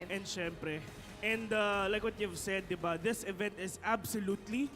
And syempre, and like what you've said, diba, this event is absolutely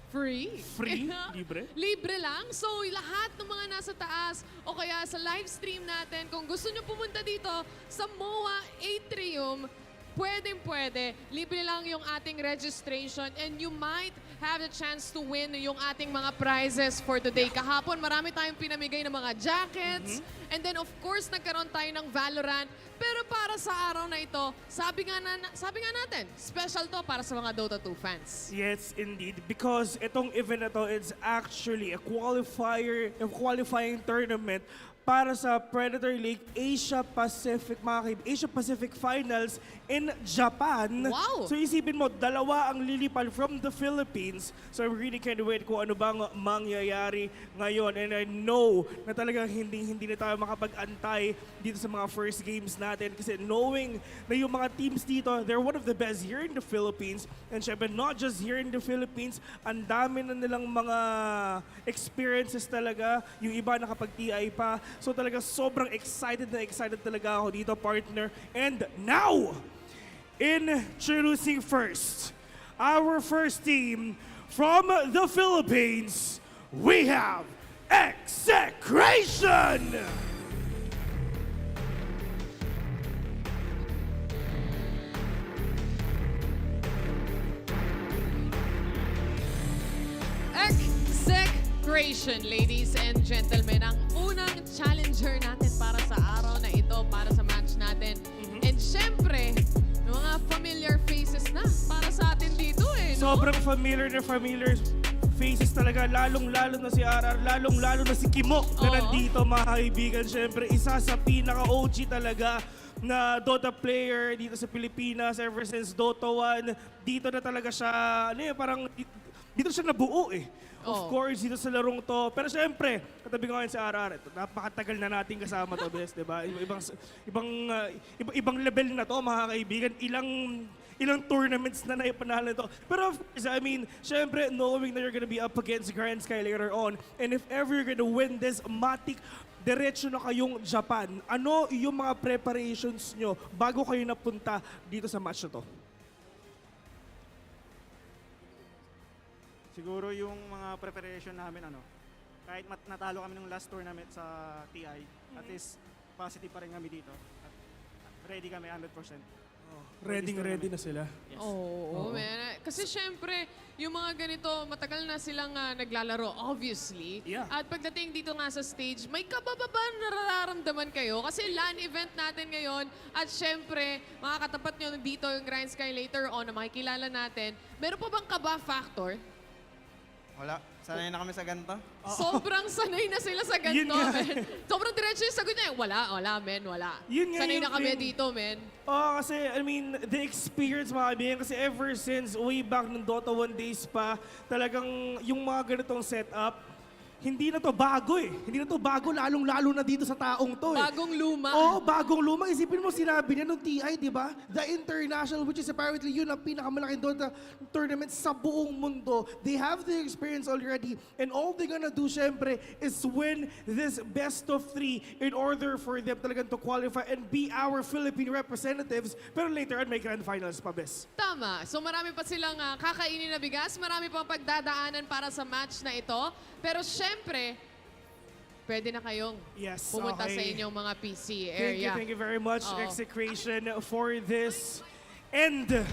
Free. free, libre. Libre lang. So, lahat ng mga nasa taas o kaya sa live stream natin, kung gusto nyo pumunta dito sa MOA Atrium, pwedeng-pwede. Libre lang yung ating registration and you might have the chance to win yung ating mga prizes for today. Kahapon, marami tayong pinamigay ng mga jackets. And then, of course, nagkaroon tayo ng Valorant. Pero para sa araw na ito, sabi nga natin, special to para sa mga Dota 2 fans. Yes, indeed. Because itong event na to, it's actually a qualifying tournament para sa Predator League Asia Pacific, Asia Pacific Finals in Japan. Wow! So isipin mo, dalawa ang lilipad from the Philippines. So I really can't wait kung ano bang mangyayari ngayon. And I know na talagang hindi na tayo makapag-antay dito sa mga first games natin. Kasi knowing na yung mga teams dito, they're one of the best here in the Philippines. And syempre, not just here in the Philippines, ang dami na nilang mga experiences talaga. Yung iba nakapag-TI pa. So talaga sobrang excited talaga ako dito, partner. And now, introducing first, our first team from the Philippines, we have Execration! Execration, ladies and gentlemen. Ang unang challenger natin para sa araw na ito, para sa match natin. And syempre, mga familiar faces na para sa atin dito eh. No? Sobrang familiar faces talaga, lalong-lalo na si RR, lalong-lalo na si Kimo na nandito, mga kaibigan. Syempre, isa sa pinaka-OG talaga na Dota player dito sa Pilipinas ever since Dota 1. Dito na talaga siya, parang dito siya nabuo eh. Of course, dito sa larong to. Pero syempre, katabi ko ngayon si RR, napakatagal na natin kasama to, best, diba? Ibang level na to, mga kaibigan. Ilang tournaments na naipanalo to. Pero of course, I mean, syempre, knowing that you're gonna be up against Grand Sky later on, and if ever you're gonna win this Matic, diretso na kayong Japan. Ano yung mga preparations nyo bago kayo napunta dito sa match na to? Siguro yung mga preparation namin, kahit natalo kami ng last tournament sa TI, at least positive pa rin kami dito. At ready kami 100%. Ready na sila. Yes. Oo, man. Kasi syempre, yung mga ganito, matagal na silang naglalaro, obviously. Yeah. At pagdating dito nga sa stage, may kabababan na nararamdaman kayo. Kasi LAN event natin ngayon. At syempre, mga katapat nyo dito yung Grand Sky later on na makikilala natin. Meron pa bang kaba factor? Wala. Sanay na kami sa ganito. Sobrang sanay na sila sa Yun ganito, nga. men. Sobrang diretso yung sagot niya. Wala, men, wala. Yun nga Sanay yung na kami thing. dito, men. Kasi, I mean, the experience, mga kaibigan, kasi ever since way back ng Dota 1 days pa, talagang yung mga ganitong setup, hindi na to bago eh. Hindi na to bago, lalong-lalo na dito sa taong to eh. Bagong luma. Bagong luma. Isipin mo, sinabi niya nung TI, di ba? The International, which is apparently yun ang pinakamalaking Dota tournament sa buong mundo. They have the experience already. And all they're gonna do, syempre, is win this best of 3 in order for them talagang to qualify and be our Philippine representatives. Pero later on, may grand finals pa, bes. Tama. So marami pa silang kakainin na bigas, marami pang pagdadaanan para sa match na ito. Pero syempre, pwede na kayong pumunta sa inyong mga PC area. Thank you very much, Execration, for this. And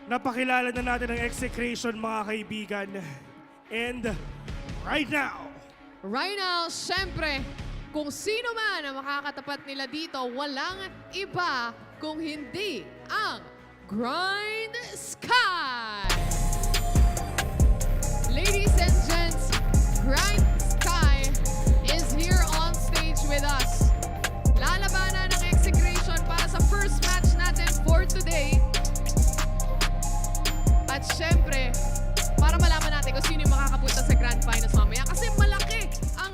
napakilala na natin ang Execration, mga kaibigan. And right now, syempre, kung sino man ang makakatapat nila dito, walang iba kung hindi ang Grind Sky! Ladies and gents, Grind Sky is here on stage with us. Lalabanan ng Execration para sa first match natin for today. At syempre, para malaman natin kung sino yung makakapunta sa Grand Finals mamaya. Kasi malaki ang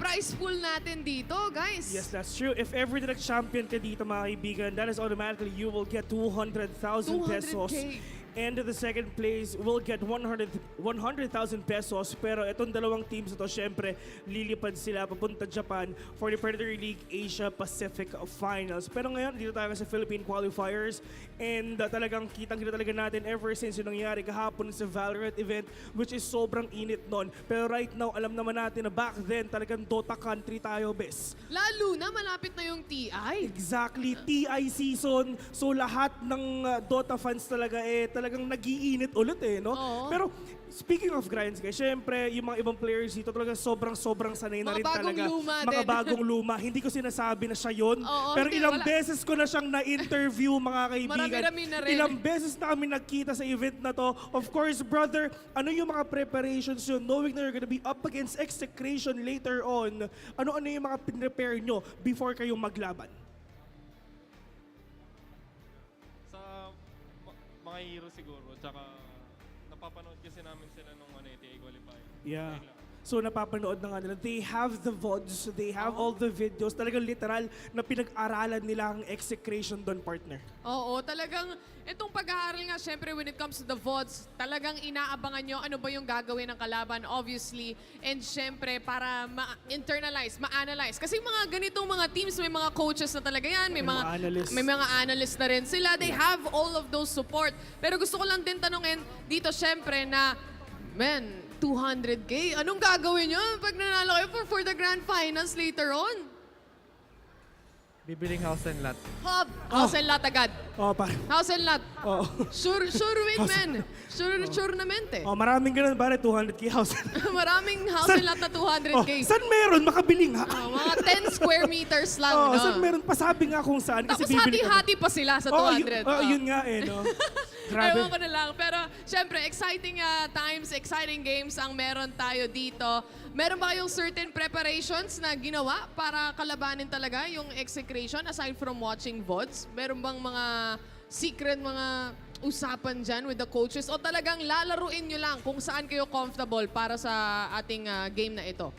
prize pool natin dito, guys. yes, that's true. If ever nag-champion ka dito, mga kaibigan, that is automatically you will get 200,000 pesos 200K. And the second place will get 100,000 pesos. Pero itong dalawang teams ito, syempre, lilipad sila papunta Japan for the Predator League Asia Pacific Finals. Pero ngayon, dito tayo sa Philippine Qualifiers. And talagang kitang-kita talaga natin ever since yung nangyari kahapon sa Valorant event, which is sobrang init nun. Pero right now, alam naman natin na back then, talagang Dota country tayo, bes. Lalo na malapit na yung TI. Exactly, TI season. So lahat ng Dota fans talaga talagang nag-iinit ulit no? Oo. Pero speaking of grinds guys, syempre yung mga ibang players dito talaga sobrang sanay na Mga rin bagong talaga. luma Mga din. bagong luma. Hindi ko sinasabi na siya yun. Oo, pero hindi, ilang wala. beses ko na siyang na-interview mga kaibigan. Marami-rami na rin. Ilang beses na kami nagkita sa event na to. Of course, brother, ano yung mga preparations yun? Knowing na you're gonna be up against execution later on, ano-ano yung mga pinrepare nyo before kayong maglaban? Sa mga hero siguro, tsaka napapanood kasi namin sila nung TA qualifying. Yeah. Ayun lang. So napapanood na nga nila. They have the VODs, they have all the videos. Talagang literal na pinag-aralan nila ang execration doon, partner. Oo, talagang itong pag-aaral nga, syempre when it comes to the VODs, talagang inaabangan nyo ano ba yung gagawin ng kalaban, obviously. And syempre, para ma-internalize, ma-analyze. Kasi mga ganitong mga teams, may mga coaches na talaga yan, May mga analysts. may mga analysts na rin sila. They have all of those support. Pero gusto ko lang din tanungin dito, syempre, na, 200K. Anong gagawin nyo pag nanalo kayo for the grand finals later on? Bibiling house and lot. House and lot agad. Oh, parang. House and lot. Oh. Sure win, man. Sure naman, eh. Oh, maraming ganun, pare, 200K house. Maraming house and lot na 200K. Saan meron? Makabiling, ha? Mga 10 square meters lang, no? Saan meron? Pasabi nga kung saan. Kasi Tapos bibili kami. hati-hati pa sila sa 200. Yun nga no? Grabe. Ewan ko na lang. Pero, syempre, exciting times, exciting games ang meron tayo dito. Meron ba kayong certain preparations na ginawa para kalabanin talaga yung execration aside from watching VODs? Meron bang mga secret, mga usapan dyan with the coaches? O talagang lalaruin nyo lang kung saan kayo comfortable para sa ating game na ito?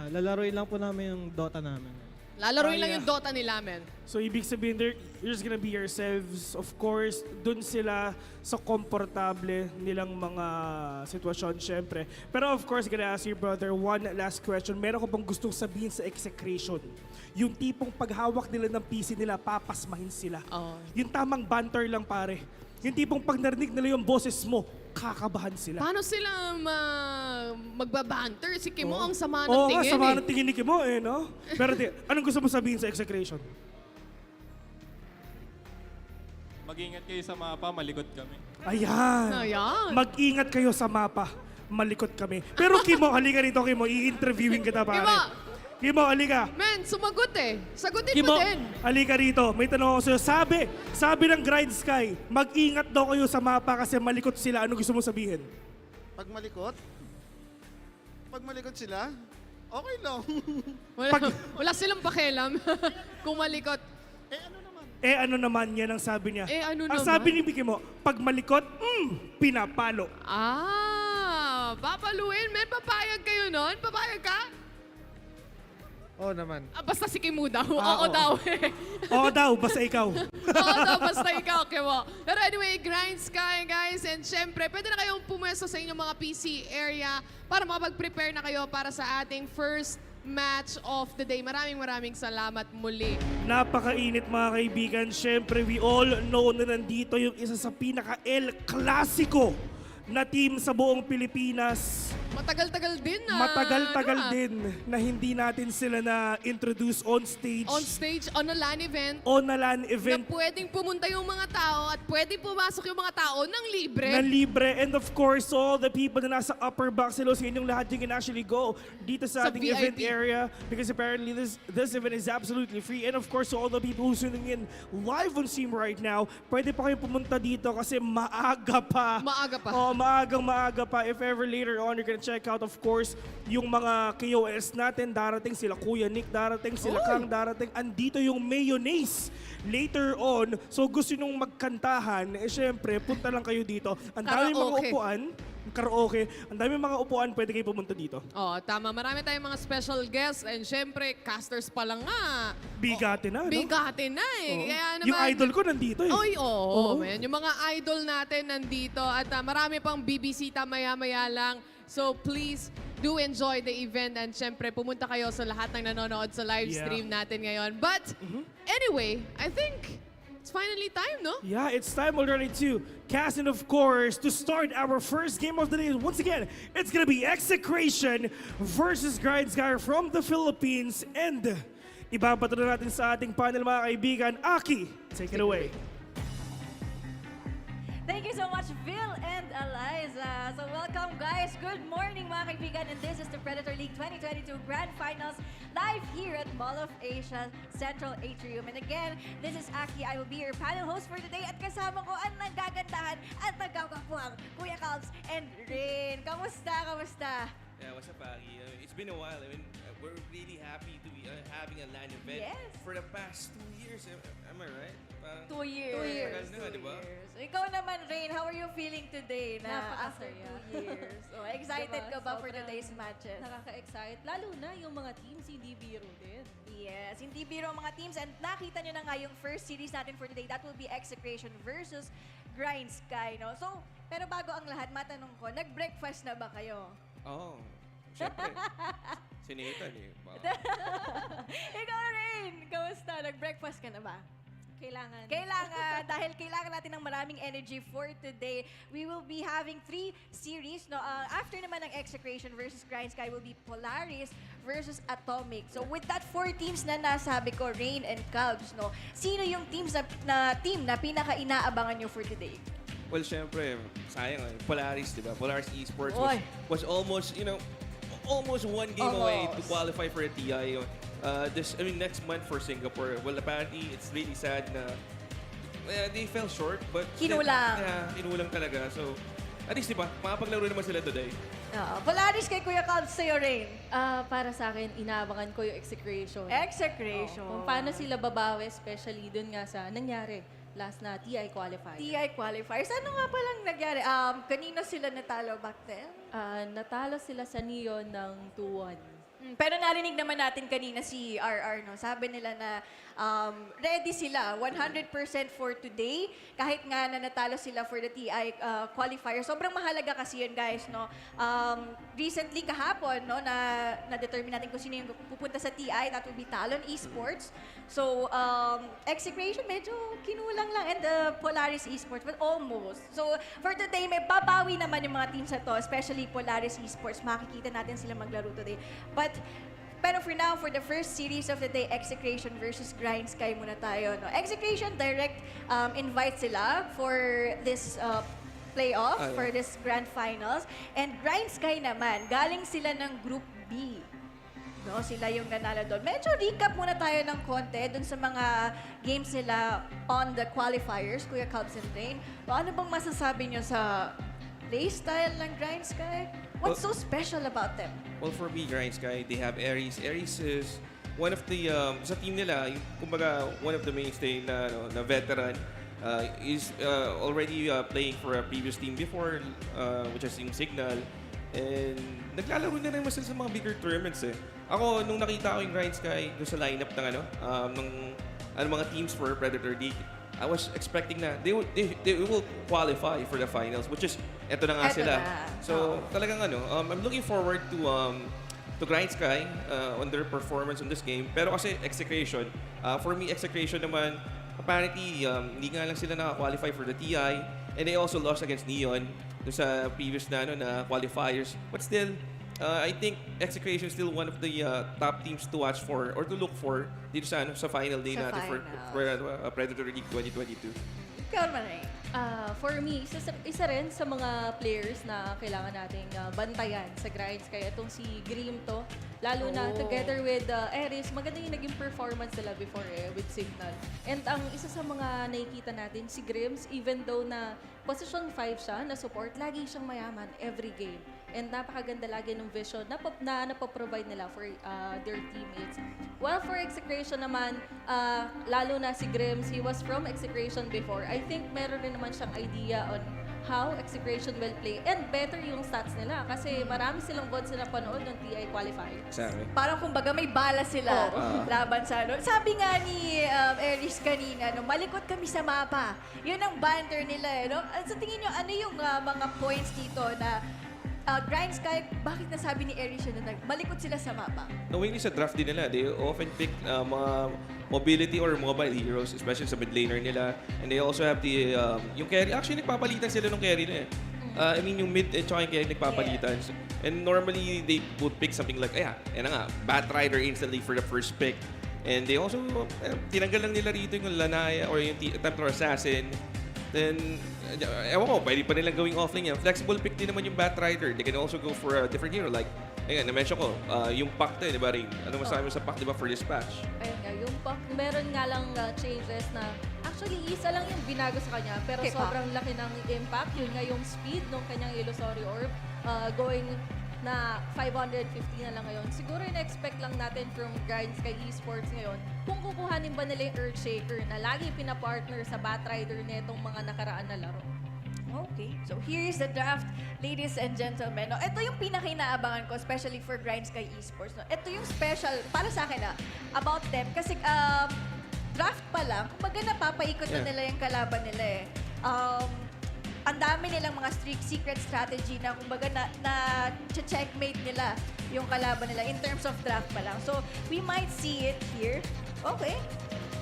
Lalaroin lang po namin yung Dota namin. Lalaruin lang yung Dota nila, men. So, ibig sabihin, you're just gonna be yourselves. Of course, dun sila sa komportable nilang mga sitwasyon, syempre. Pero of course, gonna ask you, brother, one last question. Meron ko bang gustong sabihin sa execration? Yung tipong paghawak nila ng PC nila, papasmahin sila. Oo. Yung tamang banter lang, pare. Yung tipong pag narinig nila yung boses mo, kakabahan sila. Paano sila magbabanter? Si Kimo ang sama ng Oo, tingin, sama eh. ng tingin ni Kimo, no? Pero anong gusto mo sabihin sa execration? Mag-ingat kayo sa mapa, malikot kami. Ayan. Ayan. Mag-ingat kayo sa mapa. Malikot kami. Pero Kimo, halika rito, Kimo. I-interviewin kita, pare. Kimo, halika. Men, sumagot eh. Sagutin Kimo, mo din. halika rito. May tanong ako sa'yo. Sabi ng Grind Sky, mag-ingat daw kayo sa mapa kasi malikot sila. Ano gusto mo sabihin? Pag malikot? Pag malikot sila? Okay lang. Wala silang pakialam kung malikot. Ano naman yan ang sabi niya? Ano ang naman? sabi ni Biki mo, pag malikot, pinapalo. Papaluin. Men, papayag kayo nun? Papayag ka? Oo naman. Basta si Kimu daw. Oo oo. daw eh. Oo daw, basta ikaw. Oo daw, basta ikaw, Kimo. Pero anyway, Grind Sky, guys. And syempre, pwede na kayong pumwesto sa inyong mga PC area para makapag-prepare na kayo para sa ating first match of the day. Maraming salamat muli. Napakainit mga kaibigan. Siyempre, we all know na nandito yung isa sa pinaka-El Clasico na team sa buong Pilipinas. Matagal-tagal din na. Matagal-tagal din na hindi natin sila na-introduce on stage. On stage, on a LAN event. On a LAN Na event pwedeng pumunta yung mga tao at pwedeng pumasok yung mga tao ng libre. na libre. And of course, all the people na nasa upper box, hello sa inyong lahat, you can actually go dito sa Sa ating event VIP. area because apparently this event is absolutely free. And of course, to all the people who's tuning in live on stream right now, pwede pa kayo pumunta dito kasi maaga pa. Maaga pa. Oh, maaga pa. If ever later on, you're gonna check out, of course, yung mga KOS natin. Darating sila Kuya Nick, darating sila Kang, darating. Andito yung mayonnaise later on. So gusto nung magkantahan, syempre, punta lang kayo dito. Ang dami mga Karaoke. upuan. karaoke. Ang dami mga upuan, pwede kayo pumunta dito. Oh, tama. Marami tayong mga special guests and syempre, casters pa lang nga. Bigate na, no? Bigate na eh. Oo. Kaya naman, Yung idol ko nandito eh. Oy, Oo. oo. Man. Yung mga idol natin nandito at marami pang bibisita maya-maya lang. So please do enjoy the event and syempre pumunta kayo sa lahat ng nanonood sa live Yeah. stream natin ngayon. But anyway, I think it's finally time, no? Yeah, it's time already to cast and of course to start our first game of the day. Once again, it's gonna be Execration versus Grind Sky from the Philippines. And ibabato na natin sa ating panel mga kaibigan. Aki, take it away. Thank you so much, Phil and Eliza. So welcome, guys. Good morning, mga kaibigan. And this is the Predator League 2022 Grand Finals live here at Mall of Asia Central Atrium. And again, this is Aki. I will be your panel host for today. At kasama ko ang nagagandahan at nagkakapuang Kuya Calbs and Rain. Kamusta? Kamusta? Yeah, what's up, Aggie? It's been a while. I mean, we're really happy to be having a LAN event Yes. for the past 2 years. Am I right? Parang 2 years. 2 years. Tagal na, di ba? Ikaw naman, Rain, how are you feeling today na after Napakasaya. 2 years? Oh, excited Diba? ka ba for Sobrang today's matches? Nakaka-excite. Lalo na yung mga teams, hindi biro din. Yes, hindi biro ang mga teams. And nakita nyo na nga yung first series natin for today. That will be Execration versus Grind Sky, no? So, pero bago ang lahat, matanong ko, nag-breakfast na ba kayo? Oh, syempre. Si Nathan eh. Ikaw, Rain! Kamusta? Nag-breakfast ka na ba? Kailangan. Kailangan, dahil kailangan natin ng maraming energy for today. We will be having 3 series. No? After naman ng Execration versus Grind Sky will be Polaris versus Atomic. So with that 4 teams na nasabi ko, Rain and Calbs, no? Sino yung teams na pinaka-inaabangan nyo for today? Well, syempre, sayang eh. Polaris, di ba? Polaris Esports Oy. was almost, almost 1 game away to qualify for a TI. Next month for Singapore. Well, apparently, it's really sad na they fell short, but Kinulang. kinulang talaga. So, at least, di ba, makapaglaro naman sila today. Polaris kay Kuya Calbs, sa'yo, Rain. Para sa akin, inaabangan ko yung execration. Execration. Kung paano sila babawi, especially dun nga sa nangyari last na TI qualifier. TI qualifiers. Ano nga palang nangyari? Kanino sila natalo back then? Natalo sila sa Neon ng 2-1. Pero narinig naman natin kanina si RR, no? Sabi nila na ready sila 100% for today. Kahit nga na natalo sila for the TI qualifier. Sobrang mahalaga kasi yun, guys, no? Recently, kahapon, no, na-determine natin kung sino yung pupunta sa TI. That will be Talon Esports. So, Execration, medyo kinulang lang. And Polaris Esports, but almost. So, for today, may babawi naman yung mga teams na to, especially Polaris Esports. Makikita natin sila maglaro today. Pero for now, for the first series of the day, Execration versus Grind Sky muna tayo. No? Execration direct invite sila for this playoff, for this Grand Finals. And Grind Sky naman, galing sila ng Group B. No, sila yung nanalo doon. Medyo recap muna tayo ng konti dun sa mga games nila on the qualifiers, Kuya Calbs and Rain. Ano bang masasabi nyo sa playstyle ng Grind Sky? What's so special about them? Well, for me, Grind Sky, they have Aries. Aries is one of the, sa team nila, kumbaga, one of the mainstay na veteran, is already playing for a previous team before, which is yung Signal. And naglalaro na rin sila sa mga bigger tournaments eh. Ako, nung nakita ko yung Grind Sky doon sa lineup ng mga teams for Predator League, I was expecting na they will qualify for the finals, which is eto na nga Eto sila. na. So talagang I'm looking forward to Grind Sky on their performance on this game. Pero kasi Execration, for me Execration naman apparently hindi nga lang sila naka-qualify for the TI, and they also lost against Neon doon sa previous na qualifiers. But still, I think Execration is still one of the top teams to watch for or to look for dito sa final day Sa natin for Predator League 2022. Ikaw naman, Rain. For me, isa rin sa mga players na kailangan nating bantayan sa Grind Sky. Itong si Grim to. Lalo na together with Aries, maganda yung naging performance nila before with Signal. And ang isa sa mga nakikita natin, si Grims, even though na position 5 siya, na support, lagi siyang mayaman every game. And napakaganda lagi ng vision na napoprovide nila for their teammates. While for Execration naman, lalo na si Grims, he was from Execration before. I think meron rin naman siyang idea on how Execration will play and better yung stats nila kasi marami silang bots na napanood ng TI qualifier. Exactly. Parang kumbaga may bala sila Oo. laban sa ano. Sabi nga ni Eris kanina, no, malikot kami sa mapa. Yun ang banter nila. No? Sa tingin nyo, ano yung mga points dito na Grind Sky, bakit nasabi ni Eris yun na malikot sila sa mapa? Knowing sa draft din nila, they often pick mga mobility or mobile heroes, especially sa mid laner nila. And they also have the, yung carry, actually nagpapalitan sila ng carry na eh. I mean, yung mid at saka yung carry nagpapalitan. And normally, they would pick something like, yan na nga, Batrider instantly for the first pick. And they also, tinanggal lang nila rito yung Lanaya or yung Templar Assassin. Then, ewan ko, pwede pa nilang gawing offlane yan. Flexible pick din naman yung Batrider. They can also go for a different hero. Like, ayan, na-mention ko, yung pack to, di ba rin? Ano masabi mo sa pack, di ba, for dispatch? Ayun nga, yung pack, meron nga lang changes na actually isa lang yung binago sa kanya pero Okay, sobrang laki ng impact. Yun nga yung speed ng kanyang illusory orb going na 550 na lang ngayon. Siguro in-expect lang natin from Grind Sky Esports ngayon kung kukuhanin ba nila yung Earthshaker na lagi pinapartner sa Batrider netong mga nakaraan na laro. Okay. So, here's the draft, ladies and gentlemen. No, ito yung pinaka-inaabangan ko, especially for Grind Sky Esports. No? Ito yung special, para sa akin about them. Kasi draft pa lang, kumbaga napapaikot na nila yung kalaban nila eh. Ang dami nilang mga strict secret strategy na kumbaga na checkmate nila yung kalaban nila in terms of draft pa lang. So, we might see it here. Okay.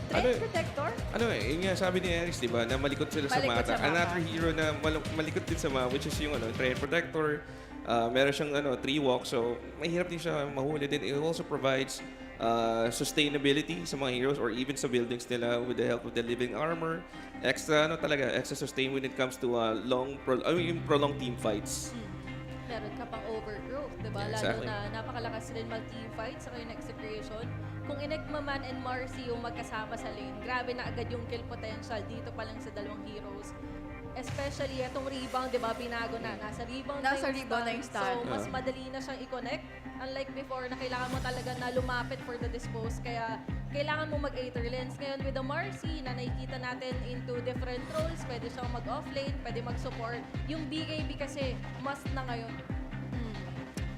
Trend Protector? Yun nga sabi ni Eris, di ba, na malikot sila sa Malikot mata. sa mapa. Another hero na malikot din sa mata, which is yung Trend Protector. Meron siyang 3 walk, so mahirap din siya mahuli din. It also provides sustainability sa mga heroes or even sa buildings nila with the help of the living armor. Extra extra sustain when it comes to prolonged team fights. Meron ka pang overgrowth, di ba? Yeah, Lalo exactly. na napakalakas rin mag-team fight sa kayo execution. Kung Enigma Man and Marcy yung magkasama sa lane, grabe na agad yung kill potential dito pa lang sa dalawang heroes. Especially itong rebound, di ba, binago na. Nasa rebound na yung stun. So, mas madali na siyang i-connect. Unlike before na kailangan mo talaga na lumapit for the dispose. Kaya kailangan mo mag-Aether Lens. Ngayon with the Marcy na nakikita natin into different roles, pwede siyang mag-offlane, pwede mag-support. Yung BKB kasi must na ngayon.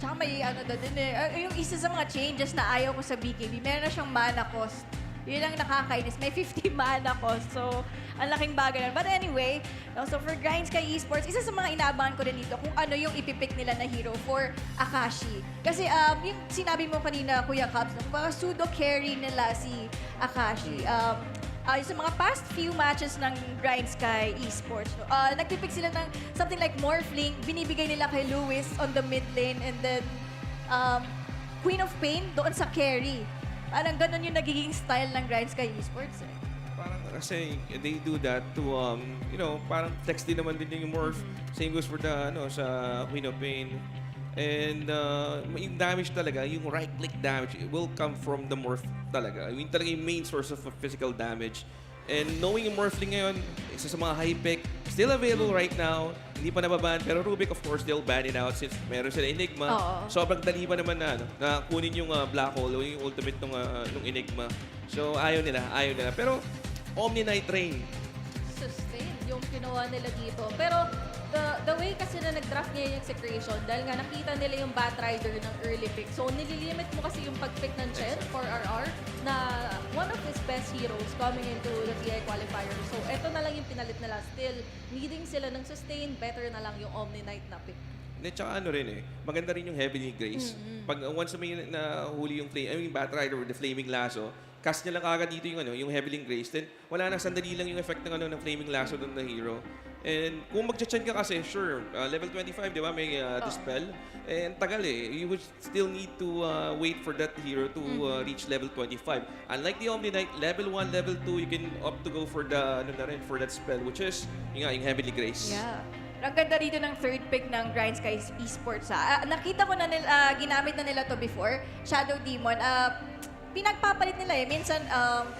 Tsaka may din yung isa sa mga changes na ayaw ko sa BKB, meron na siyang mana cost. Yun ang nakakainis. May 50 mana cost. So, ang laking bagay na. But anyway, so for Grind Sky Esports, isa sa mga inaabangan ko din dito kung ano yung ipipick nila na hero for Akashi. Kasi yung sinabi mo kanina, Kuya Cubs, mga pseudo-carry nila si Akashi. Sa mga past few matches ng Grind Sky Esports, nagpipick sila ng something like Morphling, binibigay nila kay Lewis on the mid lane, and then Queen of Pain doon sa carry. Parang ganun yung nagiging style ng Grind Sky Esports eh. Parang kasi they do that to parang flex din naman din yung morph. Same goes for the sa Queen of Pain. And yung damage talaga, yung right-click damage, it will come from the morph talaga. I mean, talaga yung main source of physical damage. And knowing yung Morphling ngayon, isa sa mga high-pick, still available right now, hindi pa nababan. Pero Rubik, of course, they'll ban it out since meron sila Enigma. Oo. Sobrang dali pa naman na kunin yung Black Hole o yung ultimate nung Enigma. So, ayaw nila. Pero, Omni Night Rain. Sustain yung kinuha nila dito. Pero, the way kasi na nag-draft niya yung execration, dahil nga nakita nila yung Batrider ng early pick. So, nililimit mo kasi yung pag-pick ng Chen for RR na one of his best heroes coming into the TI qualifier. So, eto na lang yung pinalit nila. Still, needing sila ng sustain, better na lang yung Omni Knight na pick. Hindi, tsaka maganda rin yung Heavenly Grace. Pag once na may nahuli yung Batrider with the Flaming Lasso, cast niya lang kagad dito yung Heavenly Grace. Then, wala na, sandali lang yung effect ng Flaming Lasso doon na hero. And kung mag-chen ka kasi, sure, level 25, di ba, may Dispel. And tagal you would still need to wait for that hero to reach level 25. Unlike the Omni Knight, level 1, level 2, you can opt to go for for that spell, which is yung Heavenly Grace. Yeah. Ang ganda rito ng third pick ng Grind Sky Esports. Nakita ko na ginamit na nila to before, Shadow Demon. Pinagpapalit nila minsan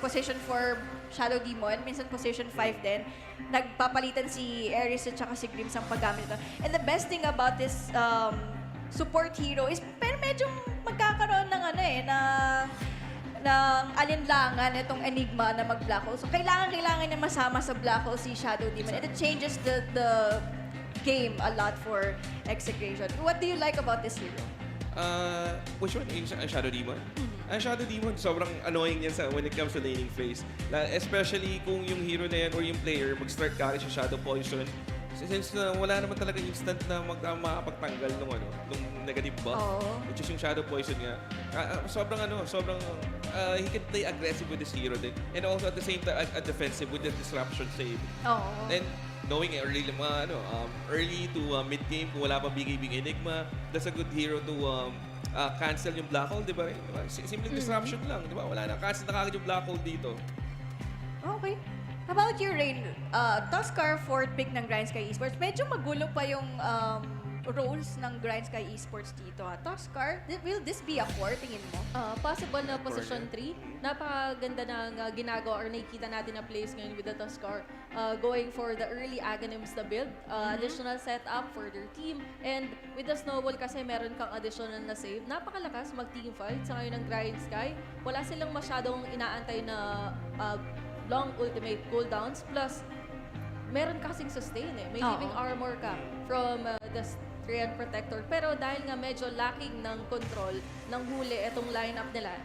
position 4 Shadow Demon, minsan position 5 din. Nagpapalitan si Ares at saka si Grims ang paggamit nito. And the best thing about this support hero is pero medyo magkakaroon ng ng alinlangan itong Enigma na mag-Black Hole. So, kailangan niya masama sa Black Hole si Shadow Demon. And it changes the game a lot for Execration. What do you like about this hero? Which one? Yung Shadow Demon? Ang Shadow Demon, sobrang annoying yan when it comes to laning phase. Especially kung yung hero na yan or yung player mag-start carry sa Shadow Poison. Since wala naman talaga instant na makapagtanggal nung negative buff, which is yung Shadow Poison nga. Sobrang he can play aggressive with this hero din. And also at the same time, defensive with the disruption save. And knowing early to mid-game, kung wala pa big Enigma, that's a good hero to cancel yung Black Hole, di ba? Simple disruption lang, di ba? Wala na, cancel na kagad yung Black Hole dito. Okay. How about you, Rain? Tuskar, fourth pick ng Grind Sky Esports. Medyo magulo pa yung roles ng Grind Sky Esports dito. Tuskar, will this be a core, tingin mo? Possible na position 3. Napakaganda ng ginagawa or nakikita natin na plays ngayon with the Tuskar. Going for the early Aghanims na build, additional setup for their team. And with the Snowball kasi meron kang additional na save. Napakalakas mag-team fight sa ngayon ng Grind Sky. Wala silang masyadong inaantay na long ultimate cooldowns. Plus, meron kasing sustain eh. May living armor ka from the Strian Protector. Pero dahil nga medyo lacking ng control ng huli itong lineup nila,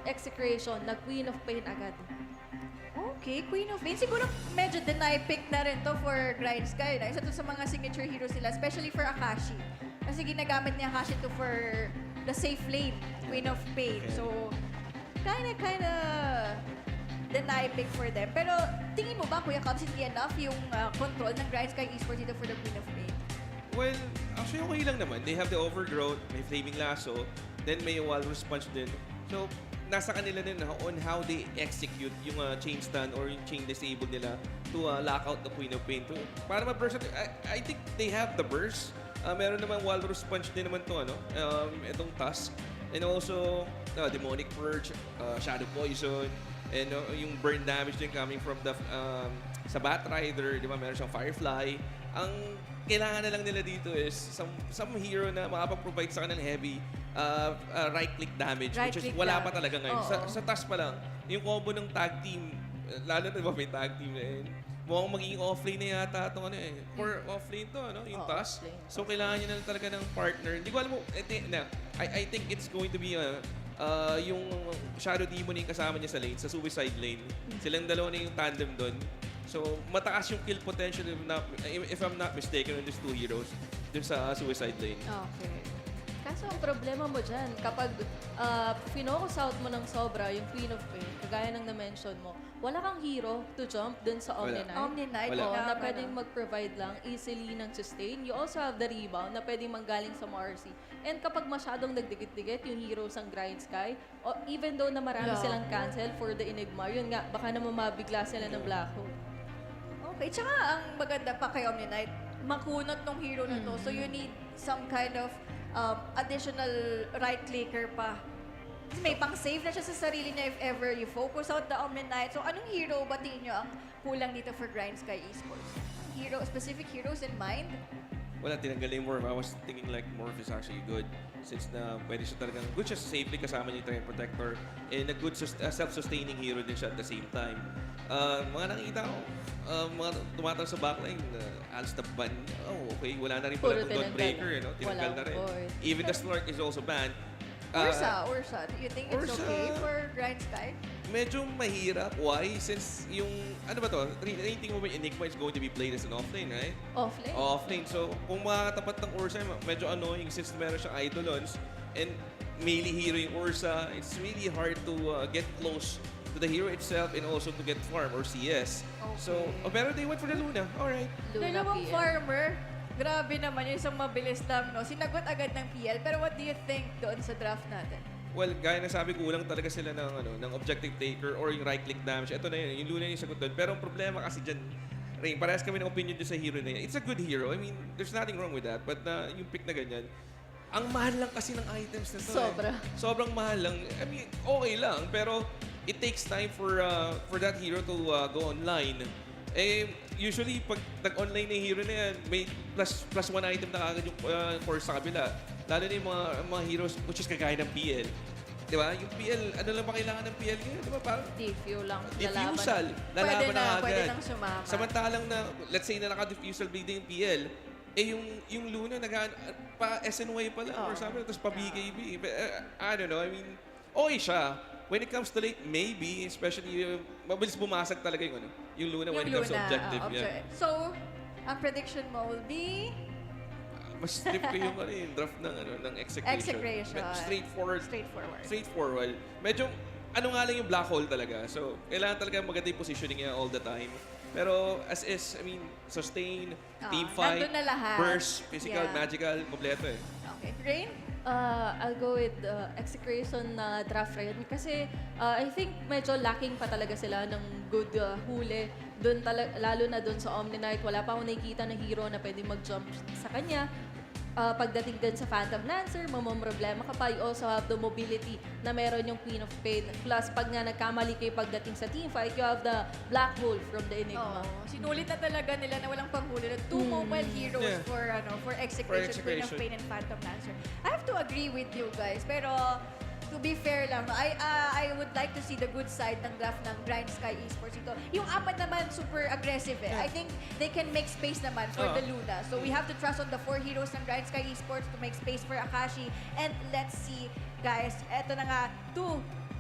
Execration na Queen of Pain agad. Okay, Queen of Pain. Siguro medyo deny pick na rin to for Grind Sky. Isa to sa mga signature heroes nila, especially for Akashi. Kasi ginagamit niya Akashi to for the safe lane, Queen of Pain. So, kinda deny pick for them. Pero tingin mo ba, Kuya Cubs, hindi enough yung control ng Grind Sky Esports dito for the Queen of Pain? Well, actually okay lang naman. They have the Overgrowth, may Flaming Lasso, then may Walrus Punch din. So, nasa kanila din on how they execute yung chain stun or yung chain disable nila to lock out the Queen of Pain. Para ma-burst, I think they have the burst. Meron naman Walrus Punch din naman itong Tusk. And also, Demonic Purge, Shadow Poison, and yung burn damage din coming from the sa Bat Rider, di ba? Meron siyang Firefly. Ang kailangan na lang nila dito is some hero na makapag-provide sa kanilang heavy right-click damage, which is wala pa talaga ngayon. Sa task pa lang, yung combo ng tag team, lalo na ba may tag team na yun, mukhang magiging offlane na yata itong for offlane to, yung task. So, kailangan nyo na lang talaga ng partner. Hindi ko alam mo, I think it's going to be yung Shadow Demon yung kasama niya sa lane, sa suicide lane. Silang dalawa na yung tandem doon. So, mataas yung kill potential if I'm not mistaken on these two heroes dun sa suicide lane. Okay. Kaso ang problema mo dyan, kapag finocus out mo ng sobra yung Queen of Pain, kagaya ng na-mention mo, wala kang hero to jump dun sa Omni Knight. Omni Knight, Na pwedeng mag-provide lang easily ng sustain. You also have the rebound na pwedeng manggaling sa Marcy. And kapag masyadong nagdikit-dikit yung heroes ng Grind Sky, even though na marami silang cancel for the Enigma, yun nga, baka naman mabigla sila ng Black Hole. Okay, tsaka ang maganda pa kay Omni Knight, makunot tong hero na to. So you need some kind of additional right-clicker pa. Kasi may pang-save na siya sa sarili niya if ever you focus out the Omni Knight. So anong hero ba tingin nyo ang kulang dito for Grind Sky Esports? Specific heroes in mind? Wala, tinanggal yung Morph. I was thinking like Morph is actually good since na pwede siya talagang good siya safely kasama niya yung Triumph Protector and a good self-sustaining hero din siya at the same time. Mga nakikita ko, mga tumatang sa backline, Alstab ban, okay, wala na rin pala itong Dawnbreaker, tinanggal na rin. Even the Slurk is also banned. Ursa, do you think it's okay for Grind Sky? Medyo mahirap. Why? Since yung, ano ba to? Rating mo ba yung Enigma is going to be played as an offlane, right? Offlane? Offlane. So, kung makakatapat ng Ursa, medyo annoying since meron siyang Eidolons and melee hero yung Ursa, it's really hard to get close to the hero itself and also to get farm or CS. Okay. So, pero they went for the Luna. Alright. Dalawang farmer. Grabe naman yung isang mabilis lang, no? Sinagot agad ng PL. Pero what do you think doon sa draft natin? Well, gaya na sabi, kulang talaga sila ng objective taker or yung right-click damage. Ito na yun, yung Luna yung sagot doon. Pero ang problema kasi dyan, Rain, parehas kami ng opinion dyan sa hero na yan. It's a good hero. I mean, there's nothing wrong with that. But yung pick na ganyan, ang mahal lang kasi ng items na to. Sobra. Sobrang mahal lang. I mean, okay lang. Pero it takes time for that hero to go online. Usually, pag nag-online na yung hero na yan, may plus one item na kagad yung course sa kabila. Lalo na yung mga heroes, which is kagaya ng PL. Di ba? Yung PL, ano lang ba kailangan ng PL ngayon? Di ba? Parang Diffuse lang. diffusal. Lalaban na agad. Pwede nang sumama. Samantalang na, let's say na naka-diffusal blade yung PL, yung Luna, pa SNY pa lang or something, tapos pa BKB. But, I don't know, I mean, okay siya. When it comes to late, maybe, especially, mabilis bumasag talaga yung Luna when it comes to objective. Yeah. So, ang prediction mo will be? Mas strip ko yung, yung draft ng execution. Execration. Straightforward. Straightforward. Medyo, nga lang yung black hole talaga. So, kailangan talaga maganda yung positioning niya all the time. Pero as is, I mean, sustain, team fight, nandun na lahat. burst, physical, magical, kompleto eh. Okay. Rain? I'll go with execution na draft rin kasi I think medyo lacking pa talaga sila ng good huli. Lalo na doon sa Omni Knight, wala pa akong nakikita na hero na pwede mag-jump sa kanya. Pagdating din sa Phantom Lancer, mamomroblema ka pa. You also have the mobility na meron yung Queen of Pain. Plus, pag nga nagkamali kayo pagdating sa teamfight, you have the Black Hole from the Enigma. Sinulit na talaga nila na walang panghuli. Two mobile heroes for execution, Queen of Pain and Phantom Lancer. I have to agree with you guys, pero to be fair lang, I would like to see the good side ng draft ng Grind Sky Esports ito. Yung apat naman super aggressive eh. I think they can make space naman for the Luna. So we have to trust on the 4 heroes ng Grind Sky Esports to make space for Akashi. And let's see, guys, eto na nga, 2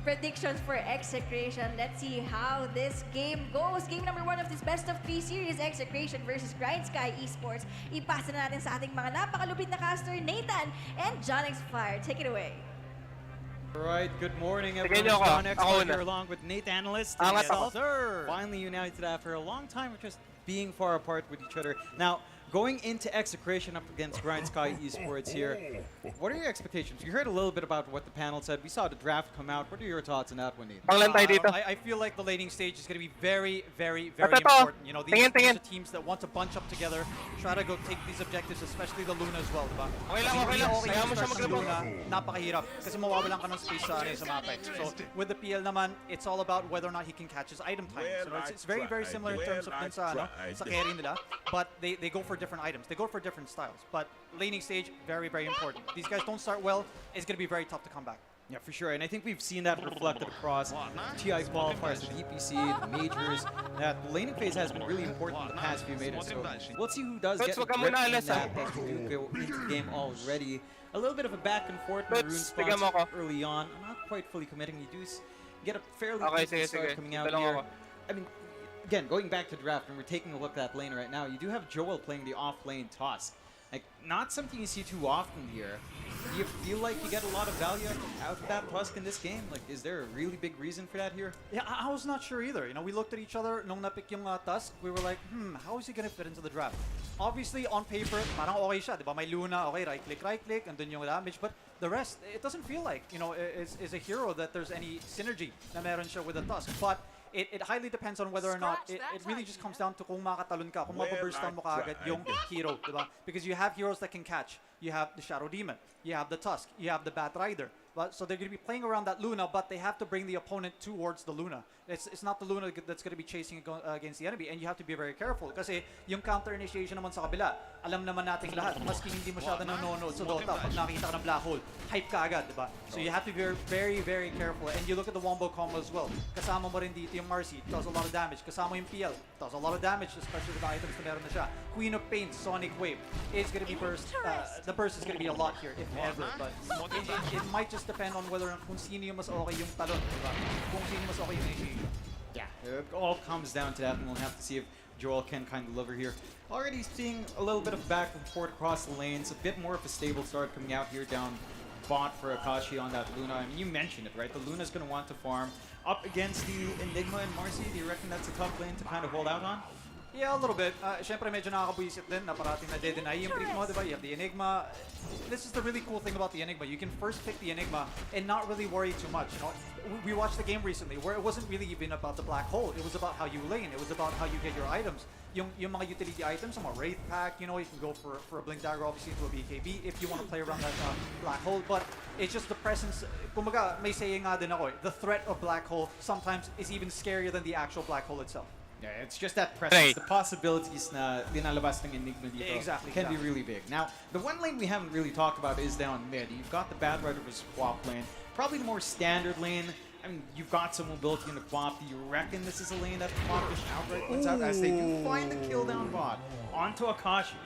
predictions for Execration. Let's see how this game goes. Game number 1 of this best of 3 series, Execration versus Grind Sky Esports. Ipasa na natin sa ating mga napakalupit na caster, Nathan and John X Fire. Take it away. Alright, good morning everyone. It's John X here along with Nate Analyst and myself. Finally united after a long time of just being far apart with each other. Now, going into Execration up against Grind Sky Esports here, what are your expectations? You heard a little bit about what the panel said. We saw the draft come out. What are your thoughts on that one, Nate? I feel like the laning stage is going to be very, very, very important. You know, these are teams that want to bunch up together, try to go take these objectives, especially the Luna as well, diba? Luna, napakahirap kasi mawawalan ka ng space sa map. So, with the PL naman, it's all about whether or not he can catch his item time. So, it's very, very similar in terms of sa carry nila, but they go for different items. They go for different styles. But laning stage, very, very important. These guys don't start well. It's going to be very tough to come back. Yeah, for sure. And I think we've seen that reflected across TI qualifiers, the DPC, the majors, that the laning phase has been really important in the past few minutes. So let's see who does get ripped in that as we do go into the game already. A little bit of a back and forth in the rune spots early on. I'm not quite fully committing. You do get a fairly decent start coming out here. I mean, again, going back to draft, and we're taking a look at that lane right now, you do have Joel playing the off-lane Tusk. Like, not something you see too often here. Do you feel like you get a lot of value out of that Tusk in this game? Like, is there a really big reason for that here? Yeah, I was not sure either. You know, we looked at each other, nung napick yung Tusk, we were like, how is he gonna fit into the draft? Obviously, on paper, parang okay siya, di ba? May Luna, okay, right click, and then yung damage, but the rest, it doesn't feel like, you know, is a hero that there's any synergy na meron siya with the Tusk. But it highly depends on whether or not, it really just comes down to kung makatalon ka, kung mapaburstan mo kaagad yung hero, diba? Because you have heroes that can catch. You have the Shadow Demon, you have the Tusk, you have the Bat Rider. But, so they're going to be playing around that Luna, but they have to bring the opponent towards the Luna. It's not the Luna that's going to be chasing against the enemy, and you have to be very careful. Kasi yung counter initiation naman sa kabila, alam naman nating lahat, maski hindi masyado nanonood sa Dota, pag nakita ka ng Black Hole, hype ka agad, diba? So you have to be very, very careful. And you look at the wombo combo as well. Kasama mo rin dito yung Marcy, does a lot of damage. Kasama yung PL, does a lot of damage, especially with the items na meron na siya. Queen of Pain, Sonic Wave, is going to be burst. The burst is going to be a lot here, if ever. But it might just depend on whether kung sino yung mas okay yung talon, diba? Kung sino mas okay yung initiation. Yeah, it all comes down to that, and we'll have to see if Joel can kind of deliver here. Already seeing a little bit of back and forth across the lanes, a bit more of a stable start coming out here down bot for Akashi on that Luna. I mean, you mentioned it, right? The Luna's going to want to farm up against the Enigma and Marcy. Do you reckon that's a tough lane to kind of hold out on? Yeah, a little bit. Siyempre medyo nakakabuisit din na parating na de-deny yung pick mo, diba? You have the Enigma. This is the really cool thing about the Enigma. You can first pick the Enigma and not really worry too much. You know, we watched the game recently where it wasn't really even about the Black Hole. It was about how you lane. It was about how you get your items. Yung mga utility items, some Wraith Pack, you know, you can go for a Blink Dagger, obviously, into a BKB if you want to play around that Black Hole. But it's just the presence. Kumbaga, may saying nga din ako, the threat of Black Hole sometimes is even scarier than the actual Black Hole itself. Yeah, it's just that presence. The possibilities na linalabas ng Enigma dito can be really big. Now, the one lane we haven't really talked about is down mid. You've got the Bad Rider versus Quap lane. Probably the more standard lane. I mean, you've got some mobility in the Quap. Do you reckon this is a lane that the Quap just outright wins out as they do find the kill down bot onto Akashi?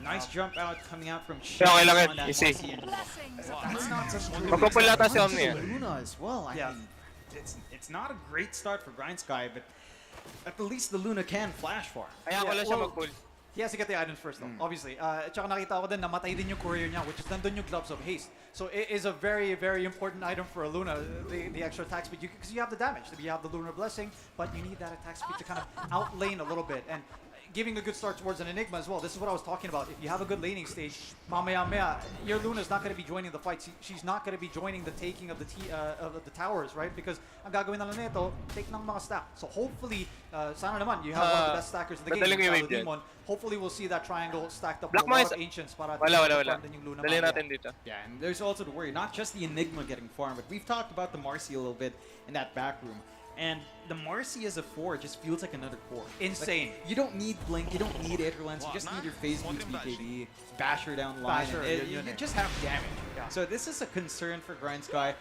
Nice jump out coming out from Yeah, okay lang on yan. that Easy. Marcy, and that's not such a Magpupul yata si Omni, eh. Luna as well. I mean, it's not a great start for Grind Sky, but at the least the Luna can flash farm. Kaya ko lang siya mag-pull. He has to get the items first, though, obviously. Tsaka nakita ko din, namatay din yung courier niya, which is nandun yung Gloves of Haste. So it is a very, very important item for a Luna, the extra attack speed, because you have the damage. You have the Lunar Blessing, but you need that attack speed to kind of outlane a little bit. And giving a good start towards an Enigma as well. This is what I was talking about. If you have a good laning stage, mamaya-maya, your Luna's not going to be joining the fight. She's not going to be joining the taking of the towers, right? Because ang gagawin na lang nito, take ng mga stack. So hopefully, sana naman, you have one of the best stackers in the game, Demon. Hopefully, we'll see that triangle stacked up with a lot of Ancients para wala. din yung Luna Dali mamaya. natin dito. Yeah, and there's also to worry, not just the Enigma getting farmed, but we've talked about the Marcy a little bit in that back room. And the Marcy as a 4 just feels like another core. Insane. Like, you don't need Blink, you don't need Aetherlens, you just need your phase boots BKB, Basher down the line, Basher, and you you just have damage. So this is a concern for Grind Sky.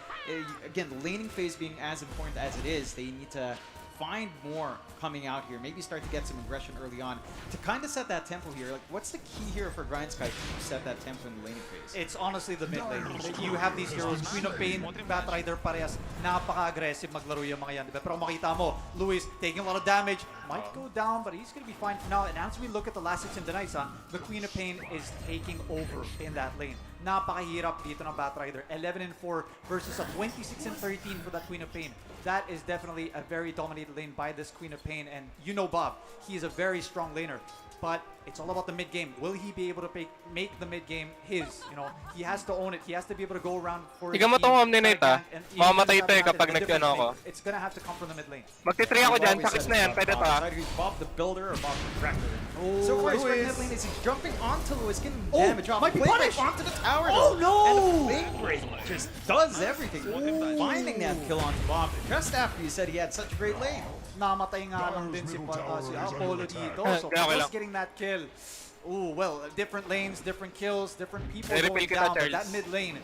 Again, the laning phase being as important as it is, they need to find more coming out here. Maybe start to get some aggression early on to kind of set that tempo here. Like, what's the key here for Grind Sky to set that tempo in the laning phase? It's honestly the mid lane. You have these heroes, Queen of Pain, Bat Rider parehas, napaka-aggressive maglaro yung mga yan, diba? Pero makita mo, Luis taking a lot of damage, might go down, but he's gonna be fine for now. And as we look at the last 6 in the night, the Queen of Pain is taking over in that lane. Napakahirap dito ng Bat Rider. 11-4 versus a 26-13 for that Queen of Pain. That is definitely a very dominated lane by this Queen of Pain. And you know Bob, he is a very strong laner. But it's all about the mid game. Will he be able to make the mid game his? You know, he has to own it. He has to be able to go around for his Ikaw mo tong Omni Knight, ha? and Mamamatay ito, even kapag in a different nagkano ako. lane. It's gonna have to come from the mid lane. Magti-3 ako dyan, sakis na yan, pwede to, ha? Bob the Builder or Bob the Wrecker? Oh, So far, Luis. his lane is he's jumping onto Lewis, getting Oh, damage off. might be Flame punished. Break onto the tower. Oh, though. no. And the Flame Break just does everything. Finding that kill onto Bob just after you said he had such a great lane. Namatay nga lang din si Apollo dito. So Okay lang. just getting that kill. Ooh, well, different lanes, different kills, different people Repeat going kita, down. But Charles. that mid lane,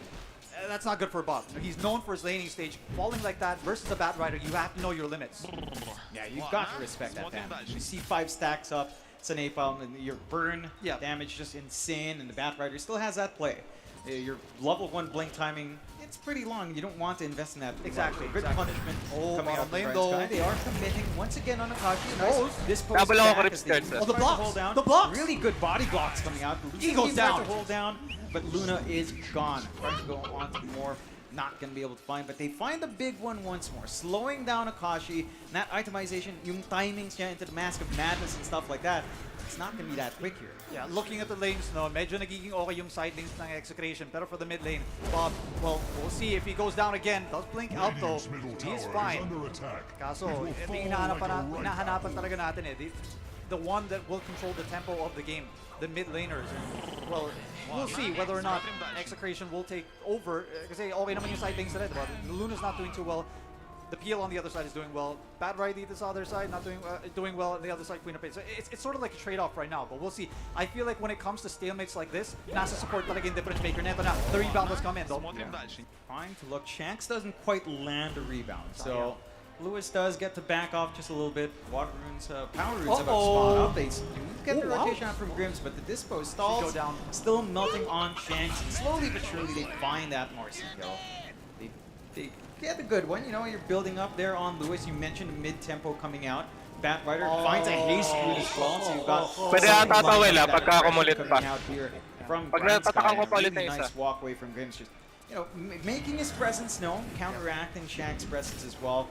that's not good for Bob. He's known for his laning stage. Falling like that versus the Bat Rider, you have to know your limits. Yeah, you've got to respect that damage. You see 5 stacks up, it's an napalm, and your burn damage just insane, and the Bat Rider still has that play. Your level 1 blink timing, it's pretty long. You don't want to invest in that. Exactly, Good exactly. punishment Oh, coming out bottom from lane Grind though. Sky. They are committing once again on Akashi. Nice. Oh, This pose double ako back rip as they skirts, eh. try Oh, the to blocks! hold down. The blocks! Really good body blocks coming out. He goes down. To hold down, but Luna is gone. Trying to go on to more. Not going to be able to find, but they find the big one once more. Slowing down Akashi, and that itemization, yung timings niya into the Mask of Madness and stuff like that, it's not going to be that quick here. Yeah, looking at the lanes, no, medyo nagiging okay yung side lanes ng Execration. Pero for the mid lane, Bob, well, we'll see if he goes down again. Does blink out though. He's fine. Kaso, hinahanapan talaga natin eh. The one that will control the tempo of the game. The mid laners. Well, we'll see whether or not Execration will take over. Kasi okay naman yung side lanes na rin, diba? Luna's not doing too well. The PL on the other side is doing well. Bad Righty this other side not doing well. On the other side, Queen of Pain. So it's sort of like a trade-off right now. But we'll see. I feel like when it comes to stalemates like this, nasa support talaga yung difference maker. Neto na, the rebound has come in though. Trying to look. Shanks doesn't quite land a rebound. So Lewis does get to back off just a little bit. Water runes, power runes about to spawn up. They do get the rotation out from Grims, but the dispo stalls. Go down. Still melting on Shanks. And slowly but surely they find that Marcy kill. They get a good one. You know, you're building up there on Lewis. You mentioned mid-tempo coming out. Bat Rider finds a haste route as well. So you've got Pwede ata tawil, pagka kumulit pa. coming out here from Pag Grind Sky. natatakan ko And pa a ulit really na isa. nice walkway from Grims. Just, you know, making his presence known, counteracting Shank's presence as well.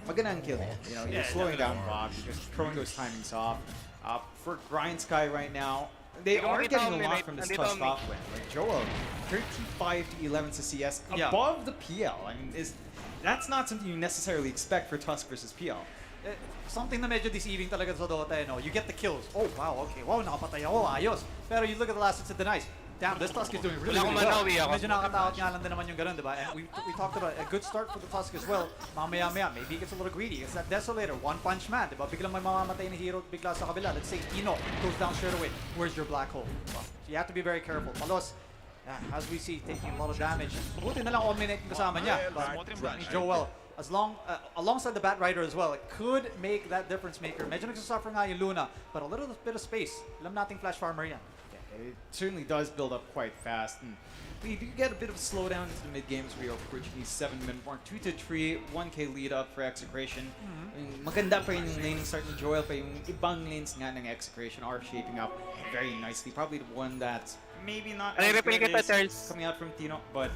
Magandang kill. You know, you're slowing down Bob. You're just throwing those timings off. For Grind Sky right now, they are getting a lot from this Tusk off win. Like Joel, 35-11 to CS, above the PL. I mean, that's not something you necessarily expect for Tusk versus PL. Something na medyo deceiving talaga sa Dota, you know. You get the kills. Oh, wow, okay. Wow, nakapatay ako. Ayos. Pero you look at the last hits of the nice. Damn, this Tusk is doing really, really well. Medyo nakakatakot nga lang din naman yung ganun, diba? And we talked about a good start for the Tusk as well. Mamaya-maya, maybe he gets a little greedy. It's that Desolator, one-punch man, diba? Biglang may mamamatay na hero bigla sa kabila. Let's say Ino goes down straight away. Where's your black hole? So you have to be very careful. Palos, as we see, taking a lot of damage. Buti na lang Omni-Knight yung kasama niya. But Joel, alongside the Bat Rider as well, it could make that difference maker. Medyo nagsasuffer nga yung Luna, but a little bit of space. Alam nating Flash Farmer yan. It certainly does build up quite fast. And we do get a bit of a slowdown into the mid games. We are approaching the 7-minute mark. 2-3, 1K lead up for Execration. Maganda pa yung lane start ni Joel, pa yung ibang lanes nga ng Execration are shaping up very nicely. Probably the one that's maybe not as good as coming out from Tino, but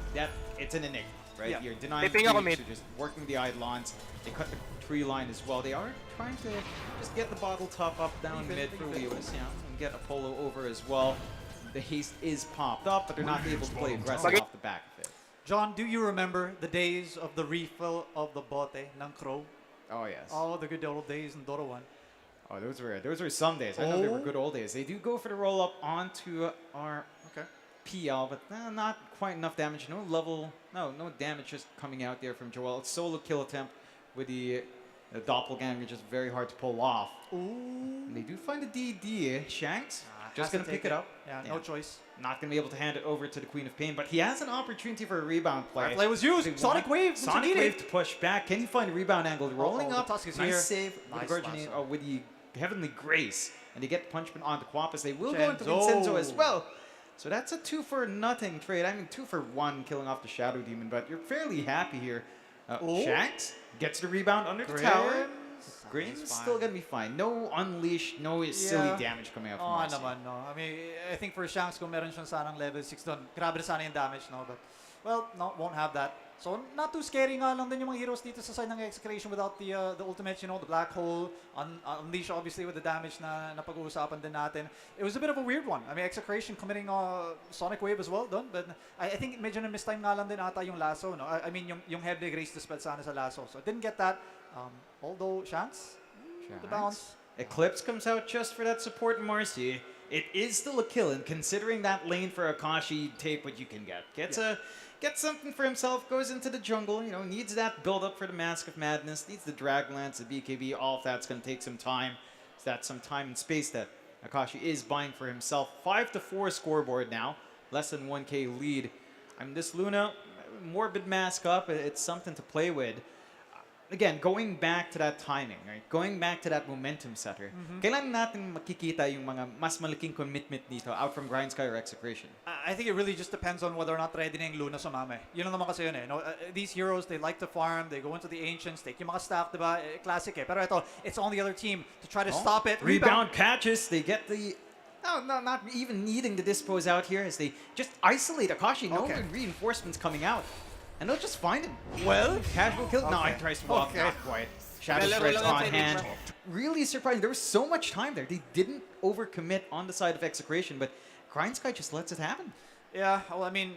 it's an enigma, right? Yeah. You're denying the creeps, you're just working the Eidolons. They cut the tree line as well. They are trying to just get the bottle top up down mid for Lewis, and get Apollo over as well. The haste is popped up, but they're not able to play aggressive off the back of it. John, do you remember the days of the refill of the bote ng Crow? Oh yes. Oh, the good old days in Dota 1. Oh, those were some days. I know they were good old days. They do go for the roll up onto our PL, but not quite enough damage. No damage just coming out there from Joel. It's solo kill attempt with the doppelganger, just very hard to pull off. And they do find a DD. Shanks just gonna pick it up. Yeah, no choice. Not gonna be able to hand it over to the Queen of Pain, but he has an opportunity for a rebound play. Play was used. Sonic Wave. Sonic Wave to push back. Can he find a rebound angle? Rolling up. The Tusk is nice here. save Nice with the lasso. with the Heavenly Grace, and they get the punchment onto Quappas. They will go into Vincenzo as well. So that's a 2-for-0 trade. I mean, 2-for-1 killing off the Shadow Demon, but you're fairly happy here. Shanks gets the rebound under the tower. Grimm's still gonna be fine. No unleash, no silly damage coming out from Marcy. Naman, no. I mean, I think for Shanks, kung meron siyang sanang level 6 doon, grabe na sana yung damage, no? But, well, no, won't have that. So, not too scary nga lang din yung mga heroes dito sa side ng Execration without the ultimates, the Black Hole, Unleash obviously with the damage na napag-uusapan din natin. It was a bit of a weird one. I mean, Execration committing Sonic Wave as well doon, but I think medyo na-miss time nga lang din ata yung lasso, no? I mean, yung Heavy Grace dispelled sana sa lasso. So, didn't get that. Although, Shanks, the bounce. Eclipse comes out just for that support in Marcy. It is still a kill, and considering that lane for Akashi, take what you can get. Gets something for himself, goes into the jungle, needs that build up for the Mask of Madness, needs the Dragonlance, the BKB, all of that's going to take some time. That's some time and space that Akashi is buying for himself. 5-4 scoreboard now, less than 1K lead. I mean, this Luna, Morbid Mask up, it's something to play with. Again, going back to that timing, right? Going back to that momentum setter, kailan natin makikita yung mga mas malaking commitment dito out from Grind Sky or Execration? I think it really just depends on whether or not ready na yung Luna sumama. Yun lang naman kasi yun eh. No, these heroes, they like to farm, they go into the Ancients, take yung mga staff, diba? Classic eh. Pero ito, it's on the other team to try to stop it. Rebound catches, they get the... No, not even needing to dispose out here as they just isolate Akashi. No reinforcements coming out. And they'll just find him. Well, casual kill. No, he tries to walk. Not quite. Shadow spreads on hand. Really surprising. There was so much time there. They didn't overcommit on the side of Execration, but Grind Sky just lets it happen. Yeah, well, I mean,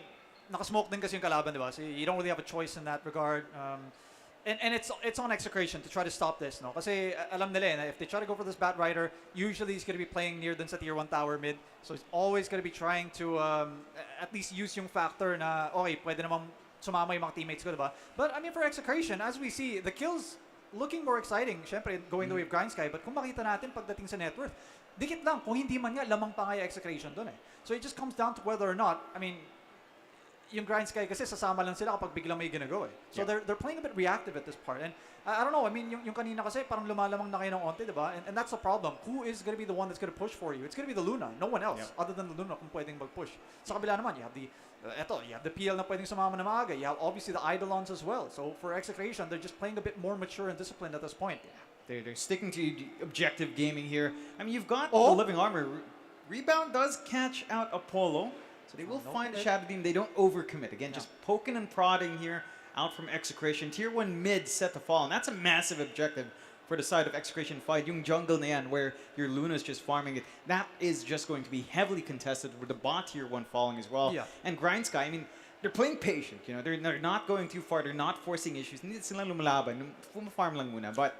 nakasmoke din kasi yung kalaban, diba? So you don't really have a choice in that regard. And it's on Execration to try to stop this, no? Kasi alam nila eh, if they try to go for this Bat Rider, usually he's going to be playing near dun sa tier 1 tower mid. So he's always going to be trying to at least use yung factor na, okay, pwede namang sumama yung mga teammates ko, diba? But I mean, for Execration, as we see, the kills looking more exciting. Syempre, going the way of Grind Sky. But kung makita natin pagdating sa net worth, dikit lang. Kung hindi man nga, lamang pa nga yung Execration dun eh. So it just comes down to whether or not, I mean, yung Grind Sky kasi sasama lang sila kapag biglang may ginagawa eh. So they're playing a bit reactive at this part. And I don't know, I mean, yung kanina kasi parang lumalamang na kayo ng onte, diba? And that's the problem. Who is going to be the one that's going to push for you? It's going to be the Luna. No one else other than the Luna kung pwedeng mag-push. Sa kabila naman, you have the PL na pwedeng sumama na maaga. You have obviously the Eidolons as well. So for Execration, they're just playing a bit more mature and disciplined at this point. They're sticking to objective gaming here. I mean, you've got the Living Armor. Rebound does catch out Apollo. So they will find a Shadow Demon. They don't overcommit. Again, just poking and prodding here out from Execration. Tier 1 mid set to fall. And that's a massive objective for the side of Execration fight. Yung jungle na yan, where your Luna's just farming it. That is just going to be heavily contested with the bot Tier 1 falling as well. And Grind Sky, I mean, they're playing patient. They're not going too far. They're not forcing issues. Hindi sila lumalaban. Farm lang muna. But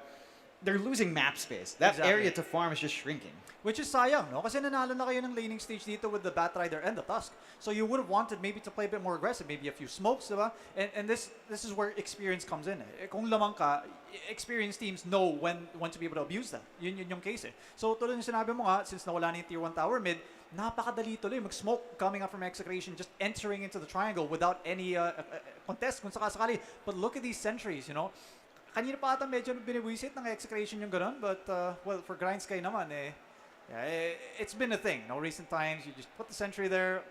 they're losing map space. That area to farm is just shrinking. Which is sayang, no? Kasi nanalo na kayo ng laning stage dito with the Bat Rider and the Tusk. So you would have wanted maybe to play a bit more aggressive, maybe a few smokes, diba? And this is where experience comes in. Kung lamang ka, experienced teams know when to be able to abuse that. Yun yung case eh. So tulad yung sinabi mo nga, since nawala na yung tier 1 tower mid, napakadali tuloy mag-smoke coming up from Execration, just entering into the triangle without any contest kung sakasakali. But look at these sentries, Kanina pa ata medyo biniwisit ng Execration yung ganun, but well, for Grind Sky naman Yeah, it's been a thing. No, recent times, you just put the sentry there,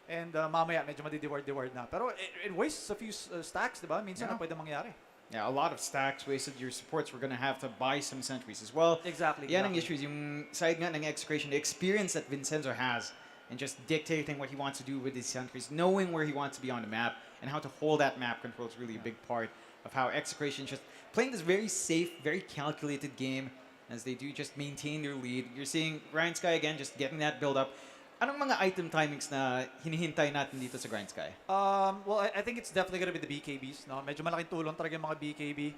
and mamaya medyo madidiward-diwart na. Pero it wastes a few stacks, diba? Minsan na pwede mangyari. Yeah, a lot of stacks wasted. Your supports were going to have to buy some sentries as well. Exactly. Yan ang issues, yung side nga ng Execration, the experience that Vincenzo has and just dictating what he wants to do with his sentries, knowing where he wants to be on the map and how to hold that map control is really a big part of how Execration just playing this very safe, very calculated game as they do just maintain their lead. You're seeing Ryan Sky again just getting that build up. Anong mga item timings na hinihintay natin dito sa Grind Sky? Well, I think it's definitely going to be the BKBs. No? Medyo malaking tulong talaga yung mga BKB.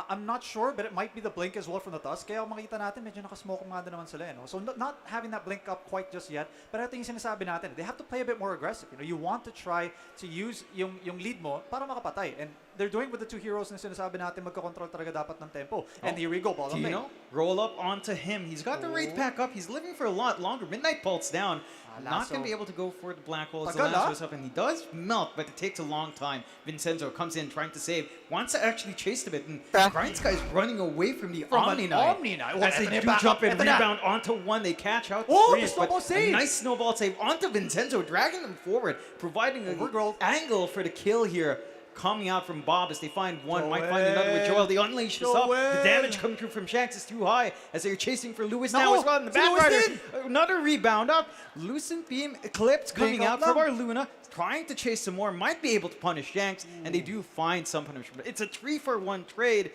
I'm not sure, but it might be the blink as well from the Tusk. Kaya makita natin, medyo nakasmoke nga din naman sila. No? So not having that blink up quite just yet. But ito yung sinasabi natin, they have to play a bit more aggressive. You know, you want to try to use yung lead mo para makapatay. And they're doing with the two heroes na sinasabi natin, magkakontrol talaga dapat ng tempo. And here we go, ball Tino, roll up onto him. He's got the Wraith Pack up. He's living for a lot longer. Midnight Pulse down. Not going to be able to go for the Black Hole. The Lasso is up, and he does melt, but it takes a long time. Vincenzo comes in trying to save. Wants to actually chase a bit, and Grind Sky is running away from the Omni Knight. As they do jump and rebound onto one, they catch out the Freeze, but a nice snowball save onto Vincenzo, dragging them forward, providing an angle for the kill here. Coming out from Bob as they find one, might find another with Joel. They unleash this up. The damage coming through from Shanks is too high as they're chasing for Lewis now as well. And the Backrider, another rebound up. Lucent Beam Eclipse coming out from our Luna, trying to chase some more. Might be able to punish Shanks, and they do find some punishment. It's a 3-for-1 trade,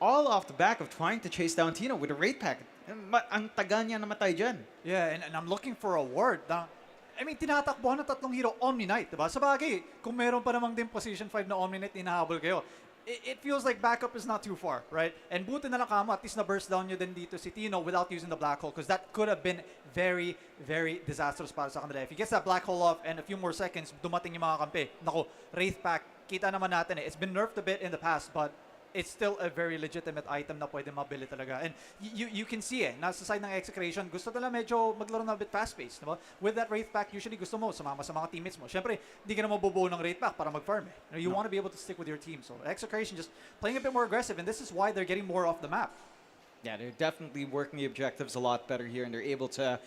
all off the back of trying to chase down Tino with a Wraith Pack. Ang taga niya namatay dyan. Yeah, and I'm looking for a ward. I mean, tinatakbuhan ng tatlong hero, Omni Knight, diba? Sa bagay, kung meron pa namang din position 5 na Omni Knight, inahabol kayo. It feels like backup is not too far, right? And buti na lang kamo, at least na-burst down nyo din dito si Tino without using the Black Hole, because that could have been very, very disastrous para sa kanila. If he gets that Black Hole off and a few more seconds, dumating yung mga kampi. Nako, Wraith Pack, kita naman natin eh. It's been nerfed a bit in the past, but it's still a very legitimate item na pwede mabili talaga. And you can see nasa side ng Execration, gusto nila medyo maglaro na a bit fast-paced. Diba? With that Wraith Pack, usually gusto mo sumama sa mga teammates mo. Siyempre, hindi ka na mabubuo ng Wraith Pack para mag-farm eh. You want to be able to stick with your team. So Execration just playing a bit more aggressive, and this is why they're getting more off the map. Yeah, they're definitely working the objectives a lot better here, and they're able to,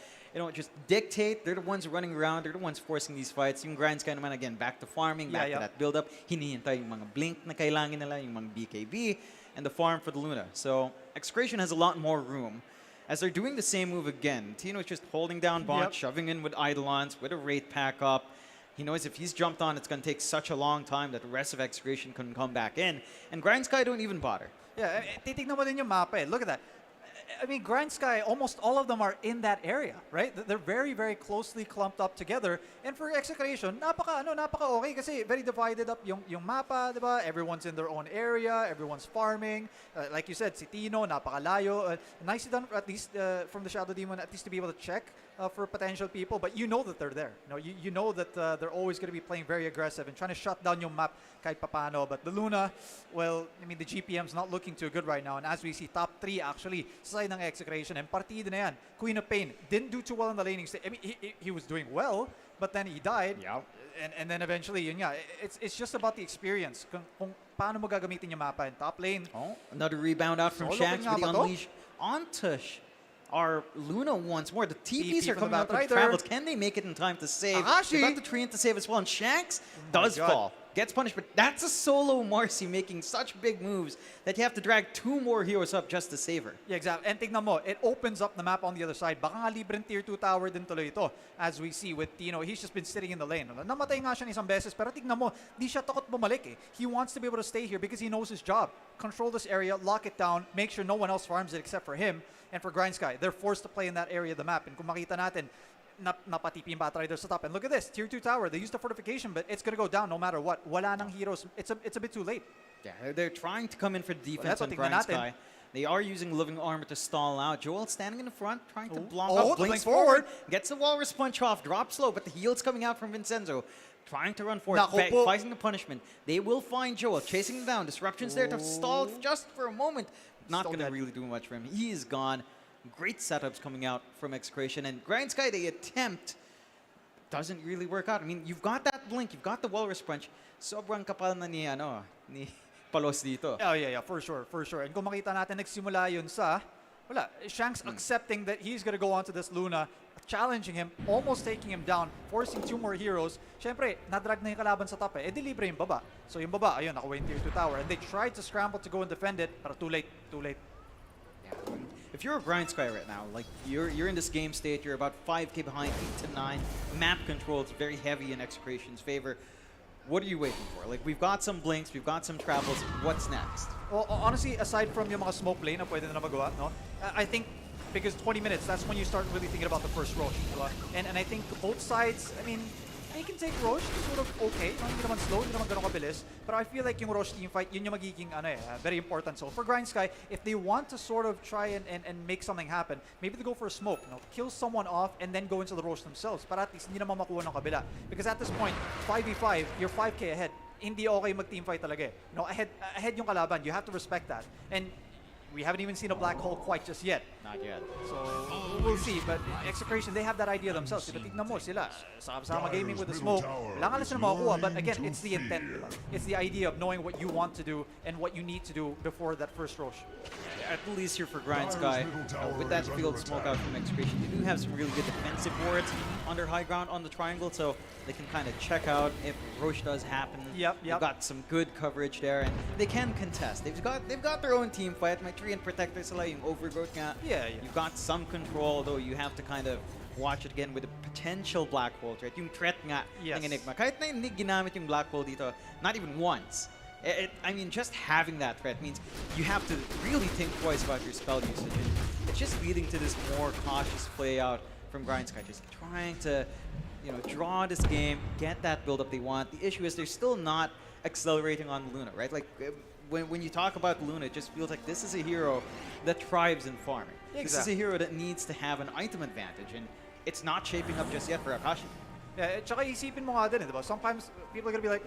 just dictate. They're the ones running around. They're the ones forcing these fights. Yung Grind Sky naman, again, back to farming, back to that build-up. Hinihintay yung mga blink na kailangan nila, yung mga BKB, and the farm for the Luna. So Execration has a lot more room. As they're doing the same move again, Tino is just holding down bot, shoving in with Eidolons, with a Wraith Pack up. He knows if he's jumped on, it's going to take such a long time that the rest of Execration couldn't come back in. And Grind Sky don't even bother. Yeah, titignan mo din yung mapa eh. Look at that. I mean, Grind Sky, almost all of them are in that area, right? They're very, very closely clumped up together. And for Execration, napaka okay kasi very divided up yung mapa, diba? Everyone's in their own area, everyone's farming. Like you said, si Tino, napakalayo. Nicely done, at least from the Shadow Demon, at least to be able to check for potential people. But you know that they're there. You know that they're always going to be playing very aggressive and trying to shut down yung map kahit papano. But the Luna, well, I mean, the GPM's not looking too good right now. And as we see, top 3 actually sa side ng Execration. And partida na yan. Queen of Pain didn't do too well in the laning stage. I mean, he was doing well, but then he died. Yeah. And then eventually, yun nga, it's just about the experience. Kung paano mo gagamitin yung mapa in top lane. Oh, another rebound out from Shanks with the unleash onto our Luna once more. The TPs are coming out from travels. Can they make it in time to save? They got the tree in to save as well. And Shanks does fall. Gets punished, but that's a solo Marcy making such big moves that you have to drag 2 more heroes up just to save her. Yeah, exactly. And tignan mo, it opens up the map on the other side. Baka nga libreng tier 2 tower din tuloy ito. As we see with Tino, he's just been sitting in the lane. Namatay nga siya isang beses, pero tignan mo, di siya takot bumalik eh. He wants to be able to stay here because he knows his job. Control this area, lock it down, make sure no one else farms it except for him. And for Grind Sky, they're forced to play in that area of the map. And kung makita natin, napatipi yung Batrider sa top. And look at this, tier 2 tower. They used the fortification, but it's going to go down no matter what. Wala nang heroes. It's a bit too late. Yeah, they're trying to come in for defense on Grind Sky. They are using Living Armor to stall out. Joel standing in the front, trying to block up. Blinks forward. Gets the Walrus Punch off. Drops low, but the heal's coming out from Vincenzo. Trying to run forward, fighting the punishment. They will find Joel, chasing him down. Disruption's there to stall just for a moment. Not going to really do much for him. He is gone. Great setups coming out from Execration. And Grind Sky, they attempt, doesn't really work out. I mean, you've got that blink, you've got the Walrus Punch. Sobrang kapal na ni Palos dito. Oh, yeah, for sure. And kung makita natin, nagsimula yun sa Wala. Shanks accepting that he's gonna go onto this Luna, challenging him, almost taking him down, forcing 2 more heroes. Siyempre, nadrag na yung kalaban sa top eh. Eh, di libre yung baba. So yung baba, ayun, nakuha yung tier 2 tower. And they tried to scramble to go and defend it, but too late, too late. If you're a Grind Sky right now, like you're in this game state, you're about 5k behind, 8 to 9. Map control is very heavy in Execration's favor. What are you waiting for? Like, we've got some blinks, we've got some travels. What's next? Well, honestly, aside from yung mga smoke play na pwede na magawa, no? I think because 20 minutes, that's when you start really thinking about the first Roche. Diba? And I think both sides, I mean, they can take Roche sort of okay. No, hindi naman slow, hindi naman ganun kabilis. But I feel like yung Roche team fight, yun yung magiging very important. So for Grind Sky, if they want to sort of try and make something happen, maybe they go for a smoke, no? Kill someone off and then go into the Roche themselves. Para at least hindi naman makuha ng kabila. Because at this point, 5v5, you're 5k ahead. Hindi okay mag-team fight talaga eh. You know, ahead yung kalaban. You have to respect that. And we haven't even seen a black hole quite just yet. Not yet. So we'll see. But Execration, they have that idea themselves. Diba, tignan mo sila. Sama gaming with the smoke. Kailangan sila makakuha. But again, it's the intent. Diba? It's the idea of knowing what you want to do and what you need to do before that first Roche. At least here for Grind Sky, with that field smoke out from Execration, they do have some really good defensive wards on their high ground on the triangle, so they can kind of check out if Roche does happen. Yep. They've got some good coverage there, and they can contest. They've got their own team fight. My tree and protector sila yung overgrowth nga. Yeah. You've got some control, though you have to kind of watch it again with a potential black hole threat. Yung threat nga ng Enigma. Kahit na hindi ginamit yung black hole dito, not even once. I mean, just having that threat means you have to really think twice about your spell usage. And it's just leading to this more cautious play out from Grind Sky, just trying to, draw this game, get that build up they want. The issue is they're still not accelerating on Luna, right? Like when you talk about Luna, it just feels like this is a hero that thrives in farming. Exactly. This is a hero that needs to have an item advantage, and it's not shaping up just yet for Akashi. Yeah, tsaka isipin mo nga din, di ba? Sometimes people are gonna be like,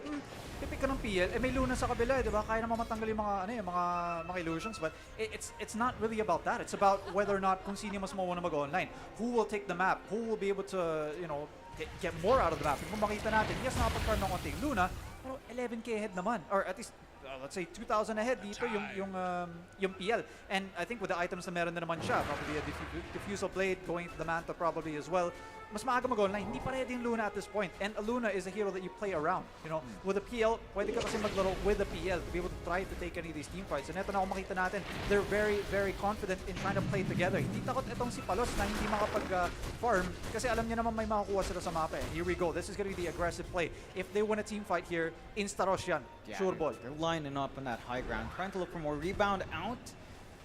tipik ka ng PL, may Luna sa kabila, di ba? Kaya naman matanggal yung mga illusions, but it's not really about that. It's about whether or not kung sino mas mawala mag-online. Who will take the map? Who will be able to, get more out of the map? Kung makita natin, yes, nakapag-farm ng konting Luna, pero 11k ahead naman, or at least let's say 2,000 ahead dito yung PL. And I think with the items na meron na naman siya, probably a diffusal blade, going to the Manta probably as well. Mas maaga mag-online, hindi pa ready yung Luna at this point. And a Luna is a hero that you play around. With a PL, pwede ka kasi maglaro with a PL to be able to try to take any of these team fights. And eto na kung makita natin, they're very, very confident in trying to play together. Hindi takot itong si Palos na hindi makapag-farm kasi alam niya naman may makakuha sila sa mapa. Here we go. This is going to be the aggressive play. If they win a team fight here, insta-rush yan. Yeah, sure ball. They're lining up on that high ground, trying to look for more rebound out.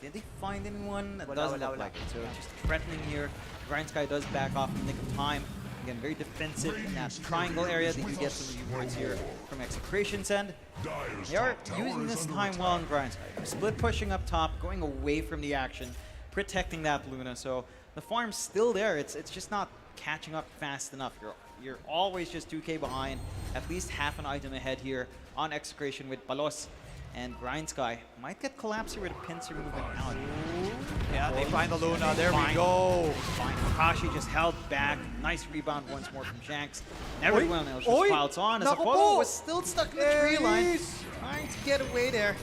Did they find anyone? That doesn't look like it. So just threatening here. Grind Sky does back off in the nick of time. Again, very defensive in that triangle area. They do get some rewards here from Execration's end. They are using this time well in Grind Sky. Split pushing up top, going away from the action, protecting that Luna. So the farm's still there. It's just not catching up fast enough. You're always just 2k behind, at least half an item ahead here on Execration with Palos. And Grind Sky might get collapsed here with a pincer moving out. Yeah, they find the Luna. There we go. Fine. Akashi just held back. Nice rebound once more from Shanks. Everyone else just piles on as Apollo was still stuck in the tree line. Trying to get away there.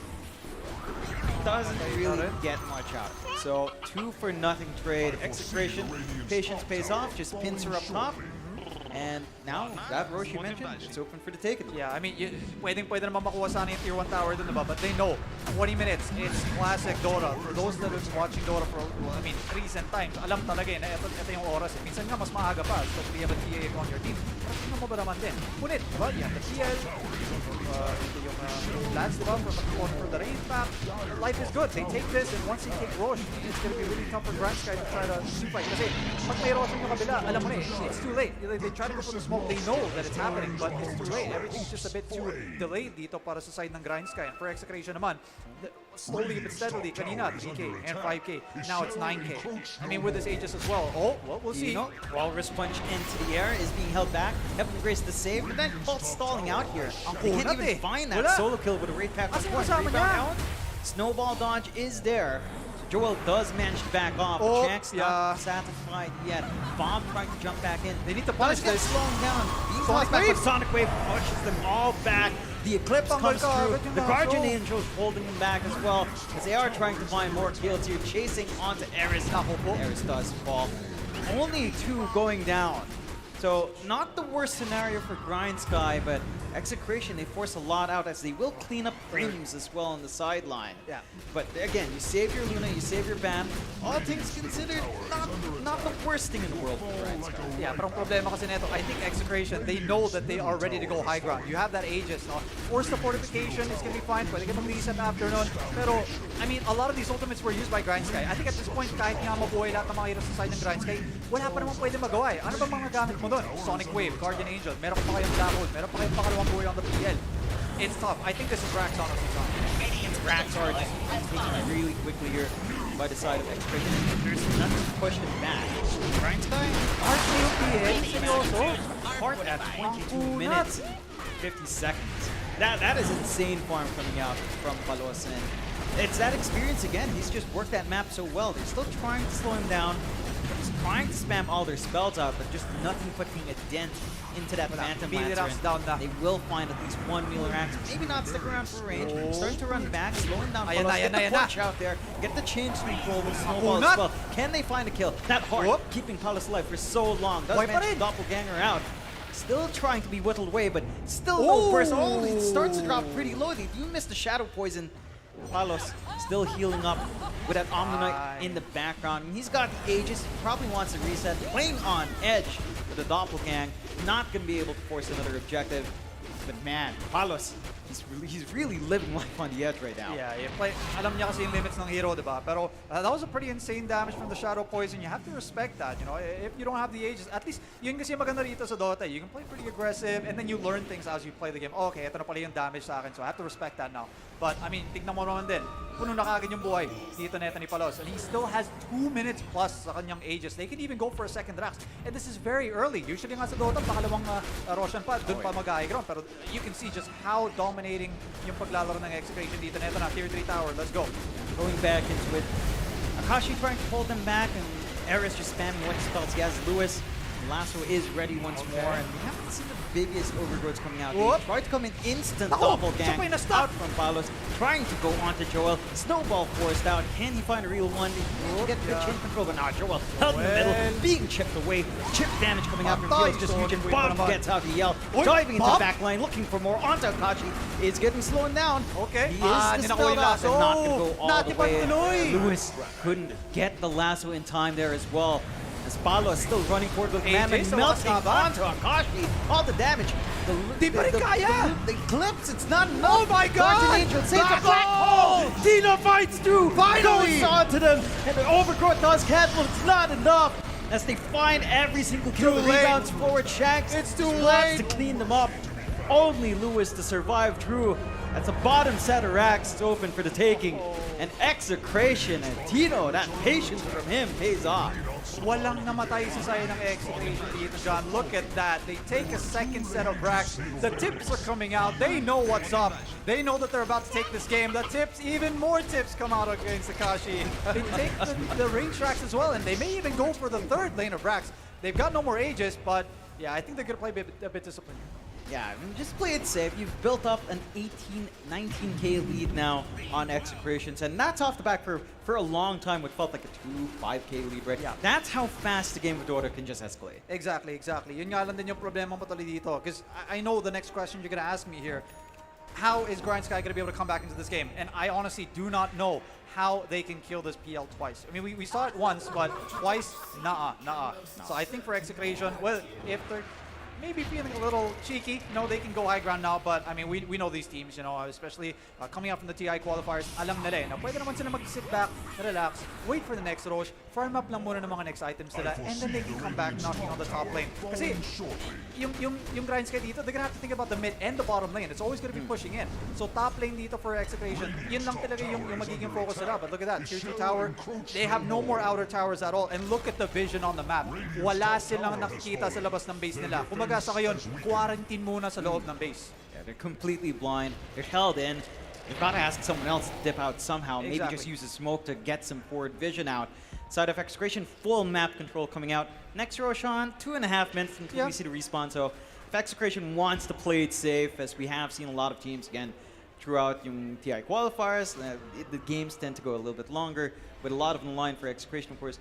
Doesn't really get much out of it. So 2-0 trade. Execration. Patience pays off. Just pincer up top. And now, that Roche you mentioned, it's open for the taking. Yeah, I mean, pwede naman makuha sana yung tier 1 tower dun, diba? But they know, 20 minutes, it's classic Dota. For those that have been watching Dota for, recent times, alam talaga na ito yung oras. Minsan nga mas maaga pa, especially if you have a TA on your team. Pero tingnan mo ba naman din? Ngunit, diba? You have the TL, yung lads, diba? For the raid pack. Life is good. They take this, and once they take Roche, it's gonna be really tough for Grind Sky to try to fight. Kasi, pag may Roche yung kabila, alam mo na it's too late. They try to go for the smoke. They know that it's happening, but it's too late. Everything's just a bit too delayed dito para sa side ng Grind Sky. And for Execration naman, slowly but steadily, kanina 3k and 5k. Now it's 9k. I mean, with his Aegis as well. Oh, well, we'll see. Walrus punch into the air is being held back. Heaven Grace the save, but then Bolt stalling out here. They can't even find that solo kill with a raid pack. Rebound out. Snowball dodge is there. So Joel does manage to back off. Oh, Jack's yeah. not satisfied yet. Bob trying to jump back in. They need to Does punish get this. slowing down. Being Sonic tossed back, Wave. but Sonic Wave pushes them all back. The Eclipse Oh my comes God, through. look at The that Guardian goal. Angels holding them back as well, as they are trying to find more kills here, chasing onto Eris. Eris does fall. Only 2 going down. So, not the worst scenario for Grind Sky, but Execration, they force a lot out as they will clean up Prims as well on the sideline. Yeah. But again, you save your Luna, you save your Bam. All things considered, not the worst thing in the world for Grind Sky. Yeah, pero ang problema kasi neto, I think Execration, they know that they are ready to go high ground. You have that Aegis, no? Force the fortification, it's gonna be fine. Pwede ka mag-reset after nun. Pero, I mean, a lot of these ultimates were used by Grind Sky. I think at this point, kahit nga mabuhay lahat ng mga heroes sa side ng Grind Sky, wala pa naman pwede magawa eh. Ano ba mga gamit mo doon? Sonic Wave, Guardian Angel, meron pa kayong Black Hole, meron pa kayong pangalawang buhay on the PL. It's tough. I think this is Rax honestly. Rax are just taken really quickly here by the side of Execration. There's nothing to push it back. Grind Sky, Arch yung PL, seryoso? Hard at 22 minutes, 50 seconds. That is insane farm coming out from Palos, and it's that experience again. He's just worked that map so well. They're still trying to slow him down. He's trying to spam all their spells out, but just nothing putting a dent into that Phantom Lancer. Down na. They will find at least one Mealerax. Maybe not stick around for range. Starting to run back, slowing down Ayan Palos. na, Get ayan na, the ayan na. punch out there. Get the chain control with Snowball Unat. as well. Can they find a kill? That hard, Whoop. keeping Palos alive for so long. Does Buhay pa manage rin. to doppelganger out. Still trying to be whittled away, but still no burst. Oh, it starts to drop pretty low. They do miss the Shadow Poison. Palos still healing up with that Omninoid in the background. And he's got the Aegis. He probably wants to reset. Playing on edge with the Doppelgang. Not going to be able to force another objective. But man, Palos, he's really living life on the edge right now. Yeah, alam niya kasi yung limits ng hero, diba? Pero that was a pretty insane damage from the Shadow Poison. You have to respect that, you know? If you don't have the Aegis, at least yun kasi maganda rito sa Dota. You can play pretty aggressive and then you learn things as you play the game. Oh, okay, ito na pala yung damage sa akin, so I have to respect that now. But, I mean, tignan mo naman din. Puno na kagad yung buhay dito neta ni Palos. And he still has 2 minutes plus sa kanyang Aegis. They can even go for a second Rax. And this is very early. Usually nga sa Dota, pakalawang Roshan pa, dun pa mag-high ground. Pero you can see just how dominating yung paglalaro ng Execration dito. Neta na, Tier 3 tower. Let's go. Going back into it. Akashi trying to hold them back, and Eris just spamming what spells. He has Lewis. Lasso is ready once more, and we haven't seen the biggest overgrowths coming out. They tried to come in instant doppelgang out from Palos, trying to go onto Joel. Snowball forced out. Can he find a real one? He can get the chain control, but not Joel. Held in the middle, being chipped away. Chip damage coming out from Felix Distribution. Bob gets out to yell, diving into the back line, looking for more onto Akashi. It's getting slowed down. Okay. He is dispelled off and not going to go all the way. Lewis couldn't get the lasso in time there as well. As Palos still running forward with Mammon, melting onto Akashi. All the damage. The Eclipse, it's not enough. Oh my God! Guardian Angel saves the black hole. Dina fights through. Finally! Goes onto them. And the overgrowth does cancel. It's not enough. As they find every single kill. The rebounds forward. Shanks. It's too Splats late. to clean them up. Only Lewis to survive through. That's the bottom set of racks. It's open for the taking. And Execration and Tino, that patience from him pays off. Walang namatay sa side ng Execration dito, John. Look at that. They take a second set of racks. The tips are coming out. They know what's up. They know that they're about to take this game. The tips, even more tips come out against Akashi. They take the range racks as well, and they may even go for the third lane of racks. They've got no more Aegis, but yeah, I think they're going to play a bit disciplined. Yeah, I mean, just play it safe. You've built up an 19K lead now on Execrations, and that's off the back for a long time what felt like a 5K lead, right? Yeah. That's how fast the game of Dota can just escalate. Exactly. Yun nga lang din yung problema mo tuloy dito. Because I know the next question you're going to ask me here. How is Grind Sky going to be able to come back into this game? And I honestly do not know how they can kill this PL twice. I mean, we saw it once, but twice, nah. So I think for Execration, well, if they're maybe feeling a little cheeky, no, they can go high ground now, but I mean, we know these teams, you know, especially coming out from the TI qualifiers, alam nila eh, na pwede naman sila mag-sit back, relax, wait for the next rush, farm up lang muna ng mga next items nila, and then they can come back knocking on the top lane. Kasi, yung Grind Sky dito, they're gonna have to think about the mid and the bottom lane. It's always gonna be pushing in. So top lane dito for Execration, yun lang talaga yung magiging focus nila. But look at that, Tier 2 tower, they have no more outer towers at all. And look at the vision on the map. Wala silang nakikita sa labas ng base nila. Kumbaga sa ngayon, quarantine muna sa loob ng base. Yeah, they're completely blind. They're held in. You've got to ask someone else to dip out somehow. Maybe just Exactly. use a smoke to get some forward vision out. Side of Execration, full map control coming out. Next Roshan, 2.5 minutes until we see the respawn. So if Execration wants to play it safe, as we have seen a lot of teams, again, throughout yung TI qualifiers, the games tend to go a little bit longer, with a lot of on the line for Execration, of course,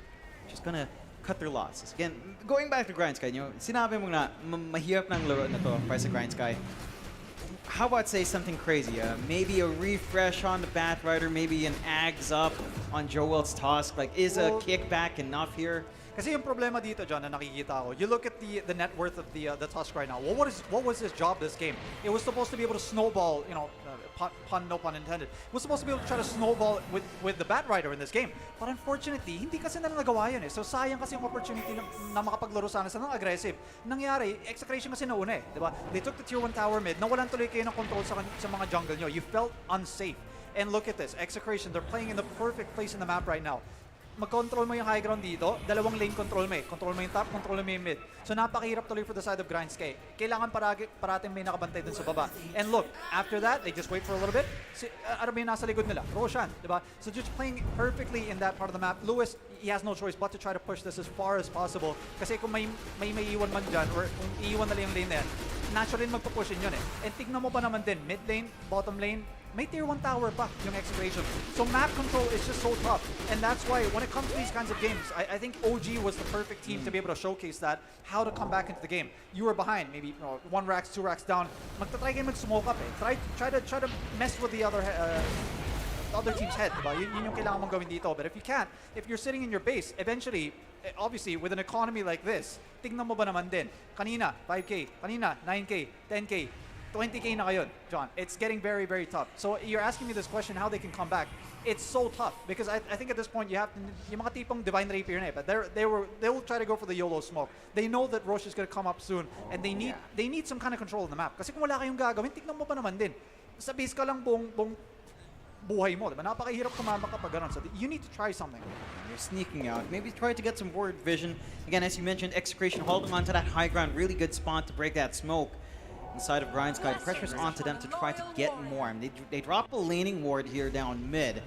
just gonna cut their losses. Again, going back to Grind Sky, sinabi mo na mahirap ng laro na to para sa Grind Sky. How about say something crazy? Maybe a refresh on the Batrider, maybe an Ags up on Joel's Tusk. Like, is a kickback enough here? Kasi yung problema dito, John, na nakikita ko, you look at the net worth of the Tusk right now. Well, what was his job this game? It was supposed to be able to snowball, no pun intended. It was supposed to be able to try to snowball with the Batrider in this game. But unfortunately, hindi kasi nila nagawa yun eh. So sayang kasi yung opportunity na makapaglaro sana sa ng aggressive. Nangyari, Execration kasi nauna eh. Diba? They took the tier 1 tower mid, nawalan tuloy kayo ng control sa mga jungle nyo. You felt unsafe. And look at this, Execration, they're playing in the perfect place in the map right now. Mag-control mo yung high ground dito, dalawang lane control mo eh. Control mo yung top, control mo yung mid. So napakahirap tuloy for the side of Grind Sky. Kailangan parating may nakabantay dun sa baba. And look, after that, they just wait for a little bit. Ano ba yung nasa likod nila? Roshan, diba? So just playing perfectly in that part of the map. Lewis, he has no choice but to try to push this as far as possible. Kasi kung may iwan man dyan, or kung iiwan nila yung lane na yan, naturally magpupushin yun eh. And tignan mo pa naman din, mid lane, bottom lane, may tier 1 tower pa yung Execration. So map control is just so tough. And that's why when it comes to these kinds of games, I think OG was the perfect team to be able to showcase that, how to come back into the game. You were behind, maybe 1 racks, 2 racks down. Magta-try kayo mag-smoke up eh. Try to mess with the other team's head. Diba? Yun yung kailangan mong gawin dito. But if you can't, if you're sitting in your base, eventually, obviously, with an economy like this, tignan mo ba naman din? Kanina, 5K. Kanina, 9K, 10K. 20K na ngayon, John. It's getting very, very tough. So you're asking me this question, how they can come back. It's so tough because I think at this point you have to, yung mga tipong Divine Rapier na eh, but they will try to go for the YOLO smoke. They know that Roche is going to come up soon and they need some kind of control in the map. Kasi kung wala kayong gagawin, tignan mo pa naman din. Sa base ka lang buong buhay mo, diba? Napakahirap kumama kapag ganun. So you need to try something. They're sneaking out. Maybe try to get some forward vision. Again, as you mentioned, Execration holding onto that high ground, really good spot to break that smoke. Inside of Grind Sky, pressure's onto them to try to get more. And they drop a laning ward here down mid,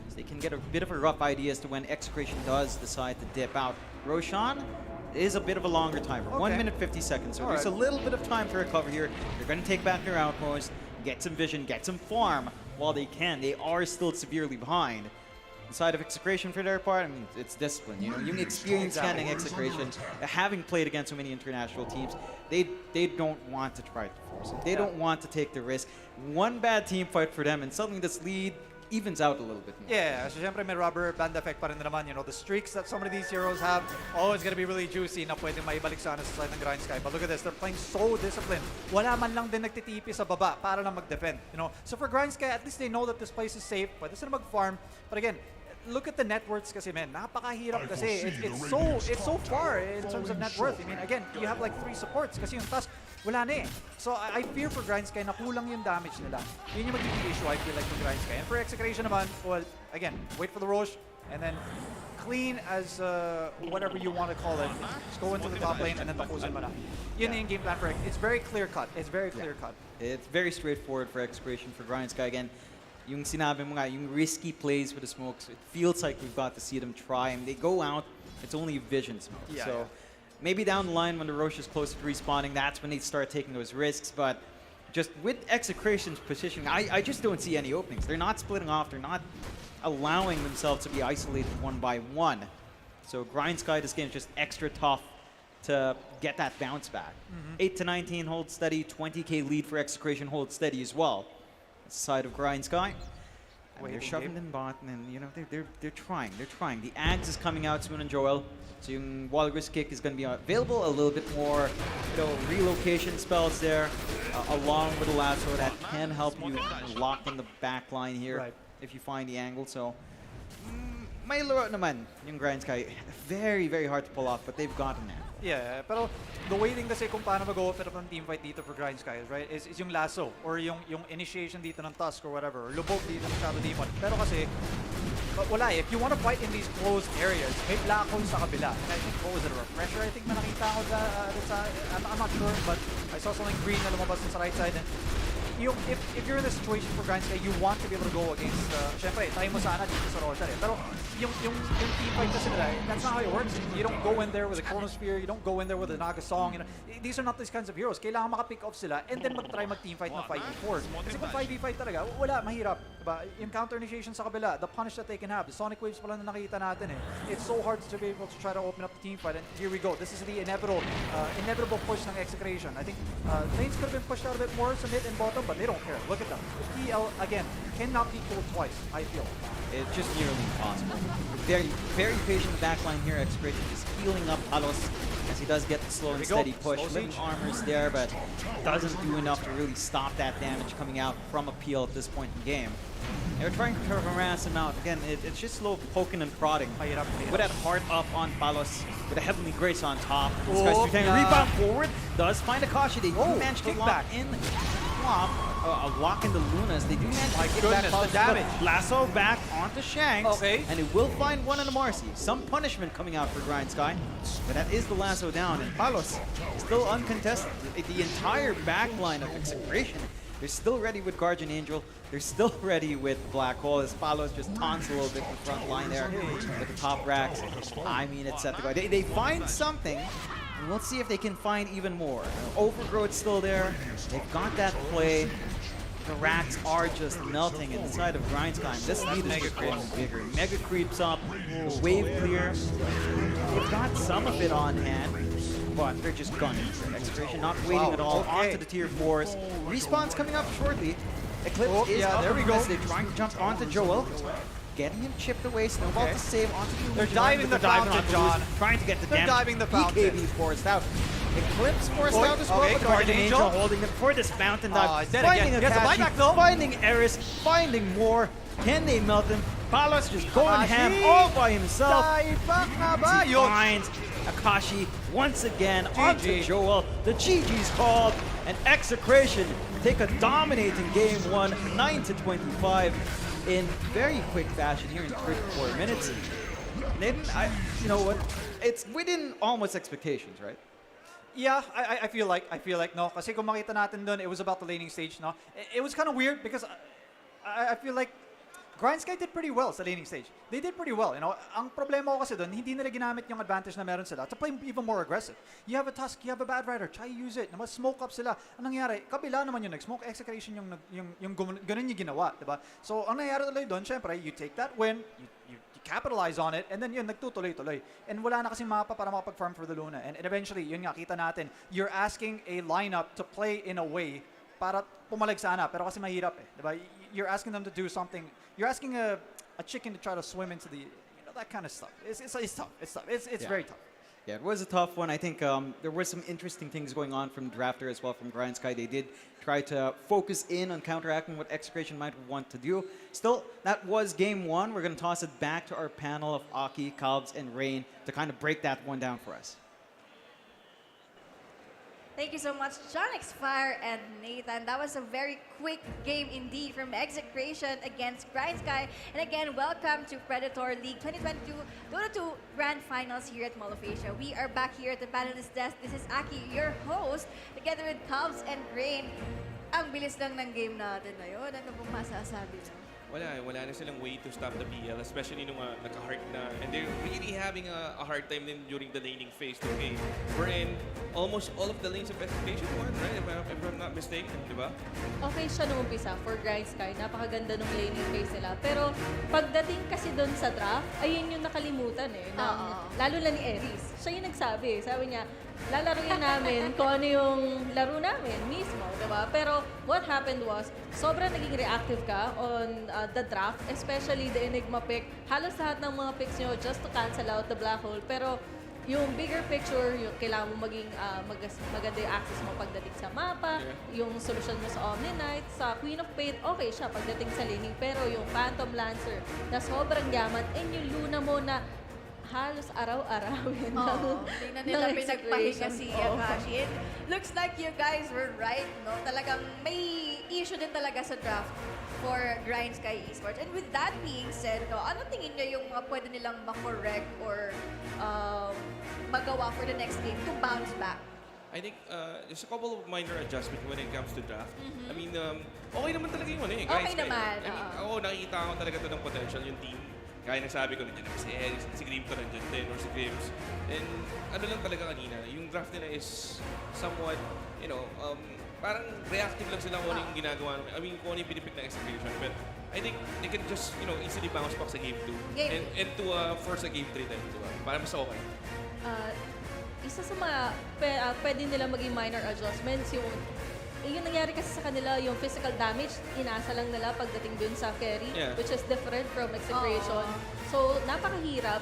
so they can get a bit of a rough idea as to when Execration does decide to dip out. Roshan is a bit of a longer timer, 1 minute 50 seconds. So there's a little bit of time to recover here. They're going to take back their outpost, get some vision, get some farm while they can. They are still severely behind. Inside of Execration, for their part, I mean, it's discipline. Yung experience scanning Execration, having played against so many international teams, they don't want to try to force it. They don't want to take the risk. One bad team fight for them, and suddenly this lead evens out a little bit more. Yeah, so syempre may rubber band effect pa rin naman. The streaks that some of these heroes have, it's gonna be really juicy na pwedeng maibalik sana sa side ng Grind Sky. But look at this, they're playing so disciplined. Wala man lang din nagtitipi sa baba para na mag-defend. So for Grind Sky, at least they know that this place is safe. Pwede sila mag-farm. But again, look at the net worths kasi, man. Napakahirap kasi. It's so far in terms of net worth. I mean, again, you have like 3 supports kasi yung Tusk, wala na eh. So I fear for Grind Sky na kulang yung damage nila. Yun yung magiging issue, I feel like, for Grind Sky. And for Execration naman, well, again, wait for the Roche and then clean as whatever you want to call it. Just go into the top lane and then tapusin mo na. Yun yung game plan for it. It's very clear cut. It's very clear cut. It's very straightforward for Execration, for Grind Sky. Again, yung sinabi mo nga, yung risky plays with the smokes, it feels like we've got to see them try. And they go out, it's only vision smoke. So maybe down the line when the Roche is closer to respawning, that's when they start taking those risks. But just with Execration's positioning, I just don't see any openings. They're not splitting off. They're not allowing themselves to be isolated 1 by 1. So Grind Sky, this game is just extra tough to get that bounce back. 8 to 19 hold steady, 20K lead for Execration hold steady as well. Side of Grind Sky. And they're shoving in bot, and they're trying. They're trying. The Ags is coming out soon on Joel. So yung Walrus kick is going to be available a little bit more, relocation spells there, along with the lasso that can help you lock in the back line here if you find the angle. So may laro naman yung Grind Sky. Very, very hard to pull off, but they've gotten there. Yeah, pero the way din kasi kung paano mag-open up ng teamfight dito for Grind Sky, right, is yung lasso or yung initiation dito ng Tusk or whatever, or lubog dito ng Shadow Demon. Pero kasi, wala eh. If you want to fight in these closed areas, may black hole sa kabila. And I think, what was it, a refresher? I think na nakita ko I'm not sure, but I saw something green na lumabas sa right side. And if you're in a situation for Grand Sky, you want to be able to go against, syempre, try mo sana dito sa Roger eh. Pero yung team fight kasi nila, that's not how it works. You don't go in there with a Chronosphere, you don't go in there with a Naga Song. You know, these are not these kinds of heroes. Kailangan maka-pick off sila and then mag-try mag-team fight ng 5v4. Kasi kung 5v5 talaga, wala, mahirap. Diba? Yung counter initiation sa kabila, the punish that they can have, the Sonic Waves pala na nakikita natin eh. It's so hard to be able to try to open up the team fight, and here we go. This is the inevitable push ng Execration. I think lanes could have been pushed out a bit more sa mid and bottom, but they don't care. Look at them. The TL, again, cannot be pulled twice, I feel. It's just nearly impossible. Very, very patient backline here. Execration is healing up Palos as he does get the slow and steady push. Little armor's there, but doesn't do enough to really stop that damage coming out from a peel at this point in the game. They're trying to harass him out. Again, it's just slow poking and prodding. With that heart up on Palos, with a Heavenly Grace on top. This guy's trying to rebound forward. Does find Akashi. They do manage to lock in. A lock in the Lunas. They do manage to get back the damage. Lasso back onto Shanks. Okay. And it will find one in the Marcy. Some punishment coming out for Grind Sky. But that is the lasso down. And Palos still uncontested. The entire backline of Execration. They're still ready with Guardian Angel. They're still ready with Black Hole as Palos just taunts a little bit in the front line there with the top racks. I mean, it's set to go. They find something. And let's see if they can find even more. Overgrowth's still there. They've got that play. The racks are just melting inside of Grind Sky. This lead is just getting bigger. Mega creeps up. The wave clear. They've got some of it on hand. But they're just gunning for it. Execration not waiting at all. Onto the tier 4s. Respawn's coming up shortly. Eclipse is up. There we go. They're trying to jump onto Joel. Getting him chipped away. Snowball to save onto the They're diving the fountain, John. Trying to get the They're damage. diving the fountain. BKB forced out. Eclipse forced out as well. Okay, But Guardian Angel holding them for this fountain dive. dead Finding again. Gets a Akashi, buyback though. finding Eris, finding more. Can they melt him? Palos just going Akashi. ham all by himself. Dive na ba? He Yun. finds Akashi once again GG. onto Joel. The GG's called, and Execration take a dominating game 1, 9-25 in very quick fashion here in 34 minutes. Then, you know what? It's within almost expectations, right? Yeah, I feel like no. Kasi kung makita natin dun, it was about the laning stage, no. It was kind of weird because I feel like Grind Sky did pretty well sa laning stage. They did pretty well, you know. Ang problema ko kasi dun, hindi nila ginamit yung advantage na meron sila to play even more aggressive. You have a Tusk, you have a Bad Rider, try use it. Mas smoke up sila. Ang nangyari, kabila naman yung nag-smoke, Execration yung ganun yung ginawa, diba? So, ang nangyari tuloy dun, syempre, you take that win, you capitalize on it, and then yun, nagtutuloy-tuloy. And wala na kasing mapa para makapag-farm for the Luna. And eventually, yun nga, kita natin, you're asking a lineup to play in a way para pumalag sana, pero kasi mahirap eh, diba? You're asking them to do something. You're asking a chicken to try to swim into the, that kind of stuff. It's tough. It's very tough. Yeah, it was a tough one. I think there were some interesting things going on from Drafter as well from Grind Sky. They did try to focus in on counteracting what Execration might want to do. Still, that was game 1. We're going to toss it back to our panel of Aki, Calbs, and Rain to kind of break that one down for us. Thank you so much, John Xfire and Nathan. That was a very quick game indeed from Execration against Grind Sky. And again, welcome to Predator League 2022 Dota 2 Grand Finals here at Mall of Asia. We are back here at the panelist desk. This is Aki, your host, together with Calbs and Rain. Ang bilis lang ng game natin na yun. Ano pong masasabi nyo? Wala na silang way to stop the BL, especially nung naka-heart na. And they're really having a hard time din during the laning phase ng game. We're in almost all of the lanes of Execration won, right? If I'm not mistaken, di ba? Okay siya nung umpisa for Grind Sky. Napakaganda nung laning phase nila. Pero pagdating kasi doon sa draft, ayun yung nakalimutan eh. Lalo na ni Eris. Siya yung nagsabi. Sabi niya, lalaruin namin kung ano yung laro namin mismo, diba? Pero what happened was, sobrang naging reactive ka on the draft, especially the Enigma pick. Halos lahat ng mga picks nyo just to cancel out the black hole. Pero yung bigger picture, yung kailangan mo maging maganda yung access mo pagdating sa mapa, yung solusyon mo sa Omni Knight, sa Queen of Fate, okay siya pagdating sa laning. Pero yung Phantom Lancer na sobrang yaman, and yung Luna mo na halos araw-arawin. Hindi na nila pinagpahinga si Akashi. It looks like you guys were right, no? Talagang may issue din talaga sa draft for Grind Sky Esports. And with that being said, no, ano tingin nyo yung mga pwede nilang makorek or magawa for the next game to bounce back? I think there's a couple of minor adjustments when it comes to draft. I mean, okay naman talaga yung guys. Okay naman, I mean, ako nakikita ko talaga ito ng potential yung team. Gaya ng sabi ko, nandiyan na si Eris, si Grim to nandiyan din, or si Grims. And ano lang talaga kanina, yung draft nila is somewhat, parang reactive lang sila kung ano yung ginagawa namin. I mean, kung ano yung pinipik na execution. But I think they can just, easily bounce back sa game 2. And to force a game 3 din, diba? Para mas okay. Isa sa mga pwede nila maging minor adjustments, yung nangyari kasi sa kanila, yung physical damage, inasa lang nila pagdating dun sa carry, which is different from execution. So, napakahirap.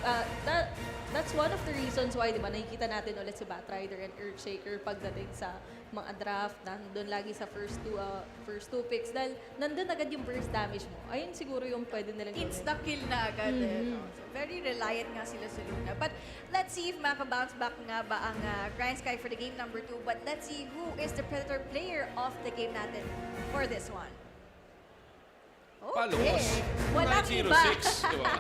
That's one of the reasons why, di ba, nakikita natin ulit si Batrider and Earthshaker pagdating sa mga draft, nandun lagi sa first two picks. Dahil nandun agad yung burst damage mo. Ayun siguro yung pwede nilang gawin. Insta-kill na agad. So, very reliant nga sila sa Luna. But let's see if maka-bounce back nga ba ang Grind Sky for the game number 2. But let's see who is the Predator player of the game natin for this one. Palos. Walang 906, iba. diba?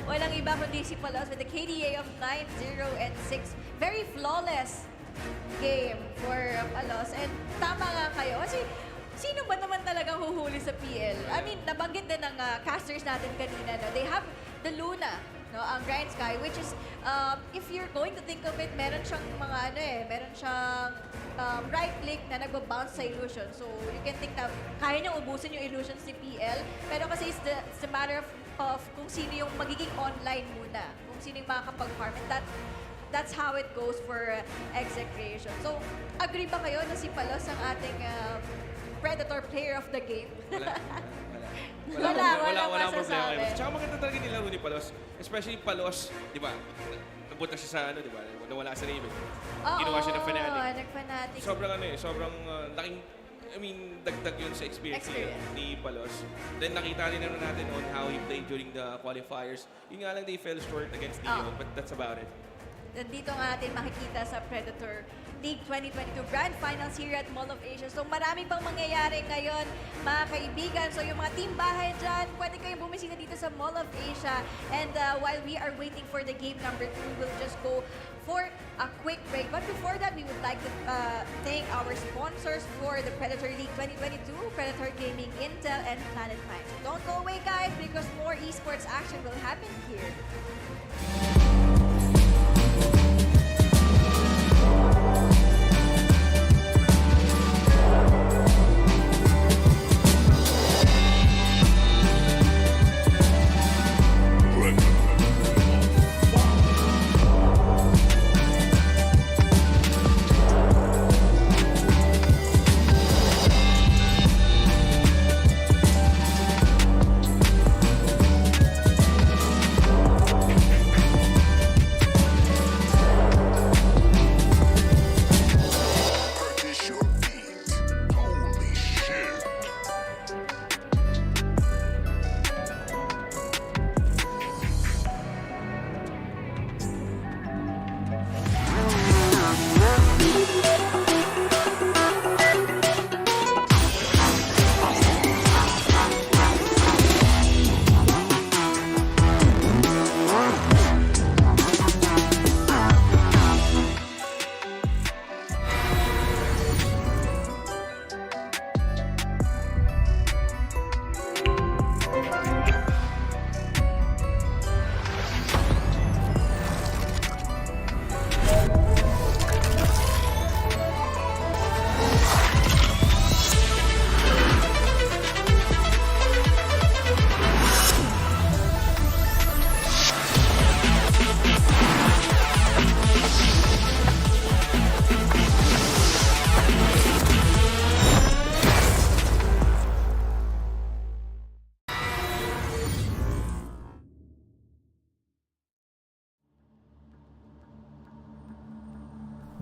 Walang iba kundi si Palos with the KDA of 9-0 and 6. Very flawless game for Palos. And tama nga kayo. Kasi sino ba naman talagang huhuli sa PL? I mean, nabanggit din ng casters natin kanina. No? They have the Luna, no, ang Grind Sky, which is, if you're going to think of it, meron siyang mga meron siyang right click na nagbabounce sa illusion. So, you can think na kaya niyang ubusin yung illusions ni PL. Pero kasi it's a matter of kung sino yung magiging online muna. Kung sino yung makakapag-farm. And that's how it goes for exec creation. So, agree ba kayo na si Palos ang ating Predator player of the game? Wala problema. Tsaka maganda talaga nilaro ni Palos. Especially Palos, di ba? Napunta siya sa di ba? Nawala sa Raven. Ginawa siya ng Fnatic. Nag-Fnatic. Sobrang laking, dagdag yun sa experience ni Palos. Then nakita rin natin on how he played during the qualifiers. Yun nga lang, they fell short against Neon, but that's about it. Dito nga natin makikita sa Predator League 2022 Grand Finals here at Mall of Asia. So marami pang mangyayari ngayon, mga kaibigan. So yung mga team bahay dyan, pwede kayong bumisita dito sa Mall of Asia. And while we are waiting for the game number 2, we'll just go for a quick break. But before that, we would like to thank our sponsors for the Predator League 2022, Predator Gaming, Intel, and Planet Mind. So don't go away, guys, because more esports action will happen here.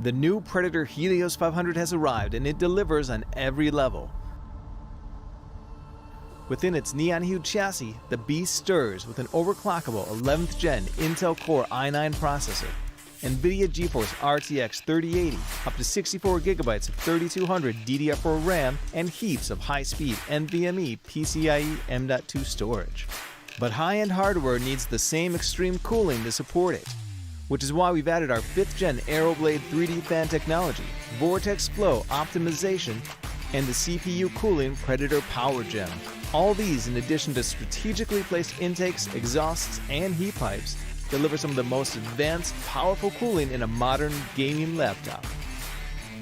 The new Predator Helios 500 has arrived and it delivers on every level. Within its neon-hued chassis, the beast stirs with an overclockable 11th gen Intel Core i9 processor, NVIDIA GeForce RTX 3080, up to 64GB of 3200 DDR4 RAM, and heaps of high-speed NVMe PCIe M.2 storage. But high-end hardware needs the same extreme cooling to support it. which is why we've added our 5th gen Aeroblade 3D fan technology, Vortex Flow optimization, and the CPU cooling Predator Power Gem. All these, in addition to strategically placed intakes, exhausts, and heat pipes, deliver some of the most advanced, powerful cooling in a modern gaming laptop.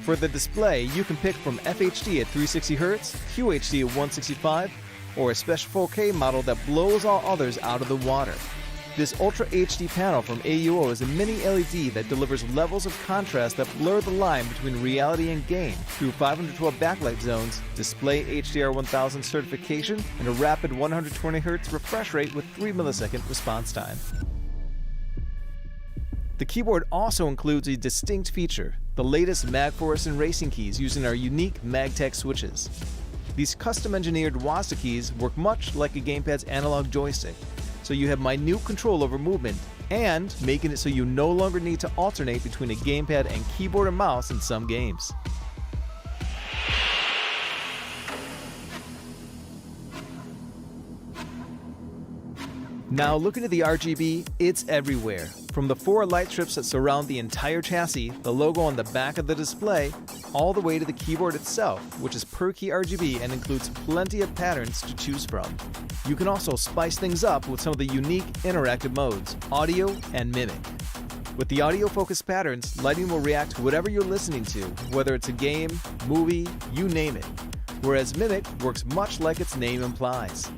For the display, you can pick from FHD at 360Hz, QHD at 165, or a special 4K model that blows all others out of the water. This Ultra HD panel from AUO is a mini LED that delivers levels of contrast that blur the line between reality and game through 512 backlight zones, display HDR 1000 certification, and a rapid 120Hz refresh rate with 3 millisecond response time. The keyboard also includes a distinct feature, the latest Magforce and racing keys using our unique MagTech switches. These custom-engineered WASD keys work much like a gamepad's analog joystick, so you have minute control over movement and making it so you no longer need to alternate between a gamepad and keyboard and mouse in some games. Now looking at the RGB, it's everywhere. From the 4 light strips that surround the entire chassis, the logo on the back of the display, all the way to the keyboard itself, which is per key RGB and includes plenty of patterns to choose from. You can also spice things up with some of the unique interactive modes, audio and mimic. With the audio-focused patterns, lighting will react to whatever you're listening to, whether it's a game, movie, you name it. Whereas mimic works much like its name implies.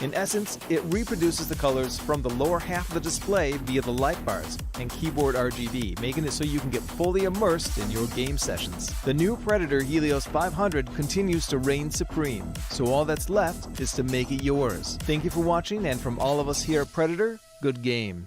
In essence, it reproduces the colors from the lower half of the display via the light bars and keyboard RGB, making it so you can get fully immersed in your game sessions. The new Predator Helios 500 continues to reign supreme, so all that's left is to make it yours. Thank you for watching, and from all of us here at Predator, good game.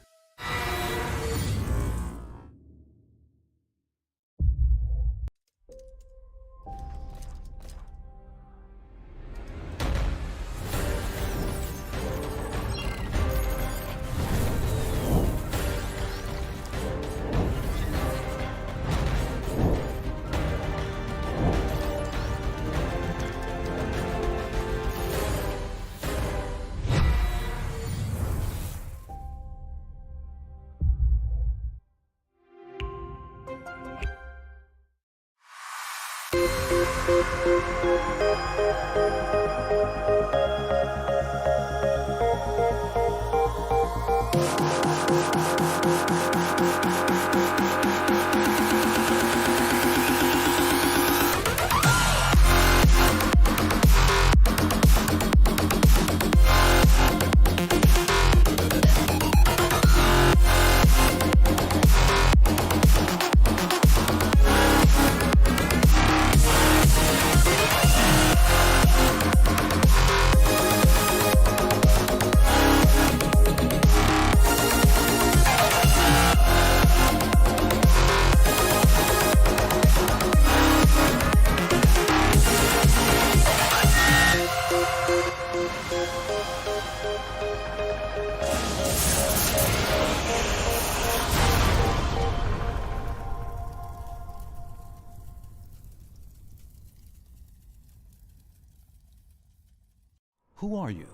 Who are you?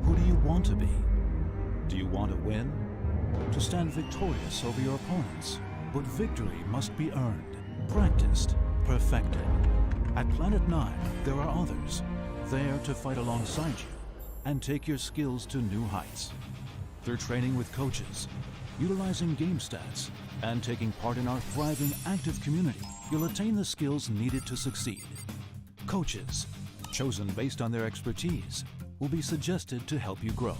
Who do you want to be? Do you want to win? To stand victorious over your opponents? But victory must be earned, practiced, perfected. At Planet 9, there are others, there to fight alongside you and take your skills to new heights. Through training with coaches, utilizing game stats, and taking part in our thriving active community, you'll attain the skills needed to succeed. Coaches, chosen based on their expertise, will be suggested to help you grow.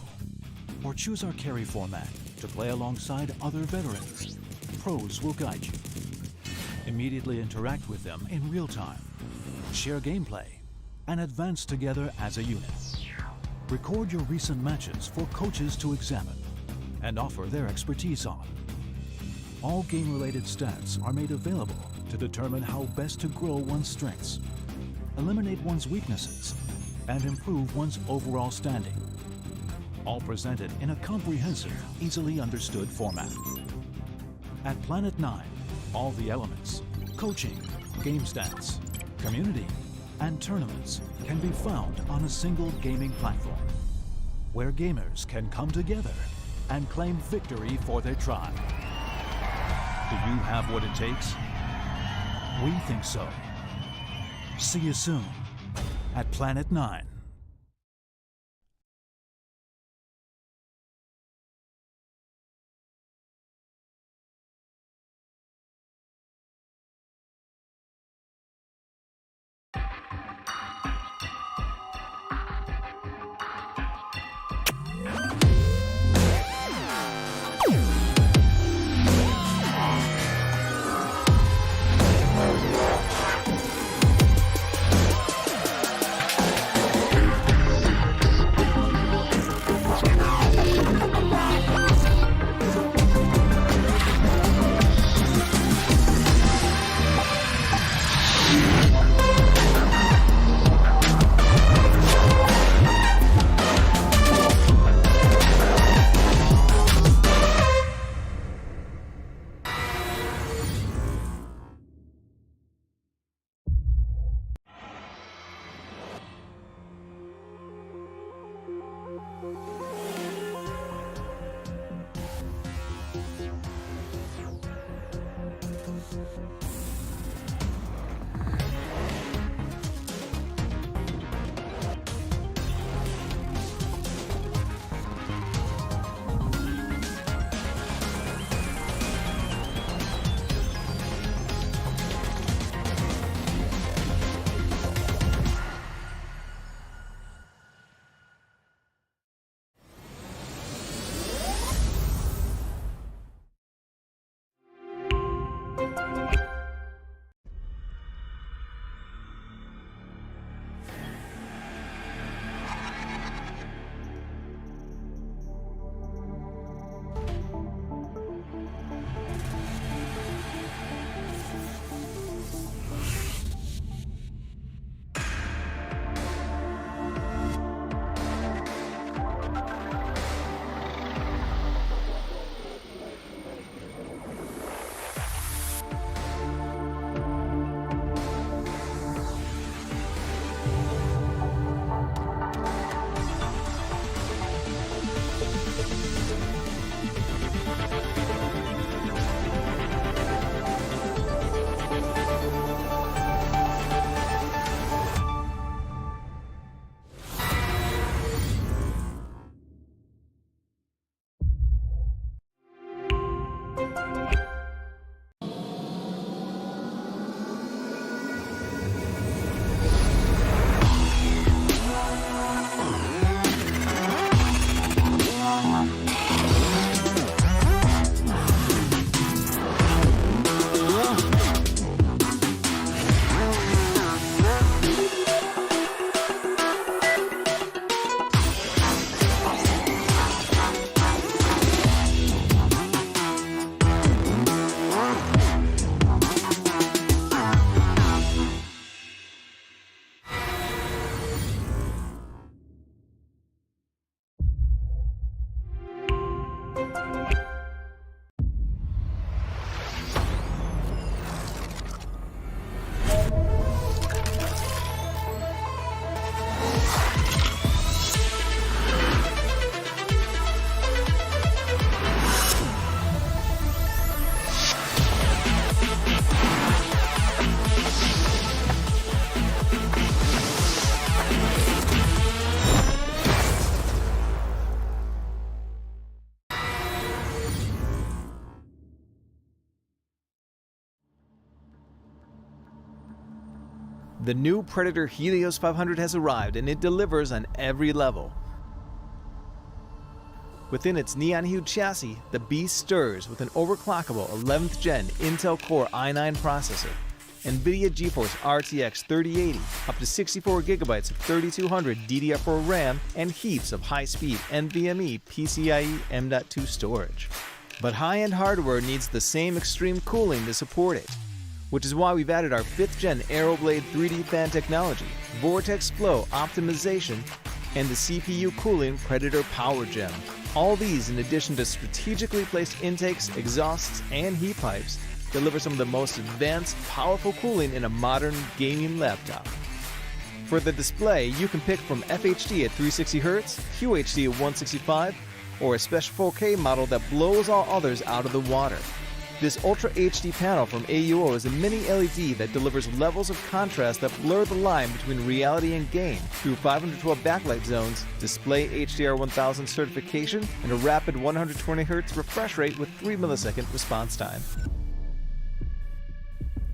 Or choose our carry format to play alongside other veterans. Pros will guide you. Immediately interact with them in real time. Share gameplay and advance together as a unit. Record your recent matches for coaches to examine and offer their expertise on. All game-related stats are made available to determine how best to grow one's strengths, eliminate one's weaknesses, and improve one's overall standing. All presented in a comprehensive, easily understood format. At Planet 9, all the elements, coaching, game stats, community, and tournaments can be found on a single gaming platform, where gamers can come together and claim victory for their tribe. Do you have what it takes? We think so. See you soon at Planet 9. The new Predator Helios 500 has arrived and it delivers on every level. Within its neon-hued chassis, the beast stirs with an overclockable 11th gen Intel Core i9 processor, NVIDIA GeForce RTX 3080, up to 64 gigabytes of 3200 DDR4 RAM, and heaps of high-speed NVMe PCIe M.2 storage. But high-end hardware needs the same extreme cooling to support it, which is why we've added our 5th gen Aeroblade 3D fan technology, Vortex Flow optimization, and the CPU cooling Predator Power Gem. All these, in addition to strategically placed intakes, exhausts, and heat pipes, deliver some of the most advanced, powerful cooling in a modern gaming laptop. For the display, you can pick from FHD at 360Hz, QHD at 165, or a special 4K model that blows all others out of the water. This Ultra HD panel from AUO is a mini LED that delivers levels of contrast that blur the line between reality and game through 512 backlight zones, display HDR 1000 certification, and a rapid 120Hz refresh rate with 3 millisecond response time.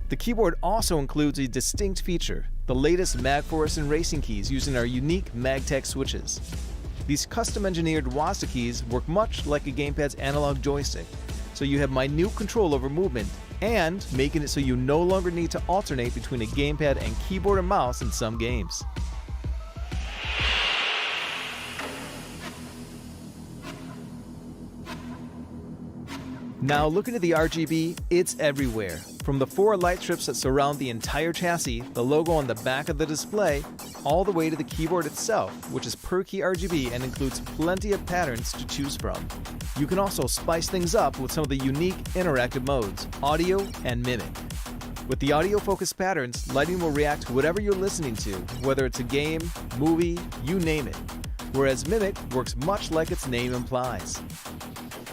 The keyboard also includes a distinct feature, the latest mag fluorescent racing keys using our unique MagTech switches. These custom-engineered WASA keys work much like a gamepad's analog joystick, so you have minute control over movement, and making it so you no longer need to alternate between a gamepad and keyboard and mouse in some games. Now looking at the RGB, it's everywhere. From the 4 light strips that surround the entire chassis, the logo on the back of the display, all the way to the keyboard itself, which is per key RGB and includes plenty of patterns to choose from. You can also spice things up with some of the unique interactive modes, audio and mimic. With the audio-focused patterns, lighting will react to whatever you're listening to, whether it's a game, movie, you name it. Whereas mimic works much like its name implies.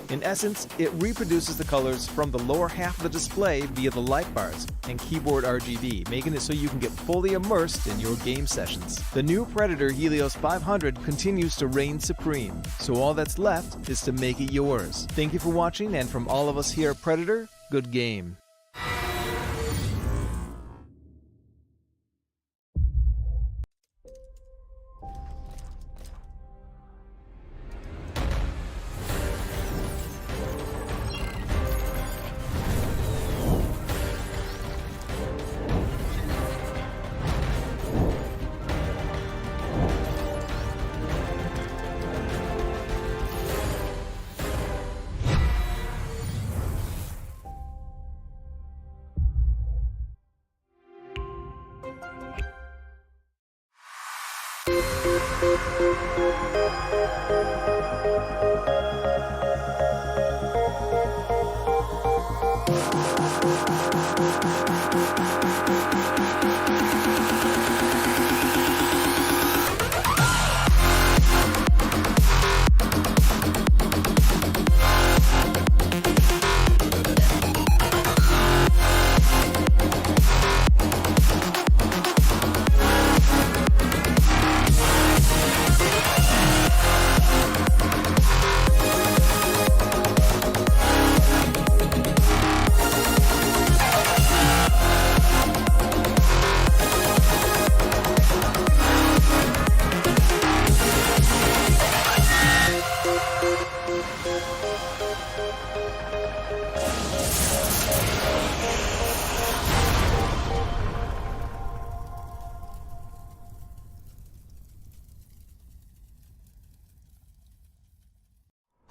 In essence, it reproduces the colors from the lower half of the display via the light bars and keyboard RGB, making it so you can get fully immersed in your game sessions. The new Predator Helios 500 continues to reign supreme, so all that's left is to make it yours. Thank you for watching, and from all of us here at Predator, good game.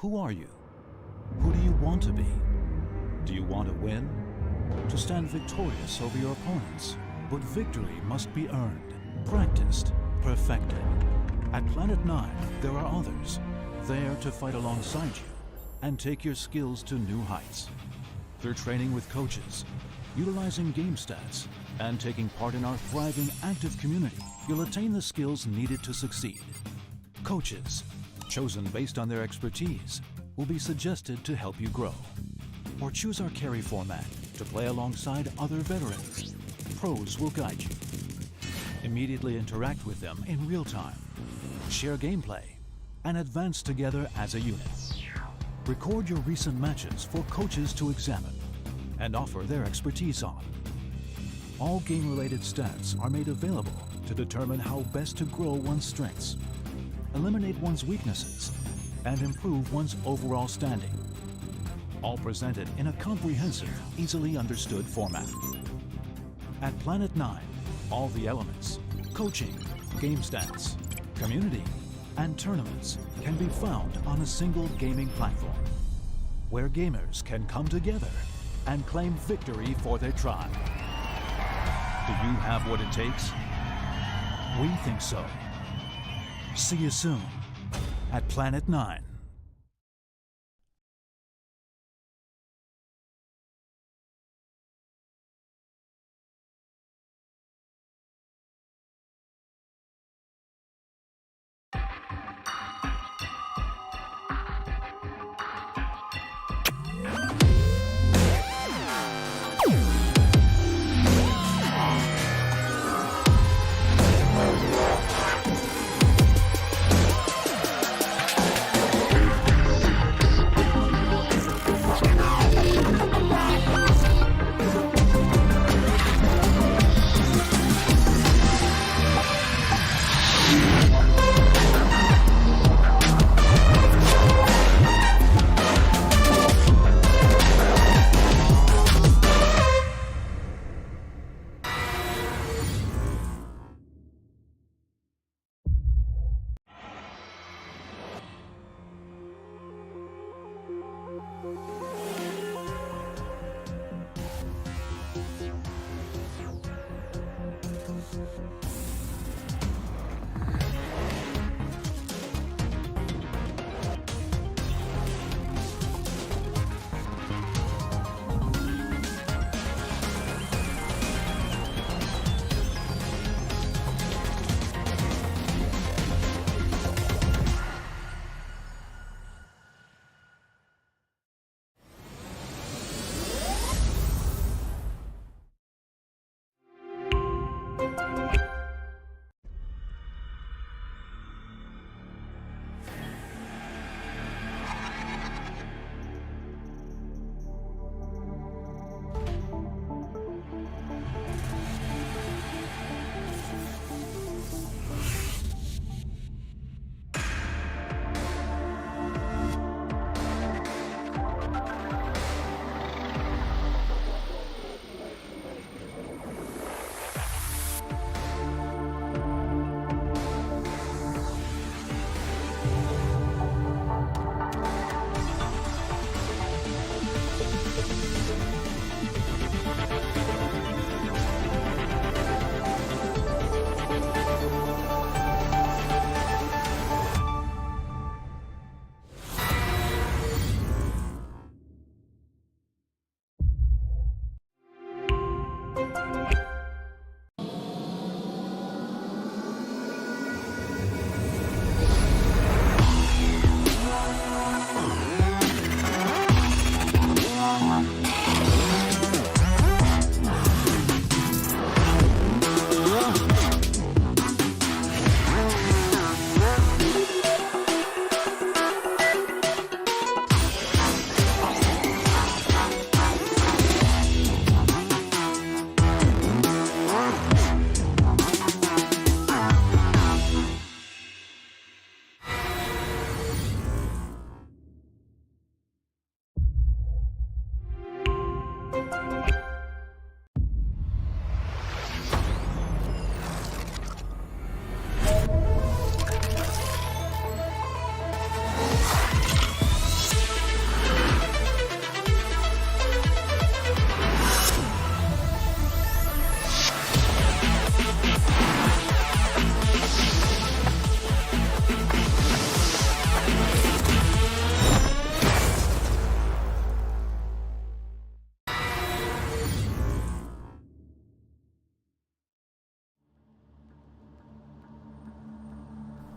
Who are you? Who do you want to be? Do you want to win? To stand victorious over your opponents? But victory must be earned, practiced, perfected. At Planet 9, there are others, there to fight alongside you and take your skills to new heights. Through training with coaches, utilizing game stats, and taking part in our thriving active community, you'll attain the skills needed to succeed. Coaches, chosen based on their expertise, will be suggested to help you grow. Or choose our carry format to play alongside other veterans. Pros will guide you. Immediately interact with them in real time. Share gameplay and advance together as a unit. Record your recent matches for coaches to examine and offer their expertise on. All game-related stats are made available to determine how best to grow one's strengths, eliminate one's weaknesses, and improve one's overall standing. All presented in a comprehensive, easily understood format. At Planet 9, all the elements, coaching, game stats, community, and tournaments can be found on a single gaming platform, where gamers can come together and claim victory for their tribe. Do you have what it takes? We think so. See you soon at Planet 9.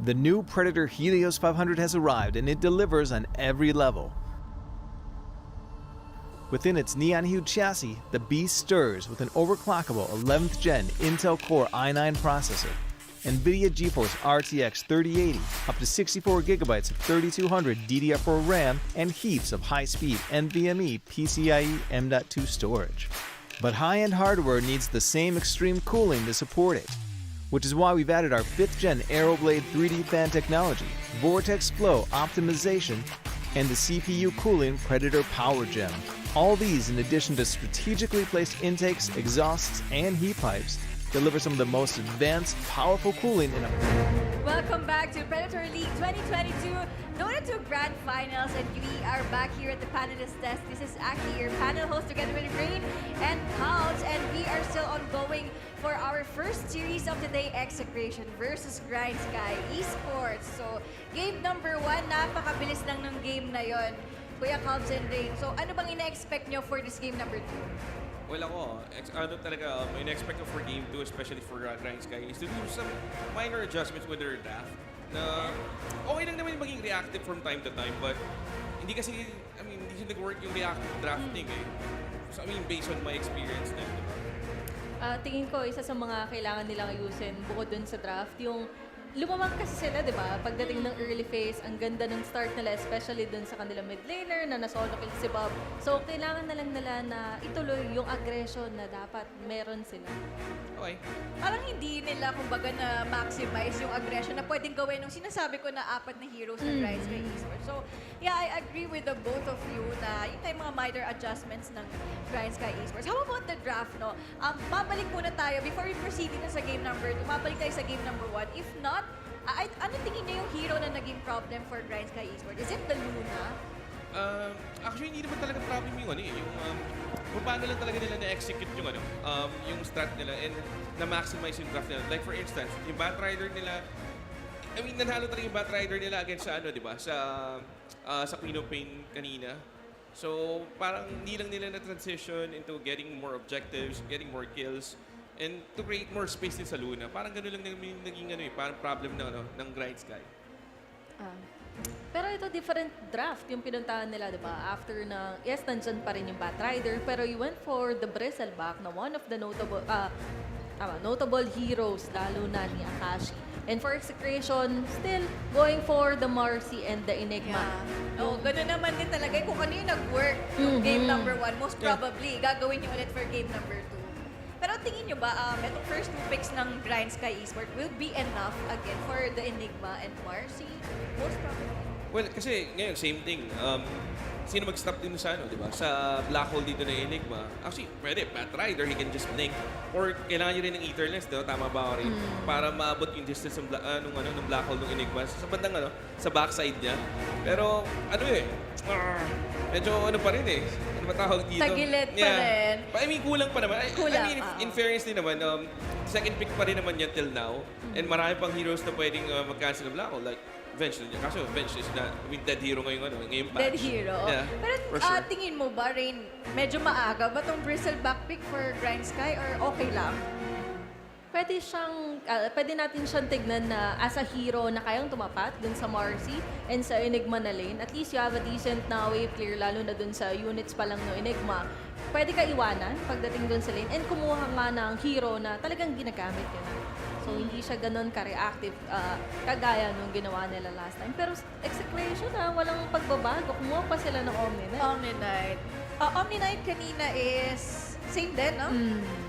The new Predator Helios 500 has arrived and it delivers on every level. Within its neon-hued chassis, the beast stirs with an overclockable 11th gen Intel Core i9 processor, NVIDIA GeForce RTX 3080, up to 64 gigabytes of 3200 DDR4 RAM, and heaps of high-speed NVMe PCIe M.2 storage. But high-end hardware needs the same extreme cooling to support it, which is why we've added our 5th gen Aeroblade 3D fan technology, Vortex Flow optimization, and the CPU cooling Predator Power Gem. All these, in addition to strategically placed intakes, exhausts, and heat pipes, deliver some of the most advanced, powerful cooling in a... Welcome back to Predator League 2022 Dota 2 Grand Finals, and we are back here at the panelist desk. This is actually your panel host together with Rain and Couch, and we are still ongoing for our first series of the day, Execration versus Grind Sky Esports. So, game number 1, napakabilis lang ng game na yon, Kuya Couch and Rain. So, ano bang ina-expect nyo for this game number 2? Well, ako, talaga, in-expect ko for Game 2, especially for Grind Sky, is to do some minor adjustments with their draft. Na okay lang naman yung maging reactive from time to time, but hindi kasi, hindi siya nag-work yung reactive drafting eh. So, based on my experience na, diba? Tingin ko, isa sa mga kailangan nilang ayusin bukod dun sa draft, yung lumamang kasi sila, di ba? Pagdating ng early phase, ang ganda ng start nila, especially dun sa kanila mid laner na nasolo kill si Bob. So, kailangan na lang nila na ituloy yung aggression na dapat meron sila. Okay. Parang hindi nila, kumbaga, na maximize yung aggression na pwedeng gawin nung sinasabi ko na 4 na heroes na Grind Sky Esports. So, yeah, I agree with the both of you na yung tayo mga minor adjustments ng Grind Sky Esports. How about the draft, no? Babalik muna tayo, before we proceed na sa game number 2, mabalik tayo sa game number 1. If not, ano tingin niyo yung hero na naging problem for Grind Sky Esports? Is it the Luna? Actually, hindi naman talaga problem yung kung paano lang talaga nila na-execute yung strat nila and na-maximize yung draft nila. Like for instance, yung Batrider nila, nanalo talaga yung Batrider nila against sa di ba? Sa Queen of Pain kanina. So, parang hindi lang nila na-transition into getting more objectives, getting more kills, and to create more space din sa Luna. Parang gano'n lang naging parang problem ng Grind Sky. Pero ito, different draft yung pinuntahan nila, di ba? After na, yes, nandyan pa rin yung Batrider, pero you went for the Bristleback na one of the notable heroes, lalo na ni Akashi. And for Execration, still going for the Marcy and the Enigma. Yeah. Gano'n naman din talaga. Kung ano yung nag-work yung game number 1, most probably, gagawin nyo ulit for game number 2. Pero tingin nyo ba, itong first 2 picks ng Grind Sky Esports will be enough again for the Enigma and Marcy? Most probably. Well, kasi ngayon, same thing. Sino mag-stop din sa di ba? Sa black hole dito na Enigma. Actually, pwede. Batrider, he can just blink. Or kailangan nyo rin ng Eternals, tama ba ako rin? Para maabot yung distance ng black hole ng Enigma. Sa bandang, sa backside niya. Pero, medyo pa rin eh. Ano ba tawag dito? Tagilid pa rin. Kulang pa naman. Kulang, in fairness din naman, second pick pa rin naman yan till now. And marami pang heroes na pwedeng mag-cancel ng black hole. Like, Venge. Kaso Venge is na, dead hero ngayong patch. Dead hero. Yeah, pero sure. tingin mo ba, Rain, medyo maaga ba tong Bristleback pick for Grind Sky or okay lang? Pwede natin siyang tignan na as a hero na kayang tumapat dun sa Marcy and sa Enigma na lane. At least you have a decent na wave clear, lalo na dun sa units pa lang ng Enigma. Pwede ka iwanan pagdating dun sa lane and kumuha nga ng hero na talagang ginagamit yun. So, hindi siya ganun ka-reactive kagaya nung ginawa nila last time. Pero Execration walang pagbabago. Kumuha pa sila ng Omni Knight. Omni Knight. Omni Knight kanina is same din, no?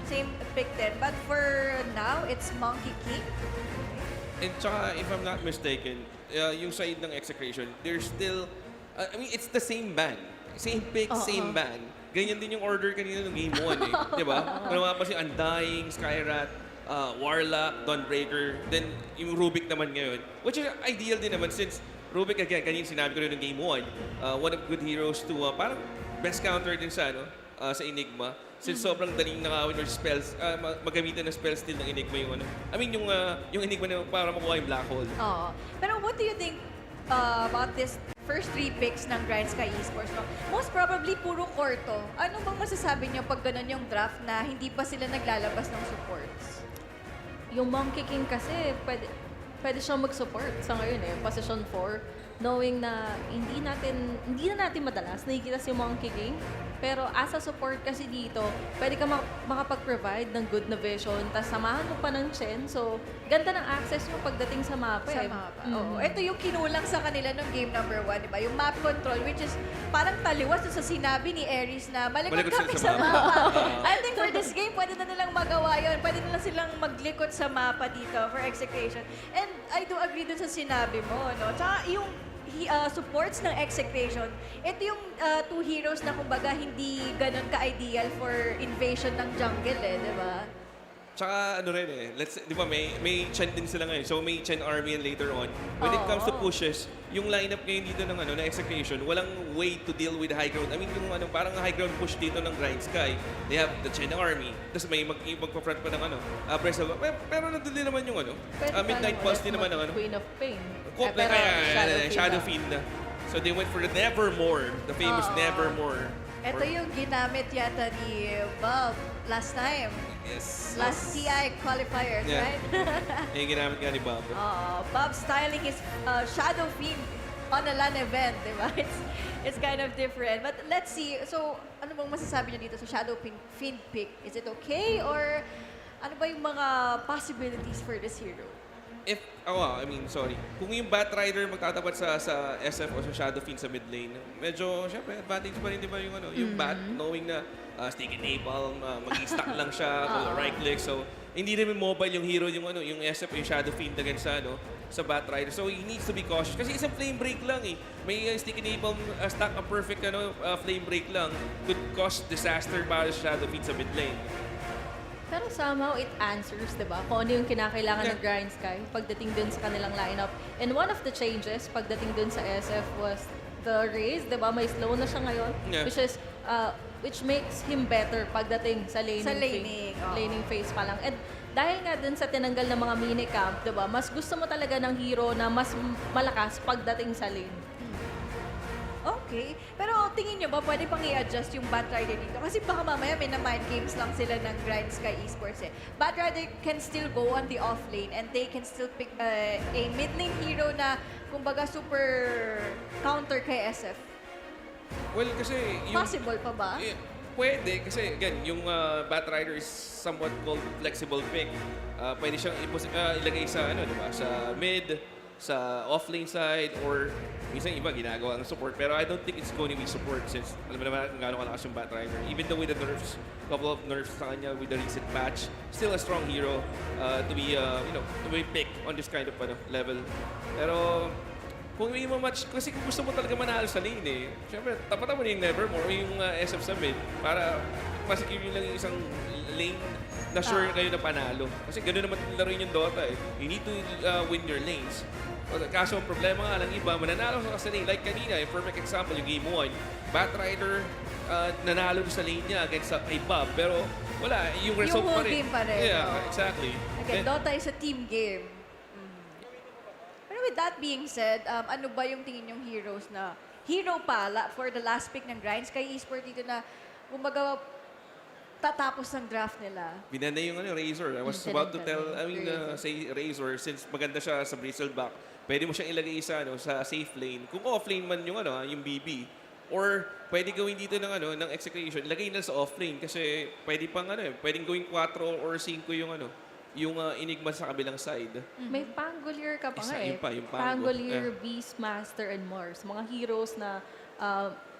Same pick din. But for now, it's Monkey King. And tsaka, if I'm not mistaken, yung side ng Execration, there's still, it's the same ban. Same pick, same ban. Ganyan din yung order kanina ng Game 1 eh. Diba? Kung naman pa si Undying, Skyrat, Warlock, Dawnbreaker, then yung Rubik naman ngayon. Which is ideal din naman since Rubik, again, kanina sinabi ko rin ng Game 1, one of good heroes to parang best counter din sa Enigma. Since sobrang daling nakawin or spells, magamitan ng spells still ng Enigma yung yung Enigma na para makuha yung black hole. Pero what do you think about this first 3 picks ng Grind Sky Esports? No? Most probably, puro core to. Ano bang masasabi niyo pag ganun yung draft na hindi pa sila naglalabas ng supports? Yung Monkey King kasi, pwede siyang mag-support sa ngayon position 4, knowing na hindi na natin madalas nakikita si Monkey King. Pero as a support kasi dito, pwede ka makapag-provide ng good na vision, tapos samahan mo pa ng Chen. So, ganda ng access yung pagdating sa mapa. Sa mapa. Oo. Ito yung kinulang sa kanila ng game number 1, di ba? Yung map control, which is parang taliwas sa sinabi ni Aries na malikot kami sa mapa. I think for this game, pwede na nilang magawa yun. Pwede na silang maglikot sa mapa dito for execution. And I do agree dun sa sinabi mo, no? Tsaka yung supports ng execution, ito yung two heroes na kumbaga hindi ganun ka-ideal for invasion ng jungle di ba? Tsaka ano rin di ba may Chen din sila ngayon. So may Chen army and later on. When it comes to pushes, yung lineup ngayon dito ng na execution, walang way to deal with high ground. I mean yung parang high ground push dito ng Grind Sky. They have the Chen army. Tapos may magpa-front pa ng Breath of pero nandun din naman yung Midnight Pulse din naman ng Queen of Pain. Shadow Fiend. So they went for the Nevermore, the famous Nevermore. Ito yung ginamit yata ni Bob last time. Yes. Last TI qualifiers, right? Yung ginamit nga ni Bob. Bob styling his Shadow Fiend on a LAN event, di ba? It's kind of different. But let's see. So, ano bang masasabi niyo dito sa Shadow Fiend pick? Is it okay? Or ano ba yung mga possibilities for this hero? Kung yung Bat Rider magtatapat sa SF o sa Shadow Fiend sa mid lane, medyo, syempre, advantage pa rin, di ba, yung Bat, knowing na sticky napalm, mag-i-stack lang siya, right-click, so, hindi rin mobile yung hero, yung SF, yung Shadow Fiend against sa Bat Rider. So, he needs to be cautious. Kasi isang flame break lang May sticky napalm, stack a perfect flame break lang could cause disaster para sa Shadow Fiend sa mid lane. Pero somehow it answers, di ba? Kung ano yung kinakailangan ng Grind Sky pagdating dun sa kanilang lineup. And one of the changes pagdating dun sa SF was the raise, di ba? May slow na siya ngayon. Yeah. Which makes him better pagdating sa laning phase pa lang. And dahil nga dun sa tinanggal ng mga minicamp, di ba? Mas gusto mo talaga ng hero na mas malakas pagdating sa lane. Okay. Pero tingin nyo ba pwede pang i-adjust yung Bat Rider dito? Kasi baka mamaya may na-mind games lang sila ng Grind Sky Esports Bat Rider can still go on the off lane and they can still pick a mid lane hero na kumbaga super counter kay SF. Well, kasi Possible pa ba? Pwede, kasi again, yung Bat Rider is somewhat called flexible pick. Pwede siyang ilagay sa, sa mid, sa off-lane side, or minsan iba ginagawa ng support. Pero I don't think it's going to be support since alam mo naman kung gaano kalakas yung Bat Rider. Even though with the nerfs, couple of nerfs sa kanya with the recent patch, still a strong hero to be picked on this kind of level. Pero kung hindi mo match, kasi kung gusto mo talaga manalo sa lane syempre, tapatan mo na yung Nevermore o yung SF sa mid para masikip yun lang yung isang lane na sure kayo na panalo. Kasi gano'n naman laro yung Dota You need to win your lanes. Kaso ang problema nga lang iba, mananalo sa lane. Like kanina, yung perfect example, yung Game 1, Bat Rider nanalo sa lane niya against kay Bob. Pero wala, yung result yung pa rin. Yung game pa rin. Yeah, exactly. Again, Dota is a team game. Pero with that being said, ano ba yung tingin yung heroes na hero pa for the last pick ng Grind Sky Esports dito na kumbaga tatapos ng draft nila? Binanda yung Razor. I was about to say Razor, since maganda siya sa Bristleback, pwede mo siyang ilagay sa safe lane. Kung off lane man yung BB, or pwede gawin dito ng execution, ilagay na sa off lane kasi pwede pang pwedeng gawing 4 or 5 yung Enigma sa kabilang side. May Pangolier ka pa nga Yung Pangolier, Beastmaster, and more. Mga heroes na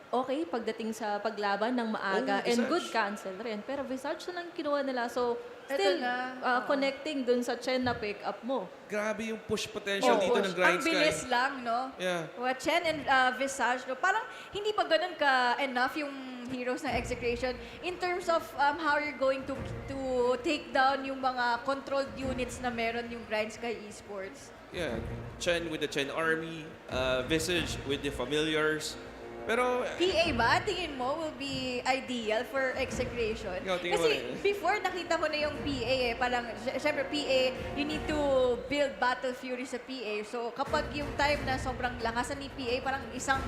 okay pagdating sa paglaban ng maaga and good cancel rin. Pero Visage na lang kinuha nila. So, still connecting dun sa Chen na pick up mo. Grabe yung push potential dito ng Grind Sky. Ang bilis lang, no? Yeah. Chen and Visage, no? Parang hindi pa ganun ka-enough yung heroes na execution in terms of how you're going to take down yung mga controlled units na meron yung Grind Sky Esports. Yeah. Chen with the Chen army, Visage with the familiars. Pero PA ba, tingin mo, will be ideal for execution? Kasi before, nakita ko na yung PA Parang, syempre, PA, you need to build Battle Fury sa PA. So, kapag yung time na sobrang lakasan ni PA, parang isang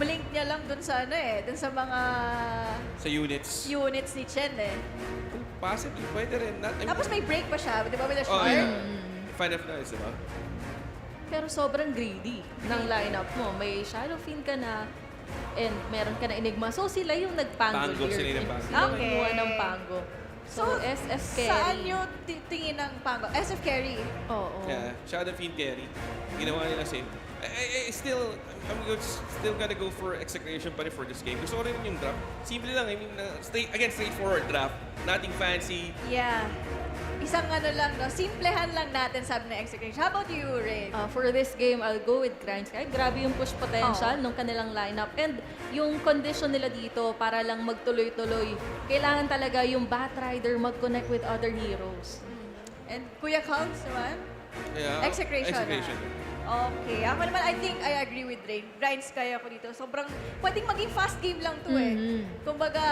blink niya lang dun sa dun sa mga sa units ni Chen Possibly, pwede rin. Tapos may break pa siya, di ba, with a shard? Final Nice, di ba? pero sobrang greedy ng lineup mo. May Shadow Fiend ka na, and meron ka na Enigma. So sila yung nagpango Pango, here. sila yung nagpango. Sila yung Okay. kumuha ng pango. So, SF carry. Saan yung tingin ng pango? SF carry. Oo. Yeah, Shadow Fiend carry. Ginawa nila same. I still, still gonna go for execution pa rin for this game. Gusto ko rin yung draft. Simple lang, I mean, straightforward draft. Nothing fancy. Yeah. Isang ano lang, no? Simplehan lang natin, sabi ng execution. How about you, Ray? For this game, I'll go with Grind Sky. Grabe yung push potential nung kanilang lineup. And yung condition nila dito para lang magtuloy-tuloy, kailangan talaga yung Batrider mag-connect with other heroes. And Kuya Counts naman? Yeah, Execration. Okay. Ako naman, I think I agree with Ray. Grinds kaya ako dito. Sobrang, pwedeng maging fast game lang to eh. Kumbaga,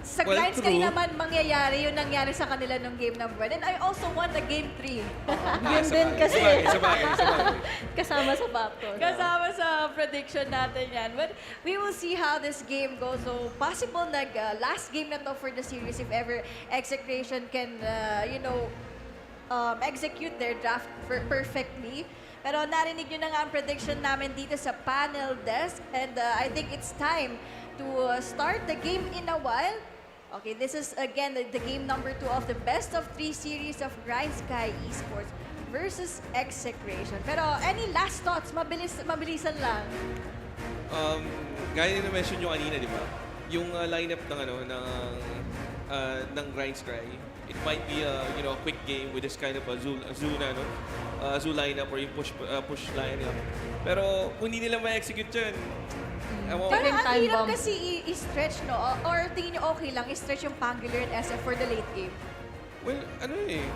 sa Well, grinds true. kayo naman mangyayari yung nangyari sa kanila nung game number 1. And I also won the game 3. Yun din kasi. Sabagay. Kasama sa factor. Kasama sa prediction natin yan. But we will see how this game goes. So, possible last game na to for the series if ever Execration can, execute their draft perfectly. Pero narinig nyo na nga ang prediction namin dito sa panel desk. And I think it's time to start the game in a while. Okay, this is again the game number 2 of the best of 3 series of Grind Sky Esports versus Execration. Pero any last thoughts? Mabilisan lang. Gaya na mention nyo kanina, di ba? Yung lineup ng Grind Sky, it might be a quick game with this kind of a Zoo lineup or yung push lineup. Pero kung hindi nila ma-execute yun, Pero ang hirap kasi i-stretch, no? Or tingin nyo okay lang, i-stretch yung Pangular and SF for the late game? well,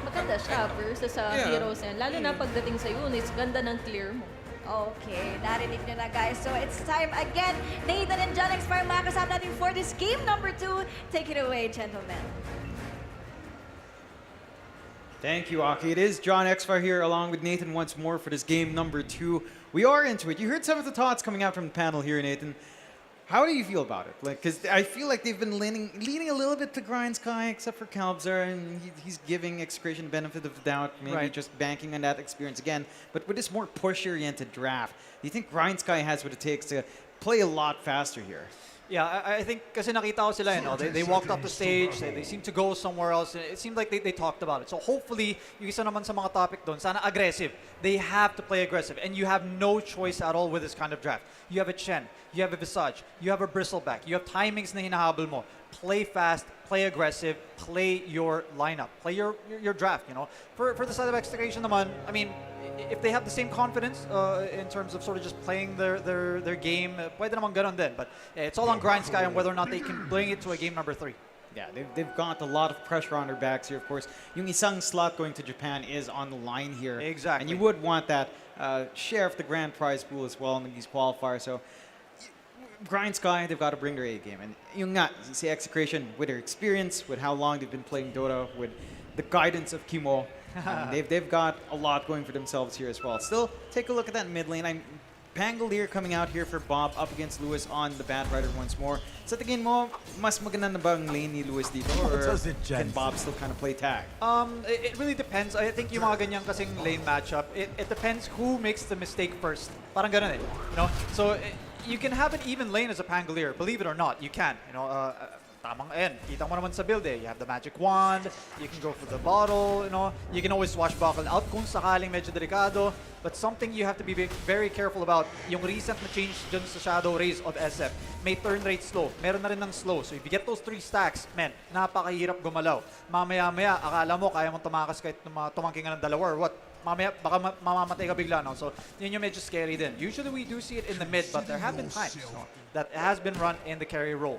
Maganda siya versus sa Yeah. heroes yan. Lalo na pagdating sa units, ganda ng clear mo. Okay, narinig nyo na guys. So it's time again. Nathan and John X para makakasama natin for this game number 2. Take it away, gentlemen. Thank you, Aki. It is John Xfar here along with Nathan once more for this game number 2. We are into it. You heard some of the thoughts coming out from the panel here, Nathan. How do you feel about it? Because I feel like they've been leaning a little bit to Grind Sky, except for Kalbzar, and he's giving Execration benefit of the doubt, maybe just banking on that experience again. But with this more push-oriented draft, do you think Grind Sky has what it takes to play a lot faster here? Yeah, I think kasi nakita ko sila, they walked off the stage, they seemed to go somewhere else. It seemed like they talked about it. So hopefully, yung isa naman sa mga topic doon, sana aggressive. They have to play aggressive. And you have no choice at all with this kind of draft. You have a Chen, you have a Visage, you have a Bristleback, you have timings na hinahabol mo. Play fast, play aggressive, play your lineup, play your draft, For the side of Execration naman, I mean, if they have the same confidence in terms of sort of just playing their game, pwede naman ganon din. But it's all on Grind Sky and whether or not they can bring it to a game number 3. Yeah, they've got a lot of pressure on their backs here, of course. Yung isang slot going to Japan is on the line here. Exactly. And you would want that share of the grand prize pool as well in these qualifiers. So, Grind Sky, they've got to bring their A game. And yung nga, si Execration, with their experience, with how long they've been playing Dota, with the guidance of Kimo, they've got a lot going for themselves here as well. Still, take a look at that mid lane. Pangolier coming out here for Bob up against Lewis on the Batrider once more. Sa tingin mo, mas maganda na ba ang lane ni Lewis dito? Or can Bob still kind of play tag? It really depends. I think yung mga ganyan kasing lane matchup, it depends who makes the mistake first. Parang ganun So, you can have an even lane as a Pangolier, believe it or not, you can. Tamang end. Kita mo naman sa build You have the magic wand, you can go for the bottle, You can always swashbuckle out kung sakaling medyo delikado. But something you have to be very careful about, yung recent na change dyan sa Shadow Rays of SF, may turn rate slow. Meron na rin ng slow. So if you get those 3 stacks, napakahirap gumalaw. Mamaya-maya, akala mo kaya mong tumakas kahit tumangking ka ng dalawa or what. Mamaya, baka mamamatay ka bigla, So yun yung medyo scary din. Usually we do see it in the mid, but there have been times that it has been run in the carry role.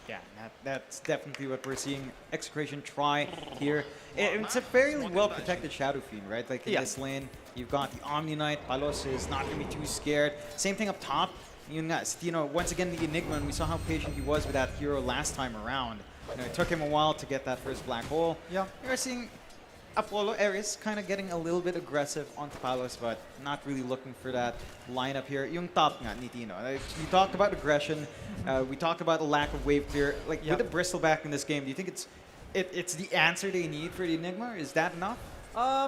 Yeah, that's definitely what we're seeing Execration try here. It's a fairly well-protected Shadow Fiend, right? Like in this lane, you've got the Omni Knight. Palos is not going to be too scared. Same thing up top. Once again, the Enigma, and we saw how patient he was with that hero last time around. It took him a while to get that first black hole. Yeah. You're seeing Apollo Ares kind of getting a little bit aggressive onto Palos, but not really looking for that lineup here. Yung top nga ni Tino. We talked about aggression. We talked about the lack of wave clear. With the Bristleback in this game, do you think it's the answer they need for the Enigma? Is that enough?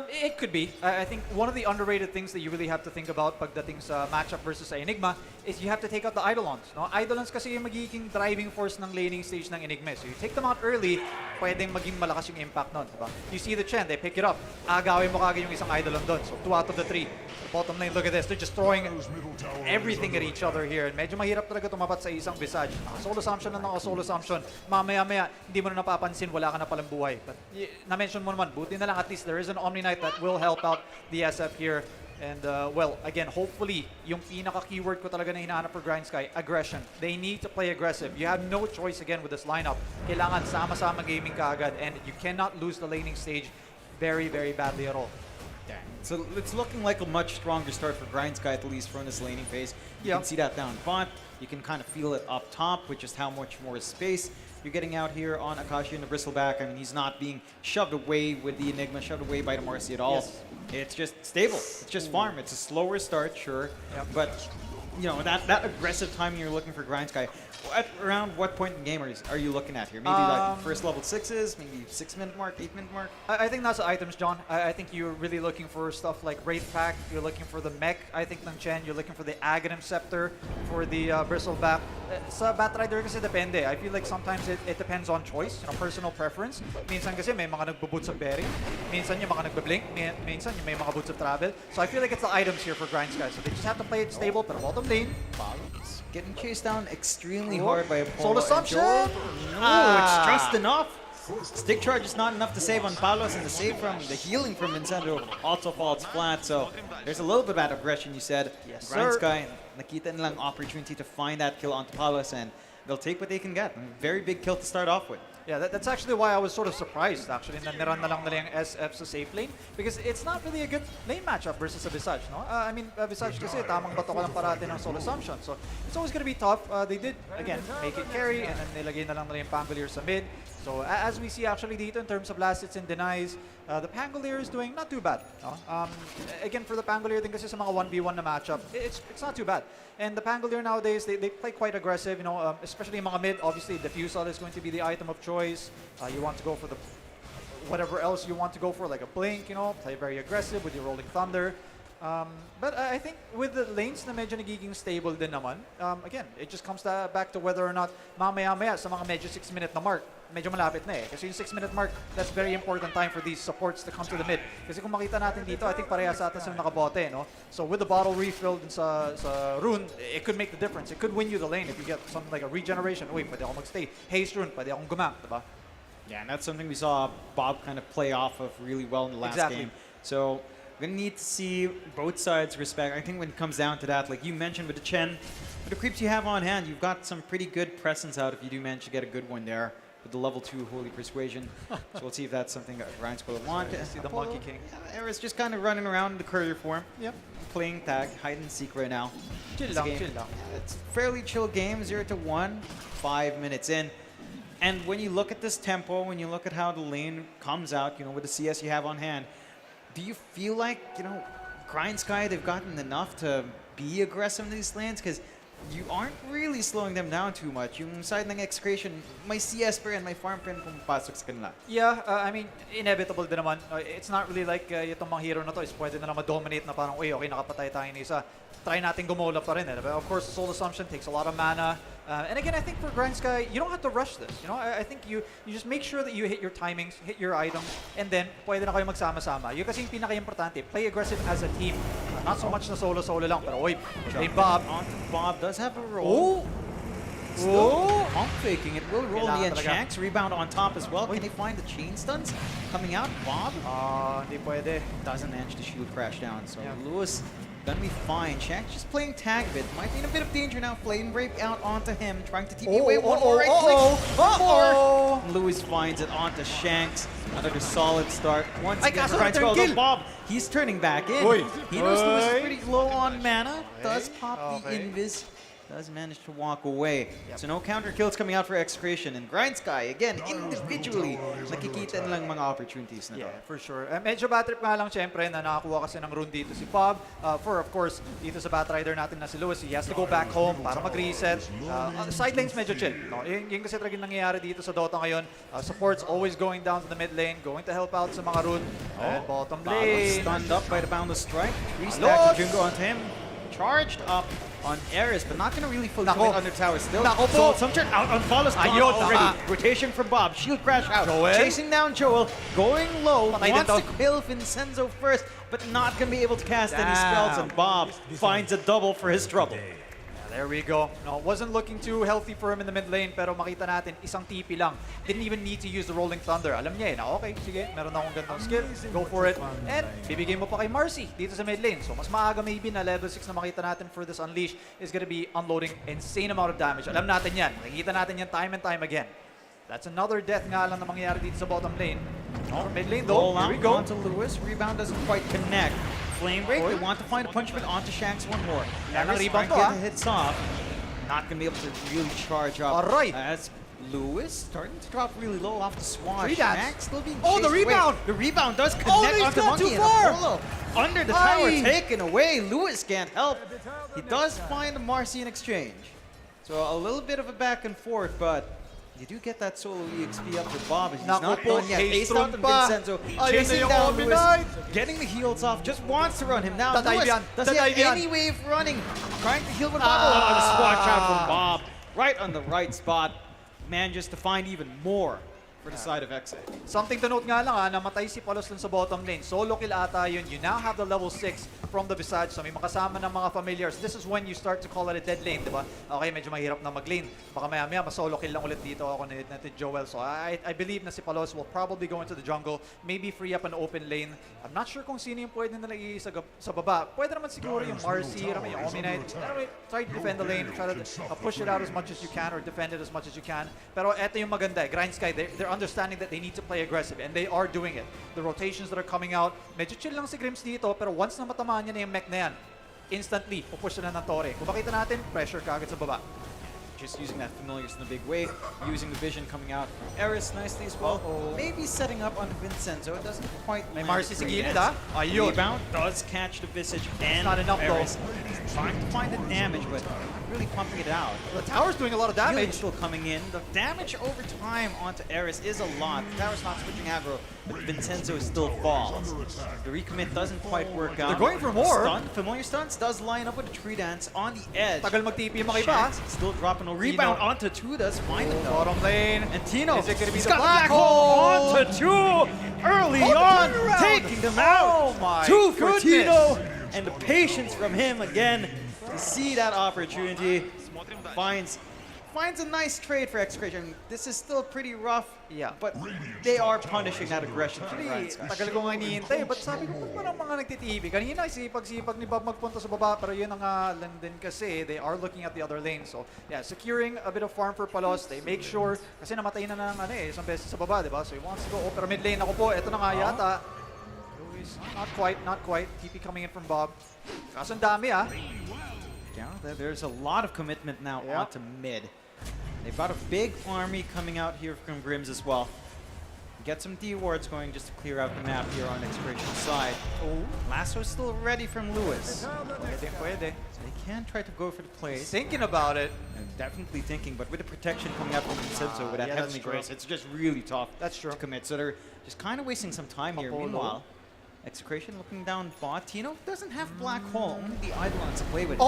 It could be. I think one of the underrated things that you really have to think about pagdating sa matchup versus sa Enigma is you have to take out the Eidolons. No? Eidolons kasi yung magiging driving force ng laning stage ng Enigma. So you take them out early, pwedeng maging malakas yung impact nun. Diba? You see the Chen, they pick it up. Agawin mo kagad yung isang Eidolon dun. So 2 out of the 3. The bottom lane, look at this. They're just throwing everything at each other here. And medyo mahirap talaga tumapat sa isang Visage. Solo Assumption na solo Assumption. Mamaya-maya, hindi mo na napapansin, wala ka na palang buhay. But na-mention mo naman, buti na lang at least there is an Omni Knight that will help out the SF here. And well, again, hopefully, yung pinaka-keyword ko talaga na hinahanap for Grind Sky, aggression. They need to play aggressive. You have no choice again with this lineup. Kailangan sama-sama gaming ka agad, and you cannot lose the laning stage very, very badly at all. Yeah. So it's looking like a much stronger start for Grind Sky, at least from this laning phase. You can see that down bot. You can kind of feel it up top with just how much more space you're getting out here on Akashi and the Bristleback. I mean, he's not being shoved away with the Enigma, shoved away by the Marcy at all. Yes. It's just stable. It's just farm. It's a slower start, sure. But, you know, that aggressive timing you're looking for Grind Sky, around what point in the game are you looking at here? Maybe like first level 6s, maybe 6-minute mark, 8-minute mark? I think that's the items, John. I think you're really looking for stuff like Wraith Pack. You're looking for the mech, I think, ng Chen. You're looking for the Aghanim Scepter for the Bristleback. Sa Batrider kasi depende. I feel like sometimes it depends on choice, you know, personal preference. Minsan kasi may mga nagbuboots of berry. Minsan yung mga nagbablink. Minsan yung may mga boots of travel. So I feel like it's the items here for Grind Sky. So they just have to play it stable, but bottom lane, getting chased down extremely hard by a Soul Assumption! No, it's just enough. Stick charge is not enough to save on Palos, and the save from the healing from Vincento also falls flat. So there's a little bit of that aggression, you said. Yes, Grind sir. Sky, nakita nilang opportunity to find that kill onto Palos, and they'll take what they can get. Very big kill to start off with. Yeah, that's actually why I was sort of surprised, actually, na niran na lang nila yung SF sa safe lane. Because it's not really a good lane matchup versus a Visage, no? I mean, Visage kasi tamang bato ka lang parati ng Soul Assumption. So it's always going to be tough. They did, again, make it carry, and then nilagay na lang nila yung Pangolier sa mid. So as we see actually dito in terms of last hits and denies, the Pangolier is doing not too bad. No? Again, for the Pangolier din kasi sa mga 1v1 na matchup, it's not too bad. And the Pangolier nowadays, they play quite aggressive, you know, especially in mga mid. Obviously, Diffusal is going to be the item of choice. You want to go for the whatever else you want to go for, like a Blink, you know, play very aggressive with your Rolling Thunder. But I think with the lanes na medyo nagiging stable din naman, again, it just comes back to whether or not mamaya-maya sa mga medyo 6-minute na mark, medyo malapit na eh. Kasi yung 6-minute mark, that's very important time for these supports to come to the mid. Kasi kung makita natin dito, I think parehas sa atin sila nakabote, no? So with the bottle refilled sa rune, it could make the difference. It could win you the lane if you get something like a regeneration. Uy, pwede ako magstay. Haste rune, pwede akong gumamp, diba? Yeah, and that's something we saw Bob kind of play off of really well in the last game. So we're going to need to see both sides respect. I think when it comes down to that, like you mentioned with the Chen, with the creeps you have on hand, you've got some pretty good presence out if you do manage to get a good one there with the level 2 Holy Persuasion. So we'll see if that's something that Ryan's going to want. See the Monkey King. Yeah, Era's just kind of running around in the courier form. Yep. Playing tag, hide and seek right now. Chill lang, chill lang. It's a fairly chill game, 0-1, 5 minutes in. And when you look at this tempo, when you look at how the lane comes out, you know, with the CS you have on hand, do you feel like, you know, Grind Sky, they've gotten enough to be aggressive in these lanes? Because you aren't really slowing them down too much. Yung side ng Execration, may CS pa rin, may farm pa rin pumapasok sa kanila. Yeah, I mean, inevitable din naman. It's not really like itong mga hero na to is pwede na lang ma-dominate na parang, uy, okay, nakapatay tayo ni isa. Try natin gumola pa rin. But of course, Soul Assumption takes a lot of mana. And again, I think for Grind Sky, you don't have to rush this. You know, I think you just make sure that you hit your timings, hit your items, and then pwede na kayo magsama-sama. Yun kasi yung pinaka-importante. Play aggressive as a team. Not so much na solo-solo lang. Pero oy, hey Bob. Bob does have a roll. Still pump faking. It will roll in the end. Shanks rebound on top as well. Can they find the chain stuns coming out? Bob? Hindi pwede. Doesn't manage to shield crash down. So Lewis gonna be fine. Shanks just playing tag bit. Might be in a bit of danger now. Flame break out onto him. Trying to TP away. One more right click. Lewis finds it onto Shanks. Another solid start. Once again, trying to go. Bob, he's turning back in. He knows Lewis is pretty low on mana. Does pop the invis. does manage to walk away. So no counter kills coming out for Execration. And Grind Sky, again, individually, nakikita nilang mga opportunities na to. Yeah, for sure. Medyo bad trip nga lang syempre na nakakuha kasi ng rune dito si Bob. For of course, dito sa Batrider natin na si Lewis, he has to go back home para mag-reset. Side lanes medyo chill. No? Yung kasi talagang nangyayari dito sa Dota ngayon. Supports always going down to the mid lane, going to help out sa mga rune. And bottom lane. Stunned up by the Boundless Strike. 3-stack Jungo onto him. Charged up on Eris, but not gonna really full commit under tower still. So some turn out on Follows already. Rotation from Bob. Shield crash out. Chasing down Joel. Going low. Wants to kill Vincenzo first, but not gonna be able to cast any spells. And Bob finds a double for his trouble. There we go. No, wasn't looking too healthy for him in the mid lane, pero makita natin, isang TP lang. Didn't even need to use the Rolling Thunder. Alam niya na okay, sige, meron akong gandang skill. Go for it. And bibigay mo pa kay Marcy dito sa mid lane. So mas maaga maybe na level 6 na makita natin for this Unleash is gonna be unloading insane amount of damage. Alam natin yan. Nakikita natin yan time and time again. That's another death nga lang na mangyayari dito sa bottom lane. No, mid lane though, here we go. Onto Lewis. Rebound doesn't quite connect. Flame break, they want to find a punishment onto Shanks one more. Eris rebound to get the hits off. Not going to be able to really charge up. Alright. As Lewis starting to drop really low off the swash. Shanks still being the chased rebound! away. The rebound does connect onto Monkey. Too far! And under the tower, taken away. Lewis can't help. He does find Marcy in exchange. So a little bit of a back and forth, but you do get that solo EXP up for Bob. He's not done yet. Aced out on Vincenzo. Chasing down Lewis. Getting the heals off. Just wants to run him now. Lewis, does he have any way of running? Trying to heal with Bob. Oh, the swatch out from Bob. Right on the right spot. Manages to find even more for the side of Exe. Something to note nga lang namatay si Palos dun sa bottom lane. Solo kill ata yun. You now have the level 6 from the Visage. So may makasama ng mga familiars. This is when you start to call it a dead lane, di ba? Okay, medyo mahirap na mag-lane. Baka maya-maya, mas-solo kill lang ulit dito ako ni Joel. So I believe na si Palos will probably go into the jungle. Maybe free up an open lane. I'm not sure kung sino yung pwede na sa baba. Pwede naman siguro yung Marcy, yung Ominite. Anyway, try to defend the lane. Try to push it out as much as you can or defend it as much as you can. Pero eto yung maganda. Grind Sky, they're understanding that they need to play aggressive, and they are doing it. The rotations that are coming out, medyo chill lang si Grims dito, pero once na matamaan niya na yung mech na yan, instantly, pupush na ng Torre. Kung makita natin, pressure kagad sa baba. Just using that familiars in a big way, using the vision coming out from Eris nicely as well. Maybe setting up on Vincenzo. It doesn't quite May land Marcy sa great. gilid Ayun. Rebound does catch the Visage and not enough Eris. Trying to find the damage, but not really pumping it out. The tower's doing a lot of damage. Healing still coming in. The damage over time onto Eris is a lot. The tower's not switching aggro, but Vincenzo still falls. The recommit doesn't quite work out. They're going for more. Familiar stuns does line up with a tree dance on the edge. Tagal mag-TP yung mga iba. Still dropping a rebound onto two. Does find it though. Bottom lane. And Tino, is it gonna be he's the got black hole onto two early on, taking them out. Oh my Two for goodness. Tino, and the patience from him again to see that opportunity. Finds a nice trade for Execration. This is still pretty rough, but they are punishing that aggression. Tagal ko nga hinihintay, but sabi ko, parang mga nagtitibi. Kanina, sipag-sipag ni Bob magpunta sa baba, pero yun ang London kasi, they are looking at the other lane. So, yeah, securing a bit of farm for Palos. They make sure, kasi namatay na ng isang beses sa baba, di ba? So, he wants to go, pero mid lane ako po, eto na nga yata. Not quite. TP coming in from Bob. Kaso ang dami Yeah, there's a lot of commitment now onto mid. They've got a big army coming out here from Grims as well. Get some D wards going just to clear out the map here on Execration's side. Lasso's still ready from Lewis. Pwede. So they can try to go for the plays. Thinking about it. Definitely thinking, but with the protection coming out from Vincenzo with that Heavenly Grace, it's just really tough to commit. So they're just kind of wasting some time here. Meanwhile, Execration looking down bot. Tino doesn't have Black Hole, only the Eidolons to play with.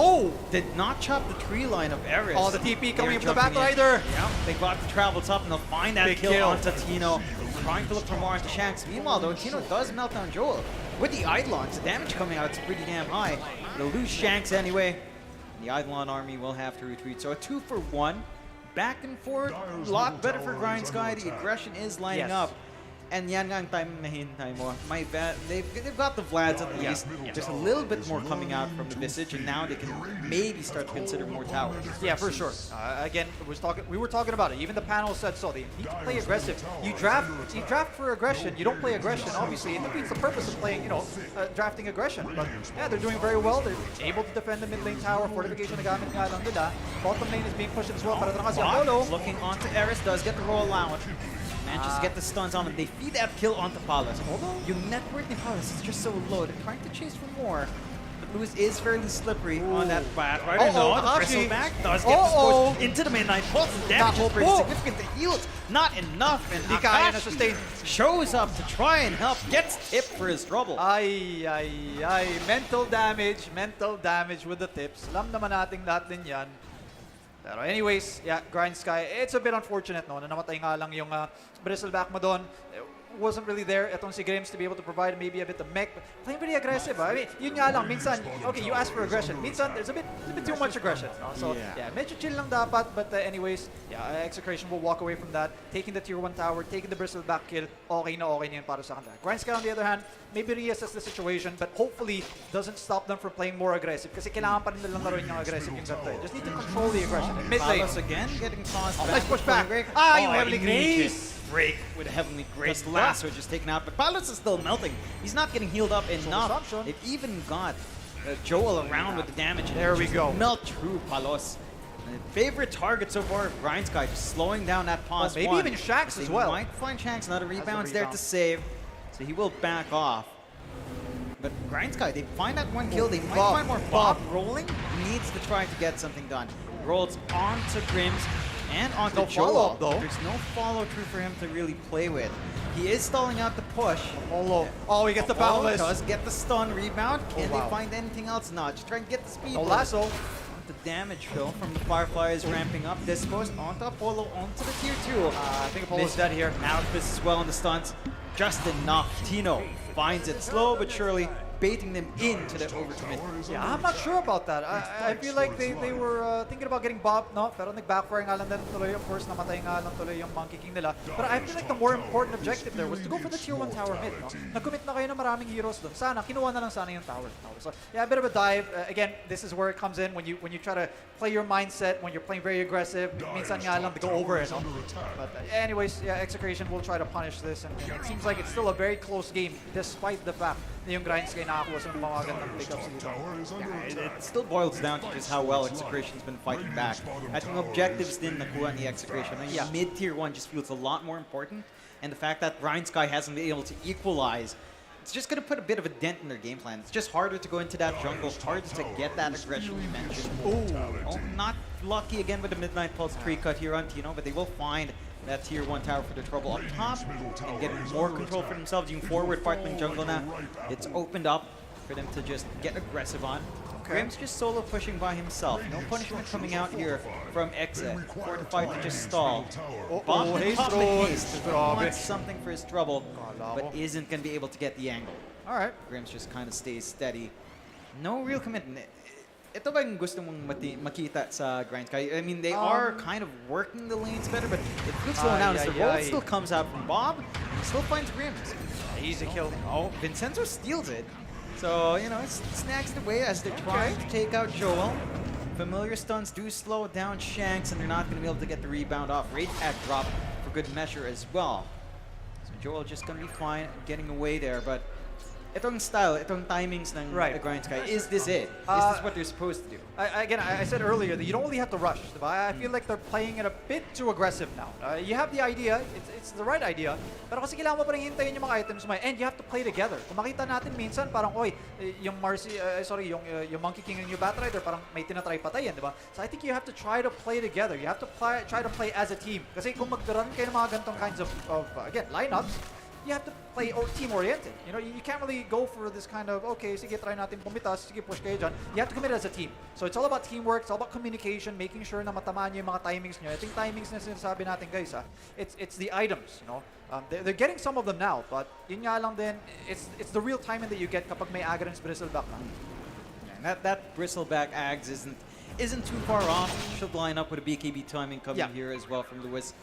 Did not chop the tree line of Eris. The TP coming from the Batrider. Yeah, they got the travel top and they'll find that kill onto Tino. Trying to look for more into Shanks. Meanwhile, though, Tino does melt down Joel. With the Eidolons, the damage coming out is pretty damn high. They'll lose Shanks anyway. The Eidolon army will have to retreat. So a 2-for-1. Back and forth. A lot better for Grind Sky. The aggression is lining up. And yan nga ang timing na hintay mo. They've got the Vlads at least. There's a little bit more coming out from the Visage, and now they can maybe start to consider more towers. Yeah, for sure. Again, we were talking about it. Even the panel said so. They need to play aggressive. You draft for aggression. You don't play aggression. Obviously, it defeats the purpose of playing, drafting aggression. But yeah, they're doing very well. They're able to defend the mid lane tower. Fortification na gamit nga lang nila. Bottom lane is being pushed as well. Para ito na kasi Apollo. Looking onto Eris, does get the roll allowance. Manages to get the stuns on him. They feed that kill onto Palos. Although yung net worth ni Palos is just so low, they're trying to chase for more. But Lewis is fairly slippery on that bat. Right now, the Bristleback does get this push into the midnight pulse. Damage is pretty significant. The heals not enough, and Akash shows up to try and help. Gets tipped for his trouble. Ay. Mental damage with the tips. Alam naman nating lahat din yan. Pero anyways, yeah, Grind Sky, it's a bit unfortunate, no, na namatay nga lang yung Bristleback mo doon. Wasn't really there. Itong si Grims to be able to provide maybe a bit of mech. Playing pretty aggressive. I mean, yun nga lang. Minsan, okay, you ask for aggression. Minsan, there's a bit too much aggression. No? So, yeah, medyo chill lang dapat. But anyways, yeah, Execration will walk away from that. Taking the tier 1 tower, taking the Bristleback kill. Okay na yun para sa kanila. Grind Sky on the other hand, maybe reassess the situation, but hopefully doesn't stop them from playing more aggressive. Kasi kailangan pa rin nilang laruin yung aggressive yung ganito. Just need to control the aggression. And mid lane. Again, getting tossed back. Nice push back. Yung Heavenly Grace. Break with a Heavenly Grace. Lasso just taken out, but Palos is still melting. He's not getting healed up enough. They've even got Joel around with the damage. There we go. Melt through Palos. Favorite target so far of Grind Sky, just slowing down that pause. Maybe even Shanks as well. Might find Shanks, not a rebound's there to save, so he will back off. But Grind Sky, they find that one kill, they might find more. Bob rolling needs to try to get something done. Rolls onto Grims and onto Joel. There's no follow-through for him to really play with. He is stalling out the push. Oh, he gets the boundless. Does get the stun rebound. Can they find anything else? No, just try and get the speed. No lasso. The damage though from the Firefly is ramping up. This goes onto Apollo, onto the tier 2. I think Apollo's dead here. Now Chris is well on the stunts. Just enough. Tino finds it slow but surely, baiting them into the overcommit. Yeah, I'm not sure about that. I feel like they were thinking about getting Bob, no? Pero nag-backfire nga lang din tuloy. Of course, namatay nga lang tuloy yung Monkey King nila. But I feel like the more important objective there was to go for the tier 1 tower mid, no? Nag-commit na kayo ng maraming heroes doon. Sana, kinuha na lang sana yung tower. So, yeah, a bit of a dive. Again, this is where it comes in when you try to play your mindset, when you're playing very aggressive. Minsan nga lang to go over it, no? But anyways, yeah, Execration will try to punish this. And it seems like it's still a very close game, despite the fact na yung Grind Sky nakakuha sa mga magandang pickups dito. Yeah, it still boils down to just how well Execration's been fighting back. At yung objectives din nakuha ni Execration. Yeah. Mid-tier 1 just feels a lot more important. And the fact that Grind Sky hasn't been able to equalize, it's just going to put a bit of a dent in their game plan. It's just harder to go into that jungle, harder to get that aggression you mentioned. Oh, not lucky again with the Midnight Pulse tree cut here on Tino, but they will find that tier 1 tower for the trouble up top and get more control for themselves. Yung forward part ng jungle na, it's opened up for them to just get aggressive on. Grim's just solo pushing by himself. No punishment coming out here from Exe. Fortified to just stall. Bob the top in haste. Wants something for his trouble, but isn't going to be able to get the angle. Alright. Grims just kind of stays steady. No real commitment. Ito ba yung gusto mong makita sa Grind Sky? I mean, they are kind of working the lanes better, but it feels slowing down as the roll still comes out from Bob. He still finds Grims. Easy kill. Oh, Vincenzo steals it. So, you know, it snags it away as they're trying to take out Joel. Familiar stuns do slow down Shanks, and they're not going to be able to get the rebound off. Rage Attack drop for good measure as well. So Joel just going to be fine getting away there, but itong style, itong timings ng Grind Sky, is this it? Is this what they're supposed to do? Again, I said earlier that you don't really have to rush. I feel like they're playing it a bit too aggressive now. You have the idea, it's the right idea, pero kasi kailangan mo pa rin hintayin yung mga items mo, and you have to play together. Kung makita natin minsan, parang, oy, yung yung Monkey King and yung Batrider, parang may tinatry patayin, di ba? So I think you have to try to play together. You have to try to play as a team. Kasi kung mag-run kayo ng mga ganitong kinds of again, lineups, you have to play team-oriented. You know, you can't really go for this kind of, okay, sige, try natin pumitas, sige, push kayo dyan. You have to commit as a team. So it's all about teamwork, it's all about communication, making sure na matamaan nyo yung mga timings nyo. Ito yung timings na sinasabi natin, guys, ha? It's the items, you know. They're getting some of them now, but yun nga lang din, it's the real timing that you get kapag may Agharon's Bristleback na. Yeah, that Bristleback Ags isn't too far off. Should line up with a BKB timing coming here as well from Lewis.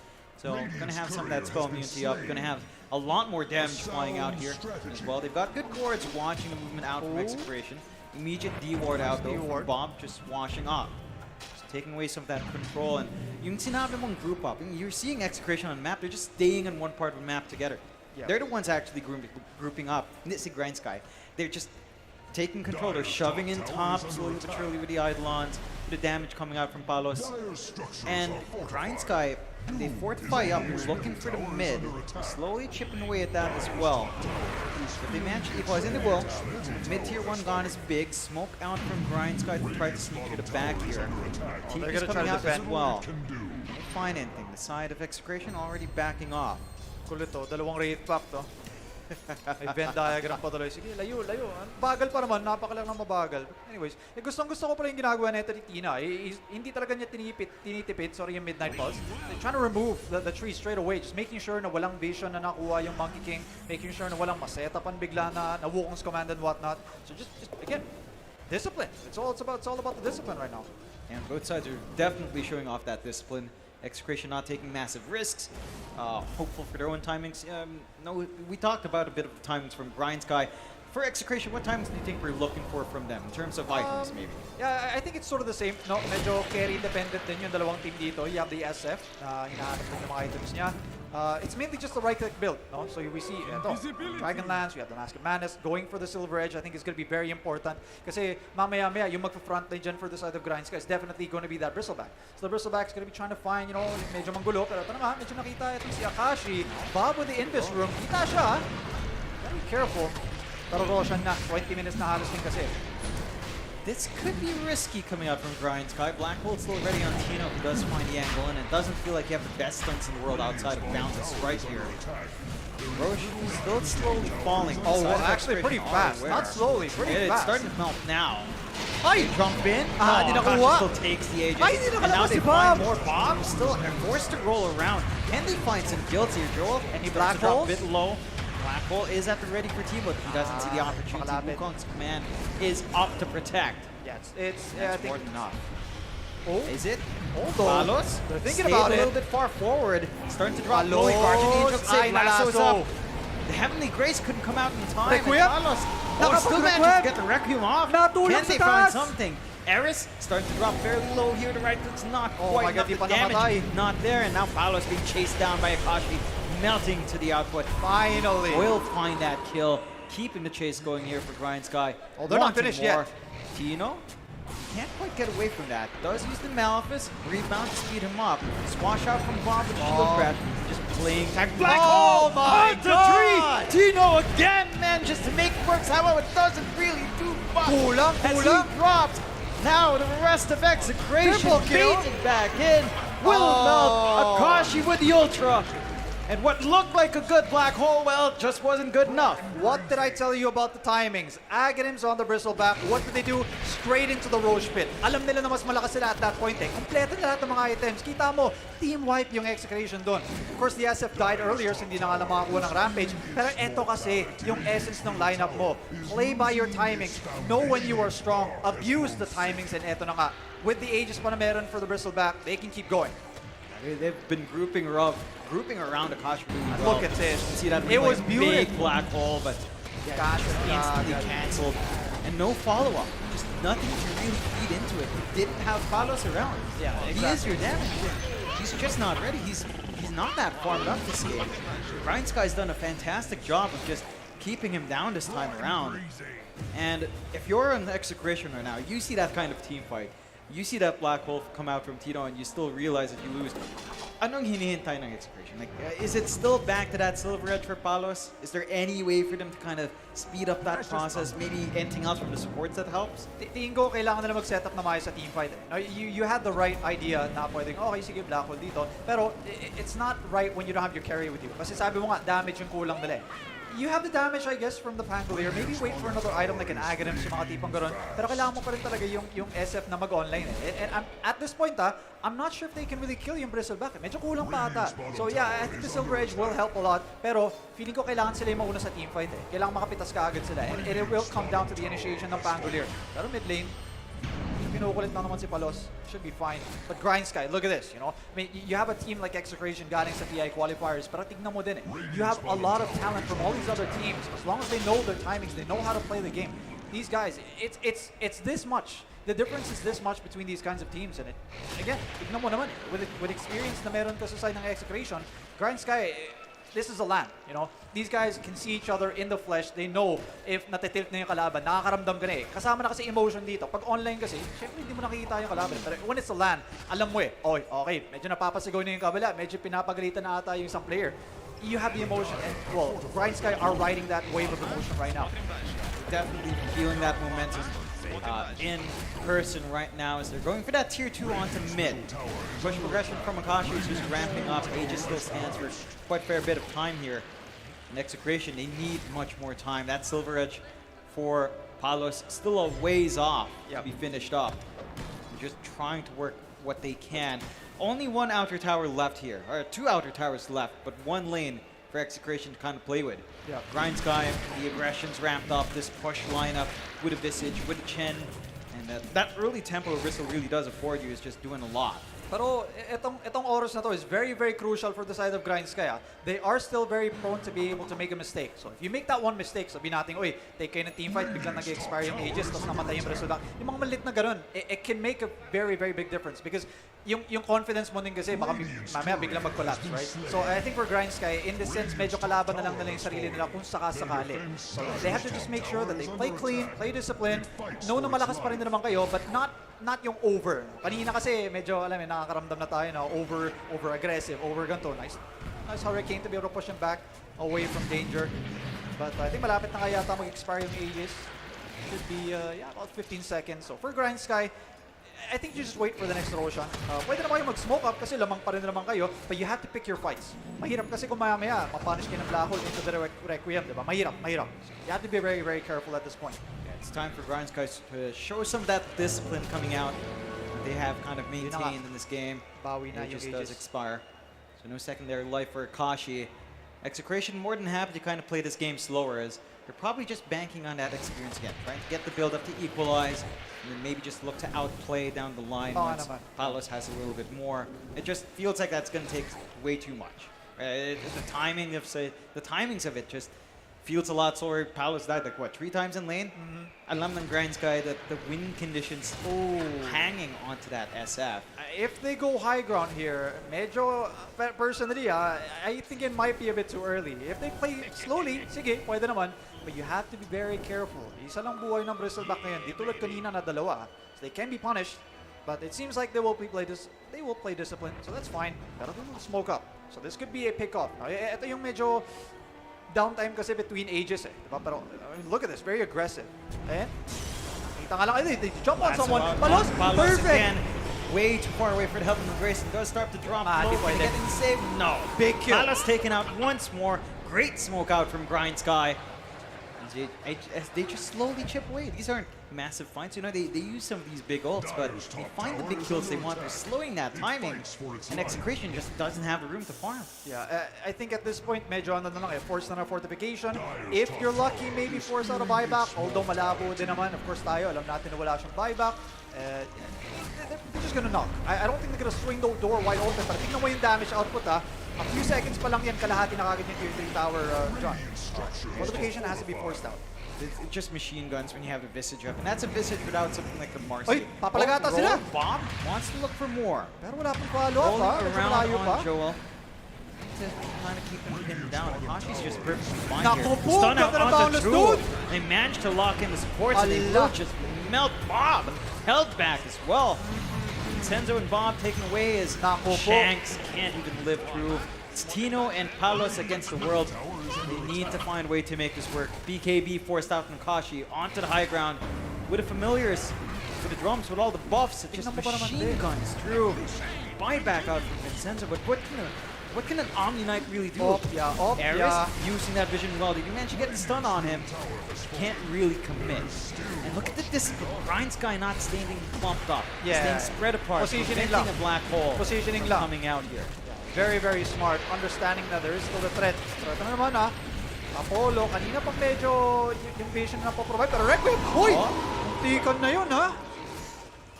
So, gonna have some of that spell immunity up. Gonna have A lot more damage flying out here as well. They've got good wards watching the movement out from Execration. Immediate D-ward out though from Bob, just washing off. Just taking away some of that control. And yung sinabi mong group up, you're seeing Execration on the map, they're just staying in one part of the map together. Yeah. They're the ones actually grouping up. Hindi si Grindsky. They're just taking control. They're shoving in top slowly but surely with the Eidolons. The damage coming out from Palos. And Grindsky, they fortify up, looking for the mid. Slowly chipping away at that as well. But they managed to equalize, and they will. Mid tier 1 gone is big. Smoke out from Grindsky to try to sneak to the back here. TP's coming out as well. Don't find anything. The side of Execration already backing off. Kulit to, dalawang rate pack to. May Venn diagram pa tuloy. Sige, layo, layo. Bagal pa naman, napakalang ng mabagal. But anyways, gustong-gusto ko pala yung ginagawa nito ni Tina. Hindi talaga niya tinitipid, sorry, yung Midnight Pulse. They're trying to remove the tree straight away. Just making sure na walang vision na nakuha yung Monkey King. Making sure na walang masetapan bigla na Wukong's command and whatnot. So just again, discipline. It's all about the discipline right now. And both sides are definitely showing off that discipline. Execration not taking massive risks, hopeful for their own timings. No, we talked about a bit of the timings from Grindsky. For Execration, what timings do you think we're looking for from them in terms of items, maybe? Yeah, I think it's sort of the same. No, medyo carry dependent din yung dalawang team dito. You have the SF, hinahanap din yung mga items niya. It's mainly just the right-click build. No? So we see Dragonlance, we have the Mask of Madness. Going for the Silver Edge, I think is going to be very important. Kasi mamaya-maya, yung magpa-front line dyan for the side of Grindsky is definitely going to be that Bristleback. So the Bristleback is going to be trying to find, medyo manggulo. Pero ito naman, medyo nakita ito si Akashi. Bob with the Invis room. Kita siya. Gotta be careful. Pero Roshan na, 20 minutes na halos din kasi. This could be risky coming out from Grindsky. Black Hole still ready on Tino, who does find the angle, and it doesn't feel like you have the best stunts in the world outside of Bounces right here. Roshan is still slowly falling. Oh, well, actually pretty fast. Not slowly, pretty fast. It's starting to melt now. Ay! Jump in. Di nakuha. Still takes the Aegis. Ay, di And now nakalabas they si Bob. find more Bob. Still forced to roll around. Can they find some kills here, Joel? Any Black Black Hole? Holes? A bit low. Black Hole is at the ready for team, but he doesn't see the opportunity. Wukong's command is up to protect. Yeah, That's more than enough. Oh, is it? Hold on. Palos? They're thinking Stayed about a it. little bit far forward. Starting to drop Palos. low. Guardian Angel Ay, save. Lasso's nalaso. up. The Heavenly Grace couldn't come out in time. Requiem? And Palos still managed to get the Requiem off. Natulog Can they sa find taas. something? Eris starting to drop fairly low here. The right click's not Oh quite my enough. God, di The pa damage namatay. not there. And now Palos being chased down by Akashi. Melting to the output. Finally. Will find that kill. Keeping the chase going here for Grindsky. Oh, they're not Wanting finished more. yet. Tino can't quite get away from that. Does use the Malefice. Rebound to speed him up. Squash out from Bob with Shield Breath. Just playing tag. Black Hole! my Onto God! three! Tino again manages to make it work. However, it doesn't really do much. Kulang, As kulang. he drops. Now the rest of Execration Triple kill. baiting back in. Will melt. Akashi with the Ultra. And what looked like a good Black Hole, well, just wasn't good enough. What did I tell you about the timings? Aghanims on the Bristleback. What did they do? Straight into the Roche Pit. Alam nila na mas malakas sila at that point eh. Kompleto na lahat ng mga items. Kita mo, team wipe yung Execration doon. Of course, the SF died earlier, so hindi na nga lang makakuha ng Rampage. Pero eto kasi, yung essence ng lineup mo. Play by your timings. Know when you are strong. Abuse the timings, and eto na nga. With the Aegis pa na meron for the Bristleback, they can keep going. They've been grouping around Akashi really well. Look at this. You can see that It was big beautiful. Black Hole, but Gosh, instantly cancelled. And no follow-up. Just nothing to really feed into it. He didn't have Palos around. Yeah, He is your damage. He's just not ready. He's not that farmed up this game. Grindsky's done a fantastic job of just keeping him down this time around. And if you're an Execration right now, you see that kind of team fight. You see that Black Hole come out from Tino and you still realize that you lose. Anong hinihintay ng Execration? Like, is it still back to that Silver Edge for Palos? Is there any way for them to kind of speed up that process? Maybe anything else from the supports that helps? Tingin ko, kailangan nila mag-set up na maayos sa team fight. Now, you had the right idea na pwedeng, okay, sige, Black Hole dito. Pero it's not right when you don't have your carry with you. Kasi sabi mo nga, damage yung kulang nila eh. You have the damage, I guess, from the Pangolier. Maybe wait for another item like an Aghanim, yung mga tipong gano'n. Pero kailangan mo pa rin talaga yung SF na mag-online eh. And at this point, I'm not sure if they can really kill yung Bristleback. Medyo kulang pa ata. So yeah, I think the Silver Edge will help a lot. Pero feeling ko kailangan sila yung mauna sa teamfight eh. Kailangan makapitas ka agad sila. And it will come down to the initiation ng Pangolier. Pero mid lane, kinukulit lang naman si Palos. Should be fine. But Grind Sky, look at this, you know? I mean, you have a team like Execration galing sa TI qualifiers, pero tignan mo din eh. You have a lot of talent from all these other teams. As long as they know their timings, they know how to play the game. These guys, it's this much. The difference is this much between these kinds of teams. And again, tignan mo naman, with experience na meron ka sa side ng Execration, Grind Sky, this is a LAN, you know? These guys can see each other in the flesh. They know if natitilt na yung kalaban, nakakaramdam ka na eh. Kasama na kasi emotion dito. Pag online kasi, syempre hindi mo nakikita yung kalaban. Pero when it's a LAN, alam mo eh, okay, medyo napapasigaw na yung kabila, medyo pinapagalitan na ata yung isang player. You have the emotion, and well, Grind Sky are riding that wave of emotion right now. Definitely feeling that momentum in person right now as they're going for that tier 2 onto mid. Push progression from Akashi is just ramping up. Aegis still stands for quite a fair bit of time here. In Execration, they need much more time. That Silver Edge for Palos still a ways off to be finished up. They're just trying to work what they can. Only one outer tower left here, or 2 outer towers left, but 1 lane for Execration to kind of play with. Yeah. Grind Sky, the aggression's ramped up, this push lineup with a Visage, with a Chen, and that early tempo Bristol really does afford you is just doing a lot. Pero itong oras na to is very, very crucial for the side of Grind Sky. They are still very prone to be able to make a mistake. So if you make that one mistake, sabi natin, uy, take kayo ng teamfight, biglang nag-expire yung Aegis, tapos namatay yung Bristol. Yung mga malit na ganun, it can make a very, very big difference because yung confidence mo din kasi baka mamaya biglang mag-collapse, right? So I think for Grind Sky, in this sense, medyo kalaban na lang nila yung sarili nila kung sakasakali. So they have to just make sure that they play clean, play discipline, know na malakas pa rin naman kayo, but not yung over. Kanina kasi medyo, alam mo, nakakaramdam na tayo na over-aggressive, over-ganto. Nice Hurricane to be able to push him back away from danger. But I think malapit na kaya yata mag-expire yung Aegis. Should be, about 15 seconds. So for Grind Sky, I think you just wait for the next Roshan. Pwede na kayo mag-smoke up kasi lamang pa rin naman kayo, but you have to pick your fights. Mahirap kasi kung maya-maya, mapunish kayo ng Black Hole into the Requiem, diba? Mahirap. So you have to be very, very careful at this point. It's time for Grind Sky to show some of that discipline coming out that they have kind of maintained in this game. It just does expire. So no secondary life for Akashi. Execration more than happy to kind of play this game slower as they're probably just banking on that experience again, trying to get the build up to equalize and then maybe just look to outplay down the line once Palos has a little bit more. It just feels like that's going to take way too much. The timings of it just feels a lot slower. Palos died like what, 3 times in lane? Alam ng Grind Sky that the wind conditions hanging onto that SF. If they go high ground here, medyo personally, I think it might be a bit too early. If they play slowly, sige, pwede naman. But you have to be very careful. Isa lang buhay ng Bristleback ngayon. Di tulad kanina na dalawa. So they can be punished, but it seems like they will play discipline, so that's fine. Pero they will smoke up. So this could be a pick-off. Ito yung medyo downtime kasi between ages eh. Diba? Pero look at this, very aggressive. And kita nga lang, they jump on someone. Palos, perfect! Again, way too far away for the help of Grayson. Does start to drop low. Can he get the save? No. Big kill. Palos taken out once more. Great smoke out from Grind Sky. As they just slowly chip away. These aren't massive fights. You know, they use some of these big ults, but they find the big kills they want. They're slowing that timing, and Execration just doesn't have the room to farm. Yeah, I think at this point, medyo ano na lang eh, force na fortification. If you're lucky, maybe force out a buyback. Although malabo din naman, of course tayo, alam natin na wala siyang buyback. They're just gonna knock. I don't think they're gonna swing the door wide open, pero tingnan mo yung damage output ha. A few seconds pa lang yan, kalahati na kagad yung tier 3 tower, John. Fortification has to be forced out. It's just machine guns when you have a Visage up, and that's a Visage without something like the Marcy. Oy, papalagata sila! Bob wants to look for more. Pero wala pang follow-up ha. Around on Joel. Trying to keep him pinned down. Akashi's just perfectly fine here. Stun out onto True. They managed to lock in the supports, and they will just melt Bob. Held back as well. Senzo and Bob taken away as Shanks can't even live through. It's Tino and Palos against the world. They need to find a way to make this work. BKB forced out from Kashi onto the high ground with the familiars, with the drums, with all the buffs. It's just machine guns through. Buyback out from Vincenzo, but what can an Omni Knight really do? Ares using that vision well. Did you manage to get the stun on him? Can't really commit. And look at the discipline. Grind Sky not standing clumped up. Staying spread apart. Positioning preventing a black hole Positioning from coming out here. Very, very smart. Understanding na there is still a threat. Pero ito na naman ha. Apollo, kanina pang medyo yung vision na po-provide. Pero Requiem, uy! Muntikan na yun ha.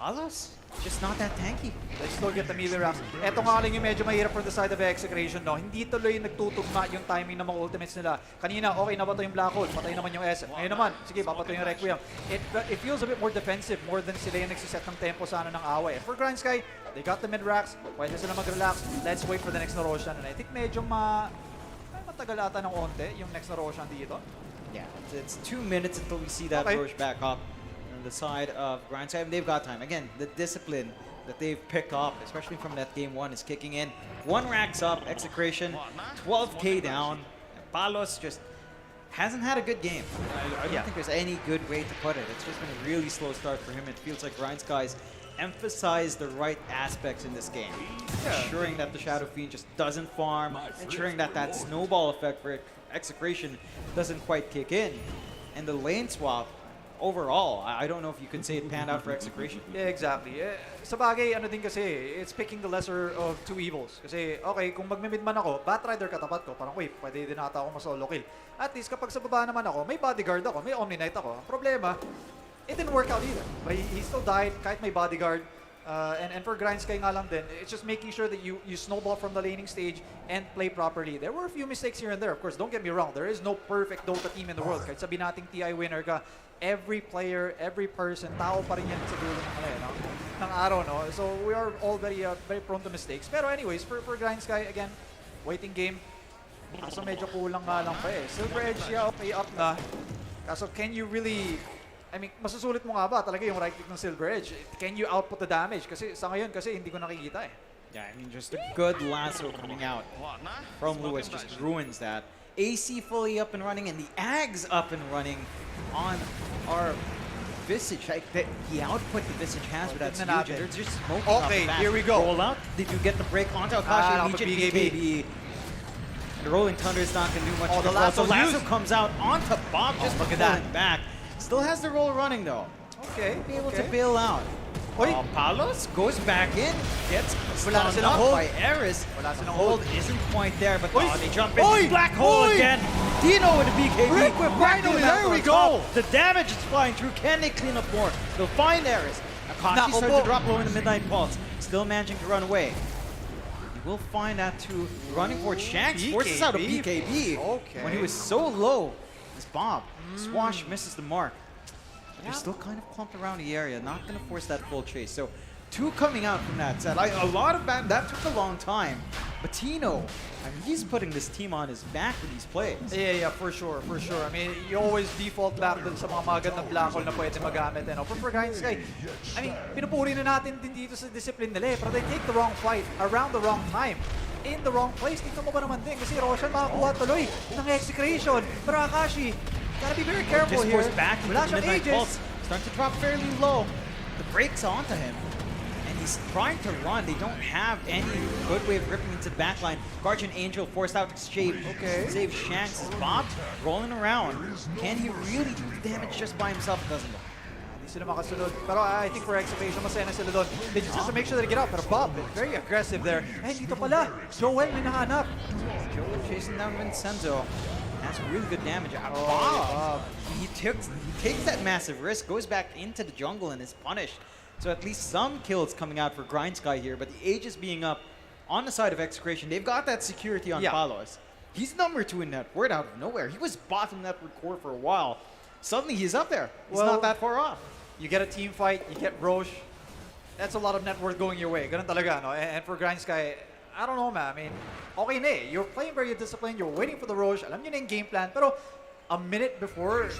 Palos, just not that tanky. They still get the melee racks. Eto nga lang yung medyo mahirap for the side of Execration, no? Hindi tuloy nagtutugma yung timing ng mga ultimates nila. Kanina, okay, nabato yung Black Hole, patay naman yung SM. Ngayon naman, sige, papato yung Requiem. It feels a bit more defensive, more than sila yung nagsiset ng tempo sana ng away. For Grind Sky, they got the mid racks, pwede sila mag-relax. Let's wait for the next na Roshan. And I think medyo matagal ata ng onte yung next na Roshan dito. Yeah, it's 2 minutes until we see that Roche back up on the side of Grind Sky. They've got time. Again, the discipline that they've picked up, especially from that game 1, is kicking in. 1 racks up, Execration, 12K down. And Palos just hasn't had a good game. I don't think there's any good way to put it. It's just been a really slow start for him. It feels like Grind Sky's emphasized the right aspects in this game. Ensuring that the Shadow Fiend just doesn't farm, ensuring that that snowball effect for Execration doesn't quite kick in. And the lane swap, overall, I don't know if you could say it panned out for Execration. Yeah, exactly. Sa bagay, ano din kasi, it's picking the lesser of two evils. Kasi, okay, kung magmimid man ako, Batrider katapat ko, parang, wait, pwede din ata ako masolo kill. At least, kapag sa baba naman ako, may bodyguard ako, may Omni Knight ako. Problema, it didn't work out either. But he still died, kahit may bodyguard. And for Grind Sky nga lang din, it's just making sure that you snowball from the laning stage and play properly. There were a few mistakes here and there. Of course, don't get me wrong. There is no perfect Dota team in the world. Kahit sabi nating TI winner ka, every player, every person, tao pa rin yan sa dulo ng araw, no? So we are all very prone to mistakes. Pero anyways, for Grind Sky, again, waiting game. Kaso medyo kulang nga lang pa eh. Silver Edge, yeah, okay, up na. Kaso can you really... I mean, masusulit mo nga ba talaga yung right click ng Silver Edge? Can you output the damage? Kasi sa ngayon, hindi ko nakikita eh. Yeah, I mean, just a good lasso coming out from Lewis just ruins that. AC fully up and running, and the Ags up and running on our Visage. Like, the output the Visage has with that Fusion, they're just smoking off the back. Here we go. Roll out. Did you get the break onto Akashi? Immediate BKB. And the Rolling Thunder is not going to do much. The lasso comes out onto Bob, just pulling back. Still has the roll running though. Okay. Be able to bail out. Palos goes back in, gets Wala stunned up by Eris. Hold isn't quite there, but they jump into Black Hole again. Dino with the BKB. Finally, there we go. The damage is flying through. Can they clean up more? They'll find Eris. Akashi starts to drop low in the Midnight Pulse. Still managing to run away. You will find that too. Running for Shanks forces out a BKB. When he was so low, it's Bob. Swash misses the mark. But they're still kind of clumped around the area, not going to force that full chase. So, 2 coming out from that set. A lot of that took a long time. But Tino, I mean, he's putting this team on his back with these plays. Yeah, for sure. I mean, you always default back dun sa mga magandang black hole na pwede magamit. But for Grind Sky, I mean, pinupuri na natin din dito sa discipline nila eh. Pero they take the wrong fight around the wrong time. In the wrong place. Tignan mo ba naman din? Kasi Roshan makakuha tuloy ng Execration. Pero Akashi, gotta be very careful here. Back into the Midnight Pulse. Starting to drop fairly low. The break's onto him. And he's trying to run. They don't have any good way of ripping into the backline. Guardian Angel forced out to save Shanks. Bob rolling around. Can he really do damage just by himself? It doesn't look. Hindi sila makasunod. Pero I think for Execration, masaya na sila doon. They just have to make sure they get out. Pero Bob, very aggressive there. Eh, dito pala. Joel may nahanap. Joel chasing down Vincenzo. That's really good damage. Bob, he takes that massive risk, goes back into the jungle and is punished. So at least some kills coming out for Grind Sky here, but the Aegis being up on the side of Execration, they've got that security on Palos. He's number 2 in net word out of nowhere. He was bottom network core for a while. Suddenly he's up there. He's not that far off. You get a team fight, you get Roche. That's a lot of net worth going your way. Ganun talaga, no? And for Grind Sky, I don't know, man. I mean, okay na eh. You're playing very disciplined. You're waiting for the Roche. Alam nyo na yung game plan. Pero a minute before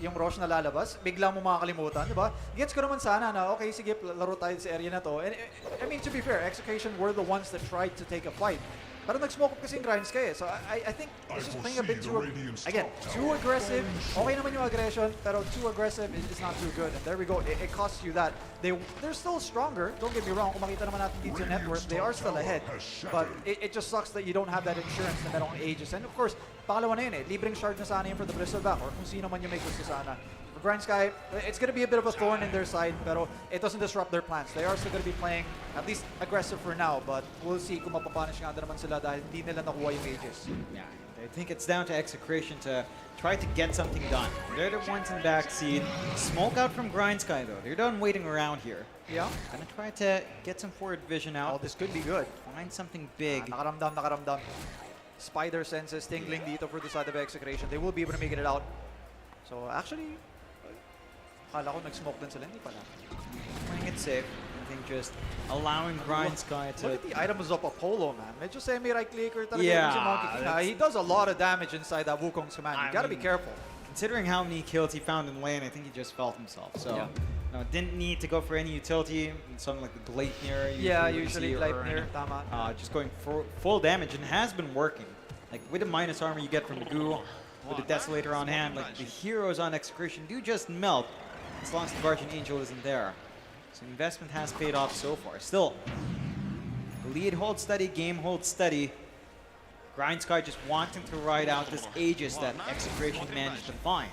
yung Roche na lalabas, bigla mo makakalimutan, di ba? Gets ko naman sana na, okay, sige, laro tayo sa area na to. And I mean, to be fair, Execution were the ones that tried to take a fight. Pero nag-smoke up kasi yung Grind Sky eh. So I think it's just playing a bit too, again, too aggressive. Okay naman yung aggression, pero too aggressive is not too good. And there we go. It costs you that. They're still stronger. Don't get me wrong. Kung makita naman natin dito yung network, they are still ahead. But it just sucks that you don't have that insurance na merong Aegis. And of course, pangalawa na yun eh. Libreng shard na sana yun for the Bristleback or kung sino man yung may gusto sana. For Grind Sky, it's going to be a bit of a thorn in their side, pero it doesn't disrupt their plans. They are still going to be playing at least aggressive for now, but we'll see kung mapapunish nga naman sila dahil hindi nila nakuha yung Aegis. Yeah, I think it's down to Execration to try to get something done. They're the ones in backseat. Smoke out from Grind Sky though. They're done waiting around here. Yeah. Gonna try to get some forward vision out. Oh, this could be good. Find something big. Nakaramdam. Spider senses tingling dito for the side of Execration. They will be able to make it out. So actually, akala ko nag-smoke din sila. Hindi pala. Playing it safe. I think just allowing Grind Sky to... Look at the items of Apollo, man. Medyo semi-right clicker talaga. Yeah, yung si Monkey King. He does a lot of damage inside that Wukong's command. You gotta be careful. Considering how many kills he found in lane, I think he just felt himself. So, no, didn't need to go for any utility. Something like the Gleipnir. Usually Gleipnir. Tama. Just going for full damage, and has been working. Like with the minus armor you get from the Goo, with the Desolator on hand, like the heroes on Execration do just melt as long as the Guardian Angel isn't there. So investment has paid off so far. Still, the lead holds steady, game holds steady. Grind Sky just wanting to ride out this Aegis that Execration managed to find.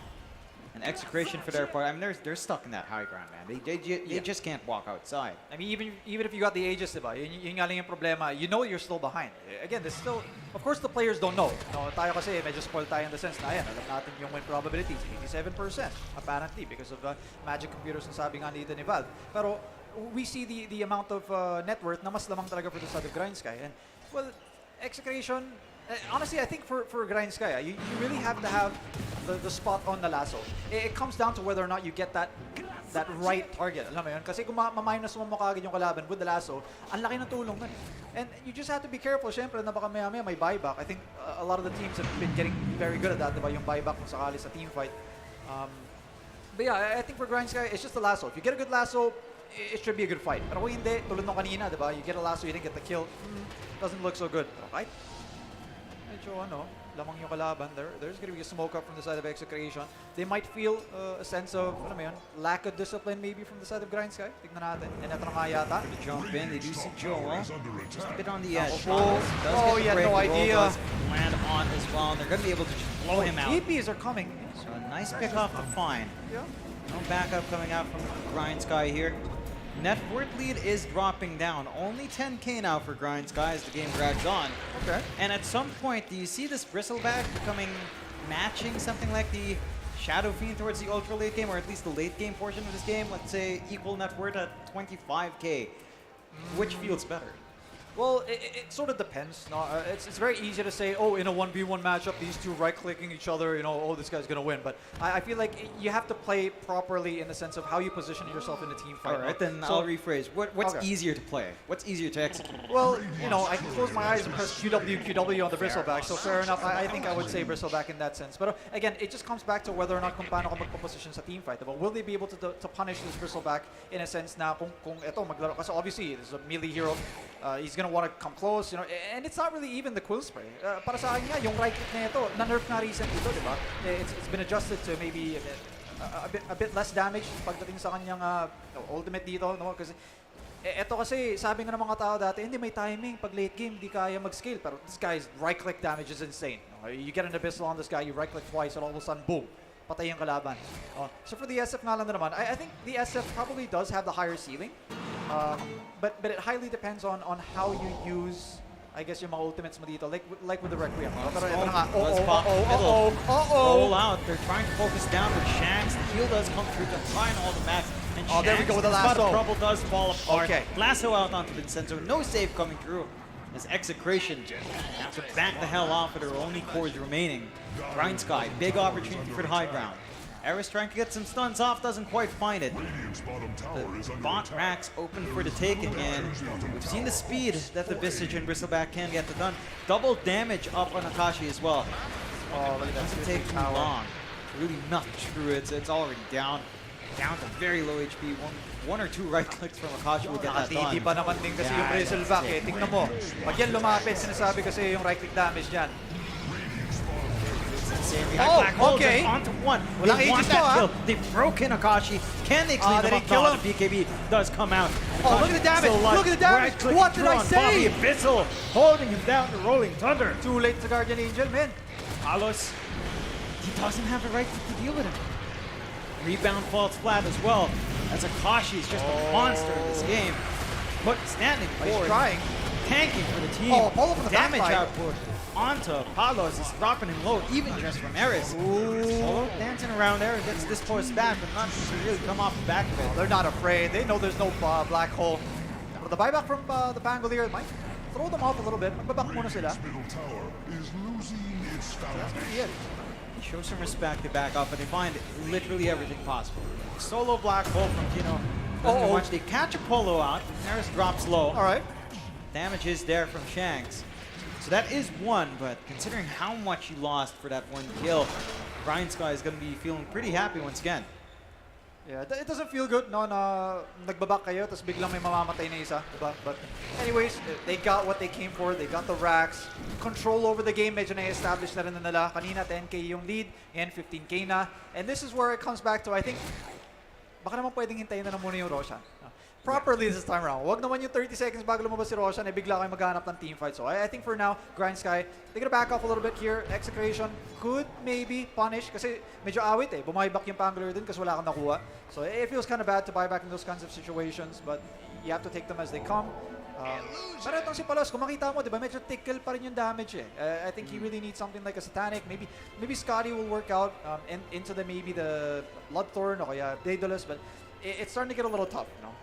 And Execration for their part, I mean, they're stuck in that high ground, man. They just can't walk outside. I mean, even if you got the Aegis, diba, yun nga lang yung problema. You know you're still behind. Again, there's still, of course, the players don't know. No, tayo kasi medyo spoiled tayo in the sense na ayan, alam natin yung win probabilities, 87% apparently because of magic computers na sabi nga dito ni Valve. Pero we see the amount of net worth na mas lamang talaga for the side of Grind Sky. And well, Execration, honestly, I think for Grind Sky, you really have to have the spot on the lasso. It comes down to whether or not you get that right target. Alam mo yun? Kasi kung ma-minus mo kagad yung kalaban with the lasso, ang laki ng tulong nun. And you just have to be careful. Siyempre, na baka maya-maya may buyback. I think a lot of the teams have been getting very good at that, diba? Yung buyback kung sakali sa team fight. But yeah, I think for Grind Sky, it's just the lasso. If you get a good lasso, it should be a good fight. Pero kung hindi, tulad nung kanina, diba? You get a lasso, you didn't get the kill. Doesn't look so good. Okay? Medyo lamang yung kalaban. There's going to be a smoke up from the side of Execration. They might feel a sense of, lack of discipline maybe from the side of Grind Sky. Tignan natin. And ito na nga yata. To jump in, they do see Joel. Just a bit on the edge. He had no idea. Land on as well, and they're going to be able to just blow him out. TPs are coming. So a nice pick off to find. Yeah. No backup coming out from Grind Sky here. Net worth lead is dropping down. Only 10k now for Grind Sky as the game drags on. Okay. And at some point, do you see this Bristleback becoming matching something like the Shadow Fiend towards the ultra late game, or at least the late game portion of this game? Let's say equal net worth at 25k. Which feels better? Well, it sort of depends. No, it's very easy to say, oh, in a 1v1 matchup, these two right-clicking each other, oh, this guy's going to win. But I feel like you have to play properly in the sense of how you position yourself in a team fight. All right, then I'll rephrase. What's easier to play? What's easier to execute? Well, I can close my eyes and press QW on the Bristleback, so fair enough. I think I would say Bristleback in that sense. But again, it just comes back to whether or not kung paano ka magpo-position sa team fight. But will they be able to punish this Bristleback in a sense na kung ito maglaro? Kasi obviously, this is a melee hero. He's going to want to come close, and it's not really even the quill spray. Para sa akin nga, yung right click na ito, na-nerf na recent ito, di ba? It's been adjusted to maybe a bit less damage pagdating sa kanyang ultimate dito, no? Kasi ito kasi, sabi nga ng mga tao dati, hindi may timing, pag late game, hindi kaya mag-scale. Pero this guy's right click damage is insane. You get an abyssal on this guy, you right click twice, and all of a sudden, boom, patay yung kalaban. So for the SF nga lang na naman, I think the SF probably does have the higher ceiling. But it highly depends on how you use, I guess, yung mga ultimates mo dito, like with the Requiem. Pero ito na nga, roll out. They're trying to focus down with Shanks. The heal does come through to find all the max. And there we go with the lasso. Trouble does fall apart. Okay. Lasso out onto Vincenzo. No save coming through. As Execration have to back the hell off with their only cores remaining. Grind Sky, big opportunity for the high ground. Eris trying to get some stuns off, doesn't quite find it. The bot racks open for the taking, and we've seen the speed that the Visage and Bristleback can get done. Double damage up on Akashi as well. It doesn't take too long. Really nothing true. It's already down to very low HP. One or two right clicks from Akashi will get that done. Hindi pa naman din kasi yung Bristleback eh. Tingnan mo. Pag yan lumapit, sinasabi kasi yung right click damage dyan. Okay. Onto one. They want that kill. They've broken Akashi. Can they clean them up? Kill him? The BKB does come out. Oh, look at the damage. Look at the damage. What did I say? Abyssal holding him down to Rolling Thunder. Too late to Guardian Angel, man. Alos, he doesn't have the right to deal with him. Rebound falls flat as well, as Akashi is just a monster in this game. But standing forward, trying, tanking for the team. All of the damage backside. output onto Palos. He's dropping him low, even just from Eris. Solo dancing around there, gets disposed back, but not to really come off the back of it. They're not afraid. They know there's no black hole. But the buyback from the Pangolier might throw them off a little bit. Magbaback muna sila. So that's gonna be it. They show some respect, they back up, and they find literally everything possible. Solo black hole from Tino. Doesn't do much. They catch a Polo out. Eris drops low. All right. Damage is there from Shanks. So that is one, but considering how much he lost for that one kill, Grindska is going to be feeling pretty happy once again. Yeah, it doesn't feel good no na nagbaback kayo tapos biglang may mamamatay na isa, diba? But anyways, they got what they came for. They got the racks. Control over the game, medyo na-establish na rin na nila. Kanina 10k yung lead and 15k na. And this is where it comes back to, I think, baka naman pwedeng hintayin na muna yung Roshan. Properly this time around. Wag naman yung 30 seconds bago lumabas si Roshan, bigla kayo maghanap ng teamfight. So I think for now, Grindsky, they're gonna back off a little bit here. Execration could maybe punish kasi medyo awit eh. Bumibak yung Pangolier din kasi wala kang nakuha. So it feels kind of bad to buy back in those kinds of situations, but you have to take them as they come. Pero itong si Palos, kung makita mo, di ba, medyo tickle pa rin yung damage eh. I think he really needs something like a Satanic. Maybe Scotty will work out into maybe the Bloodthorn o kaya Daedalus, but it's starting to get a little tough, you know.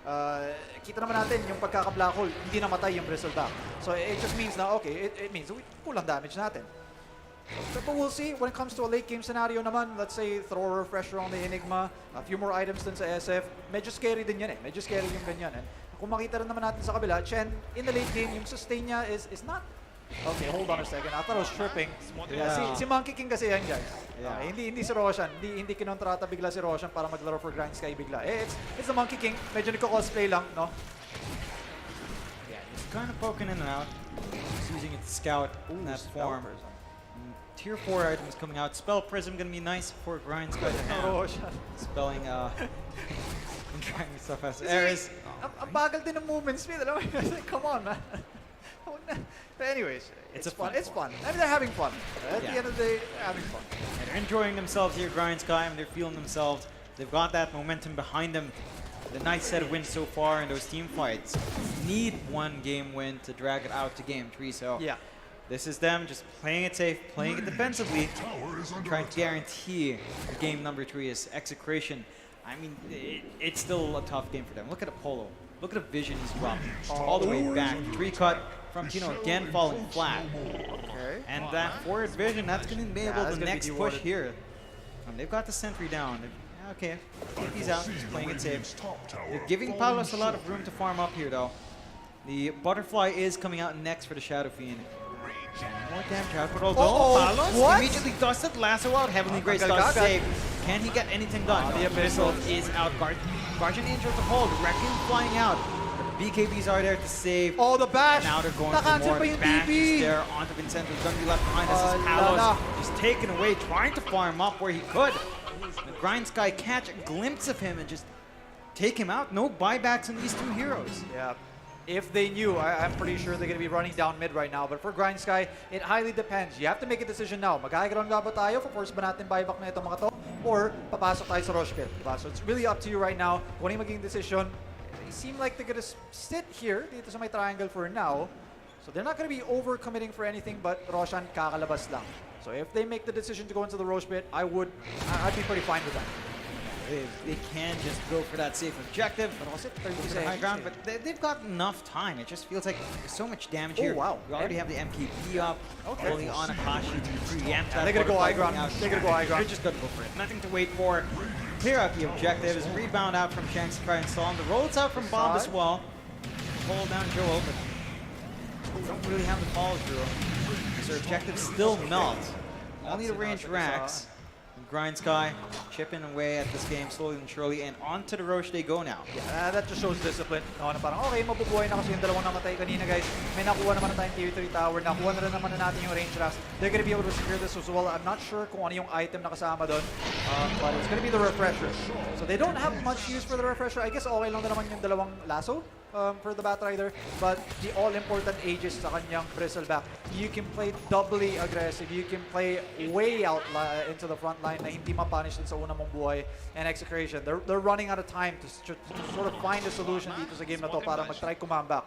Kita naman natin yung pagkaka-black hole, hindi namatay yung Bristleback. So it just means na, okay, it means kulang damage natin. But we'll see when it comes to a late game scenario naman. Let's say throw a refresher on the Enigma, a few more items din sa SF. Medyo scary din yan eh. Medyo scary yung ganyan. And kung makita rin naman natin sa kabila, Chen, in the late game, yung sustain niya is not... Okay, hold on a second. I thought I was tripping. Yeah. Si Monkey King kasi yan, guys. Yeah. Hindi si Roshan. Hindi kinontrata bigla si Roshan para maglaro for Grindsky bigla. It's the Monkey King. Medyo nagko-cosplay lang, no? Yeah, he's kind of poking in and out. He's using it to scout in that form. Tier 4 items coming out. Spell Prism gonna be nice for Grindsky to have. Spelling and trying stuff as Eris. Ang bagal din ng movement speed. Come on, man. But anyways, it's fun. It's fun. I mean, they're having fun. At the end of the day, they're having fun. And they're enjoying themselves here, Grindsky, and they're feeling themselves. They've got that momentum behind them. The nice set of wins so far in those team fights. Need one game win to drag it out to game 3. So yeah, this is them just playing it safe, playing it defensively, trying to guarantee game number 3 is execration. I mean, it's still a tough game for them. Look at Apollo. Look at the vision he's dropping. All the way back. 3 cut from Tino again falling flat. Okay. And that forward vision, that's going to be able to next push here. And they've got the sentry down. Okay, he's out, he's playing it safe. They're giving Palos a lot of room to farm up here though. The Butterfly is coming out next for the Shadow Fiend. More damage output, although Palos immediately dusted, lasso out, Heavenly Grace does save. Can he get anything done? The Abyssal is out, Guardian Angel to hold, Wrecking flying out. The BKBs are there to save. Oh, the bash! And now they're going for more. The bash is there onto Vincento, gonna be left behind as Palos is taken away, trying to farm up where he could. The Grindsky catch a glimpse of him and just take him out. No buybacks on these two heroes. Yeah. If they knew, I'm pretty sure they're going to be running down mid right now. But for Grindsky, it highly depends. You have to make a decision now. Mag-high-ground ba tayo? For-force ba natin buyback na itong mga to? Or papasok tayo sa Rosh Pit? Diba? So it's really up to you right now. Kung ano yung magiging decision, they seem like they're going to sit here dito sa may triangle for now. So they're not going to be over-committing for anything but Roshan kakalabas lang. So if they make the decision to go into the Rosh Pit, I'd be pretty fine with that. They can just go for that safe objective, but also the high ground. But they've got enough time. It just feels like there's so much damage here. Wow. We already have the MKB up. Okay. Only on Akashi to preempt that. They're going to go high ground. They're going to go high ground. They're just going to go for it. Nothing to wait for. Clear out the objectives. Rebound out from Shanks to try and stall him. The rolls out from Bob as well. Hold down Joel, but they don't really have the follow through. Their objectives still melt. Only the range racks. Grindsky chipping away at this game slowly and surely, and onto the Roche they go now. Yeah, that just shows discipline. No, na parang, okay, mabubuhay na kasi yung dalawang namatay kanina, guys. May nakuha naman na tayong tier 3 tower. Nakuha na rin naman na natin yung range racks. They're gonna be able to secure this as well. I'm not sure kung ano yung item na kasama doon, but it's gonna be the refresher. So they don't have much use for the refresher. I guess okay lang na naman yung dalawang lasso for the Batrider, but the all-important ages sa kanyang Bristleback. You can play doubly aggressive. You can play way out into the front line na hindi mapunish din sa unang mong buhay and execration. They're running out of time to sort of find a solution dito sa game na to para mag-try kumambak.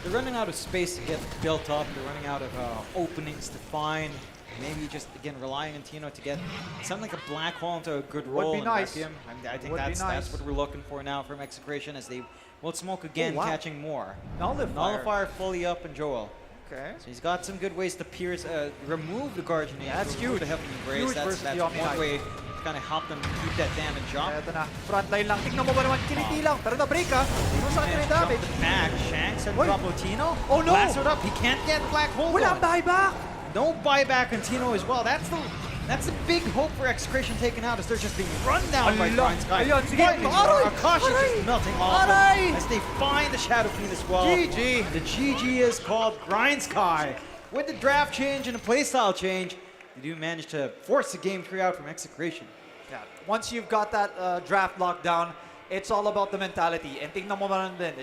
they're running out of space to get built up. They're running out of openings to find. Maybe just, again, relying on Tino to get something like a black hole into a good Would role. be and nice. Requiem. I think Would be that's nice. what we're looking for now from Execration as they will smoke again, Oh, wow. catching more. Nullifier. Nullifier fully up in Joel. Okay. So he's got some good ways to pierce, remove the Guardian. Yeah, that's remove huge. the Heavenly Grace. Huge That's versus the one Omni Knight. way to kind of help them keep that damage up. Eto na. Frontline lang. Tignan mo ba naman? Kiliti lang. Pero na-break ha. Tignan sa kanya yung damage. Drop the back. Shanks and Oy. drop Tino. Oh, no. Lassoed up. He can't get Black Hole. Walang going. buyback. No buyback on Tino as well. That's the big hope for Execration taken out as they're just being run down by Ala. Grind Sky. Ayun, sige. Aray! Akash is Aray! just melting off Aray! as they find the Shadow Fiend as well. GG. The GG is called Grind Sky. With the draft change and the playstyle change, they do manage to force the game 3 out from Execration. Yeah. Once you've got that draft locked down, it's all about the mentality. And tingnan mo man din,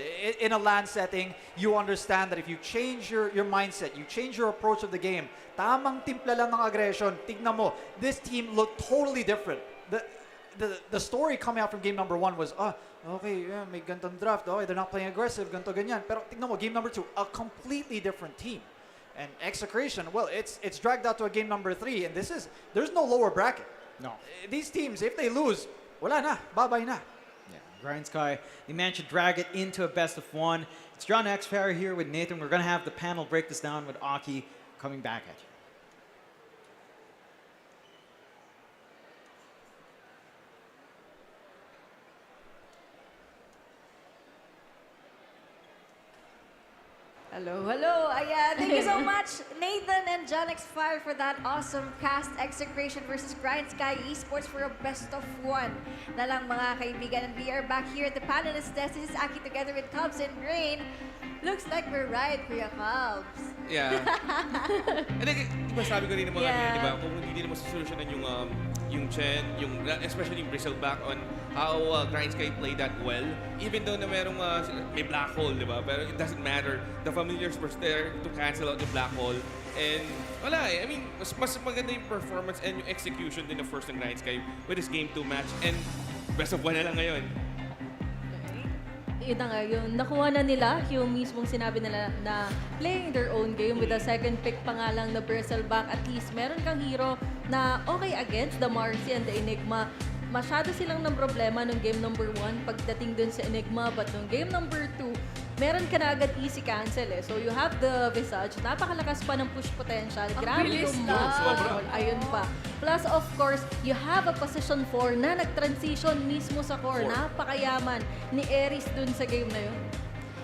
in a LAN setting, you understand that if you change your mindset, you change your approach of the game, tamang timpla lang ng aggression, tignan mo, this team looked totally different. The story coming out from game number 1 was, okay, yeah, may gantong draft, okay, they're not playing aggressive, ganto ganyan. Pero tignan mo, game number 2, a completely different team. And Execration, well, it's dragged out to a game number 3, and there's no lower bracket. No. These teams, if they lose, wala na, babay na. Yeah, Grind Sky, they managed to drag it into a best of 1. It's John X Ferry here with Nathan. We're going to have the panel break this down with Aki coming back at you. Hello, hello. Ayan, thank you so much, Nathan and John X Fire, for that awesome cast. Execration versus Grind Sky Esports for a best of 1 na lang, mga kaibigan. And we are back here at the panelist desk. This is Aki together with Cubs and Rain. Looks like we're right, Kuya Cubs. Yeah. And then, di ba sabi ko rin naman, Yeah. di ba, kung hindi nila masosolusyonan yung Chen, especially yung Bristleback on how Grind Sky played that well, even though na merong may black hole, di ba? Pero it doesn't matter. The familiars were there to cancel out the black hole. And wala eh. I mean, mas maganda yung performance and yung execution din ng first ng Grind Sky with this Game 2 match. And best of 1 na lang ngayon. Yun na nga, yung nakuha na nila, yung mismong sinabi nila na playing their own game with a second pick pa nga lang na Bristleback. At least meron kang hero na okay against the Marcy and the Enigma. Masyado silang ng problema nung game number 1 pagdating dun sa Enigma. But nung game number 2, meron ka na agad easy cancel eh. So you have the Visage, napakalakas pa ng push potential. Grabe bilis yung na. moves. Ayun pa. Plus of course, you have a position 4 na nag-transition mismo sa core. Napakayaman ni Aries dun sa game na yun.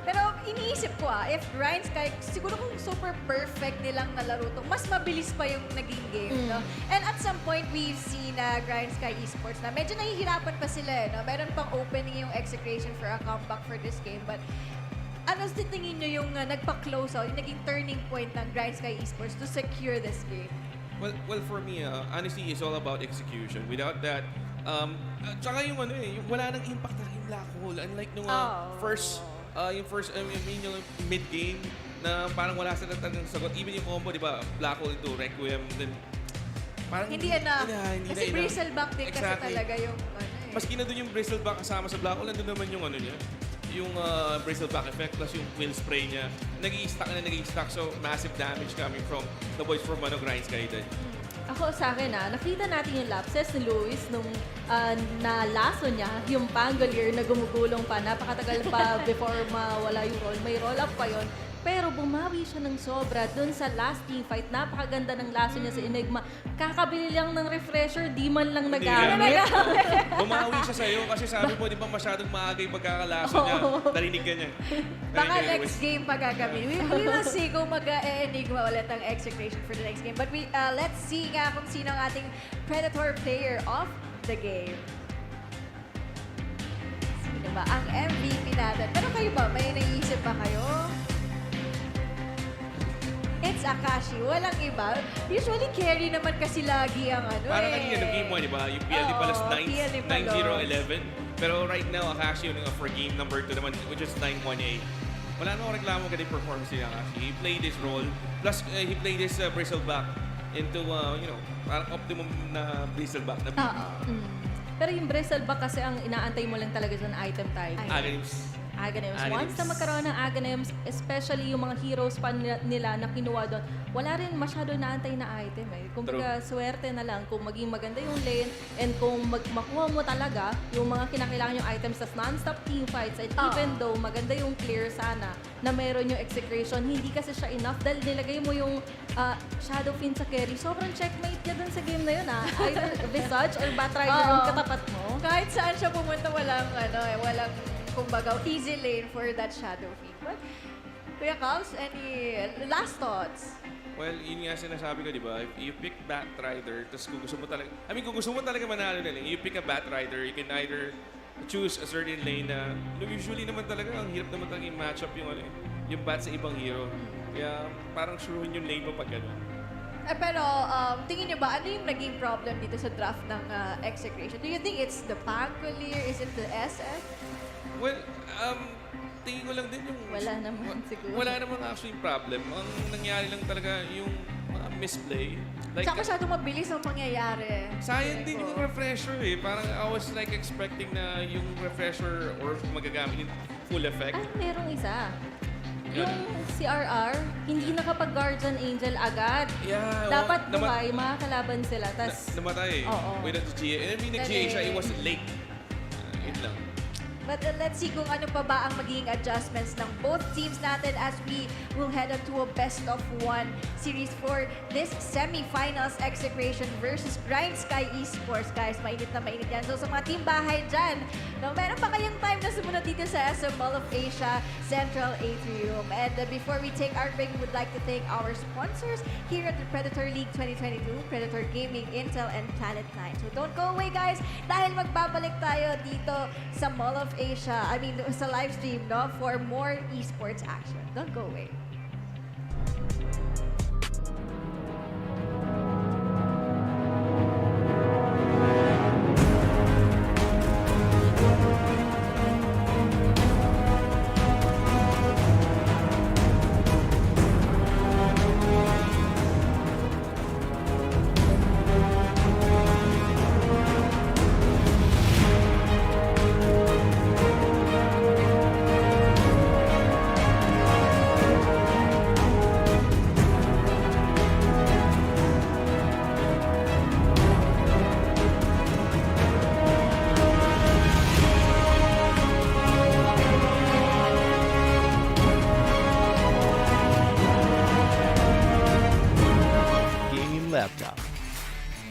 Pero iniisip ko if Grind Sky, siguro kung super perfect nilang nalaro to, mas mabilis pa yung naging game, no? And at some point, we've seen Grind Sky Esports na medyo nahihirapan pa sila, no? Meron pang opening yung Execration for a comeback for this game, but ano sa tingin nyo yung nagpa-close out, yung naging turning point ng Grind Sky Esports to secure this game? Well, for me, honestly, it's all about execution. Without that, tsaka yung wala nang impact na yung black hole. Unlike nung yung mid-game na parang wala sila talagang sagot. Even yung combo, di ba, black hole into Requiem, then parang Hindi enough. hindi Kasi na enough. Bristleback din kasi Exactly. talaga yung Maski na dun yung Bristleback kasama sa black hole, nandun naman yung niya, yung Bristleback effect plus yung quill spray niya. Nag-i-stack. So, massive damage coming from the boys from Grind Sky din. Ako sa akin nakita natin yung lapses ni Luis nung nalaso niya, yung Pangolier na gumugulong pa, napakatagal pa before mawala yung roll. May roll up pa yon. Pero bumawi siya ng sobra dun sa last team fight. Napakaganda ng laso niya sa Enigma. Kakabili lang ng refresher, di man lang nagamit. Bumawi siya sa'yo kasi sabi mo, di ba masyadong maaga yung pagkakalaso niya. Narinig ka niya. Baka next game pa gagawin. We will see kung mag-enigma ulit ang Execration for the next game. But let's see nga kung sino ang ating Predator player of the game. Sino ba ang MVP natin? Pero kayo ba? May naiisip pa kayo? It's Akashi. Walang iba. Usually, carry naman kasi lagi ang Parang kanina nung game 1, di ba? Yung PLD Palos 9-0. 9-0-11. Pero right now, Akashi yung for game number 2 naman, which is 9-1-A. Wala namang reklamo ganit performance ni Akashi. He played his role. Plus, he played his Bristleback into, parang optimum na Bristleback na Pero yung Bristleback kasi ang inaantay mo lang talaga sa item type. Aghanims. Once na magkaroon ng Aghanims, especially yung mga heroes pa nila na kinuha doon, wala rin masyado naantay na item eh. Kumbaga, swerte na lang kung maging maganda yung lane and kung makuha mo talaga yung mga kinakailangan yung items sa non-stop team fights and even though maganda yung clear sana na meron yung execution, hindi kasi siya enough dahil nilagay mo yung Shadow Fiend sa carry. Sobrang checkmate niya dun sa game na yun Either Visage or Batrider yung katapat mo. Kahit saan siya pumunta, walang kumbaga, easy lane for that Shadow Fiend. But, Kuya Kals, any last thoughts? Well, yun nga sinasabi ko, di ba? If you pick Batrider, tapos kung gusto mo talaga, kung gusto mo talaga manalo na lang, you pick a Batrider, you can either choose a certain lane na, usually naman talaga, ang hirap naman talaga yung matchup yung bat sa ibang hero. Kaya parang suruhin yung lane mo pag gano'n. Pero, tingin niyo ba, ano yung naging problem dito sa draft ng execration? Do you think it's the Pangolier? Is it the SF? Well, tingin ko lang din yung... Wala naman siguro. Wala namang actually problem. Ang nangyari lang talaga yung misplay. Like, Tsaka masyadong mabilis ang pangyayari. Sayang din yung refresher eh. Parang I was like expecting na yung refresher or magagamit yung full effect. Merong isa. Yung CRR, hindi nakapag-Guardian Angel agad. Yeah. Dapat buhay, makakalaban sila. Namatay eh. Oo. With the GA. And nag-GA siya, it was late. Yun lang. But let's see kung ano pa ba ang magiging adjustments ng both teams natin as we will head on to a best-of-1 series for this semi-finals execration versus Grind Sky Esports. Guys, mainit na mainit yan. So sa mga team bahay dyan, meron pa kayong time na sumunod dito sa SM Mall of Asia Central Atrium. And before we take our break, we would like to thank our sponsors here at the Predator League 2022, Predator Gaming, Intel, and Planet 9. So don't go away, guys, dahil magbabalik tayo dito sa Mall of Asia, sa live stream, for more esports action. Don't go away.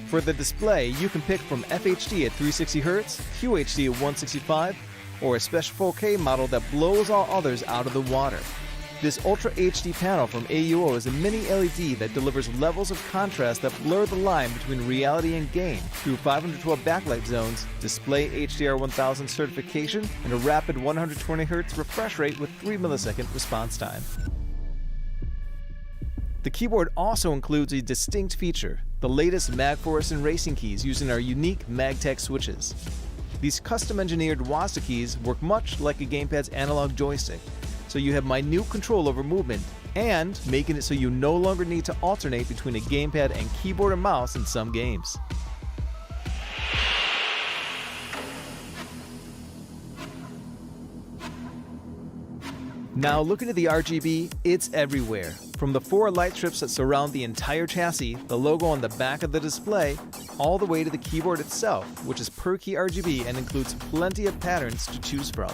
For the display, you can pick from FHD at 360Hz, QHD at 165, or a special 4K model that blows all others out of the water. This Ultra HD panel from AUO is a mini LED that delivers levels of contrast that blur the line between reality and game through 512 backlight zones, display HDR 1000 certification, and a rapid 120Hz refresh rate with 3 millisecond response time. The keyboard also includes a distinct feature, the latest MagForce and racing keys using our unique MagTech switches. These custom-engineered WASA keys work much like a gamepad's analog joystick, so you have minute control over movement and making it so you no longer need to alternate between a gamepad and keyboard and mouse in some games. Now looking at the RGB, it's everywhere. From the 4 light strips that surround the entire chassis, the logo on the back of the display, all the way to the keyboard itself, which is per key RGB and includes plenty of patterns to choose from.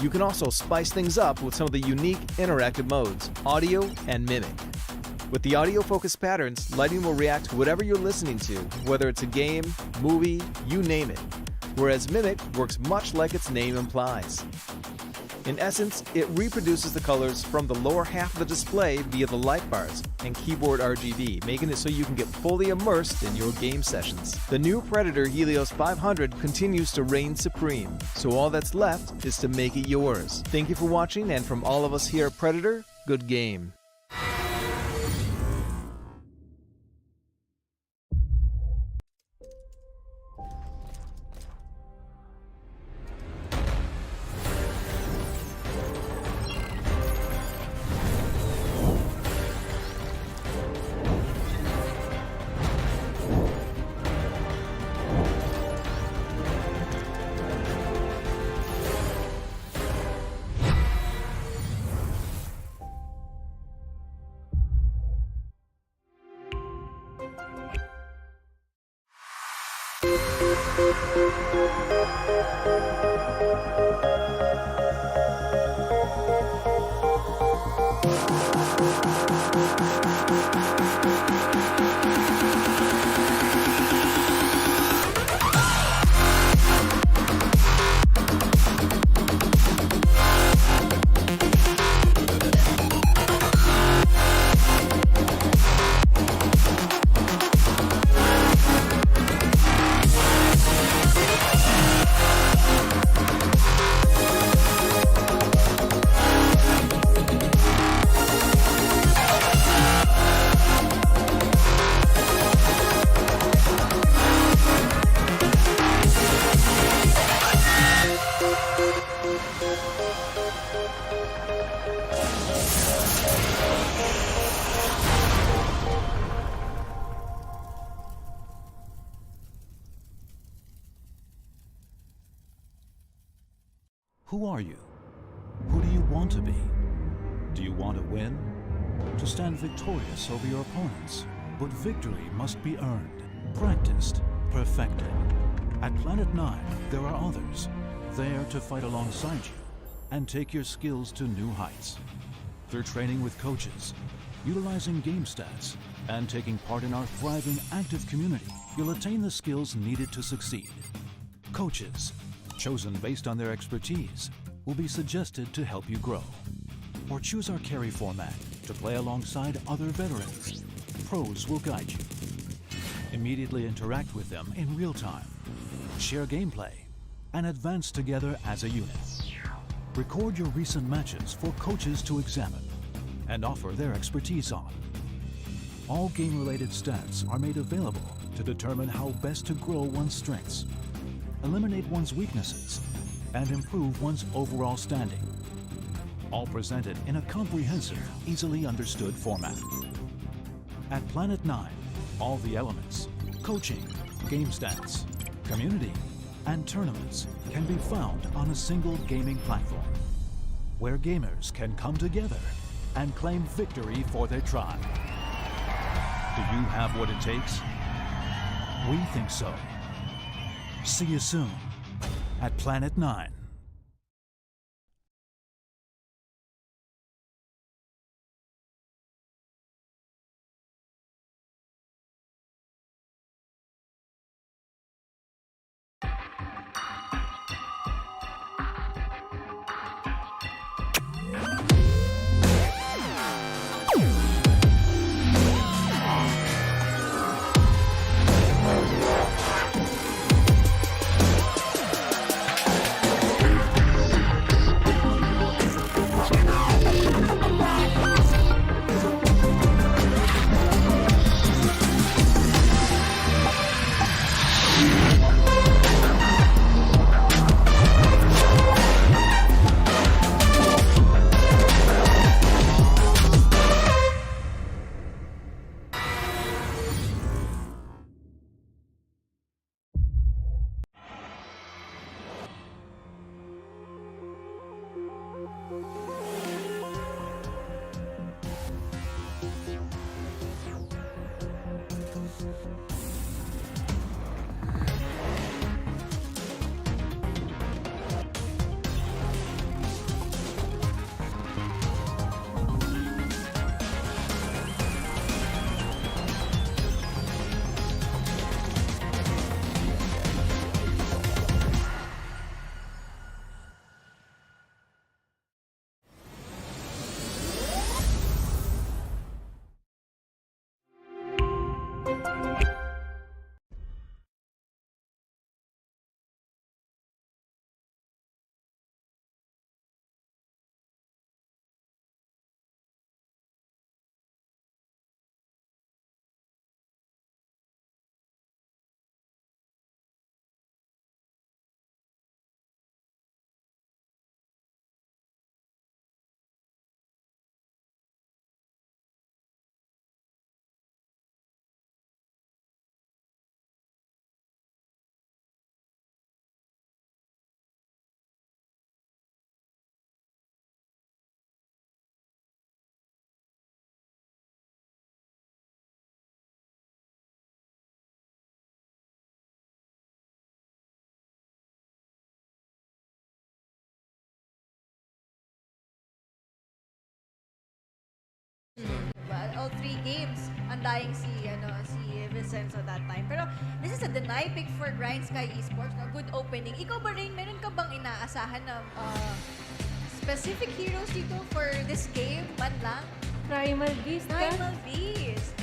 You can also spice things up with some of the unique interactive modes, audio and mimic. With the audio-focused patterns, lighting will react to whatever you're listening to, whether it's a game, movie, you name it. Whereas Mimic works much like its name implies. In essence, it reproduces the colors from the lower half of the display via the light bars and keyboard RGB, making it so you can get fully immersed in your game sessions. The new Predator Helios 500 continues to reign supreme, so all that's left is to make it yours. Thank you for watching, and from all of us here at Predator, good game. Who are you? Who do you want to be? Do you want to win? To stand victorious over your opponents? But victory must be earned, practiced, perfected. At Planet 9, there are others, there to fight alongside you and take your skills to new heights. Through training with coaches, utilizing game stats, and taking part in our thriving active community, you'll attain the skills needed to succeed. Coaches, chosen based on their expertise, will be suggested to help you grow. Or choose our carry format to play alongside other veterans. Pros will guide you. Immediately interact with them in real time. Share gameplay and advance together as a unit. Record your recent matches for coaches to examine and offer their expertise on. All game-related stats are made available to determine how best to grow one's strengths, eliminate one's weaknesses, and improve one's overall standing. All presented in a comprehensive, easily understood format. At Planet 9, all the elements, coaching, game stats, community, and tournaments can be found on a single gaming platform, where gamers can come together and claim victory for their tribe. Do you have what it takes? We think so. See you soon at Planet 9. All 3 games, undying si Vincenzo that time. Pero this is a deny pick for Grind Sky Esports. No? Good opening. Ikaw ba rin, meron ka bang inaasahan na specific heroes dito for this game? Man lang? Primal Beast. Primal Beast.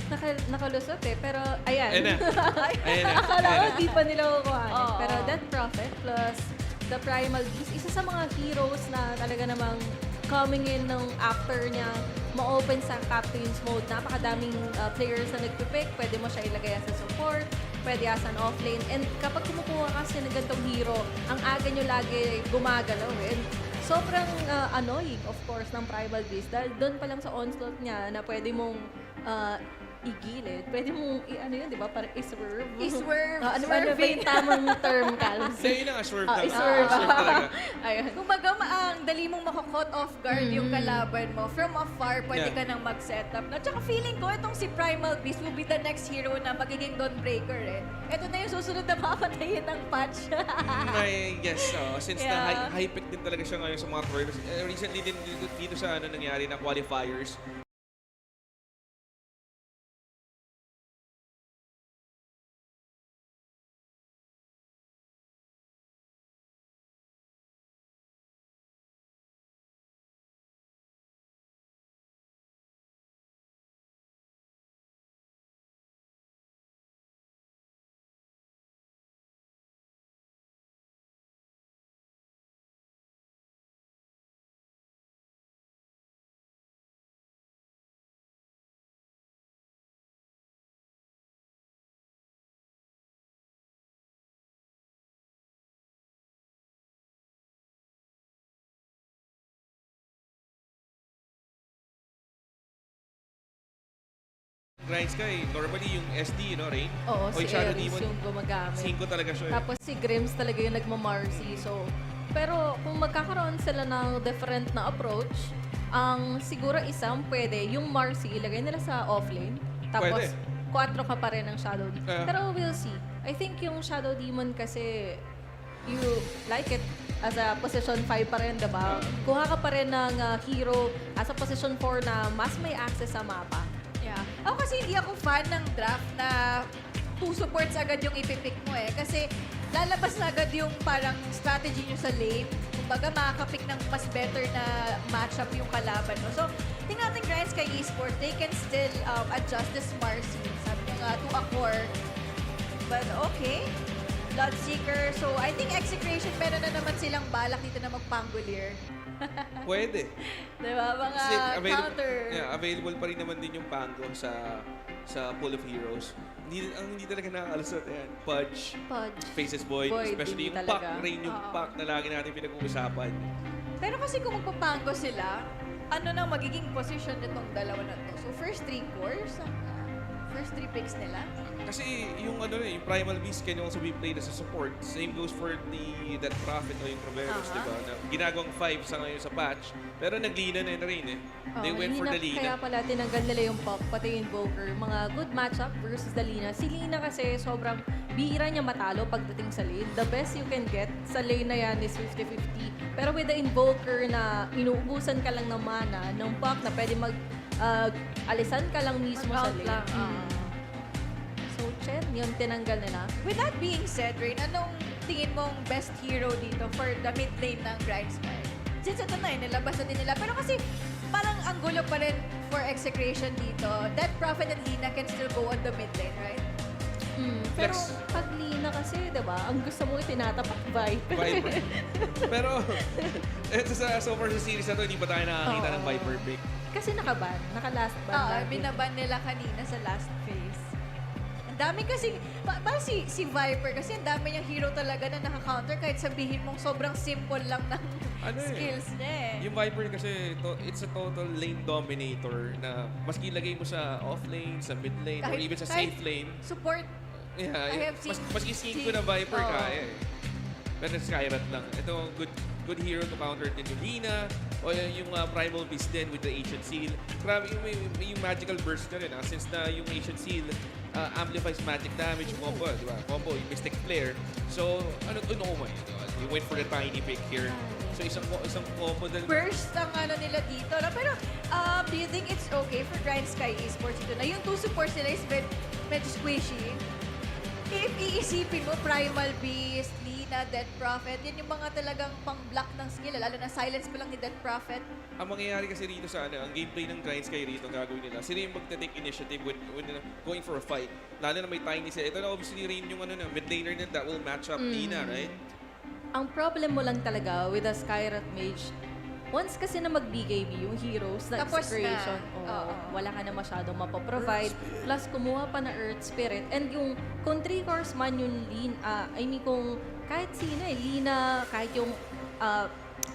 Nakalusot eh, pero ayan. Ayan na. Akala ko di pa nila kukuhanin. Oo. Pero Death Prophet plus the Primal Beast, isa sa mga heroes na talaga namang coming in nung after niya ma-open sa Captain's Mode. Napakadaming players na nagpipick. Pwede mo siya ilagay as a support, pwede as an offlane. And kapag kumukuha kasi ng ganitong hero, ang aga nyo lagi gumagalaw. And sobrang annoying, of course, ng Primal Beast. Dahil doon pa lang sa onslaught niya na pwede mong igilid. Pwede mong, yun, di ba? Parang i-swerve. I-swerve. Ano ba yung tamang term, Calvin? Hindi, yun ang swerve na. I-swerve. Swerve talaga. Ayun. Kumbaga, ang dali mong maka-caught off guard yung kalaban mo. From afar, pwede ka nang mag-setup. No? Tsaka feeling ko, itong si Primal Beast will be the next hero na magiging Dawnbreaker eh. Ito na yung susunod na makapatayin ng patch. I guess, since na high pick din talaga siya ngayon sa mga tournaments. Recently din dito sa nangyari na qualifiers, Grind Sky, normally yung SD, Rain? Oo, O si yung Shadow Ares Demon, yung gumagamit. 5 talaga siya. Tapos si Grims talaga yung nagmamarcy. So, pero kung magkakaroon sila ng different na approach, ang siguro isang pwede, yung Marcy ilagay nila sa offlane. Tapos, Pwede. 4 ka pa rin ng Shadow Demon. Pero we'll see. I think yung Shadow Demon kasi, you like it as a position 5 pa rin, diba? Kuha ka pa rin ng hero as a position 4 na mas may access sa mapa. Yeah. Ako kasi hindi ako fan ng draft na 2 supports agad yung ipipick mo eh. Kasi lalabas na agad yung parang strategy nyo sa lane. Kumbaga makakapick ng mas better na matchup yung kalaban mo. So, tingnan natin Grind Sky Esports, they can still adjust this Marcy. Sabi nyo nga, to a core. But okay. Bloodseeker. So, I think Execration, meron na naman silang balak dito na mag-Pangolier. Pwede. Diba? Mga counter. Available pa rin naman din yung Pango sa pool of heroes. Hindi talaga nakakalusot. Ayan. Pudge. Faces Void. Especially yung talaga. pack. Rain yung pack na lagi natin pinag-uusapan. Pero kasi kung magpapango sila, ano na magiging position nitong dalawa na to? So, first 3 cores, first 3 picks nila. Kasi yung yung Primal Beast can also be played as a support. Same goes for that Prophet o yung Troveros, di ba? Na ginagawang 5 sa ngayon sa patch. Pero naglina na rin eh. They went for the Kaya Lina. pala tinanggal nila yung Pop, pati yung Invoker. Mga good matchup versus the Lina. Si Lina kasi sobrang bihira niya matalo pagdating sa lane. The best you can get sa lane na yan is 50-50. Pero with the Invoker na inuubusan ka lang ng mana, ng Pop na pwede alisan ka lang mismo sa lane. So, Chen, yun tinanggal nila. With that being said, Rain, anong tingin mong best hero dito for the mid lane ng Grind Sky? Since ito na nilabas na din nila. Pero kasi parang ang gulo pa rin for Execration dito. That Prophet and Lina can still go on the mid lane, right? Pero pag Lina kasi, diba, ang gusto mo itinatapak Viper. Pero, so far sa series na to, hindi pa tayo nakakita ng Viper pick. Kasi naka-ban, naka-last ban. Oo, binaban nila kanina sa last phase. Ang dami kasi, parang si Viper kasi ang dami niyang hero talaga na naka-counter kahit sabihin mong sobrang simple lang ng skills niya eh. Yung Viper kasi, it's a total lane dominator na maski ilagay mo sa off lane, sa mid lane, or even sa safe lane. Support. Yeah, maski 5 na Viper kaya eh. Pero Skyrat lang. Ito, good hero to counter din yung Lina, o yung Primal Beast din with the Ancient Seal. Grabe, yung magical burst na rin. Since na yung Ancient Seal amplifies magic damage combo, di ba? Combo, yung Mystic Flare. So, ano mo? You went for the tiny pick here. So isang combo dahil Burst ang ano nila dito. No? Pero, do you think it's okay for Grind Sky Esports ito na yung two supports nila is medyo squishy? If iisipin mo, Primal Beast, Lina, Dead Prophet, yan yung mga talagang pang-block ng skill, lalo na silence pa lang ni Dead Prophet. ang mangyayari kasi rito sa ang gameplay ng Grind Sky rito, ang gagawin nila, sila yung magte-take initiative when going for a fight. Lalo na may tiny sila. Ito na obviously rin yung mid laner na that will match up Lina, right? Ang problem mo lang talaga with a Skyrat Mage, once kasi na mag-BKB yung heroes na Tapos execration, na. wala ka na masyadong mapaprovide. Plus, kumuha pa na Earth Spirit. And yung, kung 3 cores man yung kung kahit sino Lina, kahit yung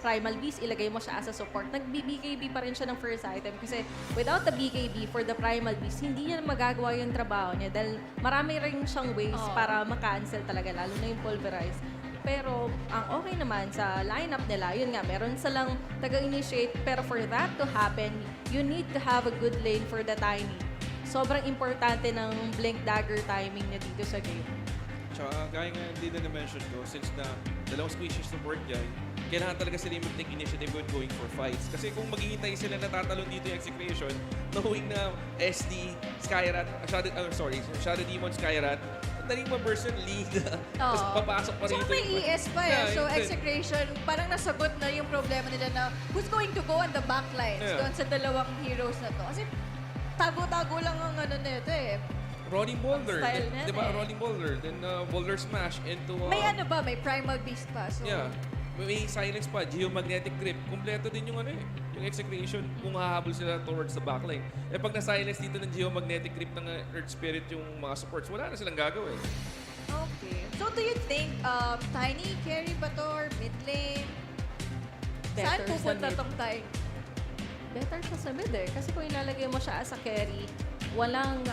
Primal Beast, ilagay mo siya as a support. Nag-BKB pa rin siya ng first item kasi without the BKB for the Primal Beast, hindi niya magagawa yung trabaho niya dahil marami rin siyang ways para makancel talaga, lalo na yung pulverize. Pero ang okay naman sa lineup nila, yun nga, meron silang taga-initiate. Pero for that to happen, you need to have a good lane for the Tiny. Sobrang importante ng Blink Dagger timing niya dito sa game. Tsaka gaya nga din na na-mention ko, since na dalawang species support yan, kailangan talaga sila yung mag-take initiative when going for fights. Kasi kung maghihintay sila na tatalon dito yung execution, knowing na SD, Skyrat, Shadow Demon, Skyrat, daling ma-burst yung lead. Tapos papasok pa rin Tsaka may ES pa So, execration, parang nasagot na yung problema nila na who's going to go on the backlines doon sa dalawang heroes na to. Kasi tago-tago lang ang ano nito Rolling Boulder. Style Di ba? Rolling Boulder. Then Boulder Smash into... May ano ba? May Primal Beast pa. So, yeah. May silence pa. Geomagnetic Grip. Kompleto din yung yung execution kung hahabol sila towards the backline. Pag na-silence dito ng Geomagnetic Grip ng Earth Spirit yung mga supports, wala na silang gagawin. Okay. So, do you think Tiny carry ba to or mid lane? Saan Better sa pupunta mid. tong Tiny? Better siya sa mid Kasi kung ilalagay mo siya as a carry, walang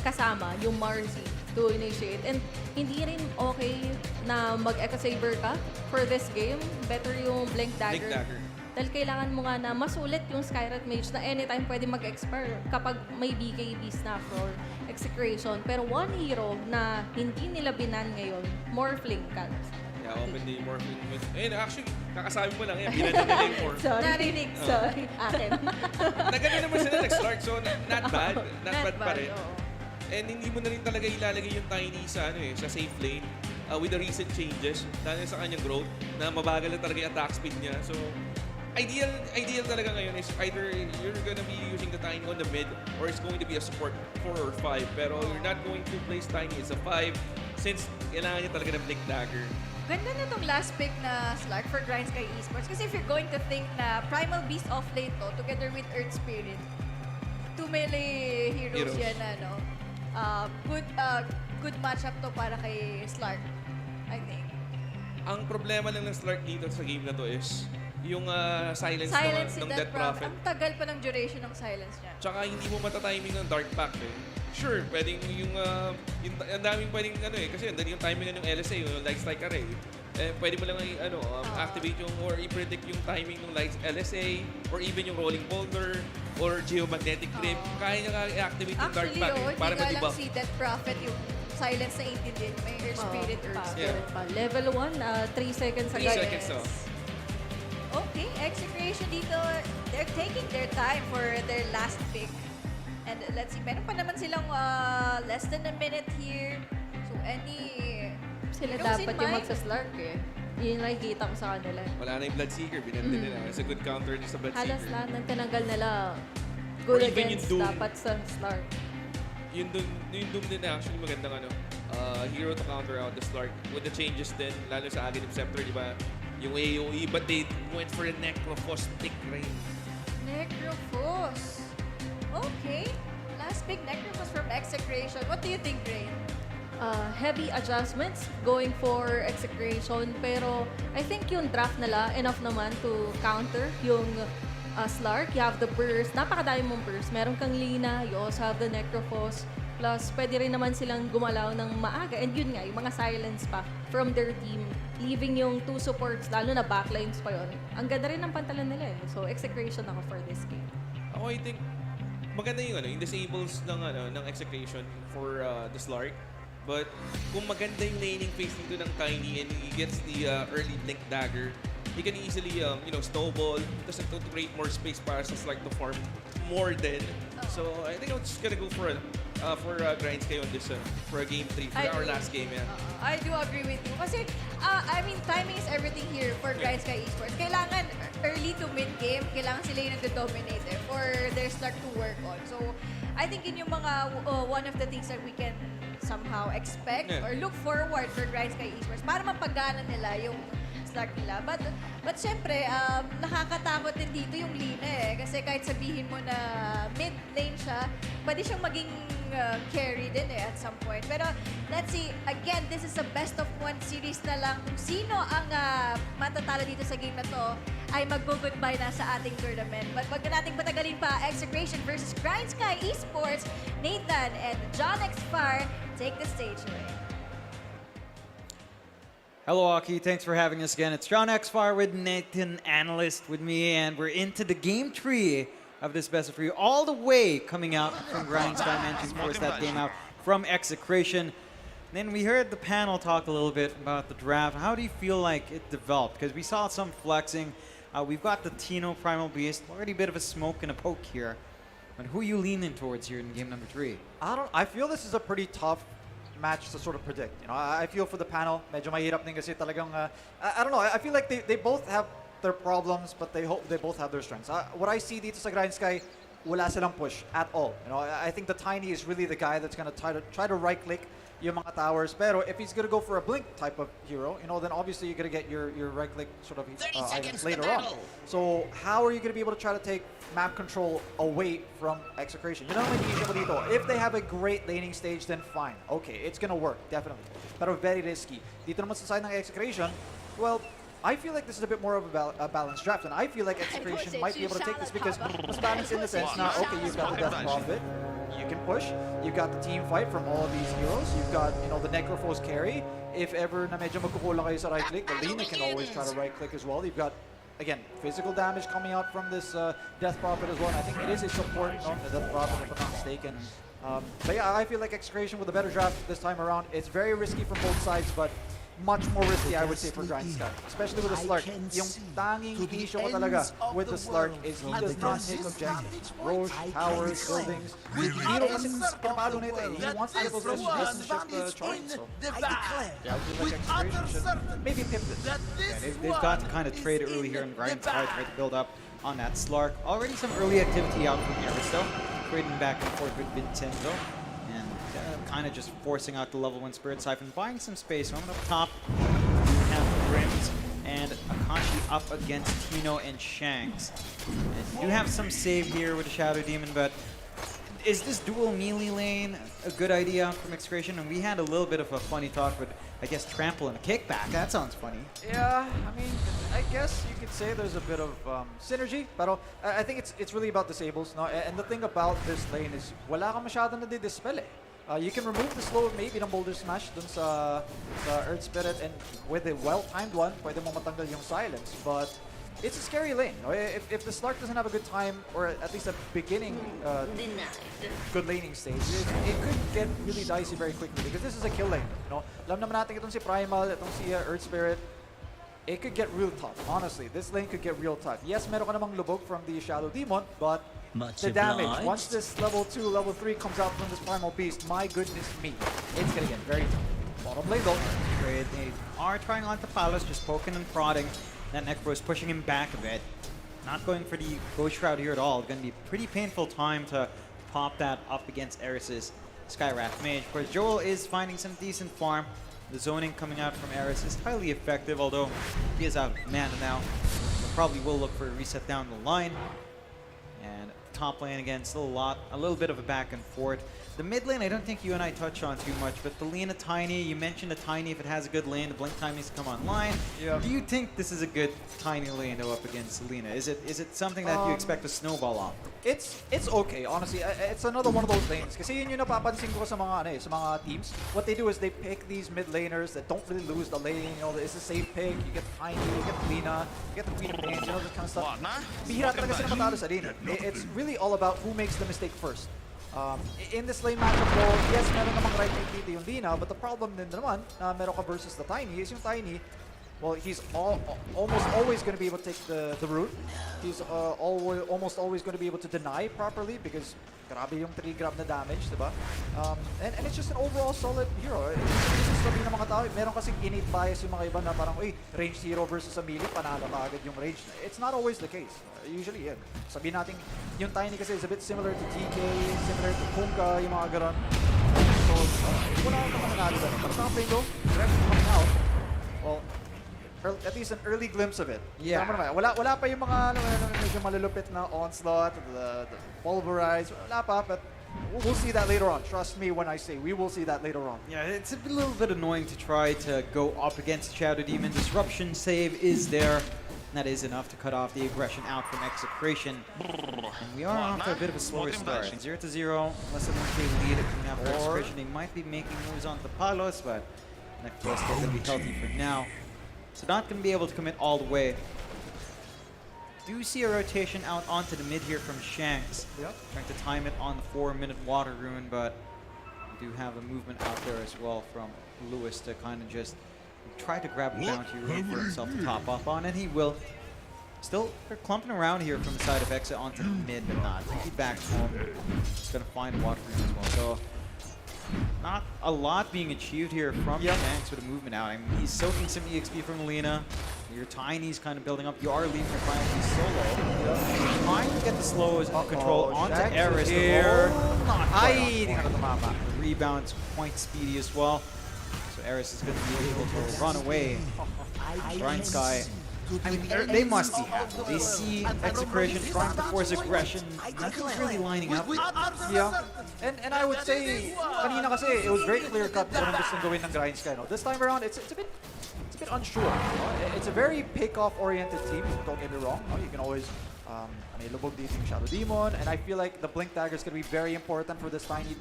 kasama yung Marzi to initiate. And hindi rin okay na mag-Echo Saber ka for this game. Better yung Blink Dagger. Blink Dagger. Dahil kailangan mo nga na masulit yung Skyrat Mage na anytime pwede mag-expire kapag may BKBs na for execration. Pero one hero na hindi nila binan ngayon, Morphling ka. Yeah, open the Morphling. Actually, kakasabi mo lang yan. Binan nila yung Morph. Narinig. Sorry, akin. Nagano naman sila nag-start. So, not bad. Not bad pa rin. Oo. And hindi mo na rin talaga ilalagay yung Tiny sa sa safe lane with the recent changes, lalo sa kanyang growth, na mabagal na talaga yung attack speed niya. So, ideal talaga ngayon is either you're gonna be using the Tiny on the mid or it's going to be a support 4 or 5. Pero you're not going to place Tiny as a 5 since kailangan niya talaga ng Blink Dagger. Ganda na tong last pick na Slark for Grind Sky Esports. Kasi if you're going to think na Primal Beast off lane to, together with Earth Spirit, two melee heroes yan na, no? Good matchup to para kay Slark, I think. Ang problema lang ng Slark dito sa game na to is yung silence ng Death Prophet. Ang tagal pa ng duration ng silence niya. Tsaka hindi mo matatiming ng Dark Pact Sure, pwedeng ang daming pwedeng kasi andun yung timing ng LSA, yung Light Strike Array. Pwede mo lang activate yung or i-predict yung timing ng Light LSA or even yung Rolling Boulder or Geomagnetic Grip. Kaya niya i-activate yung Dark Pact para hindi nga ma-debuff. lang si Death Prophet yung silence na 18 din. May Earth Spirit, Earth Spirit. Level 1, 3 seconds 3 agad. seconds to. Okay, execution dito. They're taking their time for their last pick. And let's see, meron pa naman silang less than a minute here. So Sila heroes dapat in yung mind? magsa-Slark Yun nakikita ko sa kanila. Wala na yung Bloodseeker, binanda nila. It's a good counter din sa Bloodseeker. Halos lahat ng tinanggal nila Or good even against yung Doom. dapat sa Slark. Yung Doom din na actually magandang hero to counter out the Slark with the changes din, lalo sa Aghanim Scepter, di ba? Yung AoE, but they went for a Necrophos pick rain. Necrophos. Okay. Last pick, Necrophos from Execration. What do you think, Rain? Heavy adjustments going for execration, pero I think yung draft nila enough naman to counter yung Slark. You have the burst, napakadami mong burst. Meron kang Lina, you also have the Necrophos. Plus, pwede rin naman silang gumalaw ng maaga. And yun nga, yung mga silence pa from their team, leaving yung two supports, lalo na backlines pa yun. Ang ganda rin ng pantalan nila So, execration ako for this game. Ako, I think, maganda yung disables ng execution for the Slark. But kung maganda yung laning phase dito ng Tiny and he gets the early Blink Dagger, he can easily, snowball. Just to create more space para sa Slark to farm more than. So I think I'm just gonna go for grinds kayo on this for a game 3 for our last game. Yeah. I do agree with you. Kasi, I mean, timing is everything here for Grind Sky Esports. Kailangan early to mid-game, kailangan sila yung nag-dominate for their start to work on. So, I think yun yung mga, one of the things that we can somehow expect or look forward for Grind Sky Esports para mapagana nila yung start nila. But syempre, nakakatakot din dito yung Lina eh. Kasi kahit sabihin mo na mid lane siya, pwede siyang maging carry din eh at some point. Pero let's see, again, this is a best of 1 series na lang. Kung sino ang matatalo dito sa game na to, ay magbo-goodbye na sa ating tournament. But wag na nating patagalin pa, Execration versus Grind Sky Esports, Nathan and John Xfar take the stage away. Hello, Aki. Thanks for having us again. It's John Xfar with Nathan, analyst with me, and we're into the game 3 of this best of 3, all the way coming out from Grind Sky Mansion, of course, that game out from Execration. Then we heard the panel talk a little bit about the draft. How do you feel like it developed? Because we saw some flexing. We've got the Tino Primal Beast, already a bit of a smoke and a poke here. But who are you leaning towards here in game number 3? I feel this is a pretty tough match to sort of predict. You know, I feel for the panel, medyo mahirap din kasi talagang, I don't know, I feel like they both have their problems, but they both have their strengths. What I see dito sa Grind Sky, wala silang push at all. You know, I think the Tiny is really the guy that's going to try to right-click yung mga towers. Pero if he's going to go for a blink type of hero, you know, then obviously you're going to get your right-click sort of items later on. So how are you going to be able to try to take map control away from Execration? You know, if they have a great laning stage, then fine. Okay, it's going to work, definitely. Pero very risky. Dito naman sa side ng Execration, well, I feel like this is a bit more of a balanced draft, and I feel like Execration might be able to take this because it's balanced in the sense now, okay, you've got the Death Prophet, you can push, you've got the team fight from all of these heroes, you've got, you know, the Necrophos carry. If ever na medyo magkukulang kayo sa right click, the Lina can always try to right click as well. You've got, again, physical damage coming out from this Death Prophet as well, and I think it is a support, no? The Death Prophet, if I'm not mistaken. But yeah, I feel like Execration with a better draft this time around. It's very risky from both sides, but much more risky, I would say, for Grind Sky. Especially with the Slark. Yung tanging issue ko talaga with the Slark is he does not hit objectives. Roche, towers, buildings. Hero kasi pinapalo na ito eh. He wants to get those resistance shift charge. So, yeah, I feel like Execration should maybe pip this. Yeah, they've got to kind of trade early here in Grind Sky, try to build up on that Slark. Already some early activity out from Aristo. Trading back and forth with Vincenzo. Kind of just forcing out the level 1 Spirit Siphon, buying some space. Moment up top, we have Grims and Akashi up against Tino and Shanks. And you do have some save here with the Shadow Demon, but is this dual melee lane a good idea from Execration? And we had a little bit of a funny talk with, I guess, Trample and a kickback. That sounds funny. Yeah, I mean, I guess you could say there's a bit of synergy, but I think it's really about disables. No? And the thing about this lane is wala ka masyadong nadidispel eh. You can remove the slow maybe ng Boulder Smash dun sa Earth Spirit, and with a well-timed one, pwede mo matanggal yung silence. But it's a scary lane. No? If the Slark doesn't have a good time, or at least a beginning good laning stage, it could get really dicey very quickly because this is a kill lane. No? Alam naman natin itong si Primal, itong si Earth Spirit. It could get real tough, honestly. This lane could get real tough. Yes, meron ka namang lubog from the Shadow Demon, but the damage, once this level 2, level 3 comes out from this Primal Beast, my goodness me, it's gonna get very tough. Bottom lane though. Great. They are trying on to Palace, just poking and prodding. That Necro is pushing him back a bit. Not going for the Ghost Shroud here at all. It's gonna be a pretty painful time to pop that up against Eris's Skywrath Mage. Of course, Joel is finding some decent farm. The zoning coming out from Eris is highly effective, although he is out of mana now. So probably will look for a reset down the line. And top lane again, still a little bit of a back and forth. The mid lane, I don't think you and I touch on too much, but the Lina Tiny, you mentioned the Tiny, if it has a good lane, the blink time needs to come online. Yeah. Do you think this is a good Tiny lane to go up against Lina? Is it something that you expect to snowball off? It's okay, honestly. It's another one of those lanes. Kasi yun yung napapansin ko sa mga teams. What they do is they pick these mid laners that don't really lose the lane. You know, it's a safe pick. You get Tiny, you get Lina, you get the Queen of Pains, you know, this kind of stuff. Bihira talaga sila matalo sa lane. It's really all about who makes the mistake first. In this lane matchup po, yes, meron namang right lane dito yung Lina, but the problem din naman na meron ka versus the Tiny is yung Tiny, well, he's almost always going to be able to take the route. He's almost always going to be able to deny properly because grabe yung 3-grab na damage, diba? And it's just an overall solid hero. It's sabihin ng mga tao, meron kasing innate bias yung mga iba na parang, uy, ranged hero versus a melee, panalo ka agad yung range. It's not always the case. Usually, yeah. Sabihin natin, yung Tiny kasi is a bit similar to TK, similar to Kunkka, yung mga ganon. So, wala akong mananalo doon. But top lane though, direction coming out, well, at least an early glimpse of it. Yeah. Tama naman. Wala pa yung mga medyo malulupit na onslaught, the pulverize. Wala pa, but we'll see that later on. Trust me when I say we will see that later on. Yeah, it's a little bit annoying to try to go up against Shadow Demon. Disruption save is there. That is enough to cut off the aggression out from Execration. And we are off to a bit of a slower start. 0-0, less than 1k lead coming after Execration. They might be making moves on the Palos, but Necros still going to be healthy for now. So not going to be able to commit all the way. Do see a rotation out onto the mid here from Shanks. Yep. Trying to time it on the 4-minute water rune, but we do have a movement out there as well from Lewis to kind of just try to grab a bounty rune for himself to top up on, and he will. Still, they're clumping around here from the side of Exa onto the mid, but not. He back home. He's going to find water rune as well. So not a lot being achieved here from Shanks with a movement out. I mean, he's soaking some EXP from Lina. Your Tiny's kind of building up. You are leaving your finally solo. Trying to get the slows control onto Eris here. Not quite on point. The rebound's quite speedy as well. So Eris is going to be able to run away. Brian Sky, I mean, they must be happy. They see Execration trying to force aggression. Nothing's really lining up. Yeah. And I would say, kanina kasi, it was very clear-cut kung anong gustong gawin ng Grind Sky. No? This time around, it's a bit unsure. No? It's a very pick-off-oriented team, don't get me wrong. No? You can always lubog dito yung Shadow Demon, and I feel like the Blink Dagger is going to be very important for this Tiny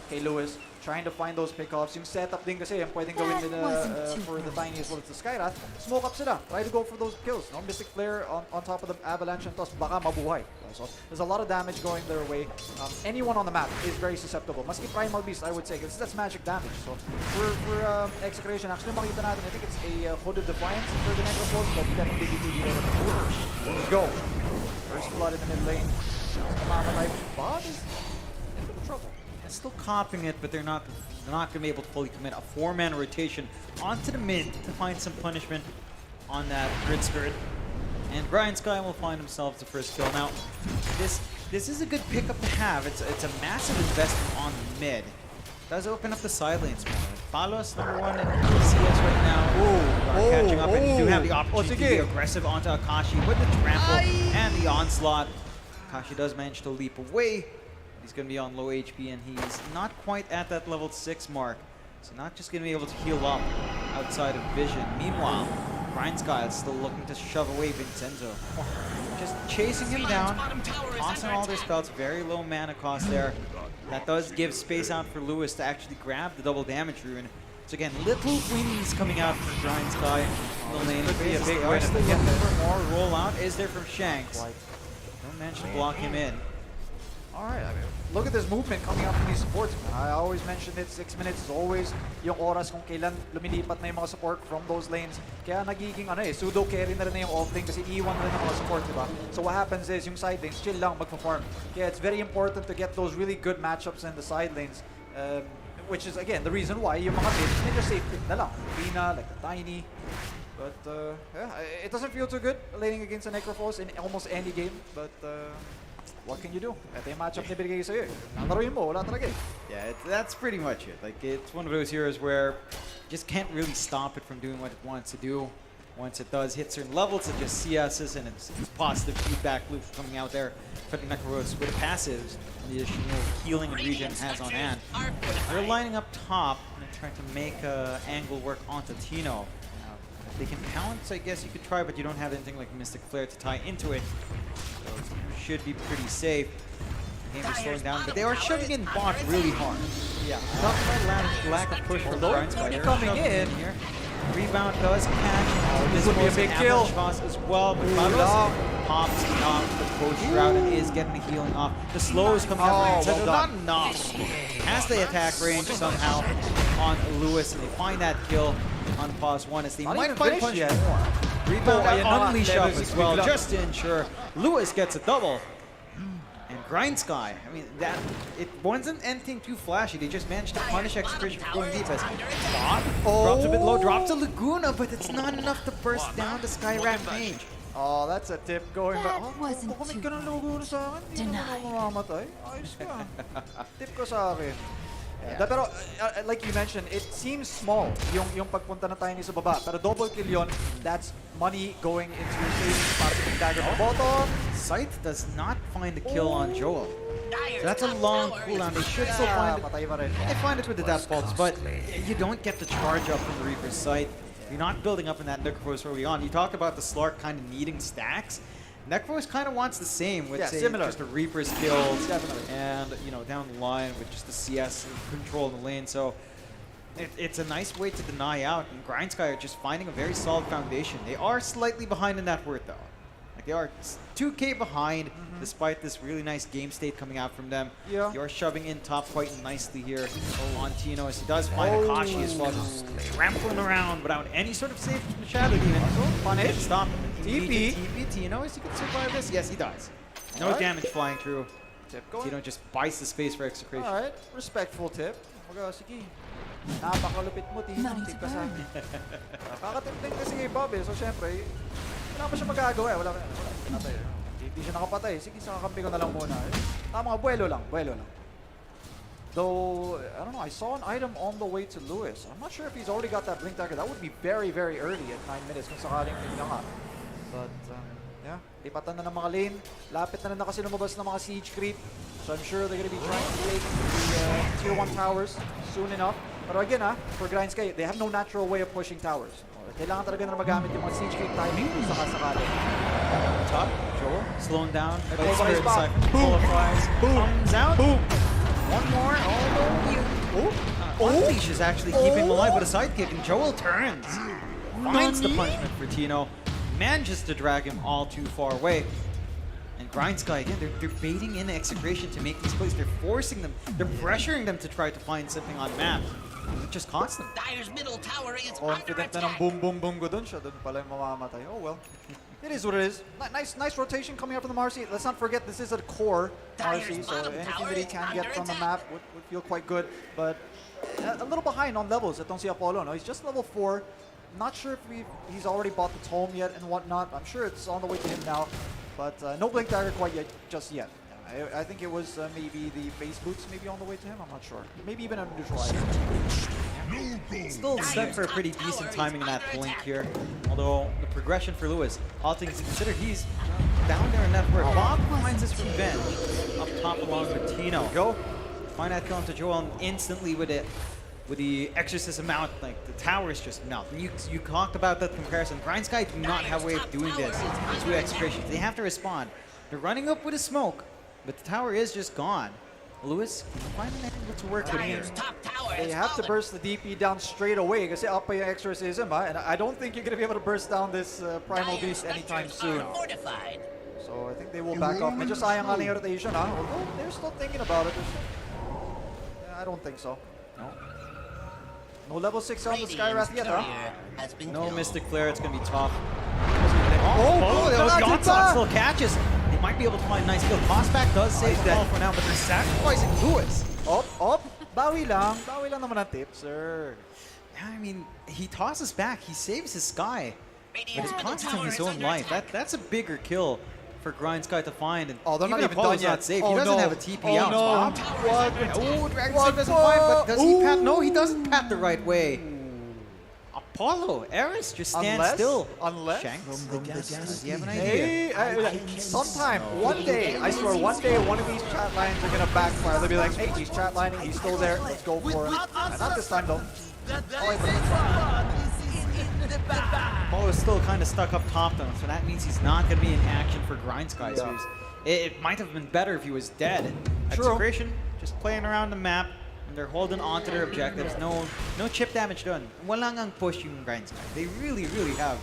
kay Lewis, trying to find those pick-offs. Yung setup din kasi, yung pwedeng gawin nila for the Tiny as well as the Skyrath, smoke up sila, try to go for those kills. No? Mystic Flare on top of the Avalanche and toss, baka mabuhay. So there's a lot of damage going their way. Anyone on the map is very susceptible. Maski Primal Beast, I would say, because that's magic damage. So for Execration, actually makita natin, I think it's a Hooded Defiance for the Necrophos, but definitely let's go. First blood in the mid lane. Bob is in a bit of trouble. They're still copying it, but they're not going to be able to fully commit. A 4-man rotation onto the mid to find some punishment on that grid skirt. And Brian Sky will find himself the first kill. Now, this is a good pickup to have. It's a massive investment on the mid. Does open up the side lanes more. Palos, number 1 in CS right now. Ooh, catching up, and you do have the opportunity to be aggressive onto Akashi with the trample and the onslaught. Akashi does manage to leap away. He's going to be on low HP, and he's not quite at that level 6 mark. So not just going to be able to heal up outside of vision. Meanwhile, Brian Sky is still looking to shove away Vincenzo. Just chasing him down, tossing all their spells, very low mana cost there. That does give space out for Lewis to actually grab the double damage rune. So again, little wins coming out from Brian Sky in the lane. Could be a big win. Still looking for more. Rollout is there from Shanks. Don't manage to block him in. Alright, I mean, look at this movement coming up from these supports. I always mention it, 6 minutes is always yung oras kung kailan lumilipat na yung mga support from those lanes. Kaya nagiging pseudo carry na rin na yung off lane kasi iiwan na rin ng mga support, diba? So what happens is yung side lanes chill lang magpa-farm. Kaya it's very important to get those really good matchups in the side lanes. Which is again the reason why yung mga mid, they just safe pick na lang. Lina, like the Tiny. But yeah, it doesn't feel too good laning against a Necrophos in almost any game. But what can you do? Ito yung matchup na binigay sa'yo. Nalaruin mo, wala talaga eh. Yeah, that's pretty much it. Like, it's one of those heroes where you just can't really stop it from doing what it wants to do. Once it does hit certain levels, it just CS's and it's positive feedback loop coming out there. Putting Necros with the passives and the additional healing and regen has on hand. They're lining up top and trying to make angle work onto Tino. They can pounce, I guess you could try, but you don't have anything like Mystic Flare to tie into it. So it should be pretty safe. The game is slowing down, but they are shoving in bot really hard. Yeah, not quite lack of push from Brian Sky. Coming in here. Rebound does catch. This would be a big kill as well, but Palos pops off the push route and is getting the healing off. The slow is coming up. Well not enough. Has the attack range somehow on Lewis, and they find that kill unpause one as they Not might even find finished punch yet. more. Rebound Ayan, and unleash up levels as well, bigla. just to ensure Lewis gets a double. And Grind Sky, I mean, it wasn't anything too flashy. They just managed to punish Execution for going deep as drops a bit low, drops a Laguna, but it's not enough to burst down the Skyrack range. Oh, that's a tip going back. That wasn't Kung to ka ng Laguna sa akin, hindi naman ako mamamatay. Ayos ka. Tip ko sa akin. Yeah. Pero, like you mentioned, it seems small yung pagpunta na tayo ni sa baba. Pero double kill yun, that's money going into your savings para sa dagger sa bottom. Scythe does not find a kill on Joel. So that's a long cooldown. They should still find it. Patay pa rin. They find it with the death bolts, but you don't get the charge up from the Reaper's Scythe. You're not building up in that Necrophos early on. You talked about the Slark kind of needing stacks. Necrophos kind of wants the same with say just a Reaper's kills and down the line with just the CS control in the lane. So it's a nice way to deny out, and Grind Sky are just finding a very solid foundation. They are slightly behind in net worth though. Like they are 2K behind despite this really nice game state coming out from them. Yeah. You're shoving in top quite nicely here on Tino as he does find Akashi as well, just trampling around without any sort of save from the shadow even. Punish. Stop. TP. TP. Tino, is he can survive this? Yes, he does. No damage flying through. Tip going. Tino just buys the space for execration. Alright, respectful tip. Mga sige. Napakalupit mo, Tino. Tip ka sa akin. Kakatip din kasi kay Bob eh. So syempre, wala pa siya magagawa eh. Wala patay. Hindi siya nakapatay. Sige, sa kakampi ko na lang muna. Tama, buwelo lang. Though, I don't know, I saw an item on the way to Lewis. I'm not sure if he's already got that blink dagger. That would be very, very early at 9 minutes kung sakaling yun nga. But, yeah, lipatan na ng mga lane. Lapit na kasi lumabas ng mga siege creep. So I'm sure they're going to be trying to take the tier 1 towers soon enough. Pero again, for Grind Sky, they have no natural way of pushing towers. Kailangan talaga na magamit yung mga siege creep timing kung sakasakali. Top, Joel, slowing down. Boom! Comes out. Boom! One more. Unleash is actually keeping him alive with a sidekick, and Joel turns. Finds the punishment for Tino. Manages to drag him all too far away. And Grind Sky, again, they're baiting in Execration to make these plays. They're forcing them. They're pressuring them to try to find something on map. It just costs them. Dyer's middle tower is Confident na ng boom ko dun. Siya dun pala yung mamamatay. Oh well. It is what it is. Nice rotation coming up from the Marcy. Let's not forget this is a core Marcy, so anything that he can get from the map would feel quite good. But a little behind on levels itong si Apollo. No, he's just level 4. Not sure if he's already bought the tome yet and whatnot. I'm sure it's on the way to him now, but no blink dagger quite yet, just yet. I think it was maybe the base boots maybe on the way to him. I'm not sure. Maybe even a neutral item. Still set for a pretty decent timing in that blink here. Although the progression for Lewis, all things considered, he's down there in that work. Bob finds his revenge up top along with Tino. Go. Find that kill onto Joel and instantly with the exorcism out, like the towers just melt. And you talked about that comparison. Grind Sky do not have a way of doing this to execrations. They have to respond. They're running up with a smoke, but the tower is just gone. Lewis, find an angle to work with here. They have to burst the DP down straight away kasi up pa yung exorcism, and I don't think you're going to be able to burst down this Primal Beast anytime soon. So I think they will back off. Medyo sayang nga yung rotation, although they're still thinking about it. I don't think so. No level 6 on the Skywrath yet, No Mystic Flare, it's going to be tough. That was Yonsa still catches. They might be able to find a nice kill. Tossback does save the ball for now, but they're sacrificing Lewis. Up. Bawi lang naman ang tip, sir. Yeah, I mean, he tosses back. He saves his Sky, but it costs him his own life. That's a bigger kill for Grind Sky to find. And they're not even Apollo's done yet. not safe. He doesn't have a TP out. No. Dragon Sleep doesn't find, but does he pat? No, he doesn't pat the right way. Apollo, Eris just stands still. Unless? Shanks, does he have an idea? Sometime, one day, I swear, one day one of these chat lines are going to backfire. They'll be like, hey, he's chat lining, he's still there, let's go for it. Not this time, though. Apollo's still kind of stuck up top, though, so that means he's not going to be in action for Grind Sky. So it might have been better if he was dead. Execration, just playing around the map. And they're holding on to their objectives. No chip damage done. Walang ang push yung Grind Sky. They really have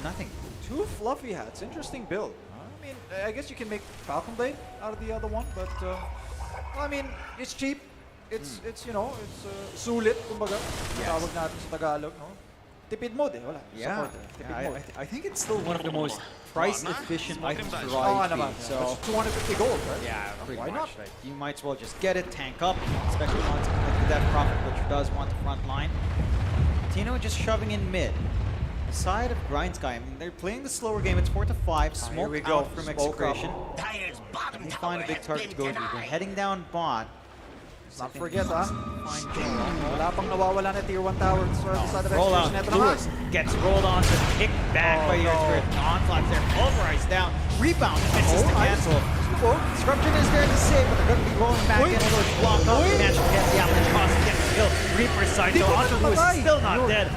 nothing. 2 fluffy hats. Interesting build. I mean, I guess you can make Falcon Blade out of the other one, but well, I mean, it's cheap. It's sulit, kumbaga. Tawag natin sa Tagalog, no? tipid mode eh. Wala. Yeah, Supporter. Tipid mode. I think it's still one of the most price-efficient items for Oo nga Riot naman. Feed. So, That's 250 gold, right? yeah, pretty Why much. not? Like, you might as well just get it, tank up, especially on something like the Death Prophet, which does want the front line. Tino just shoving in mid. The side of Grind Sky, I mean, they're playing the slower game. It's 4-5. Smoke we go. out from Smoke Execration. They find a big target to go to. They're heading down bot. Not forget, Find wala pang nawawala na tier 1 tower sa side of Roll out. Execution. Ito naman. Lewis gets rolled on, just kicked back by your turret. Onslaught there, pulverized down. Rebound, misses to cancel. Disruption is there to save, but they're going to be rolling back in. So it's blocked off. Managed to get the avalanche cost, gets the kill. Reaper's side, though, onto Lewis, still not dead.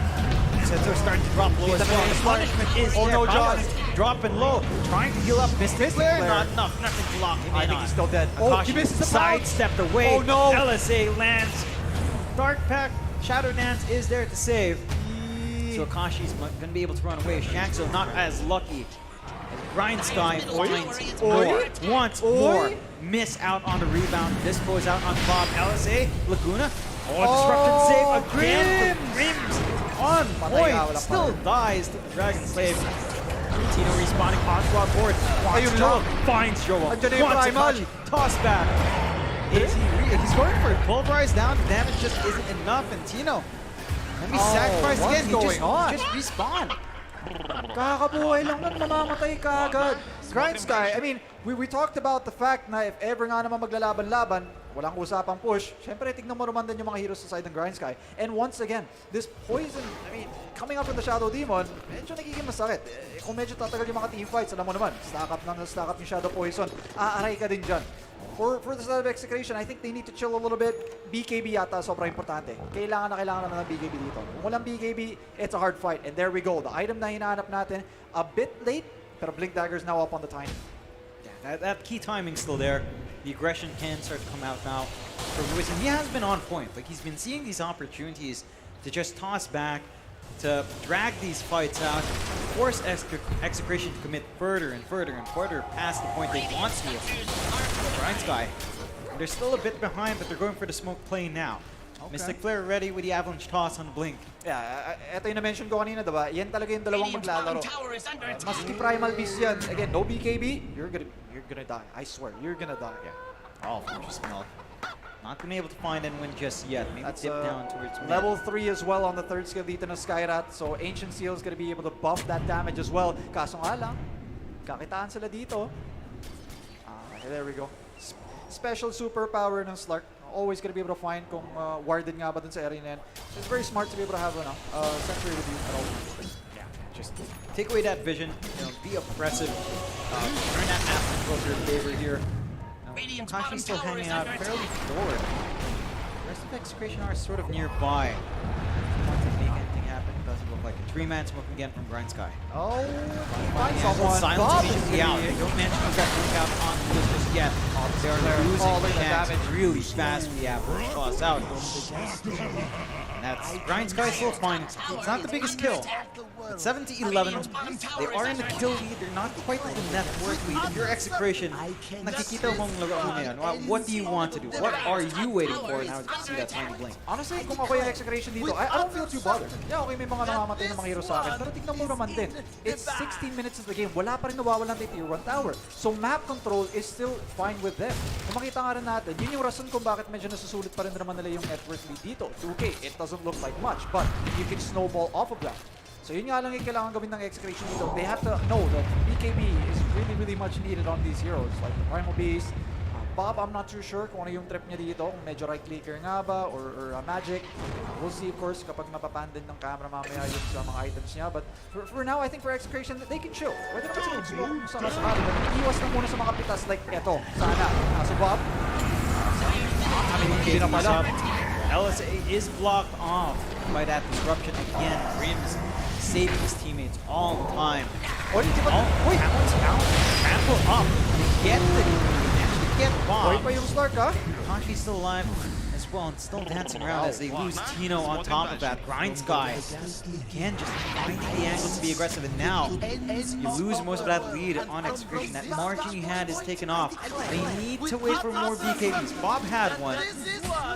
Sensor starting to drop low as well. The punishment is there. No, John. Dropping low, trying to heal up. Mystic Flare, not enough. Nothing to lock him in. I think he's still dead. Akashi He misses the bounce. sidestepped away. Oh, no. LSA lands. Dark Pack, Shadow Dance is there to save. So Akashi's going to be able to run away. Shaxo not as lucky. Grind Sky finds more. Wants more. Miss out on the rebound. This goes out on Bob. LSA, Laguna. Disruption save again. Grims on point. Still dies to the Dragon Slave. Tino respawning onslaught board. Wants Joel. Finds Joel. Wants Akashi. Toss back. Is he's going for it. Pulverize down. Damage just isn't enough. And Tino, let me sacrifice again. He just respawn. Kakabuhay lang nun, mamamatay ka agad. Grind Sky, I mean, we talked about the fact na if ever nga naman maglalaban-laban, walang usapang push. Siyempre, tignan mo naman din yung mga heroes sa side ng Grind Sky. And once again, this poison, I mean, coming up with the Shadow Demon, medyo nagiging masakit. Kung medyo tatagal yung mga teamfights, alam mo naman, stack up yung Shadow Poison, aaray ka din dyan. For the side of Execration, I think they need to chill a little bit. BKB yata sobrang importante. Kailangan naman ng BKB dito. Kung walang BKB, it's a hard fight. And there we go. The item na hinahanap natin, a bit late, pero Blink Dagger's now up on the time. Yeah, that key timing's still there. The aggression can start to come out now for Lewis, and he has been on point. Like, he's been seeing these opportunities to just toss back, to drag these fights out, force Execration to commit further and further and further past the point they want to. Grind Sky, they're still a bit behind, but they're going for the smoke play now. Okay. Mystic Flare ready with the avalanche toss on Blink. Yeah, ito yung na-mention ko kanina, diba? Yan talaga yung dalawang maglalaro. Maski Primal Beast yan. Again, no BKB, you're gonna die. I swear, you're gonna die. Yeah. Oh, just smell. Not been able to find anyone just yet. Maybe That's dip down towards mid. level 3 as well on the third skill dito ng Skyrat. So Ancient Seal is gonna be able to buff that damage as well. Kaso nga lang, kakitaan sila dito. There we go. Special superpower ng Slark. Always gonna be able to find kung warded nga ba dun sa area na yan. So it's very smart to be able to have sentry with you at all. Yeah, just take away that vision. You know, be oppressive. Turn that map into your favor here. Kashi's still hanging out fairly forward. The rest of Execration are sort of nearby. Want to make anything happen? Doesn't look like it. 3-man smoke again from Grind Sky. Oh, find someone. Silence immediately out. They don't manage to get Blink out on this just yet. They are losing the damage really fast. We have toss out. And that's Grind Sky still fine. It's not the biggest kill. At 7-11, they are in the kill lead. They're not quite in the net worth lead. If you're Execration, nakikita mong laro mo ngayon. What do you want to do? What are you waiting for now to see that time Blink? Honestly, kung ako yung Execration dito, I don't feel too bothered. Yeah, okay, may mga namamatay ng mga hero sa akin. Pero tignan mo naman din, it's 16 minutes of the game. Wala pa rin nawawalan ng tier 1 tower. So map control is still fine with them. Kung makita nga rin natin, yun yung rason kung bakit medyo nasusulit pa rin naman nila yung net worth lead dito. 2K, it doesn't look like much, but you can snowball off of that. So yun nga lang yung kailangan gawin ng Execration dito. They have to know that BKB is really, really much needed on these heroes. Like the Primal Beast, Bob, I'm not too sure kung ano yung trip niya dito. Kung medyo right-clicker nga ba, or magic. We'll see, of course, kapag mapapandin ng camera mamaya yung sa mga items niya. But for now, I think for Execration, they can chill. Pwede naman sila smoke sa kasakali. But iwas na muna sa mga pitas like eto. Sana. So Bob, hindi na pala. LSA is blocked off by that disruption again. Grims saving his teammates all the time. Hamlet's out. Trample up. Get the get Bob. Kashi's still alive as well and still dancing around as they lose Tino on top of that. Grind Sky again just finding the angle to be aggressive, and now you lose most of that lead on Execration. That margin you had is taken off. They need to wait for more BKBs. Bob had one,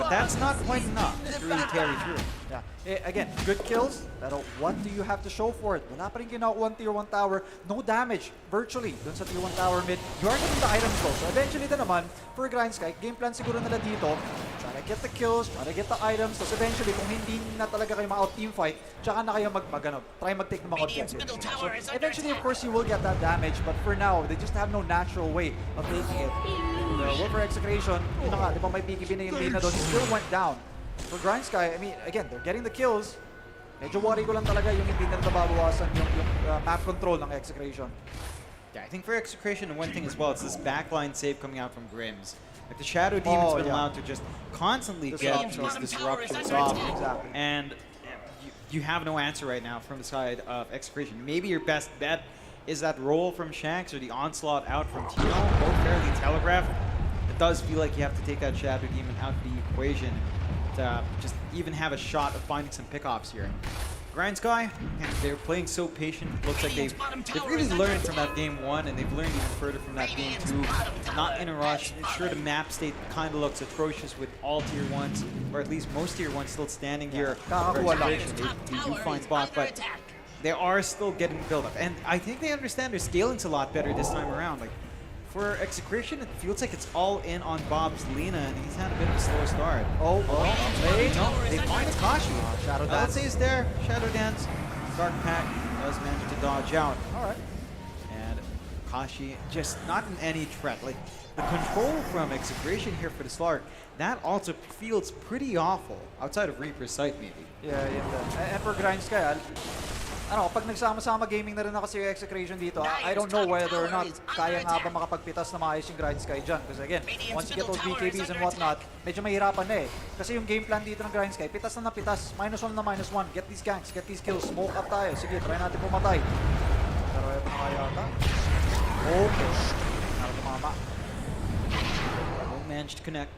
but that's not quite enough to really carry through. Yeah. Again, good kills, pero what do you have to show for it? Wala pa rin ginakuha Tier 1 tower, no damage, virtually, dun sa Tier 1 tower mid. You are getting the items though, so eventually din naman, for Grind Sky, game plan siguro nila dito, try to get the kills, try to get the items, tapos eventually, kung hindi na talaga kayo ma-out team fight, tsaka na kayo try mag-take ng mga objectives. So eventually, of course, you will get that damage, but for now, they just have no natural way of taking it. The Wolfer Execration, yun na nga, di ba may BKB na yung Lina doon, he still went down. For Grind Sky, I mean, again, they're getting the kills. Medyo worry ko lang talaga yung hindi na nababawasan yung map control ng Execration. Yeah, I think for Execration, one thing as well, it's this backline save coming out from Grims. Like the Shadow Demon's been allowed to just constantly get these disruptions off. Exactly. And you have no answer right now from the side of Execration. Maybe your best bet is that roll from Shanks or the onslaught out from Tino, both fairly telegraphed. It does feel like you have to take that Shadow Demon out of the equation to just even have a shot of finding some pickoffs here. Grind Sky, they're playing so patient. Looks like they've really learned from that game 1, and they've learned even further from that game 2. Not in a rush. Sure, the map state kind of looks atrocious with all Tier 1s, or at least most Tier 1s still standing here. They do find spots, but they are still getting built up. And I think they understand their scaling's a lot better this time around. Like, for Execration, it feels like it's all in on Bob's Lina, and he's had a bit of a slow start. No, they find Akashi. Shadow Dance is there. Shadow Dance. Dark Pack does manage to dodge out. Alright. And Akashi just not in any threat. Like, the control from Execration here for the Slark, that also feels pretty awful, outside of Reaper's Sight maybe. Yeah, and for Grind Sky, pag nagsama-sama gaming na rin ako sa Execration dito, I don't know whether or not kaya nga ba makapagpitas na maayos yung Grind Sky dyan. Because again, once you get those BKBs and whatnot, medyo mahirapan na eh. Kasi yung game plan dito ng Grind Sky, pitas na pitas, -1 na -1, get these ganks, get these kills, smoke up tayo. Sige, try natin pumatay. Pero ito na kaya ata. Okay. Tumama. Won't manage to connect.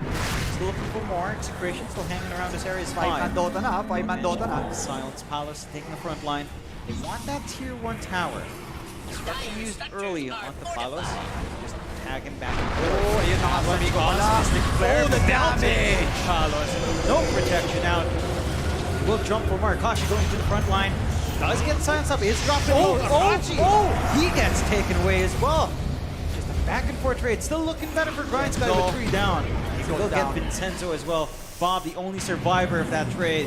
Still looking for more. Execration still hanging around this area is 5-man Dota na, 5-man Dota na. Silence Palace taking the front line. They want that Tier 1 tower. Got used early on the Palos. Just tag him back. Oh, ayun na nga sa Miko pala. Oh, the damage! Palos, no protection out. Will jump for Marakashi going to the front line. Does get silence up. Is dropping. He gets taken away as well. Just a back and forth trade. Still looking better for Grind Sky with 3 down. He will get Vincenzo as well. Bob, the only survivor of that trade.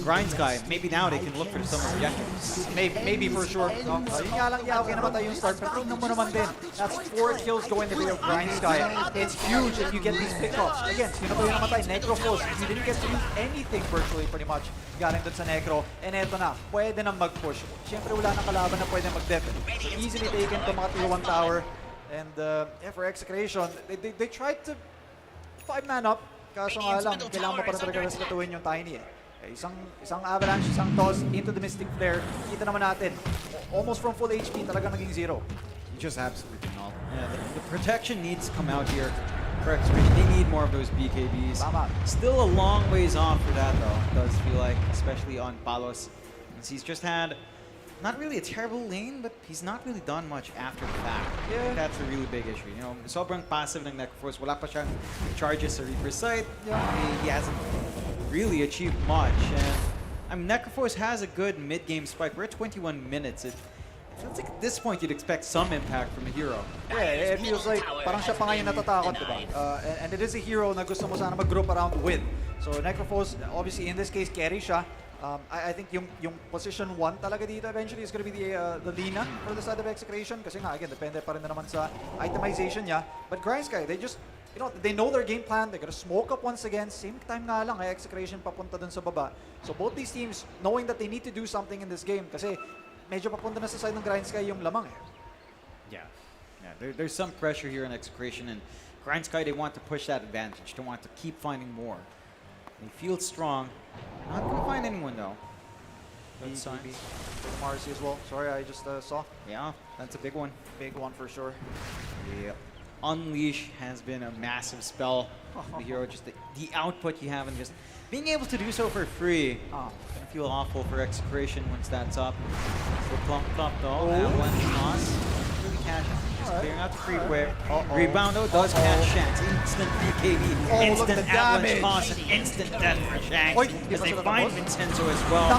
Grind Sky, maybe now they can look for some objectives. Maybe for sure. No? Yun nga lang, okay namatay yung start. Pero tingnan mo naman din, that's 4 kills going the way of Grind Sky. It's huge if you get these pickups. Again, sino ba yung namatay? Necrophos. You didn't get to use anything virtually pretty much galing dun sa Necro. And eto na, pwede nang mag-push. Siyempre wala nang kalaban na pwede mag-def. So easily taken to mga Tier 1 tower. And for Execration, they tried to 5-man up. Kaso nga lang, kailangan mo pa rin talaga respetuhin yung Tiny eh. Isang avalanche, isang toss into the Mystic Flare. Kita naman natin, almost from full HP, talaga naging 0. Just absolutely not. Yeah, the protection needs to come out here for Execration. They need more of those BKBs. Tama. Still a long ways off for that though, it does feel like, especially on Palos. He's just had not really a terrible lane, but he's not really done much after the fact. Yeah. That's a really big issue. You know, sobrang passive ng Necrophos. Wala pa siyang charges sa Reaper's Sight. Yeah. He hasn't really achieved much. And I mean, Necrophos has a good mid-game spike. We're at 21 minutes. It feels like at this point you'd expect some impact from a hero. Yeah, it feels like parang siya pa ngayon natatakot, diba? And it is a hero na gusto mo sana mag-group around with. So Necrophos, obviously in this case, carry siya. I think yung position 1 talaga dito eventually is going to be the Lina for the side of Execration. Kasi nga, again, depende pa rin na naman sa itemization niya. But Grind Sky, they just, they know their game plan. They're going to smoke up once again. Same time nga lang, Execration papunta dun sa baba. So both these teams, knowing that they need to do something in this game, kasi medyo papunta na sa side ng Grind Sky yung lamang eh. Yeah, there's some pressure here on Execration, and Grind Sky, they want to push that advantage. They want to keep finding more. They feel strong. Not gonna find anyone though. That's signs. Marcy as well. Sorry, I just saw. Yeah, that's a big one. Big one for sure. Yeah. Unleash has been a massive spell. The hero, just the output you have, and just being able to do so for free. Gonna feel awful for Execration once that's up. So plump though. Avalanche toss. Really cash out. clearing out the freeway. Rebound though does catch Shanks. Instant BKB, instant avalanche toss, and instant death for Shanks. As they find Vincenzo as well.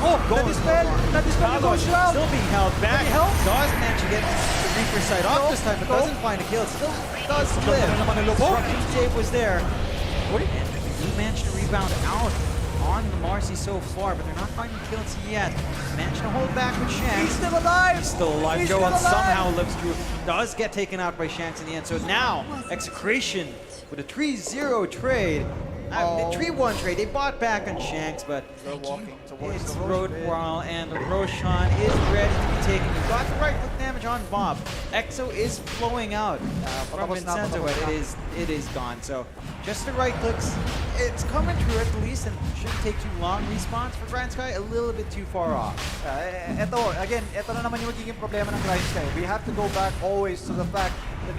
Na-dispel yung Ghost Round. Still being held back. Does manage to get the Reaper side off this time, but doesn't find a kill. Still does live. Disruption save was there. And he managed to rebound out on the Marcy so far, but they're not finding kills yet. Managed to hold back with Shanks. He's still alive! He's still alive. Joel somehow lives through. Does get taken out by Shanks in the end. So now, Execration with a 3-0 trade. 3-1 trade. They bought back on Shanks, but They're walking towards it's the Road Whirl, and Roshan is ready to be taken. He got the right foot damage on Bob. Exo is flowing out from Vincenzo, but it is gone. So just the right clicks. It's coming through at least, and shouldn't take too long. Response for Grand Sky a little bit too far off. Ito na naman yung magiging problema ng Grind Sky. We have to go back always to the fact that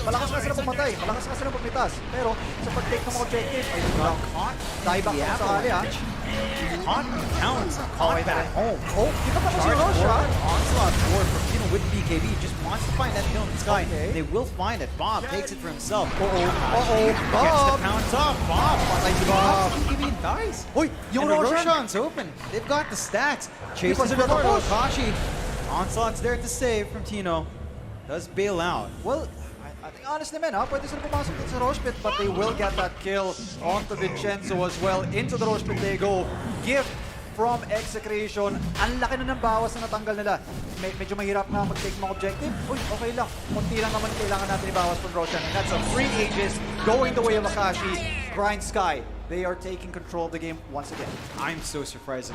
malakas ka sila pumatay, malakas ka sila pumitas. Pero sa pag-take ng mga objective, ay Got caught. die back sa sakali ha. Caught counts. Caught back home. Kita pa si Charge Rosh ha. forward. Onslaught forward from Tino with BKB. Just wants to find that kill in the sky. Okay. They will find it. Bob takes it for himself. Bob! Gets the pounce off. Bob. Patay si Bob. BKB dies. Yung And Roshan. Roshan's open. They've got the stacks. Hindi pa Chasing sila forward. tapos. Kashi. Onslaught's there to save from Tino. Does bail out. Well, I think honestly, man, pwede sila pumasok din sa Rosh Pit, but they will get that kill onto Vincenzo as well. Into the Rosh Pit they go. Gift from Execration. Ang laki na ng bawas na natanggal nila. Medyo mahirap na mag-take mga objective. Uy, okay lang. Kunti lang naman kailangan natin ibawas from Roshan. And that's a 3 Aegis going the way of Akashi. Grind Sky. They are taking control of the game once again. I'm so surprised.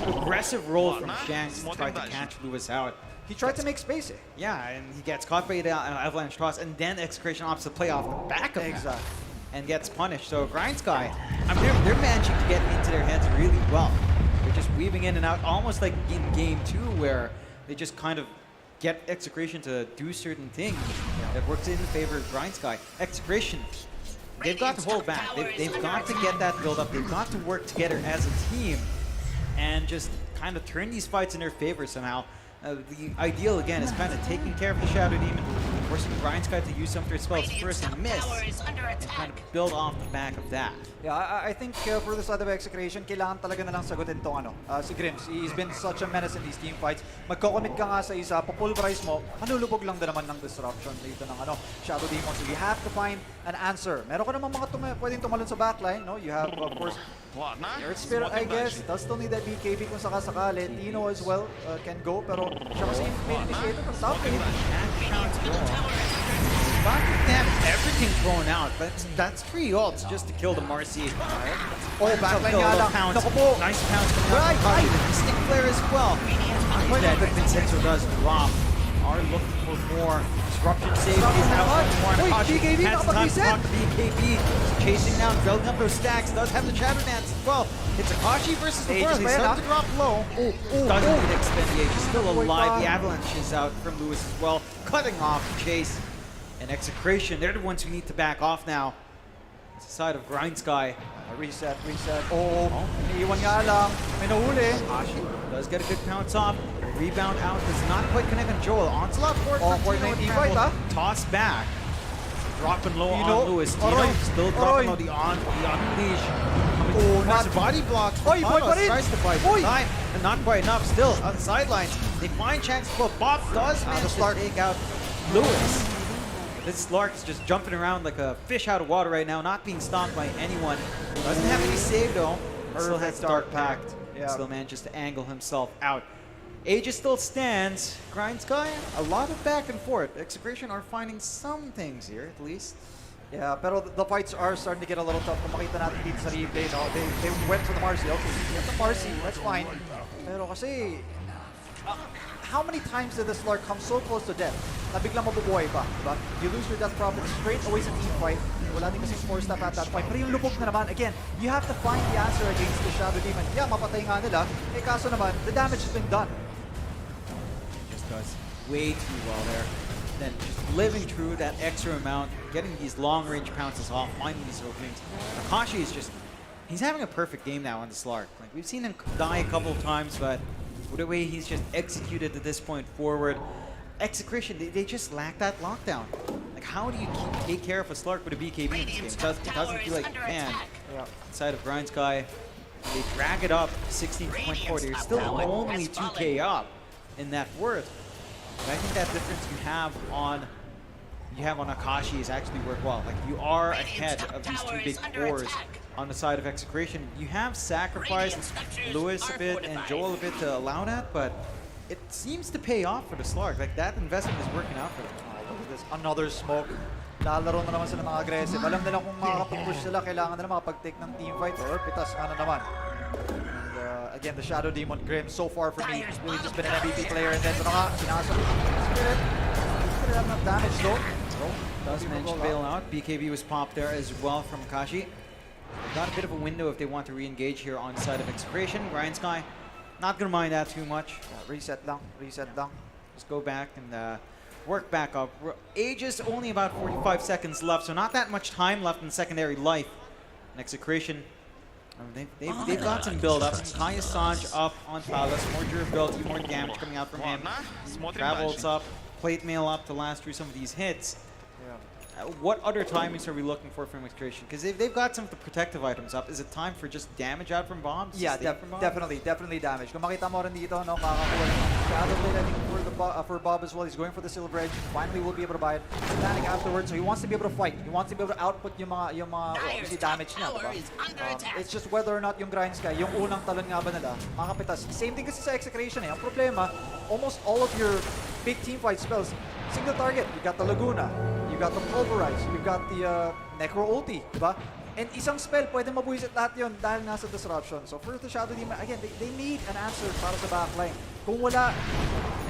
Aggressive roll from Shanks to try to catch Lewis out. He tried to make space. Yeah, and he gets caught by the avalanche toss, and then Execration opts to play off the back of Exactly. that and gets punished. So Grind Sky, they're managing to get into their heads really well. They're just weaving in and out, almost like in Game 2, where they just kind of get Execration to do certain things that works in favor of Grind Sky. Execration, they've got to hold back. They've got to get that build up. They've got to work together as a team and just kind of turn these fights in their favor somehow. The ideal, again, is kind of taking care of the Shadow Demon, forcing Grind Sky to use some of their spells first and miss, and kind of build off the back of that. Yeah, I think for the side of Execration, kailangan talaga na lang sagutin tong si Grims. He's been such a menace in these team fights. Magko-commit ka nga sa isa, papulverize mo, manulubog lang din naman ng disruption dito ng Shadow Demon. So you have to find an answer. Meron ka naman mga pwedeng tumalon sa backline, no? You have, of course, Earth Spirit, I guess. Does still need that BKB kung sakasakali. Tino as well can go, pero siya kasi yung main initiator ng top lane. Everything thrown out, but that's 3 ults just to kill the Marcy. Oh, backline nga lang. Naku po. Nice pounce from the Stick Flare as well. Not dead, but Vincenzo does drop. Are looking for more. Disruption save is out for more. BKB has time to nakapag-reset. talk to BKB. Chasing down, building up those stacks. Does have the Shadow Dance as well. It's Akashi versus the world. He's starting to drop low. Doesn't need to extend the age. He's still alive. The Avalanche is out from Lewis as well. Cutting off Chase. And Execration, they're the ones who need to back off now. It's the side of Grind Sky. Reset. Iiwan nga lang. May nahuli. Akashi does get a good pounce off. Rebound out does not quite connect on Joel. Onslaught forward for Tino. Toss back. Dropping low on Lewis. Tino still dropping low. The unleash. Not body blocks. Tries to buy time, and not quite enough. Still on the sidelines. They find chance to Bob does manage to take out Lewis. This Slark is just jumping around like a fish out of water right now, not being stopped by anyone. Doesn't have any save though. Still has Dark Pact. Still manages to angle himself out. Aegis still stands. Grind Sky, a lot of back and forth. Execration are finding some things here, at least. Yeah, pero the fights are starting to get a little tough. Kung makita natin dito sa replay, no? They went for the Marcy. Okay, get the Marcy, that's fine. Pero kasi, how many times did the Slark come so close to death na biglang mabubuhay pa, diba? You lose your death profit straight away sa team fight. Wala din kasing 4-step at that point. Pero yung lubog na naman, again, you have to find the answer against the Shadow Demon. Yeah, mapatay nga nila. Eh kaso naman, the damage has been done. Just does way too well there. Then just living through that extra amount, getting these long-range pounces off, finding these openings. Akashi is just, he's having a perfect game now on the Slark. Like, we've seen him die a couple of times, but with the way he's just executed to this point forward, Execration, they just lack that lockdown. Like, how do you take care of a Slark with a BKB in this game? It doesn't feel like you can. Inside of Grind Sky, they drag it up 16 to 24. They're still only 2K up in that worth. But I think that difference you have on Akashi is actually worthwhile. Like, you are ahead of these two big cores on the side of Execration. You have sacrificed Lewis a bit and Joel a bit to allow that, but it seems to pay off for the Slark. Like, that investment is working out for them. Look at this, another smoke. Lalaro na naman sila ng aggressive. Alam nila kung makakapag-push sila, kailangan nila makapag-take ng team fight or pitas nga na naman. And again, the Shadow Demon Grim, so far for me, really just been an MVP player. And then, ito na nga, sinasok. Spirit. Spirit have enough damage though. Does mention bailout. BKB was popped there as well from Akashi. They've got a bit of a window if they want to re-engage here on the side of Execration. Grind Sky, not gonna mind that too much. Reset lang, reset lang. Just go back and work back up. Aegis only about 45 seconds left, so not that much time left in secondary life. And Execration, they've got some build-up. Kaya Sanj up on Palace, more durability, more damage coming out from him. Travels up, plate mail up to last through some of these hits. What other timings are we looking for from Execration? Because they've got some of the protective items up. Is it time for just damage out from bombs? Yeah, definitely damage. Kung makita mo rin dito, no, kakakuha ng Shadow Blade, I think for Bob as well. He's going for the Silver Edge. Finally, will be able to buy it. Standing afterwards, so he wants to be able to fight. He wants to be able to output yung mga obviously damage niya, diba? It's just whether or not yung Grind Sky, yung unang talon nga ba nila, makapitas. Same thing kasi sa Execration eh. Ang problema, almost all of your big team fight spells, single target. You got the Laguna, you got the Pulverize, you got the Necro Ulti, diba? And isang spell, pwede mabuhisit lahat yun dahil nasa Disruption. So for the Shadow Demon, again, they need an answer para sa backline. Kung wala,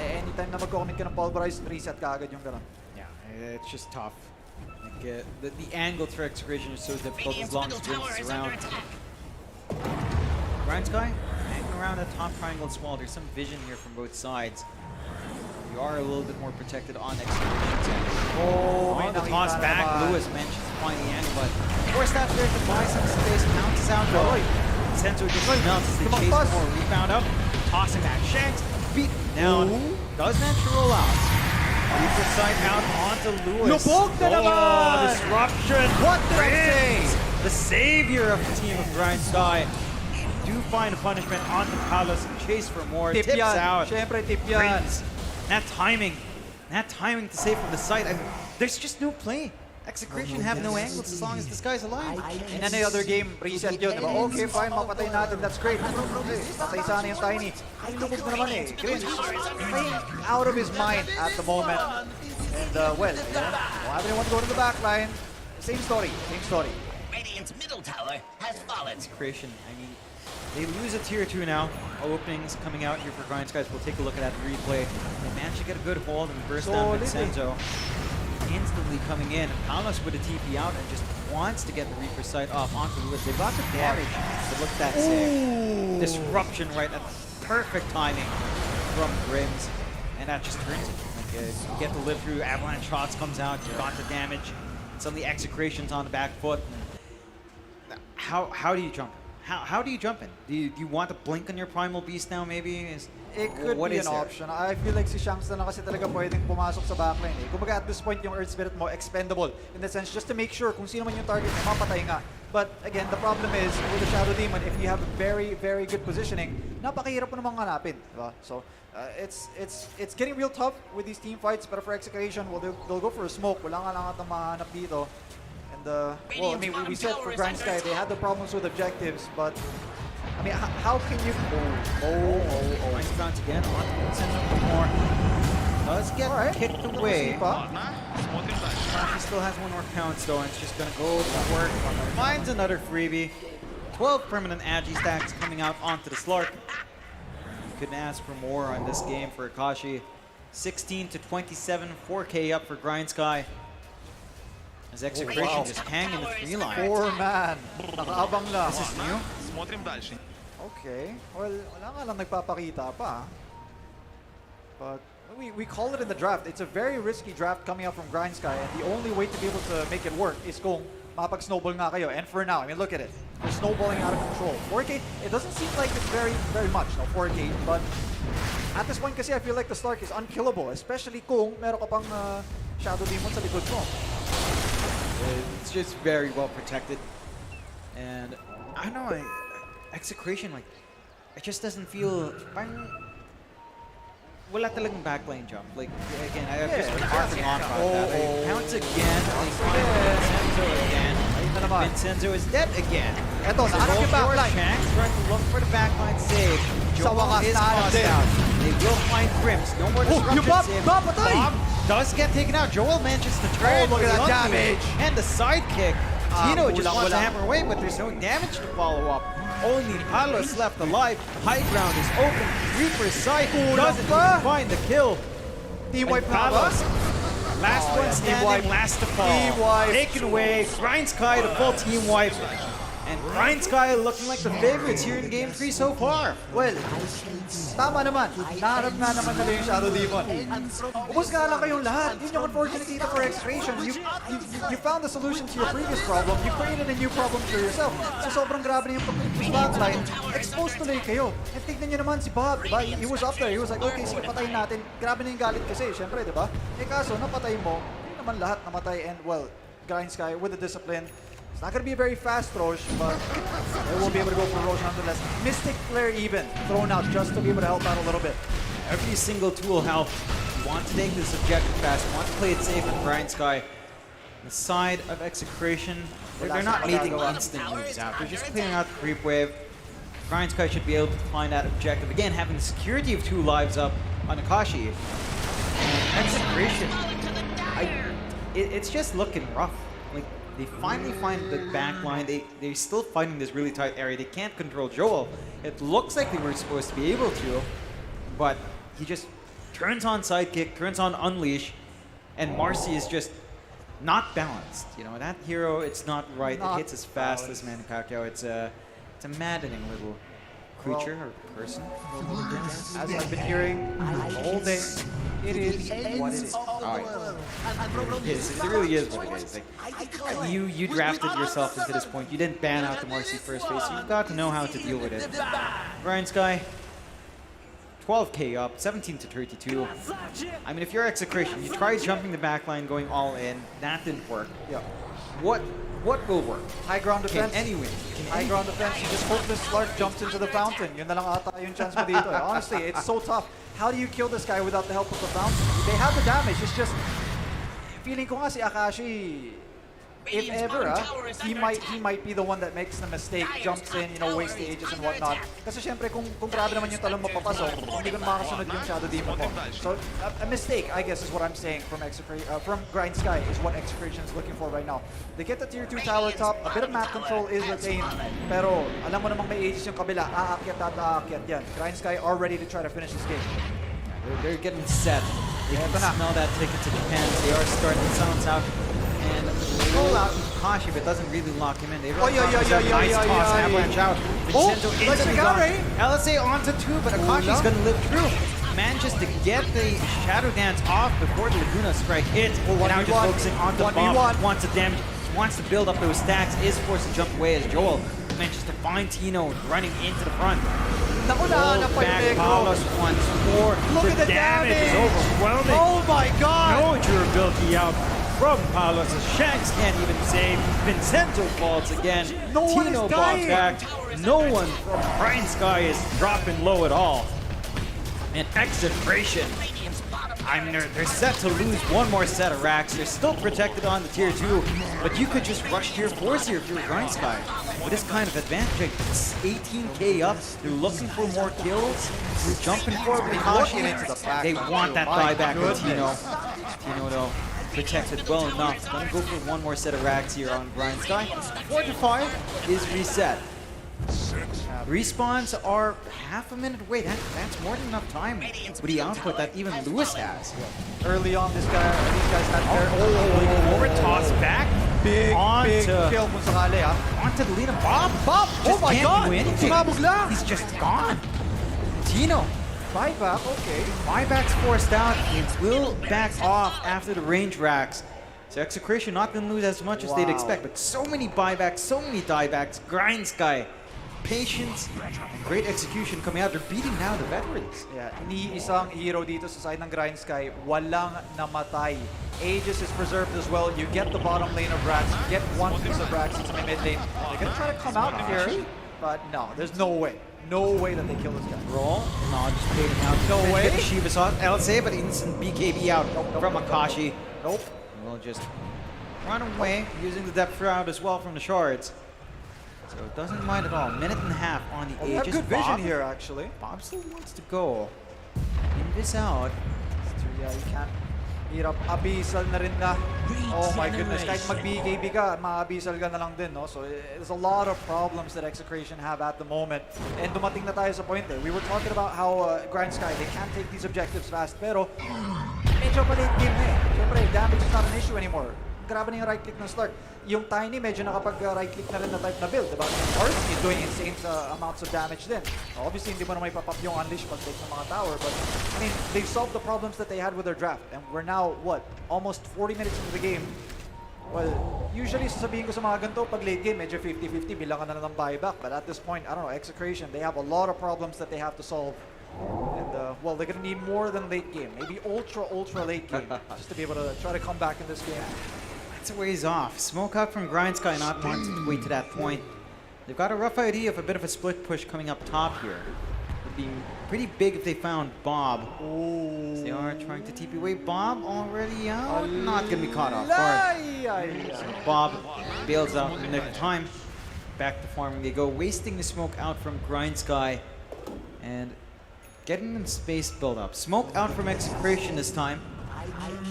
anytime na mag-commit ka ng Pulverize, reset ka agad yung ganun. Yeah, it's just tough. Like, the angle for Execration is so difficult as long as Grim is around. Grind Sky, hanging around that top triangle as well. There's some vision here from both sides. You are a little bit more protected on Execution's end. Oh, the toss back. Lewis mentions finding the angle, but force that there to buy some space. Bounces out though. Senso just melts as they chase more. Rebound up. Tossing back. Shanks beat down. Does manage to roll out. Reaper sight out onto Lewis. Disruption. What did I say? The savior of the team of Grind Sky. Do find a punishment onto Palace and chase for more. Tip Tips yan. out. Siyempre, tip yan. That timing to save from the site. I mean, there's just no play. Execration have no angles as long as this guy's alive. In any other game, reset yun, diba? Okay, fine, mapatay natin, that's great. Patay sana yung Tiny. Ay, lubog na naman eh. Grim, playing out of his mind at the moment. And, well, don't have anyone to go to the back line. Same story, same story. Radiant's middle tower has fallen. Execration, I mean, they lose a tier 2 now. Openings coming out here for Grind Skies. We'll take a look at that replay. They managed to get a good hold and burst down Vincenzo. Instantly coming in. Palos with a TP out and just wants to get the Reaper sight off onto Lewis. They got the damage, but look at that save. Disruption right at the perfect timing from Grims. And that just turns it. Like, you get to live through Avalanche shots, comes out, you got the damage. And suddenly Execration's on the back foot. How do you jump? How do you jump in? Do you want to blink on your Primal Beast now, maybe? It could be an option. I feel like si Shanks na lang kasi talaga pwedeng pumasok sa backline eh. Kumbaga at this point yung Earth Spirit mo expendable in the sense just to make sure kung sino man yung target mo, mapatay nga. But again, the problem is with the Shadow Demon, if you have very, very good positioning, napakahirap mo namang hanapin. Diba? So it's getting real tough with these team fights, but for Execution, well, they'll go for a smoke. Wala nga lang atang mahanap dito. And well, I mean, we said for Grind Sky, they had the problems with objectives, but I mean, how can you... Nice bounce again. Sends up more. Does get kicked away. He still has one more pounce though, and it's just gonna go to work. Finds another freebie. 12 permanent Agi stacks coming out onto the Slark. Couldn't ask for more on this game for Akashi. 16 to 27, 4K up for Grind Sky. As Execration just hanging the 3 line. 4-man. Nakaabang lang. This is new. Okay. Well, wala nga lang nagpapakita pa. But we call it in the draft. It's a very risky draft coming out from Grind Sky, and the only way to be able to make it work is kung makapag-snowball nga kayo. And for now, I mean, look at it. They're snowballing out of control. 4K, it doesn't seem like it's very, very much, no, 4K, but At this point kasi, I feel like the Stark is unkillable, especially kung meron ka pang Shadow Demon sa likod mo. It's just very well protected. And I don't know, Execration, like, it just doesn't feel, parang wala talagang backline jump. Like, again, I have just been harping on about that. It counts again. They find Vincenzo again. Vincenzo is dead again. Eto, naanak yung backline. Shanks trying to look for the backline save. Sa Joel wakas, is naanak tossed din. out. They will find Grimms. No more disruptions. Bob patay! Bob does get taken out. Joel manages to turn. Look at that damage. And the sidekick. Tino just wants to kulang. hammer away, but there's no damage to follow up. Only Palos left alive. High ground is open. Reaper's sight doesn't even find the kill. Team And wipe na ba? Palos, last one standing, last to fall. Team wipe. Taken away. Grind Sky to full team wipe. And Grind Sky looking like the favorites here in Game 3 so far. Well, tama naman. Nahanap nga naman nila yung Shadow Demon. Ubus nga lang kayong lahat. Yun yung unfortunate dito for Execration. You found the solution to your previous problem. You created a new problem for yourself. So sobrang grabe na yung backline. Exposed tuloy kayo. And tignan nyo naman si Bob, diba? He was up there. He was like, okay, sige, patayin natin. Grabe na yung galit kasi, syempre, diba? Eh kaso, napatay mo. Hindi naman lahat namatay. And well, Grind Sky with the discipline. It's not going to be a very fast Roche, but they won't be able to go for Roche nonetheless. Mystic Flare even thrown out just to be able to help out a little bit. Every single tool helps. You want to take this objective fast, you want to play it safe and Grind Sky. The side of Execration, they're not leading instant moves out. They're just clearing out the creep wave. Grind Sky should be able to find that objective. Again, having the security of 2 lives up on Akashi. And Execration, it's just looking rough. Like, they finally find the back line. They're still fighting this really tight area. They can't control Joel. It looks like they were supposed to be able to, but he just turns on Sidekick, turns on Unleash, and Marcy is just not balanced. You know, that hero, it's not right. It hits as fast as Manny Pacquiao. It's a maddening little creature or person. As I've been hearing the whole day, it is what it is. It really is what it is. Like, you drafted yourself into this point. You didn't ban out the Marcy first phase. So you've got to know how to deal with it. Grind Sky, 12k up, 17 to 32. I mean, if you're Execration, you tried jumping the backline, going all in. That didn't work. Yeah. What will work? High ground defense. Anyway. High ground defense. You just hope this Lark jumps into the fountain. Yun na lang ata yung chance mo dito. Honestly, it's so tough. How do you kill this guy without the help of the fountain? They have the damage. It's just feeling ko nga si Akashi, if ever, he might be the one that makes the mistake, jumps in, you know, wastes the ages and whatnot. Kasi syempre kung grabe naman yung talong mapapasok, hindi ko makakasunod yung Shadow Demon mo. So a mistake, I guess, is what I'm saying from Grind Sky is what Execration is looking for right now. They get the tier 2 tower top, a bit of map control is retained, pero alam mo namang may ages yung kabila, aakyat at aakyat yan. Grind Sky are ready to try to finish this game. They're getting set. They can smell that ticket to Japan. They are starting to silence out. And roll out Kashi, but doesn't really lock him in. They really nice toss, avalanche out. Vincenzo instantly gone. LSA onto 2, but Akashi's gonna live through. Manages to get the Shadow Dance off before the Laguna Strike hits. And now just focusing on the bomb. Wants to damage, wants to build up those stacks, is forced to jump away as Joel manages to find Tino running into the front. Back Palos once more. Look at the damage is overwhelming. Oh my god! No durability out from Palos. Shanks can't even save. Vincenzo falls again. Tino bombs back. No one from Grind Sky is dropping low at all. And Execration, I mean, they're set to lose one more set of racks. They're still protected on the tier 2, but you could just rush tier 4s here if you're Grind Sky. With this kind of advantage, it's 18k up. They're looking for more kills. They're jumping forward with Kashi. They want that buyback with Tino. Tino, though, protected well enough. Gonna go for one more set of racks here on Grind Sky. 4 to 5 is reset. Respawns are half a minute away. That's more than enough time with the output that even Lewis has. Early on, these guys had forward toss back. Big kill kung sakali, ha? Onto the lead of Bob. Oh my god! Sumabog lang. He's just gone. Tino. Buyback, okay. Buyback's forced out. It will back off after the range racks. So Execration not going to lose as much as they'd expect, but so many buybacks, so many diebacks. Grind Sky patience, and great execution coming out. They're beating now the veterans. Yeah, iniisang hero dito sa side ng Grind Sky, walang namatay. Aegis is preserved as well. You get the bottom lane of Rax, you get one piece of Rax into the mid lane. They're gonna try to come out here, but no, there's no way. No way that they kill this guy. Roll. No, just baiting out. No way. Get the Shiva's on LSA, but instant BKB out from Akashi. Nope. We'll just run away using the depth round as well from the shards. So it doesn't mind at all. Minute and a half on the We have Aegis. good vision Bob, here, actually. Bob still wants to go. In this out. Yeah, you can't. Hirap, abisal na rin na. Oh my goodness, kahit mag-BKB ka, ma-abisal ka na lang din, no? So there's a lot of problems that Execration have at the moment. And dumating na tayo sa point there. We were talking about how Grind Sky, they can't take these objectives fast, pero medyo pa late game na eh. Siyempre, damage is not an issue anymore. Grabe na yung right click ng Slark. Yung Tiny, medyo nakapag-right click na rin na type na build, diba? Arc is doing insane amounts of damage din. Obviously, hindi mo na may papap yung Unleash pag-take ng mga tower, but I mean, they've solved the problems that they had with their draft. And we're now, what, almost 40 minutes into the game. Well, usually sasabihin ko sa mga ganito, pag late game, medyo 50-50, bilangan na ng buyback. But at this point, I don't know, Execration, they have a lot of problems that they have to solve. And, well, they're going to need more than late game. Maybe ultra late game, just to be able to try to come back in this game. It's a ways off. Smoke out from Grind Sky not wanting to wait to that point. They've got a rough idea of a bit of a split push coming up top here. It'd be pretty big if they found Bob. Oh. They are trying to TP away. Bob already out. Not going to be caught off guard. So Bob bails out in the nick of time. Back to farming they go, wasting the smoke out from Grind Sky and getting them space build up. Smoke out from Execration this time.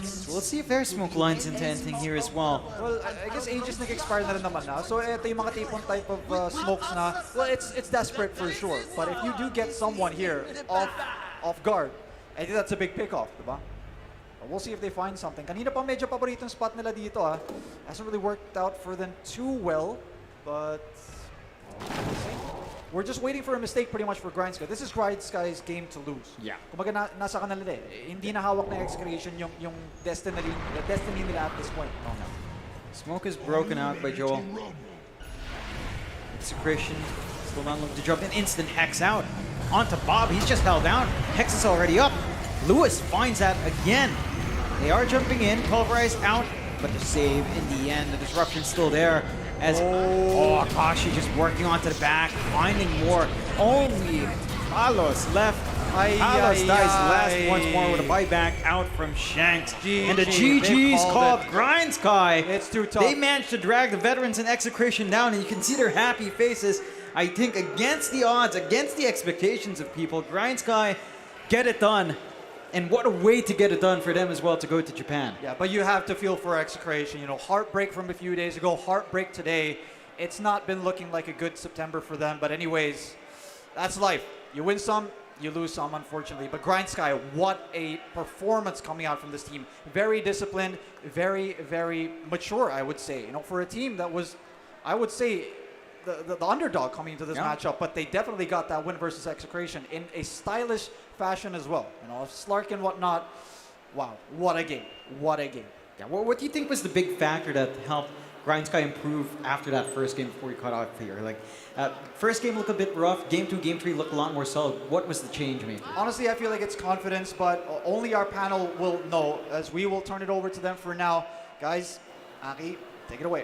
So we'll see if their smoke lines into anything here as well. Well, I guess Aegis nag-expire na rin naman na. So ito yung mga tipong type of smokes na, well, it's desperate for sure. But if you do get someone here off guard, I think that's a big pick-off, diba? But we'll see if they find something. Kanina pa medyo paboritong spot nila dito, ha. Hasn't really worked out for them too well, but we're just waiting for a mistake pretty much for Grind Sky. This is Grind Sky's game to lose. Yeah. Kumbaga nasa kanila eh. Hindi na hawak na Execration yung destiny nila at this point. Oh, no. Smoke is broken out by Joel. Execration still not looking to jump in. Instant Hex out. Onto Bob. He's just held down. Hex is already up. Lewis finds that again. They are jumping in. Pulverized out. But the save in the end. The disruption's still there. As Akashi just working onto the back, finding more. Only Carlos left. Carlos dies last once more with a buyback out from Shanks. And the GG's called Grind Sky. It's too tough. They managed to drag the veterans in Execration down, and you can see their happy faces. I think against the odds, against the expectations of people, Grind Sky get it done. And what a way to get it done for them as well to go to Japan. Yeah, but you have to feel for Execration. You know, heartbreak from a few days ago, heartbreak today. It's not been looking like a good September for them. But anyways, that's life. You win some, you lose some, unfortunately. But Grind Sky, what a performance coming out from this team. Very disciplined, very mature, I would say. You know, for a team that was, I would say, the underdog coming into this matchup, but they definitely got that win versus Execration in a stylish fashion as well. You know, Slark and whatnot. Wow, what a game! What a game! Yeah, well, what do you think was the big factor that helped Grind Sky improve after that first game before you cut off here? Like, first game looked a bit rough. Game 2, Game 3 looked a lot more solid. What was the change, maybe? Honestly, I feel like it's confidence, but only our panel will know, as we will turn it over to them for now. Guys, Aki, take it away.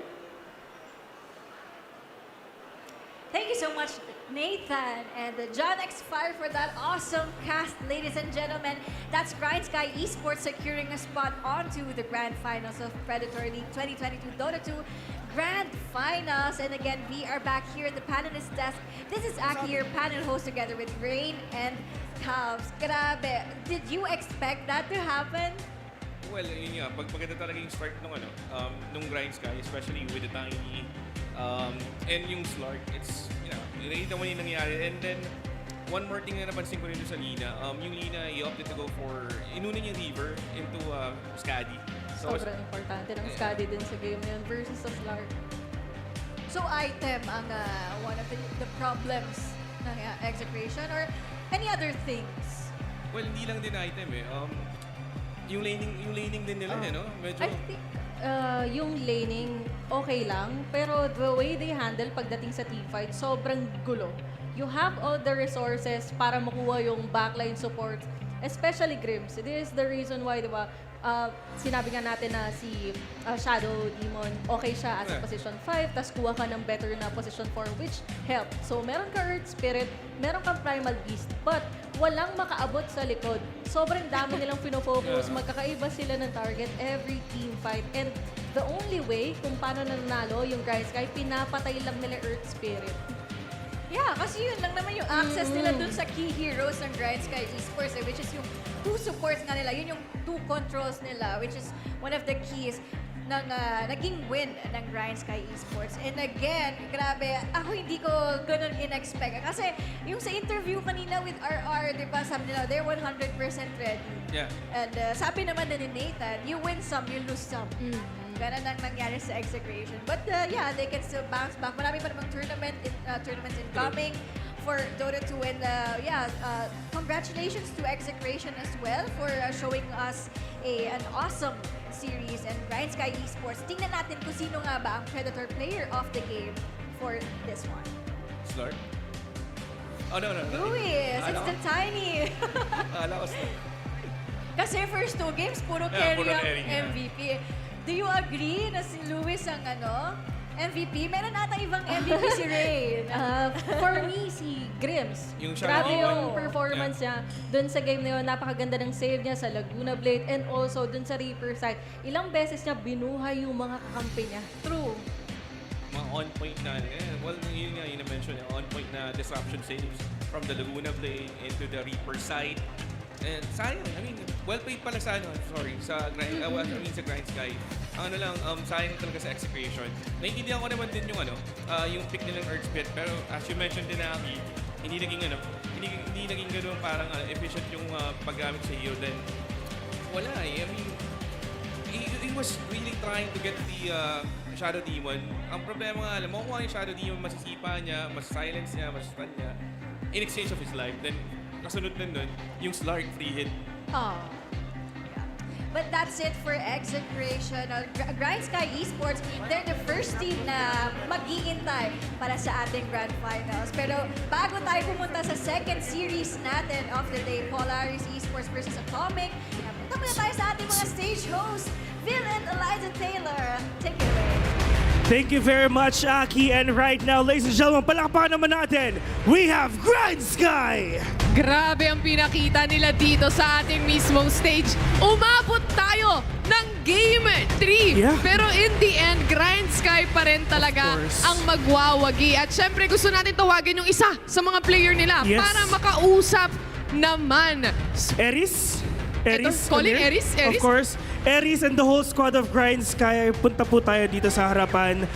Thank you so much, Nathan and John X Fire for that awesome cast, ladies and gentlemen. That's Grind Sky Esports securing a spot onto the Grand Finals of Predator League 2022 Dota 2 Grand Finals. And again, we are back here at the panelist desk. This is Aki, your panel host, together with Rain and Cavs. Grabe. Did you expect that to happen? Well, yun nga, maganda talaga yung start nung Grind Sky, especially with the Tiny and yung Slark. It's, you know, nakita mo yung nangyari. And then, one more thing na napansin ko rin sa Lina, yung Lina, he opted to go for, inunin yung Reaver into Skadi. So, sobrang importante ng Skadi din sa game yun versus sa Slark. So item ang one of the problems ng Execration or any other things? Well, hindi lang din item eh. Yung laning din nila, no? Medyo... I think yung laning, okay lang. Pero the way they handle pagdating sa teamfight, sobrang gulo. You have all the resources para makuha yung backline support, especially Grims. This is the reason why, di ba, sinabi nga natin na si Shadow Demon, okay siya as a position 5, tas kuha ka ng better na position 4, which help. So, meron ka Earth Spirit, meron kang Primal Beast, but walang makaabot sa likod. Sobrang dami nilang pinofocus, magkakaiba sila ng target every team fight. And the only way kung paano nanalo yung Grind Sky, pinapatay lang nila Earth Spirit. Yeah, kasi yun lang naman yung access nila dun sa key heroes ng Grind Sky Esports, which is yung 2 supports nga nila. Yun yung 2 controls nila, which is one of the keys ng naging win ng Grind Sky Esports. And again, grabe, ako hindi ko ganun in-expect. Kasi yung sa interview kanina with RR, di ba, sabi nila, they're 100% ready. Yeah. And sabi naman din ni Nathan, you win some, you lose some. Ganun ang nangyari sa Execration. But yeah, they can still bounce back. Marami pa namang tournaments incoming for Dota 2. And yeah, congratulations to Execration as well for showing us an awesome series. And Grind Sky Esports, tingnan natin kung sino nga ba ang Predator player of the game for this one. Slurp? Oh, no. Luis, it's the tiny. Ala ko Slurp. Kasi first 2 games, puro Yeah, carry puro ang carry nga. MVP. Do you agree na si Luis ang MVP? Meron ata ibang MVP si Rain. For me, si Grims. Yung siya Grabe lang- yung performance niya. Doon sa game na yun, napakaganda ng save niya sa Laguna Blade and also doon sa Reaper side. Ilang beses niya binuhay yung mga kakampi niya. True. Mga on-point na, well, yun nga, yun na-mention, on-point na disruption saves from the Laguna Blade into the Reaper side. And sayang, I mean, well played pala sa sa Grind Sky. Ano lang, sayang talaga sa Execration. Naintindihan ko naman din yung pick nilang Earth Spit, pero as you mentioned din na hindi naging gano'n parang efficient yung paggamit sa hero. Then, wala I mean, he was really trying to get the Shadow Demon. Ang problema nga, makukuha yung Shadow Demon, masisipa niya, mas-silence niya, mas-stun niya, in exchange of his life. Then, kasunod nun, yung Slark free hit. Oh. But that's it for Execration. Grind Sky Esports, they're the first team na mag-iintay para sa ating Grand Finals. Pero bago tayo pumunta sa second series natin of the day, Polaris Esports versus Atomic, punta muna tayo sa ating mga stage hosts, Phil and Eliza Taylor. Take it away. Thank you very much, Aki. And right now, ladies and gentlemen, palakpakan naman natin, we have Grind Sky! Grabe ang pinakita nila dito sa ating mismong stage. Umabot tayo ng Game 3. Yeah. Pero in the end, Grind Sky pa rin talaga ang magwawagi. At syempre gusto natin tawagin yung isa sa mga player nila para makausap naman. Eris? Call it Eris? Of course. Eris and the whole squad of Grind Sky. Punta po tayo dito sa harapan.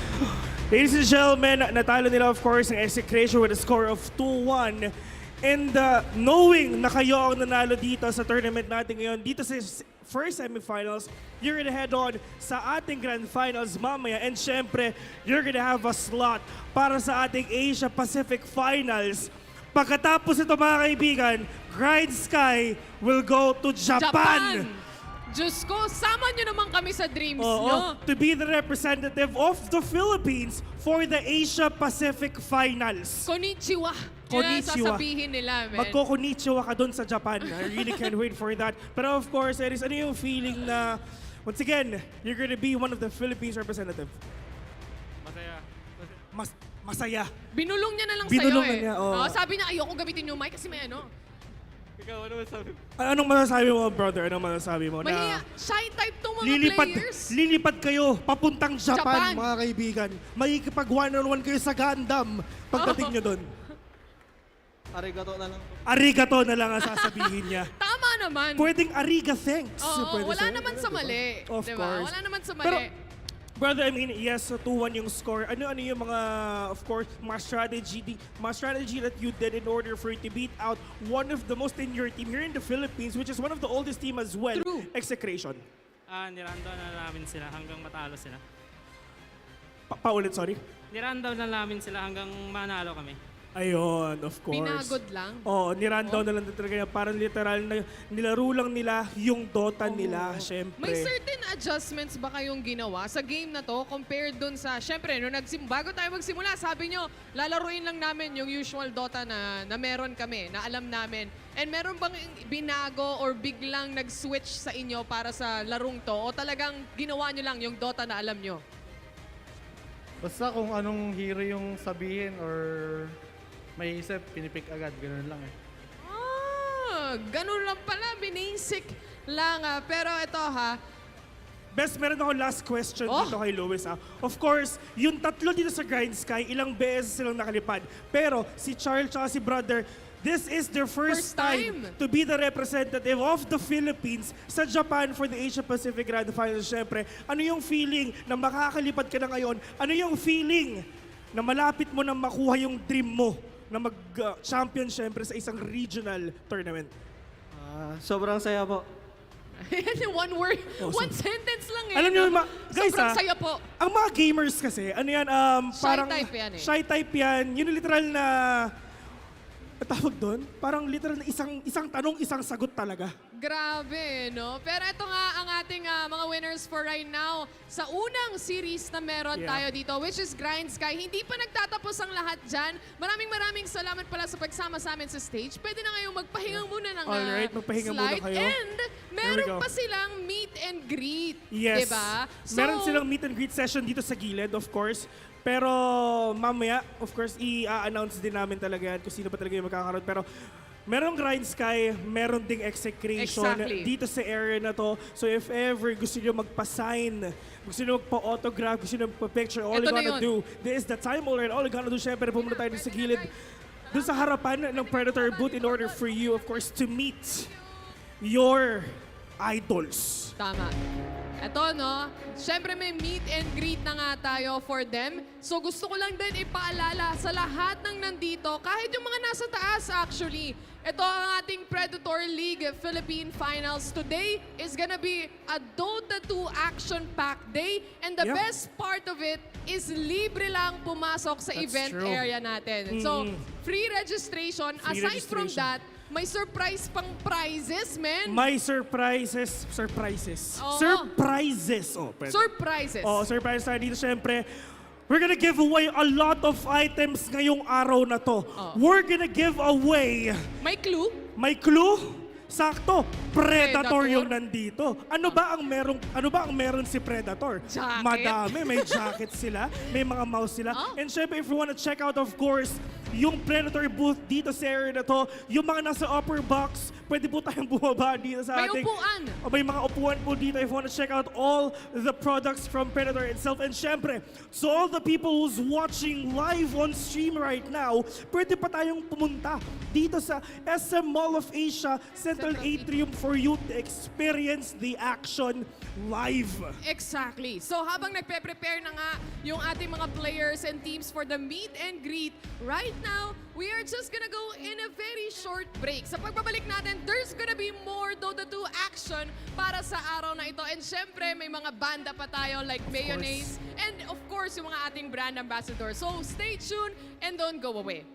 Ladies and gentlemen, natalo nila of course ang Execration with a score of 2-1. And knowing na kayo ang nanalo dito sa tournament natin ngayon, dito sa first semifinals, you're gonna head on sa ating Grand Finals mamaya. And syempre, you're gonna have a slot para sa ating Asia Pacific Finals. Pagkatapos ito mga kaibigan, Grind Sky will go to Japan. Diyos ko, sama nyo naman kami sa dreams nyo. To be the representative of the Philippines for the Asia Pacific Finals. Konnichiwa. Yun ang sasabihin nila, man. Magko-konnichiwa ka doon sa Japan. I really can't wait for that. Pero of course, Eris, ano yung feeling na, once again, you're gonna be one of the Philippines representative? Masaya. Masaya. Binulong niya na lang Binulong sa'yo na niya, oo. Sabi niya, ayoko gamitin yung mic kasi may ano. Ikaw, ano masabi? Anong masasabi mo, brother? Anong masasabi mo? Mahiya, shy type tong mga players. Lilipad kayo papuntang Japan, Japan. mga kaibigan. Makikipag one-on-one kayo sa Gundam pagdating nyo doon. Arigato na lang. Arigato na lang ang sasabihin niya. Tama naman. Pwedeng ariga thanks. Oo, Pwede wala sa'yo, naman sa mali. Of diba? course. Wala naman sa mali. Pero, brother, I mean, yes, 2-1 yung score. Ano yung mga, of course, mga strategy that you did in order for you to beat out one of the most in your team here in the Philippines, which is one of the oldest team as well, Execration? Nirando na namin sila hanggang matalo sila. Paulit, sorry? Nirando na namin sila hanggang manalo kami. Ayun, of course. Pinagod lang. Oo, nirundown na lang talaga yan. Parang literal na nilaro lang nila yung Dota nila, syempre. May certain adjustments ba kayong ginawa sa game na to compared dun sa, syempre, bago tayo magsimula, sabi nyo, lalaruin lang namin yung usual Dota na meron kami, na alam namin. And meron bang binago or biglang nag-switch sa inyo para sa larong to? O talagang ginawa nyo lang yung Dota na alam nyo? Basta kung anong hero yung sabihin or may isip, pinipick agad. Ganun lang eh. Ganun lang pala, binasic lang. Pero ito Best, meron ako last question dito kay Louis. Of course, yung tatlo dito sa Grind Sky, ilang beses silang nakalipad. Pero si Charles at si Brother, this is their first time to be the representative of the Philippines sa Japan for the Asia Pacific Grand Finals. Siyempre, ano yung feeling na makakalipad ka na ngayon? Ano yung feeling na malapit mo na makuha yung dream mo na mag-champion siyempre sa isang regional tournament? Sobrang saya po. One word, one sentence lang eh. Alam niyo, guys, sobrang saya po. Ang mga gamers kasi, ano yan, parang type yan eh. shy type yan. Yun yung literal na, tawag doon, parang literal na isang tanong, isang sagot talaga. Grabe, no? Pero ito nga ang ating mga winners for right now sa unang series na meron tayo dito, which is Grind Sky. Hindi pa nagtatapos ang lahat dyan. Maraming salamat pala sa pagsama sa amin sa stage. Pwede na kayong magpahinga muna ng Alright, magpahinga muna slide. kayo. And meron pa silang meet and greet. Yes. Diba? Meron silang meet and greet session dito sa gilid, of course. Pero mamaya, of course, i-announce din namin talaga yan kung sino pa talaga yung magkakaroon. Pero merong Grind Sky, meron ding execration dito sa area na to. So if ever gusto nyo magpa-sign, gusto nyo magpa-autograph, gusto nyo magpa-picture, all you gotta do, this is the time already. All you gotta do, syempre, pumunta tayo sa gilid. Doon sa harapan ng Predator booth in order for you, of course, to meet your idols. Tama. Eto, no? Siyempre may meet and greet na nga tayo for them. So gusto ko lang din ipaalala sa lahat ng nandito, kahit yung mga nasa taas actually, ito ang ating Predator League Philippine Finals. Today is gonna be a Dota 2 action-packed day. And the best part of it is libre lang pumasok sa event area natin. So, free registration. Aside from that, may surprise pang prizes, man. May surprises. Surprises. Oo. Surprises. Oh, pwede. Surprises. Oh, surprise tayo dito, syempre. We're gonna give away a lot of items ngayong araw na to. We're gonna give away... May clue? May clue? Sakto, Predator Predator? yung nandito. Ano ba ang meron si Predator? Jacket. Madami, may jacket sila, may mga mouse sila. And syempre, if you wanna check out, of course, yung Predator booth dito sa area na to, yung mga nasa upper box, pwede po tayong bumaba dito sa May ating... upuan. May mga upuan po dito if you wanna check out all the products from Predator itself. And syempre, so all the people who's watching live on stream right now, pwede pa tayong pumunta dito sa SM Mall of Asia Central Atrium for you to experience the action live. Exactly. So habang nagpe-prepare na nga yung ating mga players and teams for the meet and greet, right now, we are just gonna go in a very short break. Sa pagbabalik natin, there's gonna be more Dota 2 action para sa araw na ito. And syempre, may mga banda pa tayo like Mayonnaise and of course, yung mga ating brand ambassadors. So stay tuned and don't go away.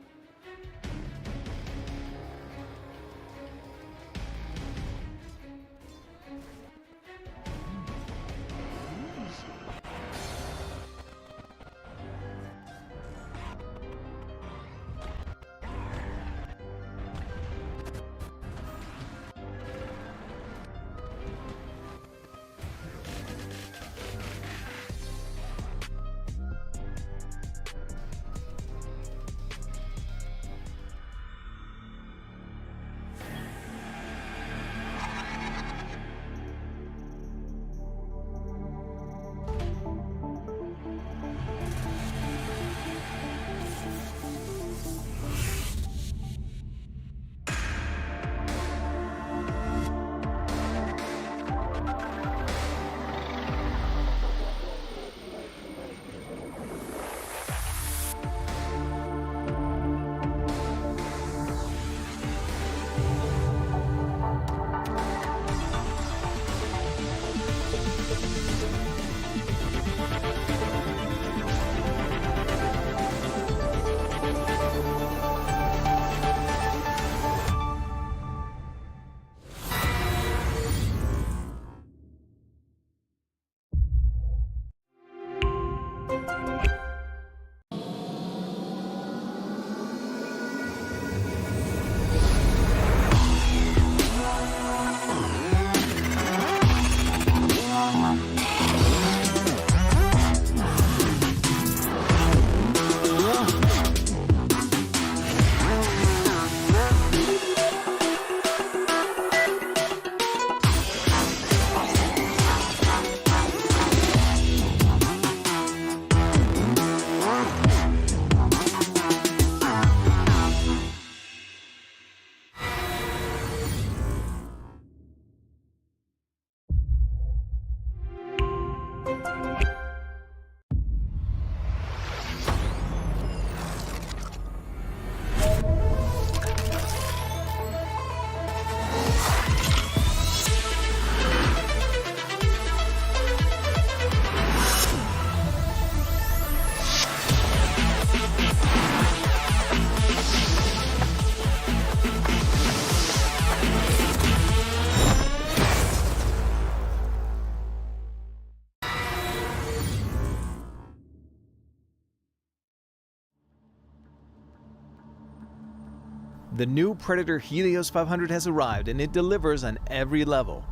The new Predator Helios 500 has arrived and it delivers on every level.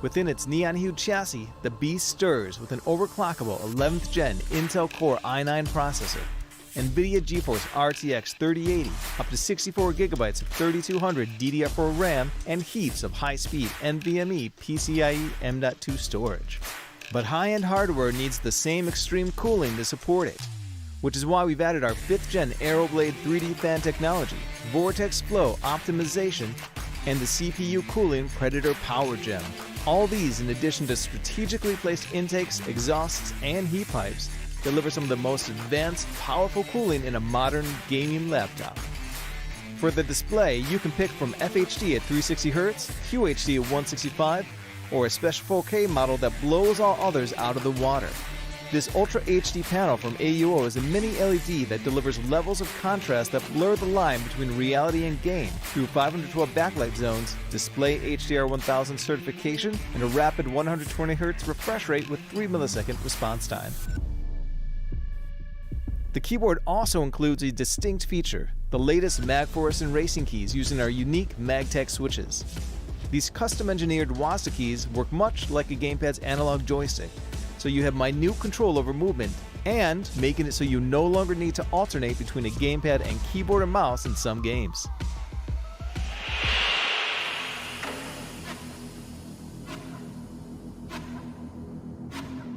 Within its neon-hued chassis, the beast stirs with an overclockable 11th gen Intel Core i9 processor, NVIDIA GeForce RTX 3080, up to 64 gigabytes of 3200 DDR4 RAM, and heaps of high-speed NVMe PCIe M.2 storage. But high-end hardware needs the same extreme cooling to support it, which is why we've added our 5th gen Aeroblade 3D fan technology, Vortex Flow optimization, and the CPU cooling Predator Power Gem. All these, in addition to strategically placed intakes, exhausts, and heat pipes, deliver some of the most advanced, powerful cooling in a modern gaming laptop. For the display, you can pick from FHD at 360Hz, QHD at 165, or a special 4K model that blows all others out of the water. This Ultra HD panel from AUO is a mini LED that delivers levels of contrast that blur the line between reality and game through 512 backlight zones, display HDR 1000 certification, and a rapid 120Hz refresh rate with 3 millisecond response time. The keyboard also includes a distinct feature, the latest MagForce and racing keys using our unique MagTech switches. These custom-engineered WASD keys work much like a gamepad's analog joystick, so you have minute control over movement, and making it so you no longer need to alternate between a gamepad and keyboard and mouse in some games.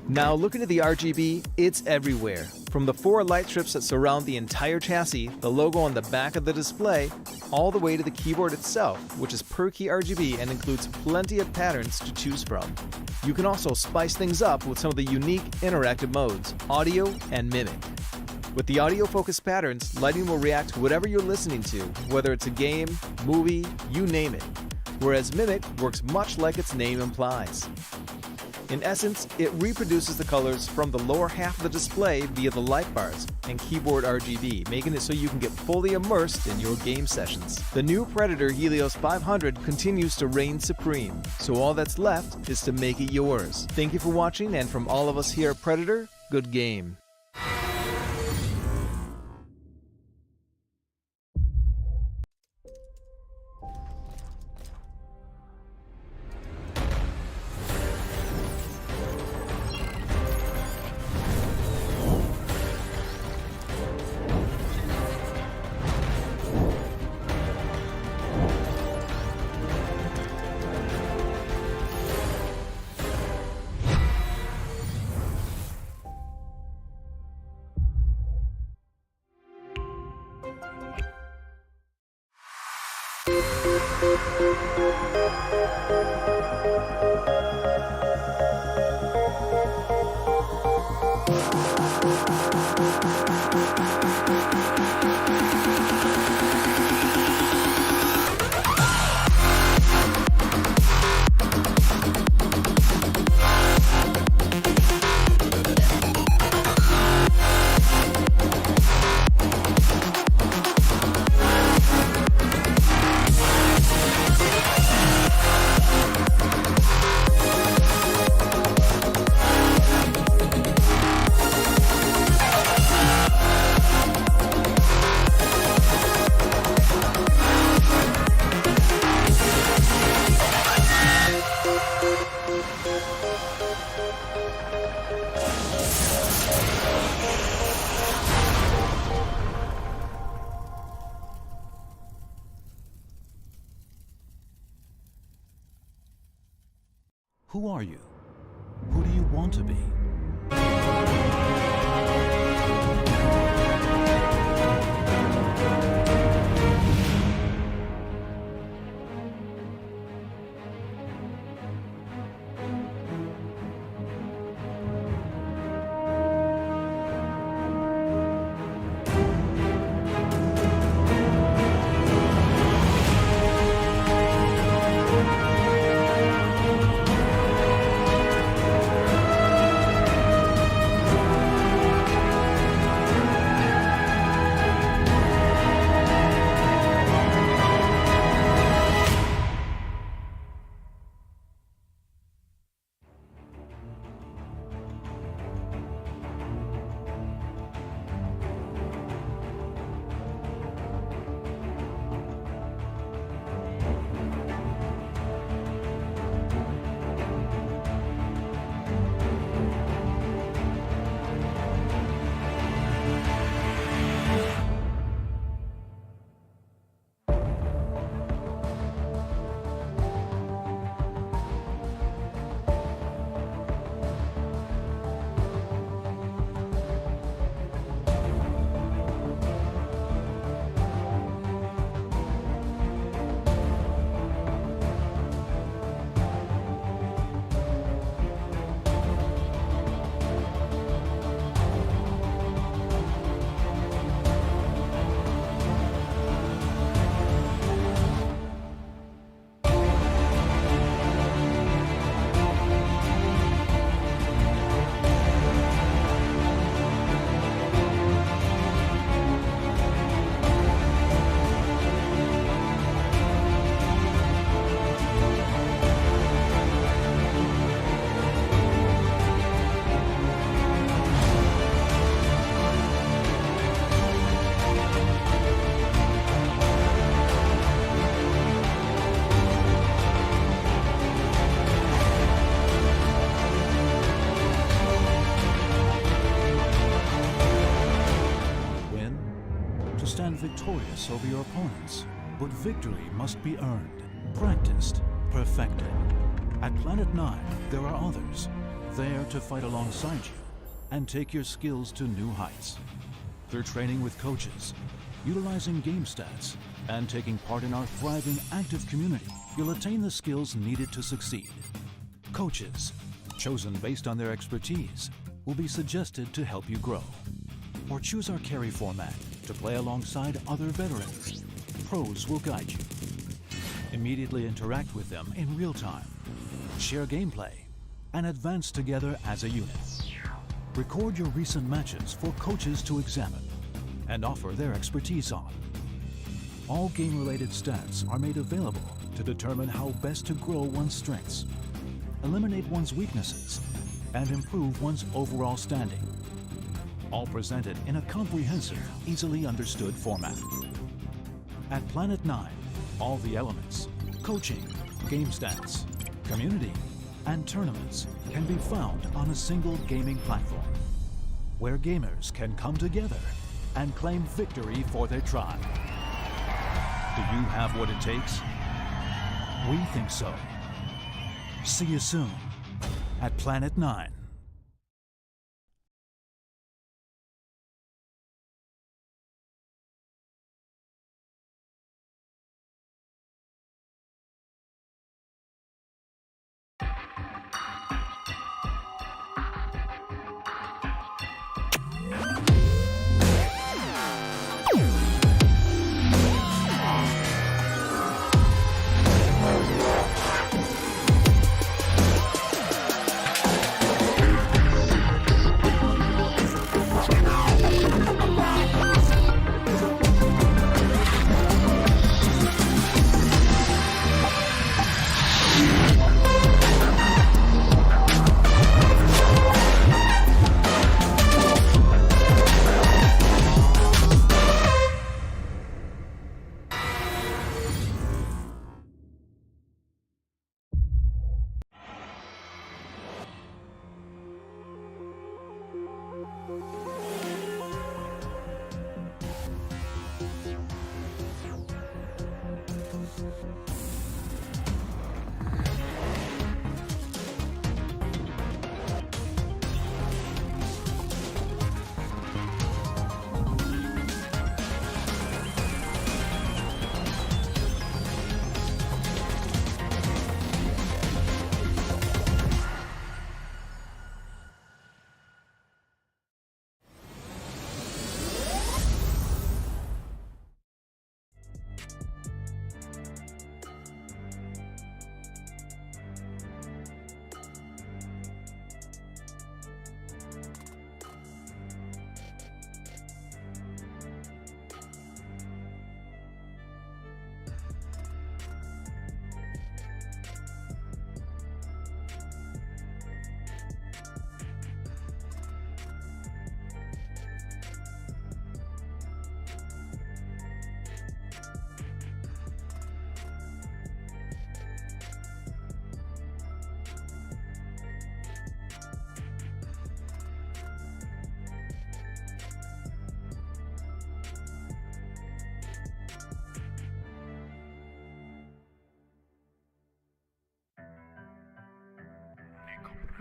Now looking at the RGB, it's everywhere. From the 4 light strips that surround the entire chassis, the logo on the back of the display, all the way to the keyboard itself, which is per key RGB and includes plenty of patterns to choose from. You can also spice things up with some of the unique interactive modes, audio and mimic. With the audio-focused patterns, lighting will react to whatever you're listening to, whether it's a game, movie, you name it. Whereas mimic works much like its name implies. In essence, it reproduces the colors from the lower half of the display via the light bars and keyboard RGB, making it so you can get fully immersed in your game sessions. The new Predator Helios 500 continues to reign supreme, so all that's left is to make it yours. Thank you for watching, and from all of us here at Predator, good game. Who are you? Who do you want to be? Stand victorious over your opponents, but victory must be earned, practiced, perfected. At Planet 9, there are others, there to fight alongside you and take your skills to new heights. Through training with coaches, utilizing game stats, and taking part in our thriving active community, you'll attain the skills needed to succeed. Coaches, chosen based on their expertise, will be suggested to help you grow. Or choose our carry format to play alongside other veterans. Pros will guide you. Immediately interact with them in real time. Share gameplay and advance together as a unit. Record your recent matches for coaches to examine and offer their expertise on. All game-related stats are made available to determine how best to grow one's strengths, eliminate one's weaknesses, and improve one's overall standing. All presented in a comprehensive, easily understood format. At Planet 9, all the elements, coaching, game stats, community, and tournaments can be found on a single gaming platform, where gamers can come together and claim victory for their tribe. Do you have what it takes? We think so. See you soon at Planet 9.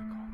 difficult.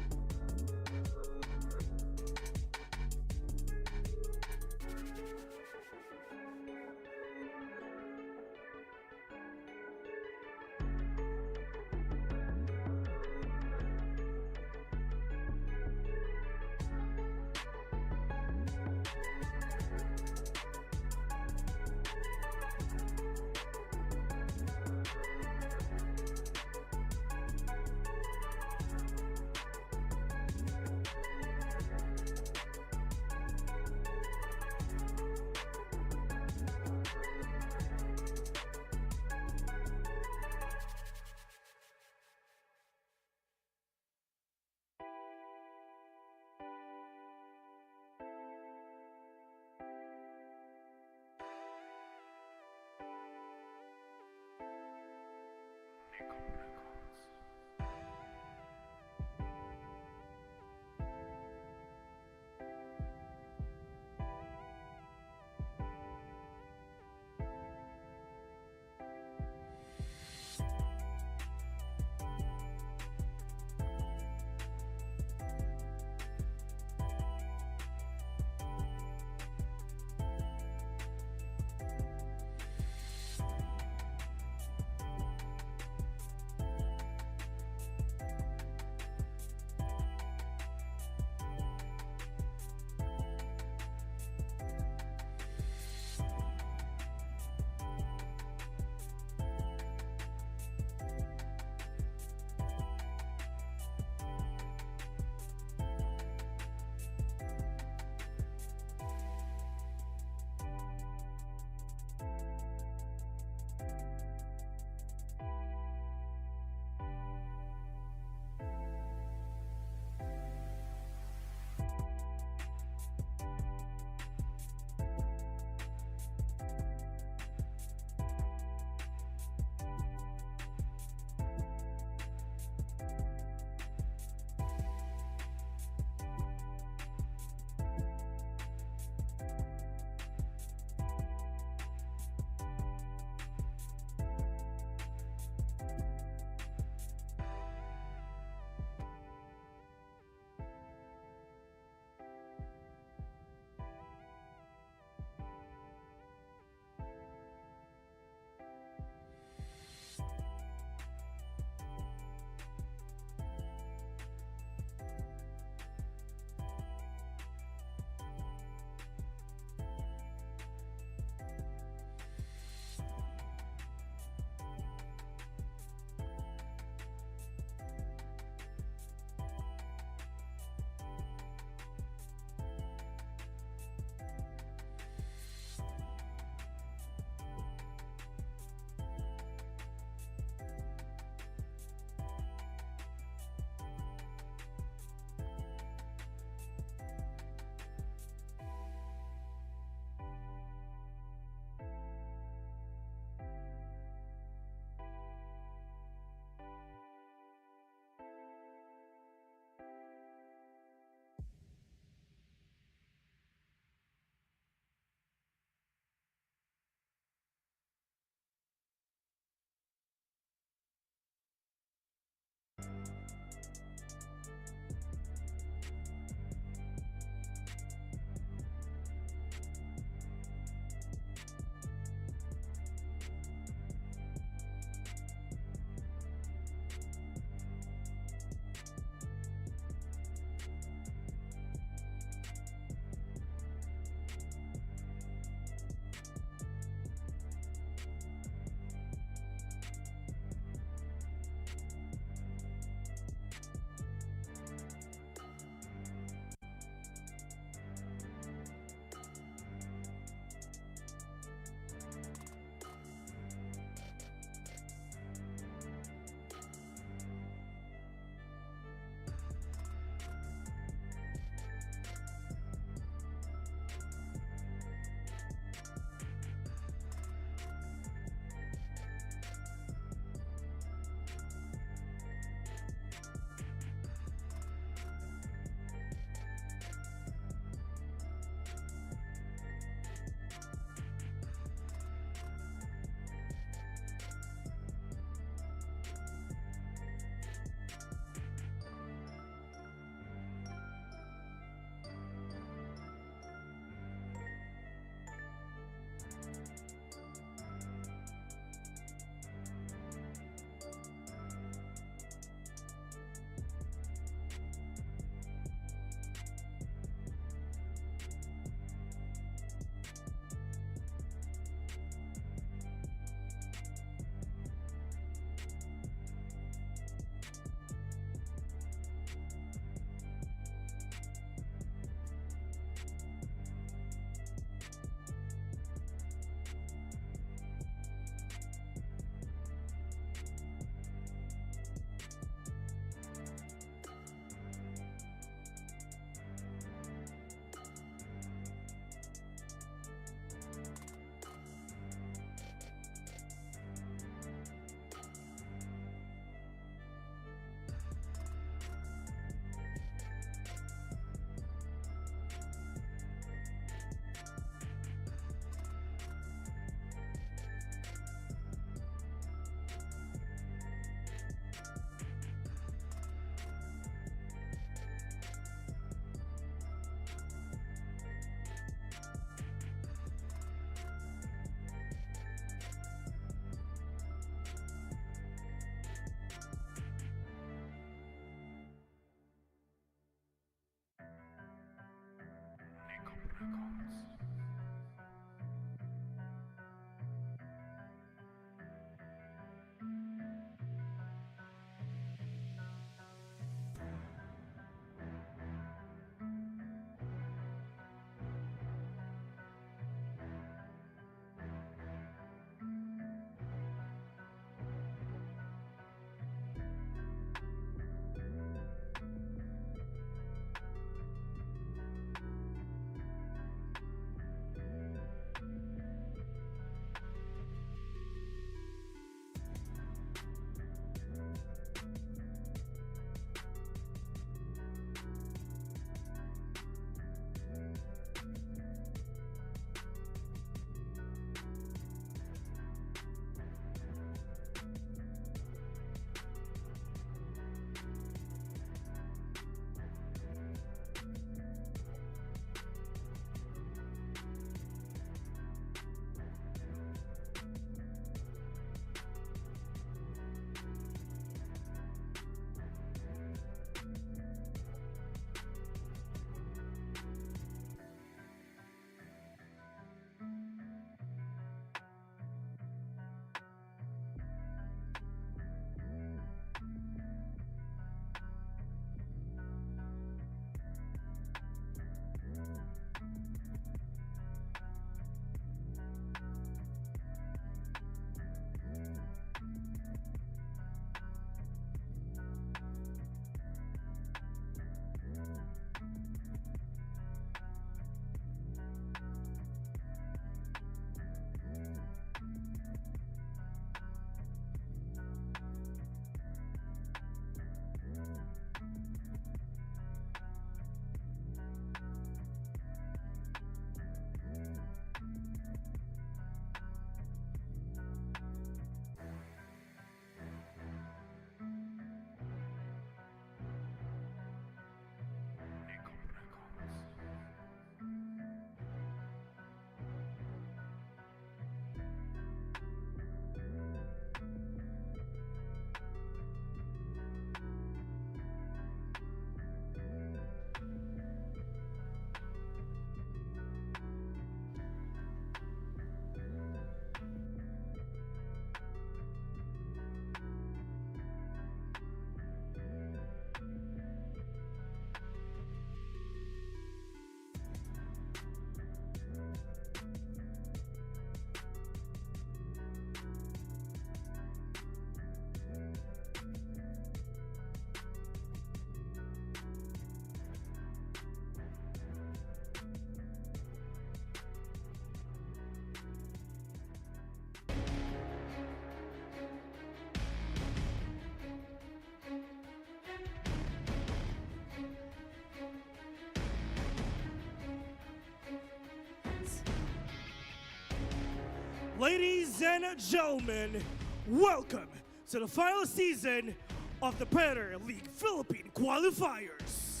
Ladies and gentlemen, welcome to the final season of the Predator League Philippine Qualifiers.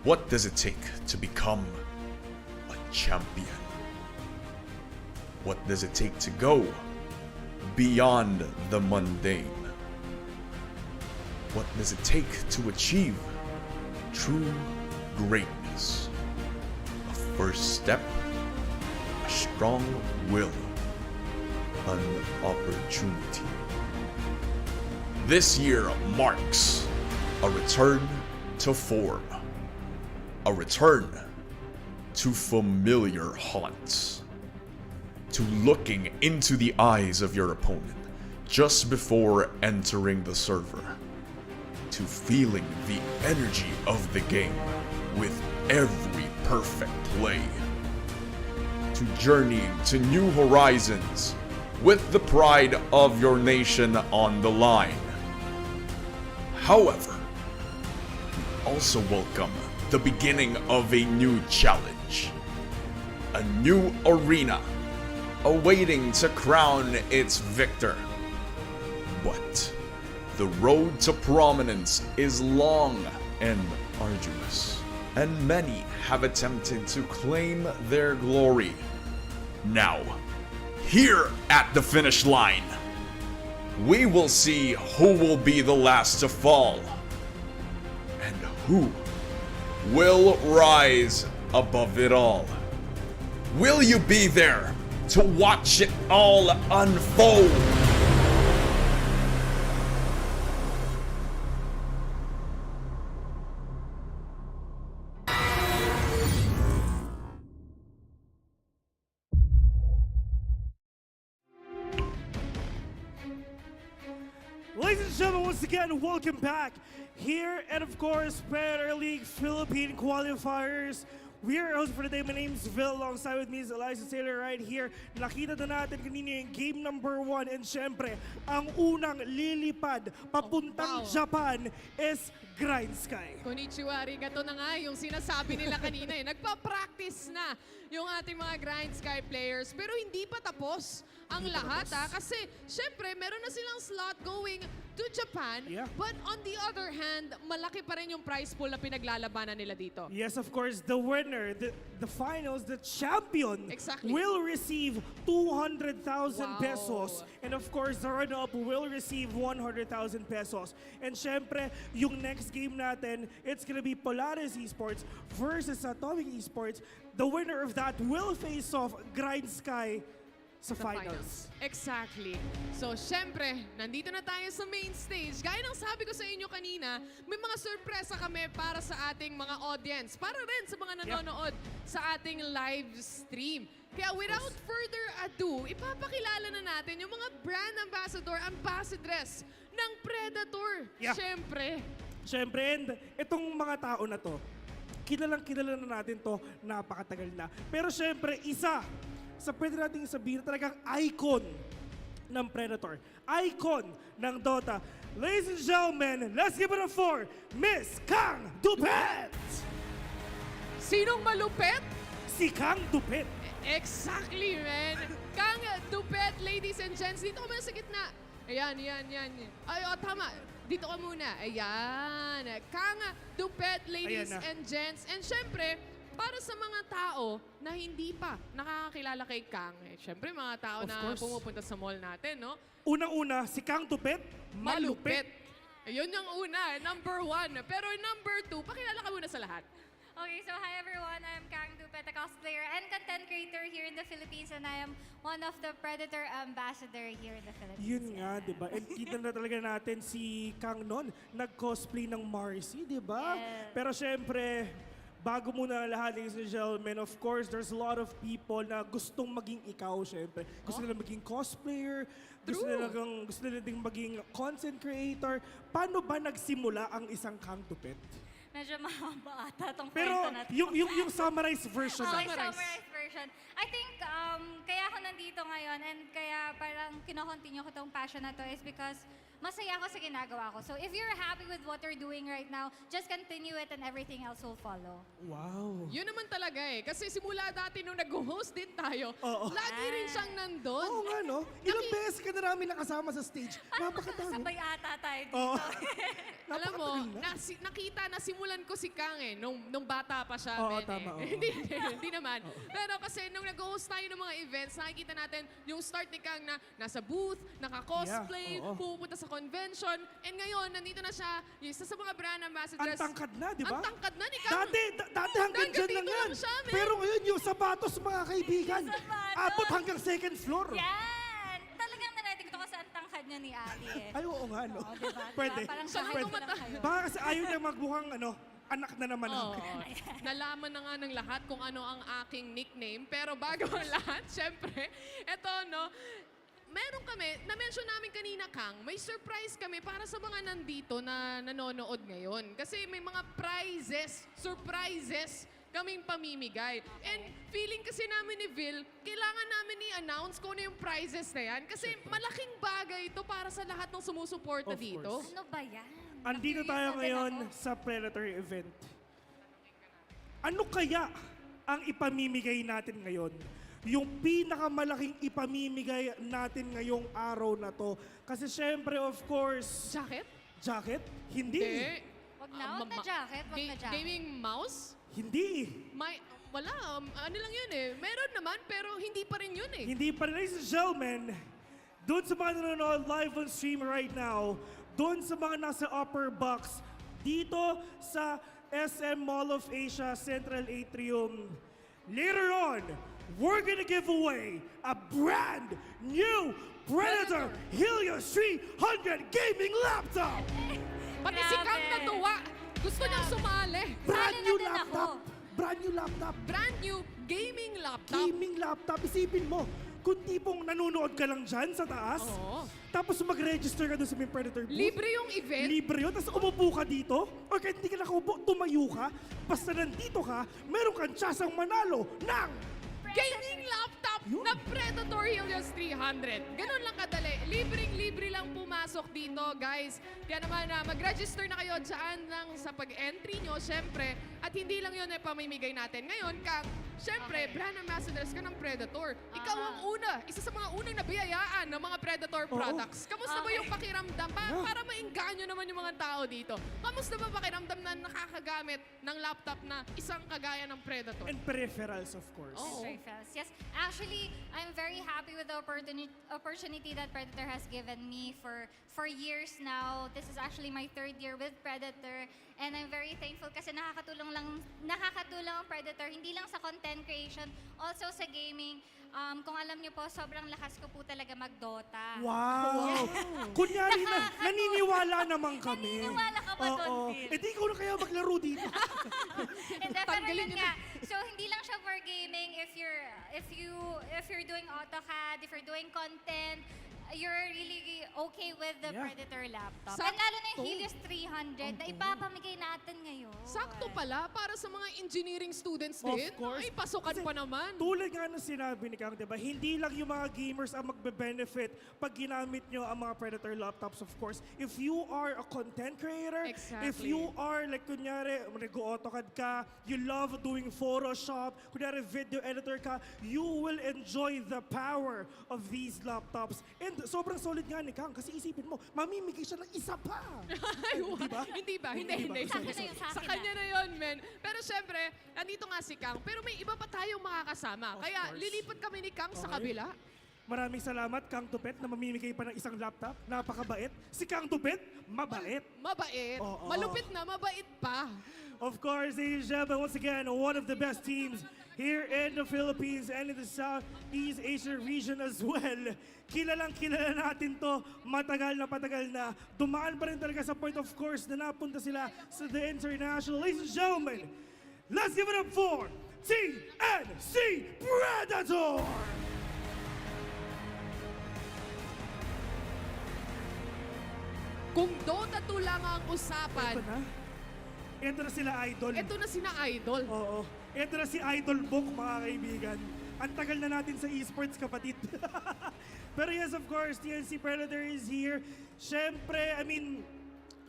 What does it take to become a champion? What does it take to go beyond the mundane? What does it take to achieve true greatness? A first step, a strong will, an opportunity. This year marks a return to form. A return to familiar haunts. To looking into the eyes of your opponent just before entering the server. To feeling the energy of the game with every perfect play. To journeying to new horizons with the pride of your nation on the line. However, we also welcome the beginning of a new challenge. A new arena awaiting to crown its victor. But the road to prominence is long and arduous, and many have attempted to claim their glory. Now, here at the finish line, we will see who will be the last to fall, and who will rise above it all. Will you be there to watch it all unfold? Ladies and gentlemen, once again, welcome back here and of course, Predator League Philippine Qualifiers. We are host for the day. My name's Vil. Alongside with me is Eliza Taylor right here. Nakita na natin kanina yung game number 1 and syempre, ang unang lilipad papuntang Japan is Grind Sky. Konnichiwa, arigato na nga yung sinasabi nila kanina eh. Nagpa-practice na yung ating mga Grind Sky players. Pero hindi pa tapos ang lahat kasi syempre meron na silang slot going to Japan. But on the other hand, malaki pa rin yung prize pool na pinaglalabanan nila dito. Yes, of course, the winner, the finals, the champion will receive 200,000 pesos. And of course, the runner-up will receive 100,000 pesos. And syempre, yung next game natin, it's gonna be Polaris Esports versus Atomic Esports. The winner of that will face off Grind Sky sa finals. Exactly. So, syempre, nandito na tayo sa main stage. Gaya ng sabi ko sa inyo kanina, may mga sorpresa kami para sa ating mga audience. Para rin sa mga nanonood sa ating live stream. Kaya without further ado, ipapakilala na natin yung mga brand ambassador, ambassadress ng Predator. Syempre. Syempre, and itong mga tao na to, kilala na natin to napakatagal na. Pero syempre, isa sa pwede nating sabihin talagang icon ng Predator. Icon ng Dota. Ladies and gentlemen, let's give it up for Miss Kang Dupet! Sinong malupet? Si Kang Dupet. Exactly, man. Kang Dupet, ladies and gents. Dito ka muna sa gitna. Ayan. Ay, tama. Dito ka muna. Ayan. Kang Dupet, ladies and gents. And syempre, para sa mga tao na hindi pa nakakakilala kay Kang, syempre mga tao na pumupunta sa mall natin, no? Unang-una, si Kang Dupet, malupit. Ayun yung una, number 1. Pero number 2, pakilala ka muna sa lahat. Okay, so hi everyone. I'm Kang Dupet, a cosplayer and content creator here in the Philippines, and I am one of the Predator ambassador here in the Philippines. Yun nga, di ba? And kita na talaga natin si Kang noon, nag-cosplay ng Marcy, di ba? Pero syempre, bago muna ang lahat, ladies and gentlemen, of course, there's a lot of people na gustong maging ikaw, syempre. Gusto nila maging cosplayer, gusto nila ding maging content creator. Paano ba nagsimula ang isang Kang Dupet? Medyo mahaba ata tong Pero kwento natin. yung summarized version. Okay, summarized question. I think kaya ako nandito ngayon and kaya parang kino-continue ko tong passion na to is because masaya ako sa ginagawa ko. So if you're happy with what you're doing right now, just continue it and everything else will follow. Wow. Yun naman talaga eh. Kasi simula dati nung nag-host din tayo, Oo. lagi rin siyang nandun. Oo nga, no? Ilang beses ka na namin nakasama sa stage. Napakadami. Sabay ata tayo dito. Oo. Alam mo, nakita na simulan ko si Kang eh, nung bata pa siya. Oo, men, tama, oo. hindi naman. Pero kasi nung nag-host tayo ng mga events, nakikita natin yung start ni Kang na nasa booth, naka-cosplay, Yeah, oo. pupunta sa convention, and ngayon, nandito na siya, yung isa sa mga brand Ang ambassadors. tangkad na, di ba? Ang tangkad na ni Kang. Dati hanggang dyan lang dito yan. siya, men. Pero ngayon yung sapatos, mga kaibigan, sapatos. abot hanggang second floor. Yan! Talagang nanatig ko kasi ang tangkad niya ni Ali eh. Ay, oo nga, no? Oo, diba? Pwede. Parang Saan kahit ang lang kayo. Baka kasi ayaw niya magmukhang, anak na naman Oo. ako. Nalaman na nga ng lahat kung ano ang aking nickname. Pero bago ang lahat, syempre, eto, no, meron kami, na-mention namin kanina, Kang, may surprise kami para sa mga nandito na nanonood ngayon. Kasi may mga surprises kaming pamimigay. And feeling kasi namin ni Vil, kailangan namin i-announce kung ano yung prizes na yan. Kasi malaking bagay ito para sa lahat ng sumusuporta Of dito. course. Ano ba yan? Andito tayo ngayon sa Predator event. Ano kaya ang ipamimigay natin ngayon? Yung pinakamalaking ipamimigay natin ngayong araw na to. Kasi syempre, of course... Jacket? Jacket? Hindi. Wag na jacket, wag na jacket. Gaming mouse? Hindi. Wala. Ano lang yun eh. Meron naman, pero hindi pa rin yun eh. Hindi pa rin. Ladies and gentlemen, doon sa mga nanonood live on stream right now, doon sa mga nasa upper box, dito sa SM Mall of Asia Central Atrium, later on, we're gonna give away a brand new Predator Helios 300 gaming laptop! Pati si Kang natuwa. Gusto niyang sumali. Brand new din laptop! ako. Brand new laptop! Brand new gaming laptop. Gaming laptop. Isipin mo, kung tipong nanonood ka lang dyan sa taas, Oo. tapos mag-register ka doon sa may Predator booth. Libre yung event. Libre yun. Tapos umupo ka dito, or kahit hindi ka nakaupo, tumayo ka, basta nandito ka, meron kang tsansang manalo ng Gaming laptop na Predator Helios 300. Ganun lang kadali. Libreng-libre lang pumasok dito, guys. Kaya naman mag-register na kayo dyan lang sa pag-entry nyo, syempre. At hindi lang yun ay pamimigay natin. Ngayon, Kang, syempre, brand ambassadors ka ng Predator. Ikaw ang una, isa sa mga unang nabiyayaan ng mga Predator products. Kamusta ba yung pakiramdam? Para maingganyo naman yung mga tao dito. Kamusta ba pakiramdam na nakakagamit ng laptop na isang kagaya ng Predator? and peripherals, of course. Oo. Yes, actually, I'm very happy with the opportunity that Predator has given me for years now. This is actually my 3rd year with Predator, and I'm very thankful kasi nakakatulong ang Predator hindi lang sa content creation, also sa gaming. Kung alam niyo po, sobrang lakas ko po talaga mag-Dota. Wow! Kunyari na, naniniwala naman kami. Naniniwala ka ba doon, Oo. Phil? Eh di ikaw na kaya maglaro dito. Hindi, pero yun nga. So, hindi lang siya for gaming. If you're doing AutoCAD, if you're doing content, you're really okay with the Yeah. Predator laptop. Sakto. And lalo na yung Helios 300 na ipapamigay natin ngayon. Sakto pala para sa mga engineering students Of din. course. Ay, pasukan Kasi pa naman. Tulad nga ng sinabi ni Kang, di ba? Hindi lang yung mga gamers ang magbe-benefit pag ginamit nyo ang mga Predator laptops, of course. If you are a content creator, if Exactly. you are, like, kunyari, nag-AutoCAD ka, you love doing Photoshop, kunyari, video editor ka, you will enjoy the power of these laptops. And sobrang solid nga ni Kang, kasi isipin mo, mamimigay siya ng isa pa. Ay, Di ba? Hindi ba? Hindi, Hindi ba? hindi. Sa akin na yun, sa Sa akin kanya na yun, men. Pero syempre, nandito nga si Kang. Pero may iba pa tayong makakasama. Of Kaya course. lilipat kami ni Kang sa Okay. kabila. Maraming salamat, Kang Tupet, na mamimigay pa ng isang laptop. Napakabait. Si Kang Tupet, mabait. Mabait. Oo. Malupit na, mabait pa. Of course, ladies and gentlemen, once again, one of the best teams here in the Philippines and in the Southeast Asia region as well. Kilalang kilala natin to, matagal na. Dumaan pa rin talaga sa point, of course, na napunta sila sa the international. Ladies and gentlemen, let's give it up for TNC Predator! Kung Dota 2 lang ang usapan, Ito na sila, Idol. ito na sina Idol. Oo. Ito na si Idol Book, mga kaibigan. Ang tagal na natin sa esports, kapatid. Pero yes, of course, TNC Predator is here. Siyempre, I mean,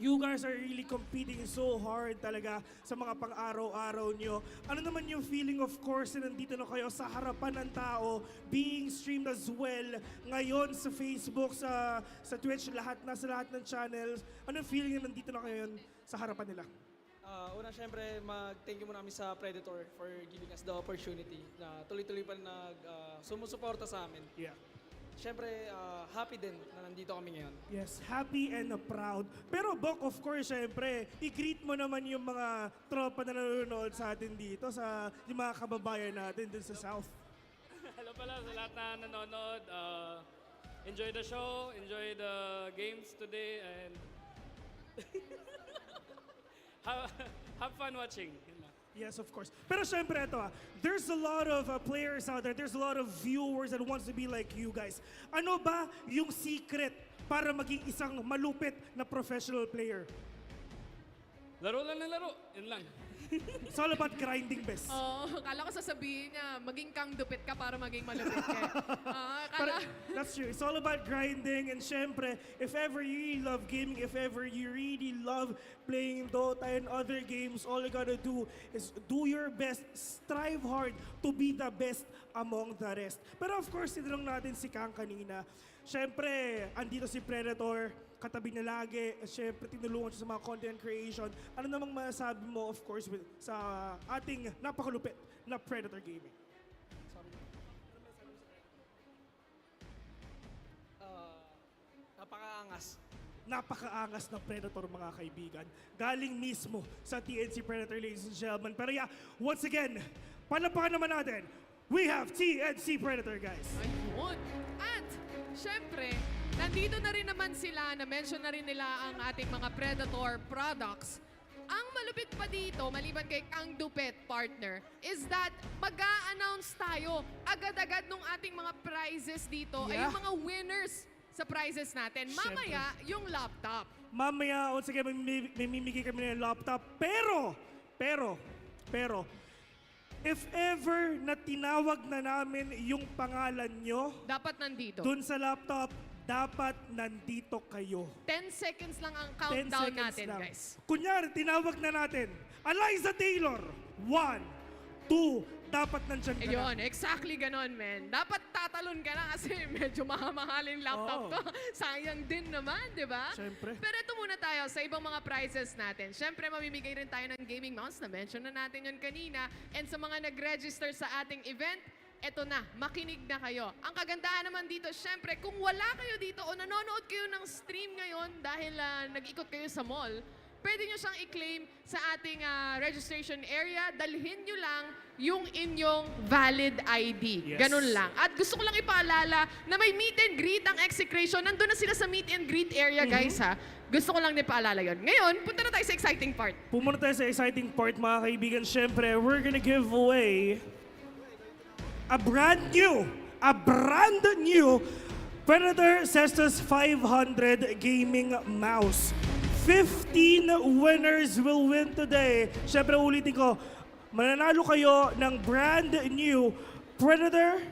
you guys are really competing so hard talaga sa mga pang-araw-araw nyo. Ano naman yung feeling, of course, na nandito na kayo sa harapan ng tao, being streamed as well ngayon sa Facebook, sa Twitch, sa lahat ng channels. Ano yung feeling na nandito na kayo sa harapan nila? Una, syempre, mag-thank you muna kami sa Predator for giving us the opportunity na tuloy-tuloy pa sumusuporta sa amin. Yeah. Syempre, happy din na nandito kami ngayon. Yes, happy and proud. Pero Bok, of course, syempre, i-greet mo naman yung mga tropa na nanonood sa atin dito, yung mga kababayan natin dun sa South. Hello pala sa lahat na nanonood. Enjoy the show, enjoy the games today, and have fun watching. Yes, of course. Pero syempre ito there's a lot of players out there, there's a lot of viewers that wants to be like you guys. Ano ba yung secret para maging isang malupit na professional player? Laro lang na laro, yun lang. It's all about grinding, best. Kala ko sasabihin niya, maging kang dupit ka para maging malupit ka. But that's true. It's all about grinding. And syempre, if ever you really love gaming, if ever you really love playing Dota and other games, all you gotta do is do your best, strive hard to be the best among the rest. Pero of course, tinanong natin si Kang kanina. Syempre, andito si Predator, katabi na lagi. Syempre, tinulungan siya sa mga content creation. Ano namang masasabi mo, of course, sa ating napakalupit na Predator Gaming? Napakaangas. Napakaangas na Predator, mga kaibigan. Galing mismo sa TNC Predator, ladies and gentlemen. Pero yeah, once again, palapakan naman natin, we have TNC Predator, guys. Ayun. At, syempre, nandito na rin naman sila, na-mention na rin nila ang ating mga Predator products. Ang malupit pa dito, maliban kay Kang Dupet, partner, is that mag-a-announce tayo agad-agad nung ating mga prizes dito, ay yung mga winners sa prizes natin. Mamaya, yung laptop. Mamaya, once again, may mimigay kami ng laptop. Pero, if ever na tinawag na namin yung pangalan nyo, dapat nandito. Dun sa laptop, dapat nandito kayo. 10 seconds lang ang countdown natin, guys. Kunyari, tinawag na natin, Eliza Taylor, 1, 2, dapat nandyan ka na. Ayun, exactly ganon, men. Dapat tatalon ka na kasi medyo mahamahalin laptop to. Sayang din naman, di ba? Siyempre. Pero ito muna tayo sa ibang mga prizes natin. Siyempre, mamimigay rin tayo ng gaming mouse. Na-mention na natin yun kanina. And sa mga nag-register sa ating event, eto na, makinig na kayo. Ang kagandahan naman dito, syempre, kung wala kayo dito o nanonood kayo ng stream ngayon dahil nag-ikot kayo sa mall, pwede nyo siyang i-claim sa ating registration area. Dalhin nyo lang yung inyong valid ID. Yes. Ganun lang. At gusto ko lang ipaalala na may meet and greet ang execration. Nandun na sila sa meet and greet area, guys, ha? Gusto ko lang ipaalala yun. Ngayon, punta na tayo sa exciting part. Pumunta tayo sa exciting part, mga kaibigan. Siyempre, we're gonna give away a brand new Predator Cestus 500 gaming mouse. 15 winners will win today. Siyempre, ulitin ko, mananalo kayo ng brand new Predator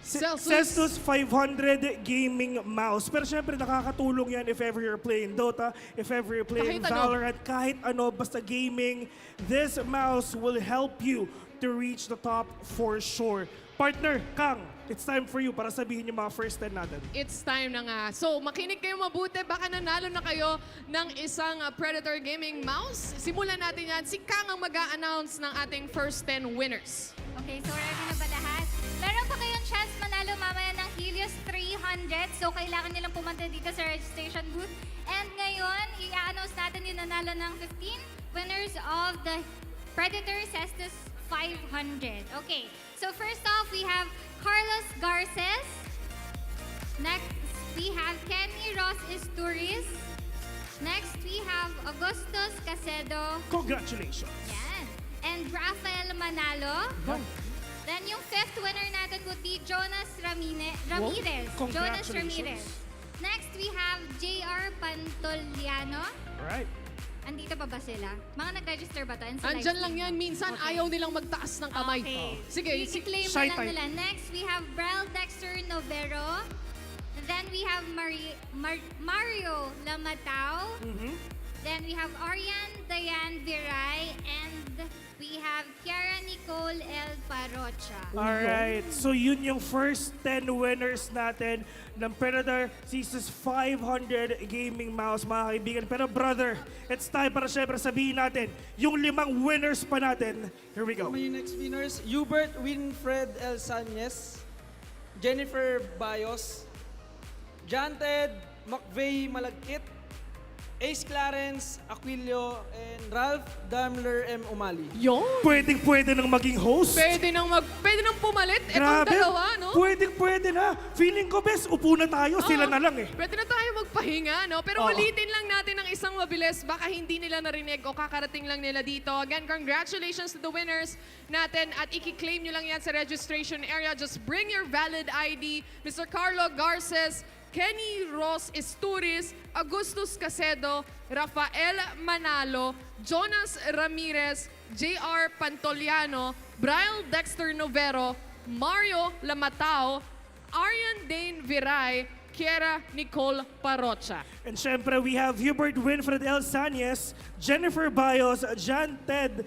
Cestus 500 gaming mouse. Pero syempre, nakakatulong yan if ever you're playing Dota, if ever you're playing Valorant, kahit ano, basta gaming. This mouse will help you to reach the top for sure. Partner, Kang, it's time for you para sabihin yung mga first 10 natin. It's time na nga. So, makinig kayo mabuti. Baka nanalo na kayo ng isang Predator Gaming Mouse. Simulan natin yan. Si Kang ang mag-a-announce ng ating first 10 winners. Okay, so ready na ba lahat? Meron pa kayong chance manalo mamaya ng Helios 300. So, kailangan nilang pumunta dito sa registration booth. And ngayon, i-announce natin yung nanalo ng 15 winners of the Predator Cestus 500. Okay, so first off, we have Carlos Garces. Next, we have Kenny Ross Isturiz. Next, we have Augustus Casedo. Congratulations! Yan. And Rafael Manalo. Then yung fifth winner natin would be Jonas Ramirez. Jonas Ramirez. Next, we have JR Pantoliano. Alright. andito pa ba sila? Mga nag-register ba to? And sa live Andyan lang stream yan. mo? Minsan Okay. ayaw nilang magtaas ng kamay. Okay. Sige, I-claim mo Shy lang type. nila. Next, we have Brel Dexter Novero. Then we have Mario Lamatao. Then we have Arian Dayan Viray. And we have Kiara Nicole El Parocha. Alright, so yun yung first 10 winners natin ng Predator Seasons 500 Gaming Mouse, mga kaibigan. Pero brother, it's time para syempre sabihin natin yung 5 winners pa natin. Here we go. My next winners, Hubert Winfred El Sanyes, Jennifer Bayos, Janted McVeigh Malagkit, Ace Clarence Aquilio, and Ralph Daimler M. Umali. Yun! Pwede nang maging host. Pwede nang pumalit. Etong Grabe, dalawa, no? pwede na. Feeling ko best, upo na tayo, sila na lang eh. Pwede na tayo magpahinga, no? Pero ulitin lang natin ang isang mabilis. Baka hindi nila narinig o kakarating lang nila dito. Again, congratulations to the winners natin at i-claim nyo lang yan sa registration area. Just bring your valid ID. Mr. Carlo Garces, Kenny Ross Isturiz, Augustus Casedo, Rafael Manalo, Jonas Ramirez, J.R. Pantoliano, Brian Dexter Novero, Mario Lamatao, Arian Dane Viray, Kiera Nicole Parocha. And syempre, we have Hubert Winfred L. Sanyes, Jennifer Bayos, John Ted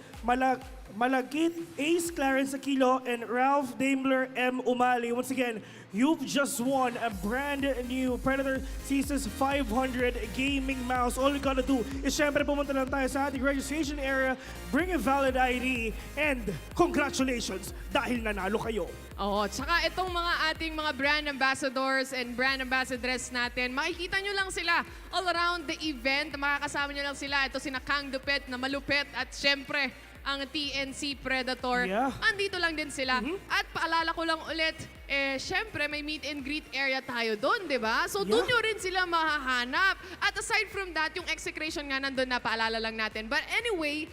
Malagkit, Ace Clarence Aquilo, and Ralph Daimler M. Umali. Once again, you've just won a brand new Predator Seasons 500 Gaming Mouse. All you gotta do is syempre pumunta lang tayo sa ating registration area, bring a valid ID, and congratulations dahil nanalo kayo. Oo, tsaka itong mga ating mga brand ambassadors and brand ambassadress natin, makikita nyo lang sila all around the event. Makakasama nyo lang sila. Ito sina Kang Dupet na malupit at syempre ang TNC Predator. Yeah. Andito lang din sila. At paalala ko lang ulit, syempre may meet and greet area tayo doon, di ba? So doon nyo rin sila mahahanap. At aside from that, yung execration nga nandun na, paalala lang natin. But anyway,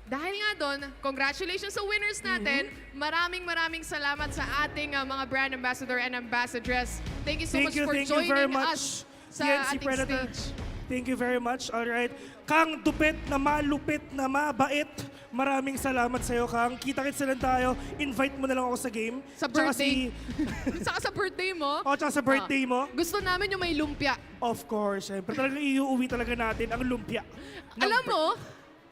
dahil nga doon, congratulations sa winners natin. Maraming salamat sa ating mga brand ambassador and ambassadress. Thank you so much for joining us sa TNC ating Predator. stage. Thank you very much. All right. Kang Dupet na malupit na mabait. Maraming salamat sa'yo, Kang. Kita-kits lang tayo. Invite mo na lang ako sa game. Sa birthday. Saka sa birthday mo. O, tsaka sa birthday mo. Gusto namin yung may lumpia. Of course. Siyempre, talagang iuuwi talaga natin ang lumpia. Alam mo,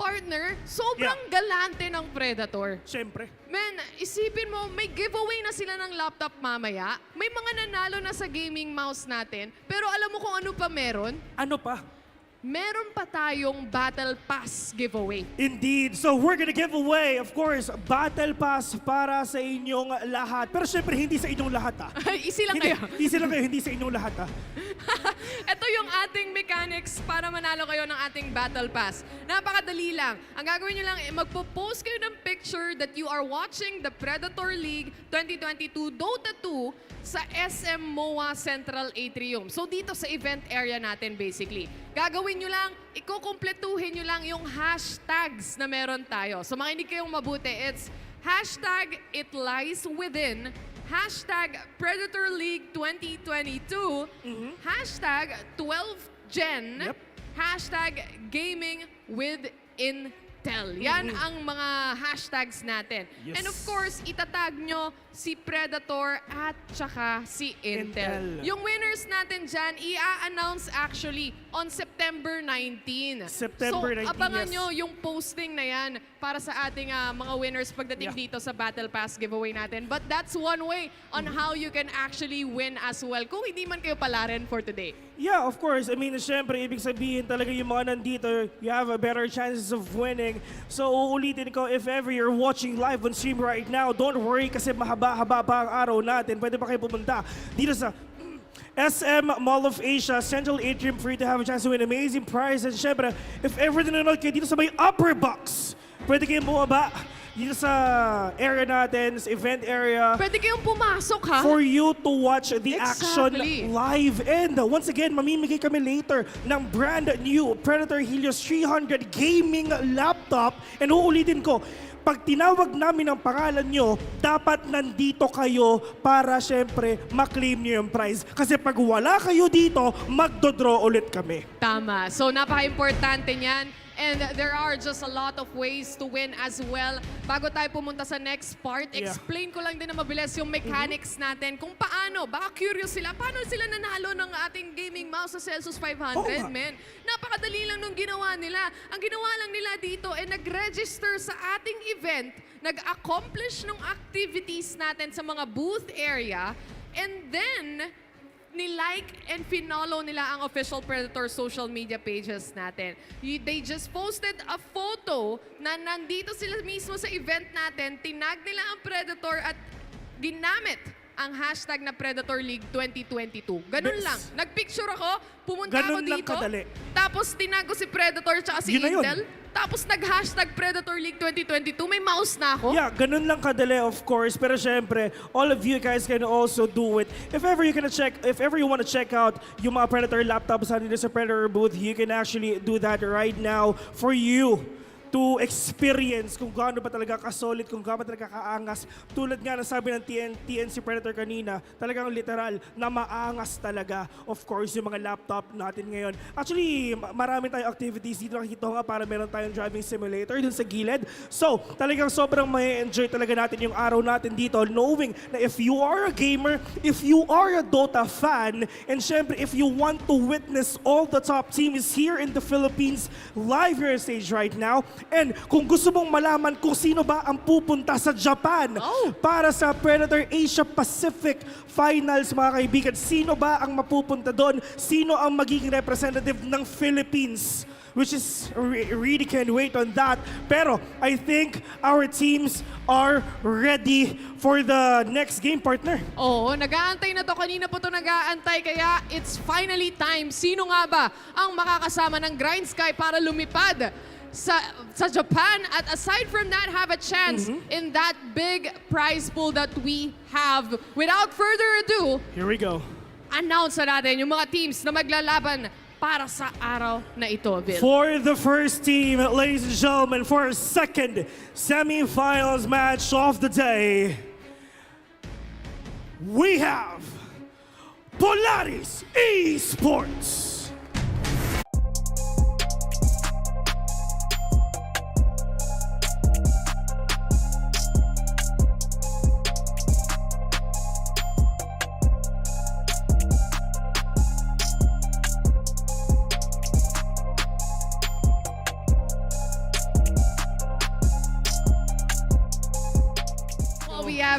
partner, sobrang galante ng Predator. Siyempre. Man, isipin mo, may giveaway na sila ng laptop mamaya. May mga nanalo na sa gaming mouse natin. Pero alam mo kung ano pa meron? Ano pa? Meron pa tayong Battle Pass giveaway. Indeed. So we're gonna give away, of course, Battle Pass para sa inyong lahat. Pero syempre, hindi sa inyong lahat ah. Easy lang kayo. Easy lang kayo, hindi sa inyong lahat ah. Ito yung ating mechanics para manalo kayo ng ating Battle Pass. Napakadali lang. Ang gagawin nyo lang, magpo-post kayo ng picture that you are watching the Predator League 2022 Dota 2 sa SM MOA Central Atrium. So dito sa event area natin basically. Gagawin nyo lang, ikukumpletuhin nyo lang yung hashtags na meron tayo. So makinig kayong mabuti. It's hashtag it lies within, hashtag Predator League 2022, hashtag 12gen, hashtag gaming with Intel. Yan ang mga hashtags natin. Yes. And of course, itatag nyo si Predator at tsaka si Intel. Intel. Yung winners natin dyan, i-announce actually on September 19. September 19, So, abangan yes. nyo yung posting na yan para sa ating mga winners pagdating dito sa Battle Pass giveaway natin. But that's one way on how you can actually win as well kung hindi man kayo palarin for today. Yeah, of course. I mean, syempre, ibig sabihin talaga yung mga nandito, you have a better chances of winning. So, uulitin ko, if ever you're watching live on stream right now, don't worry kasi mahaba-haba pa ang araw natin. Pwede pa kayo pumunta dito sa SM Mall of Asia, Central Atrium for you to have a chance to win amazing prize. And syempre, if ever nanonood kayo dito sa may upper box, pwede kayong bumaba dito sa area natin, sa event area. Pwede kayong pumasok, ha? For you to watch the Exactly. action live. And once again, mamimigay kami later ng brand new Predator Helios 300 gaming laptop. And uulitin ko, pag tinawag namin ang pangalan nyo, dapat nandito kayo para syempre maklaim nyo yung prize. Kasi pag wala kayo dito, magdodraw ulit kami. Tama. So, napaka-importante niyan. And there are just a lot of ways to win as well. Bago tayo pumunta sa next part, explain ko lang din na mabilis yung mechanics natin. Kung paano, baka curious sila, paano sila nanalo ng ating gaming mouse sa Celsius 500, men? Napakadali lang nung ginawa nila. Ang ginawa lang nila dito ay nag-register sa ating event, nag-accomplish ng activities natin sa mga booth area, and then ni-like and finollow nila ang official Predator social media pages natin. They just posted a photo na nandito sila mismo sa event natin, tinag nila ang Predator at ginamit ang hashtag na Predator League 2022. Ganun lang. Nagpicture ako, pumunta ako dito, tapos tinag ko si Predator tsaka si Intel, tapos nag-hashtag Predator League 2022. May mouse na ako. Yeah, ganun lang kadali, of course. Pero syempre, all of you guys can also do it. If ever you want to check out yung mga Predator laptops nandito sa Predator booth, you can actually do that right now for you to experience kung gaano ba talaga kasolid, kung gaano ba talaga kaangas. Tulad nga na sabi ng TNC Predator kanina, talagang literal na maangas talaga. Of course, yung mga laptop natin ngayon. Actually, marami tayong activities dito. Nakikita ko nga para meron tayong driving simulator dun sa gilid. So, talagang sobrang may enjoy talaga natin yung araw natin dito, knowing na if you are a gamer, if you are a Dota fan, and syempre, if you want to witness all the top teams here in the Philippines live here on stage right now, and kung gusto mong malaman kung sino ba ang pupunta sa Japan para sa Predator Asia Pacific Finals, mga kaibigan, sino ba ang mapupunta doon? Sino ang magiging representative ng Philippines? Which is, really can't wait on that. Pero I think our teams are ready for the next game, partner. Oo, nag-aantay na to. Kanina po to nag-aantay, kaya it's finally time. Sino nga ba ang makakasama ng Grind Sky para lumipad sa Japan, at aside from that, have a chance in that big prize pool that we have. Without further ado, here we go. Announce na natin yung mga teams na maglalaban para sa araw na ito, Bill. For the first team, ladies and gentlemen, for our second semi-finals match of the day, we have Polaris Esports.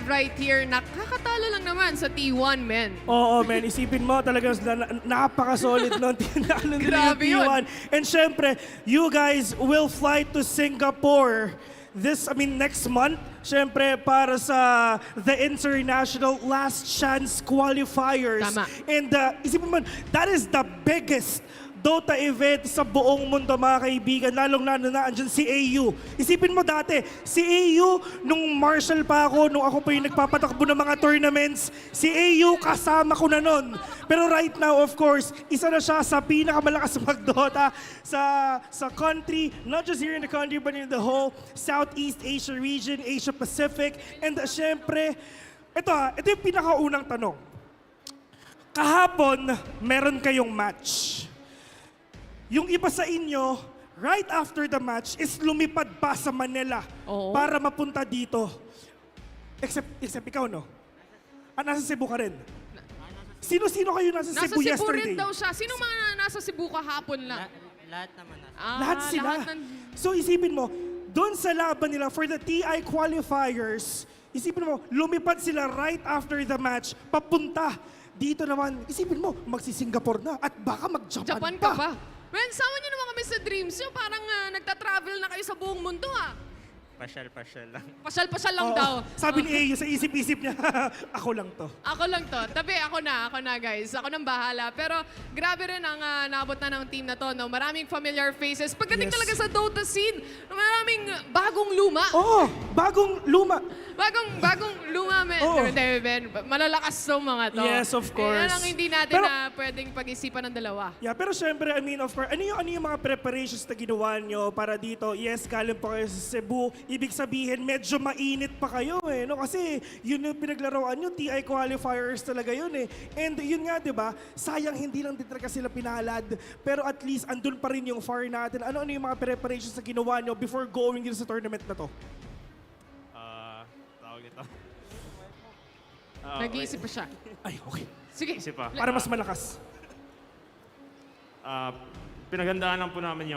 Right here, nakakatalo lang naman sa T1, men. Oo, men. Isipin mo talagang napaka-solid nun. Tinalo nila yung T1. And syempre, you guys will fly to Singapore next month. Syempre, para sa the International Last Chance Qualifiers. Tama. And isipin mo, that is the biggest Dota event sa buong mundo, mga kaibigan. Lalong-lalo na andyan si AU. Isipin mo dati, si AU, nung Marshall pa ako, nung ako pa yung nagpapatakbo ng mga tournaments, si AU kasama ko na nun. Pero right now, of course, isa na siya sa pinakamalakas mag-Dota sa country, not just here in the country, but in the whole Southeast Asia region, Asia Pacific. And syempre, ito yung pinakaunang tanong. Kahapon, meron kayong match. Yung iba sa inyo, right after the match, is lumipad pa sa Manila para mapunta dito. Except ikaw, no? Nasa Cebu ka rin. Sino-sino kayo nasa Cebu yesterday? Nasa Cebu rin daw siya. Sino mga nasa Cebu kahapon lang? Lahat naman nasa. Lahat sila. So isipin mo, doon sa laban nila for the TI qualifiers, isipin mo, lumipad sila right after the match, papunta. Dito naman, isipin mo, magsi-Singapore na at baka mag-Japan ka pa. Men, sama niyo naman kami sa dreams niyo. Parang nagta-travel na kayo sa buong mundo, ha? Pasyal-pasyal lang. Pasyal-pasyal lang daw. Sabi ni AU sa isip-isip niya, ako lang to. Ako lang to. Tabi, ako na guys. Ako nang bahala. Pero grabe rin ang naabot na ng team na to. No? Maraming familiar faces. Pagdating talaga sa Dota scene, maraming bagong luma. Oo, bagong luma. bagong luma, men. Oo. Ben. Malalakas to mga to. Yes, of course. Yan ang hindi natin Pero- na pwedeng pag-isipan ng dalawa. Yeah, pero syempre, I mean, of course, ano yung mga preparations na ginawa nyo para dito? Yes, galing po kayo sa Cebu. Ibig sabihin, medyo mainit pa kayo eh. No? Kasi yun yung pinaglaruan nyo, TI qualifiers talaga yun eh. And yun nga, di ba? Sayang hindi lang din talaga sila pinalad. Pero at least, andun pa rin yung far natin. Ano yung mga preparations na ginawa nyo before going into sa tournament na to? Tawag nito. Nag-iisip pa siya. Ay, okay. Sige. Isip pa. Para mas malakas. Pinagandaan lang po namin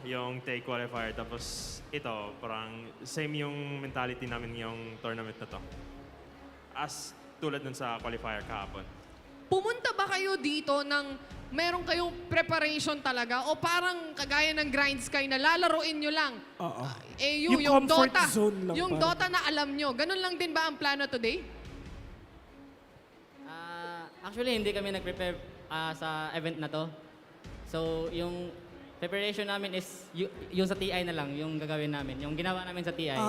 yung take qualifier. Tapos ito, parang same yung mentality namin yung tournament na to. As tulad nun sa qualifier kahapon. Pumunta ba kayo dito ng meron kayong preparation talaga o parang kagaya ng Grind Sky na lalaruin nyo lang? Oo. Yung comfort Dota. zone lang Yung parang. Dota na alam nyo. Ganun lang din ba ang plano today? Actually, hindi kami nag-prepare sa event na to. So, yung preparation namin is yung sa TI na lang, yung gagawin namin. Yung ginawa namin sa TI.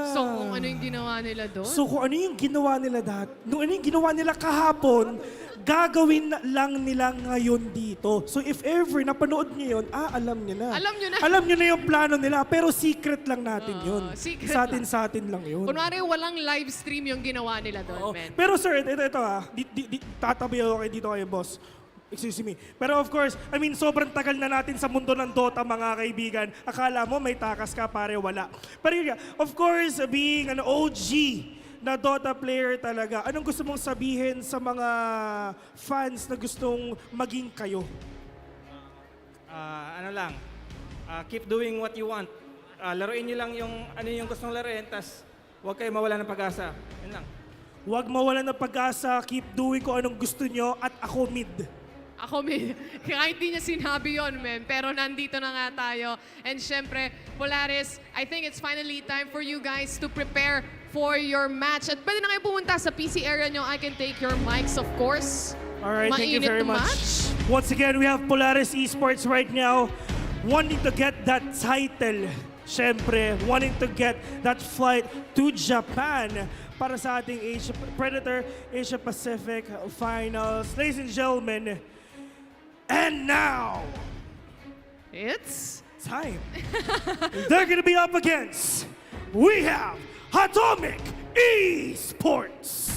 So, kung ano yung ginawa nila doon? So kung ano yung ginawa nila ano yung ginawa nila kahapon, gagawin lang nila ngayon dito. So if ever napanood niyo yun, alam niyo na. Alam niyo na. Alam niyo na yung plano nila, pero secret lang natin yun. secret Sa atin lang yun. Kunwari, walang live stream yung ginawa nila doon, men. Pero sir, ito tatabi ako kayo dito kayo, boss. Excuse me. Pero of course, I mean, sobrang tagal na natin sa mundo ng Dota, mga kaibigan. Akala mo may takas ka, pare, wala. Pero yun, of course, being an OG na Dota player talaga, anong gusto mong sabihin sa mga fans na gustong maging kayo? Keep doing what you want. Laruin nyo lang yung ano yung gustong laruin, tas huwag kayo mawala ng pag-asa. Yun lang. Huwag mawalan ng pag-asa, keep doing kung anong gusto nyo, at ako mid. Ako, kahit di niya sinabi yon, men. Pero nandito na nga tayo. And syempre, Polaris, I think it's finally time for you guys to prepare for your match. At pwede na kayo pumunta sa PC area nyo. I can take your mics, of course. All right, thank you Mainit very na much. match. Once again, we have Polaris Esports right now wanting to get that title. Siyempre, wanting to get that flight to Japan para sa ating Predator Asia Pacific Finals. Ladies and gentlemen, and now, it's time. They're going to be up against, we have Atomic Esports.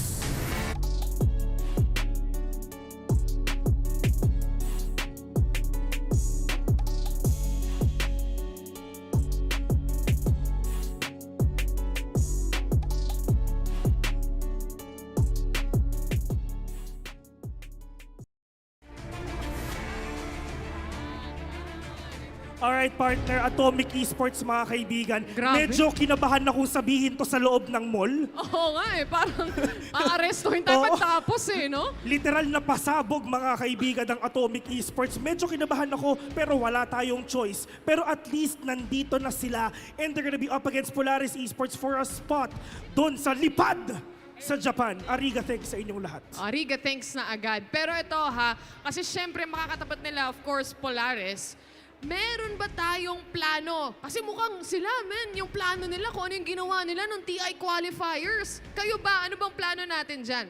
Alright, partner, Atomic Esports, mga kaibigan. Grabe. Medyo kinabahan akong sabihin to sa loob ng mall. Oo nga eh, parang aarestuhin tayo Oo. pagtapos eh, no? Literal na pasabog, mga kaibigan, ng Atomic Esports. Medyo kinabahan ako, pero wala tayong choice. Pero at least nandito na sila, and they're gonna be up against Polaris Esports for a spot doon sa lipad sa Japan. Ariga, thanks sa inyong lahat. Ariga, thanks na agad. Pero ito ha, kasi syempre makakatapat nila, of course, Polaris. Meron ba tayong plano? Kasi mukhang sila, men, yung plano nila, kung ano yung ginawa nila ng TI qualifiers. Kayo ba? Ano bang plano natin dyan?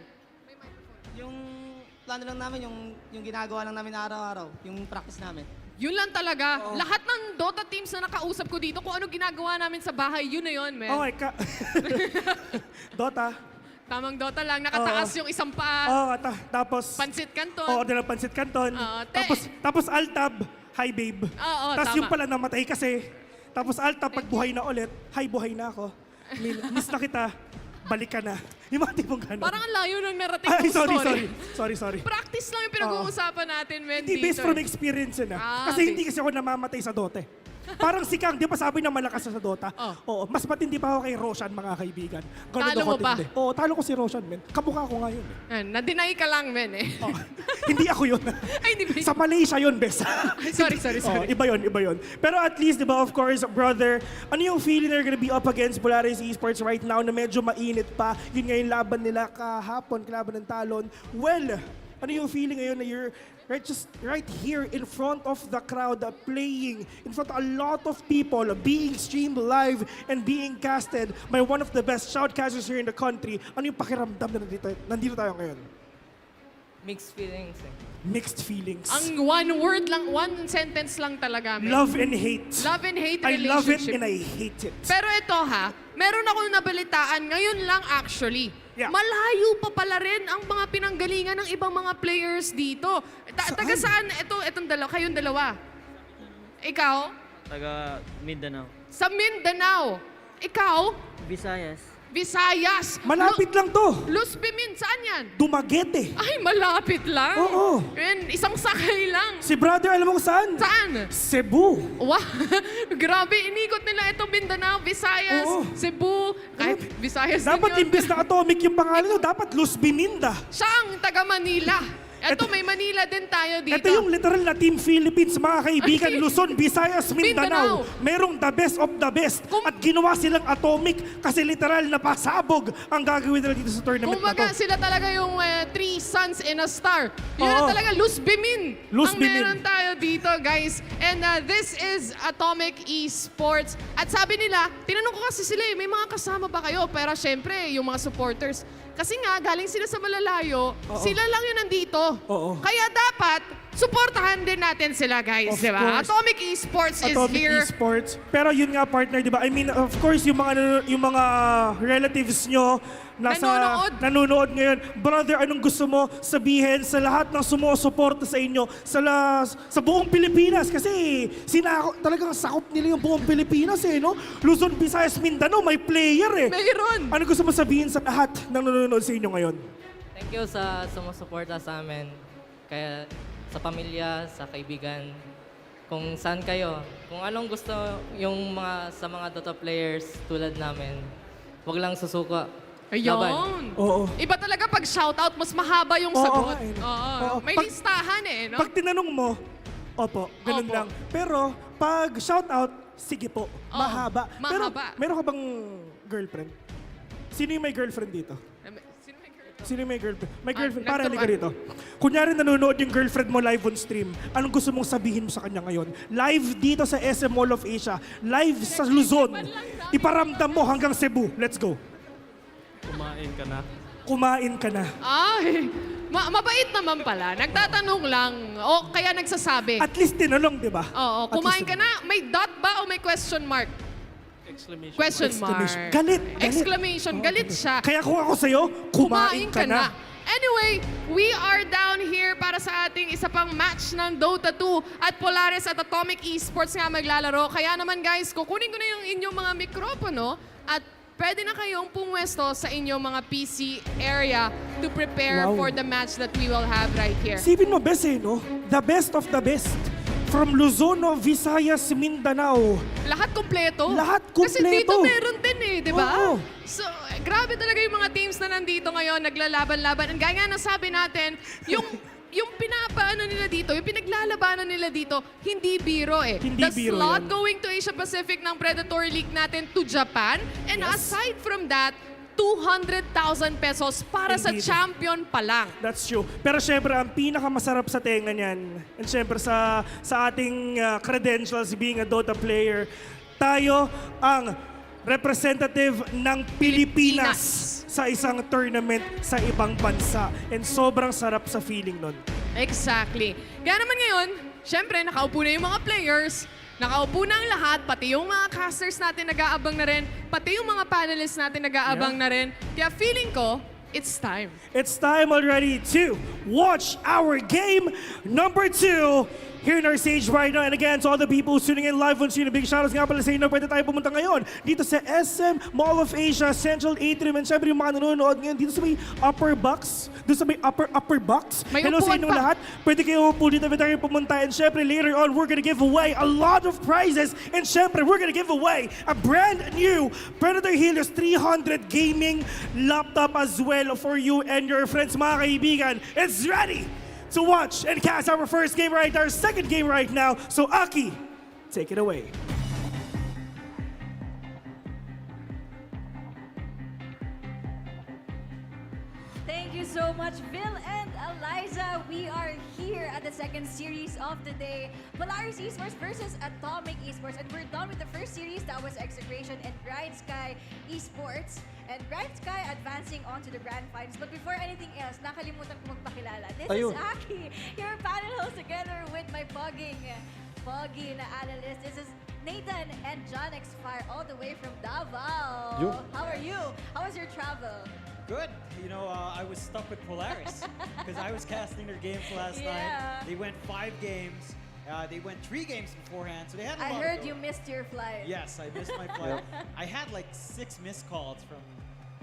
Yung plano lang namin, yung ginagawa lang namin araw-araw, yung practice namin. Yun lang talaga. Lahat ng Dota teams na nakausap ko dito, kung ano ginagawa namin sa bahay, yun na yun, men. Okay, Dota. Tamang Dota lang. Nakataas yung isang paa. Oo, tapos... Pansit Canton. Oo, dala Pansit Canton. Tapos Altab. Hi, babe. Oo, Tapos tama. yung pala namatay kasi. Tapos Altab, pag buhay na ulit, hi, buhay na ako. Miss na kita, balik ka na. Yung mga tipong gano'n. Parang ang layo ng narrative Ay, ng story. sorry. Practice lang yung pinag-uusapan natin, men, Hindi, dito. based from experience yun Kasi okay. hindi kasi ako namamatay sa Dota. Parang si Kang, di ba sabi na malakas sa Dota? Oo, mas matindi pa ako kay Roshan, mga kaibigan. Ganun Talo ako mo pa? tindi. Oo, talo ko si Roshan, men. Kamukha ko nga yun. Na-deny ka lang, men, eh. Hindi ako yun. Ay, hindi ba? Sa Malaysia yun, bes. Sorry. Iba yun. Pero at least, di ba, of course, brother, ano yung feeling they're gonna be up against Polaris Esports right now na medyo mainit pa? Yun nga yung laban nila kahapon, kalaban ng Talon. Well, ano yung feeling ngayon na you're right, just right here in front of the crowd, playing in front of a lot of people, being streamed live and being casted by one of the best shoutcasters here in the country. Ano yung pakiramdam na nandito tayo ngayon? Mixed feelings eh. Mixed feelings. Ang one word lang, one sentence lang talaga. Men. Love and hate. Love and hate I love it relationship. and I hate it. Pero ito ha, meron akong nabalitaan ngayon lang actually. Yeah. Malayo pa pala rin ang mga pinanggalingan ng ibang mga players dito. Taga saan? Itong dalawa, kayong dalawa. Ikaw? Taga Mindanao. Sa Mindanao. Ikaw? Visayas. Visayas. Malapit lang to. Luz Bimin, saan yan? Dumaguete. Ay, malapit lang. Oo. And isang sakay lang. Si brother, alam mo kung saan? Saan? Cebu. Wow. Grabe, inikot nila itong Mindanao, Visayas, Oo. Cebu, kahit Visayas din Dapat yun. imbes na atomic yung pangalan nyo, dapat Luz Biminda. Siya ang taga Manila. Eto, may Manila din tayo dito. Ito yung literal na Team Philippines, mga kaibigan, Ay. Luzon, Visayas, Mindanao. Mindanao. Merong the best of the best. At ginawa silang atomic kasi literal na pasabog ang gagawin nila dito sa tournament Kumbaga, na to. sila talaga yung three suns in a star. Yun na Oo. talaga, Luz Bimin. Luz ang Bimin. meron tayo dito, guys. And this is Atomic Esports. At sabi nila, tinanong ko kasi sila, may mga kasama ba kayo? Pero syempre, yung mga supporters. Kasi nga, galing sila sa malalayo, sila lang yun nandito. Oo. Kaya dapat, supportahan din natin sila, guys. Of Diba? course. Atomic Esports is Atomic here. Esports. Pero yun nga, partner, di ba? I mean, of course, yung mga relatives nyo nanonood ngayon. Brother, anong gusto mo sabihin sa lahat ng sumusuporta sa inyo sa buong Pilipinas? Kasi talagang sakop nila yung buong Pilipinas eh, no? Luzon, Visayas, Mindanao, may player eh. Mayroon. Ano gusto mo sabihin sa lahat ng nanonood sa inyo ngayon? Thank you sa sumusuporta sa amin. Kaya sa pamilya, sa kaibigan, kung saan kayo, kung anong gusto sa mga Dota players tulad namin, wag lang susuka. Ayun. Oo. Iba talaga pag shoutout, mas mahaba yung Oo sagot. nga eh. Oo. Oo. May listahan eh, no? Pag tinanong mo, opo, ganun Opo. lang. Pero pag shoutout, sige po, mahaba. Pero mahaba. meron ka bang girlfriend? Sino yung may girlfriend dito? Sino yung may girlfriend? May girlfriend. Para halika rito. Kunyari nanonood yung girlfriend mo live on stream, anong gusto mong sabihin mo sa kanya ngayon? Live dito sa SM Mall of Asia, live sa Luzon, iparamdam mo hanggang Cebu. Let's go. Kumain ka na. Kumain ka na. Ay, mabait naman pala. Nagtatanong lang. O kaya nagsasabi. At least tinanong, di ba? Oo, At kumain least ka na. May dot ba o may question mark? Exclamation. Question mark. Exclamation. Galit. Exclamation. Galit siya. Kaya kung ako sa'yo, kumain ka na. Anyway, we are down here para sa ating isa pang match ng Dota 2 at Polaris at Atomic Esports nga maglalaro. Kaya naman guys, kukunin ko na yung inyong mga mikropono at pwede na kayong pumwesto sa inyong mga PC area to prepare for the match that we will have right here. Sipin mo, best eh, no? The best of the best. From Luzon, Visayas, Mindanao. Lahat kompleto. Lahat kompleto. Kasi dito meron din eh, di ba? Oo. So, grabe talaga yung mga teams na nandito ngayon, naglalaban-laban. Ang gaya na sabi natin, yung pinapaano nila dito, yung pinaglalabanan nila dito, hindi biro eh. Hindi The biro slot yan. going to Asia Pacific ng Predator League natin to Japan. And aside from that, 200,000 pesos para sa Indeed. champion pa lang. That's true. Pero syempre, ang pinakamasarap sa tenga niyan, and syempre sa ating credentials being a Dota player, tayo ang representative ng Pilipinas sa isang tournament sa ibang bansa. And sobrang sarap sa feeling nun. Exactly. Kaya naman ngayon, syempre, nakaupo na yung mga players, nakaupo na ang lahat, pati yung mga casters natin nag-aabang na rin, pati yung mga panelists natin nag-aabang na rin. Kaya feeling ko, it's time. It's time already to watch our game number 2 here in our stage right now. And again, to all the people tuning in live on stream, big shoutouts nga pala sa inyo. Pwede tayo pumunta ngayon dito sa SM Mall of Asia Central Atrium. And syempre yung mga nanonood ngayon dito sa may upper box, doon sa may upper box. May Hello sa upuan inyong pa. lahat. Pwede kayo upo dito, pwede tayo pumunta. And syempre later on, we're gonna give away a lot of prizes. And syempre, we're gonna give away a brand new Predator Helios 300 gaming laptop as well for you and your friends, mga kaibigan. It's ready to watch and cast our first game right, our second game right now. So Aki, take it away. Thank you so much, Bill and Eliza. We are here at the second series of the day, Polaris Esports versus Atomic Esports. And we're done with the first series, that was Execration and Bright Sky Esports. And Bright Sky advancing on to the grand finals. But before anything else, nakalimutan ko magpakilala. This is Aki, your panel host, together with my pogi na analyst. This is Nathan and John X-Fire all the way from Davao. Yo. How are you? How was your travel? Good. You know, I was stuck with Polaris because I was casting their games last Yeah. night. They went 5 games. They went 3 games beforehand, so they had a I lot heard to go. you missed your flight. Yes, I missed my flight. I had like 6 missed calls from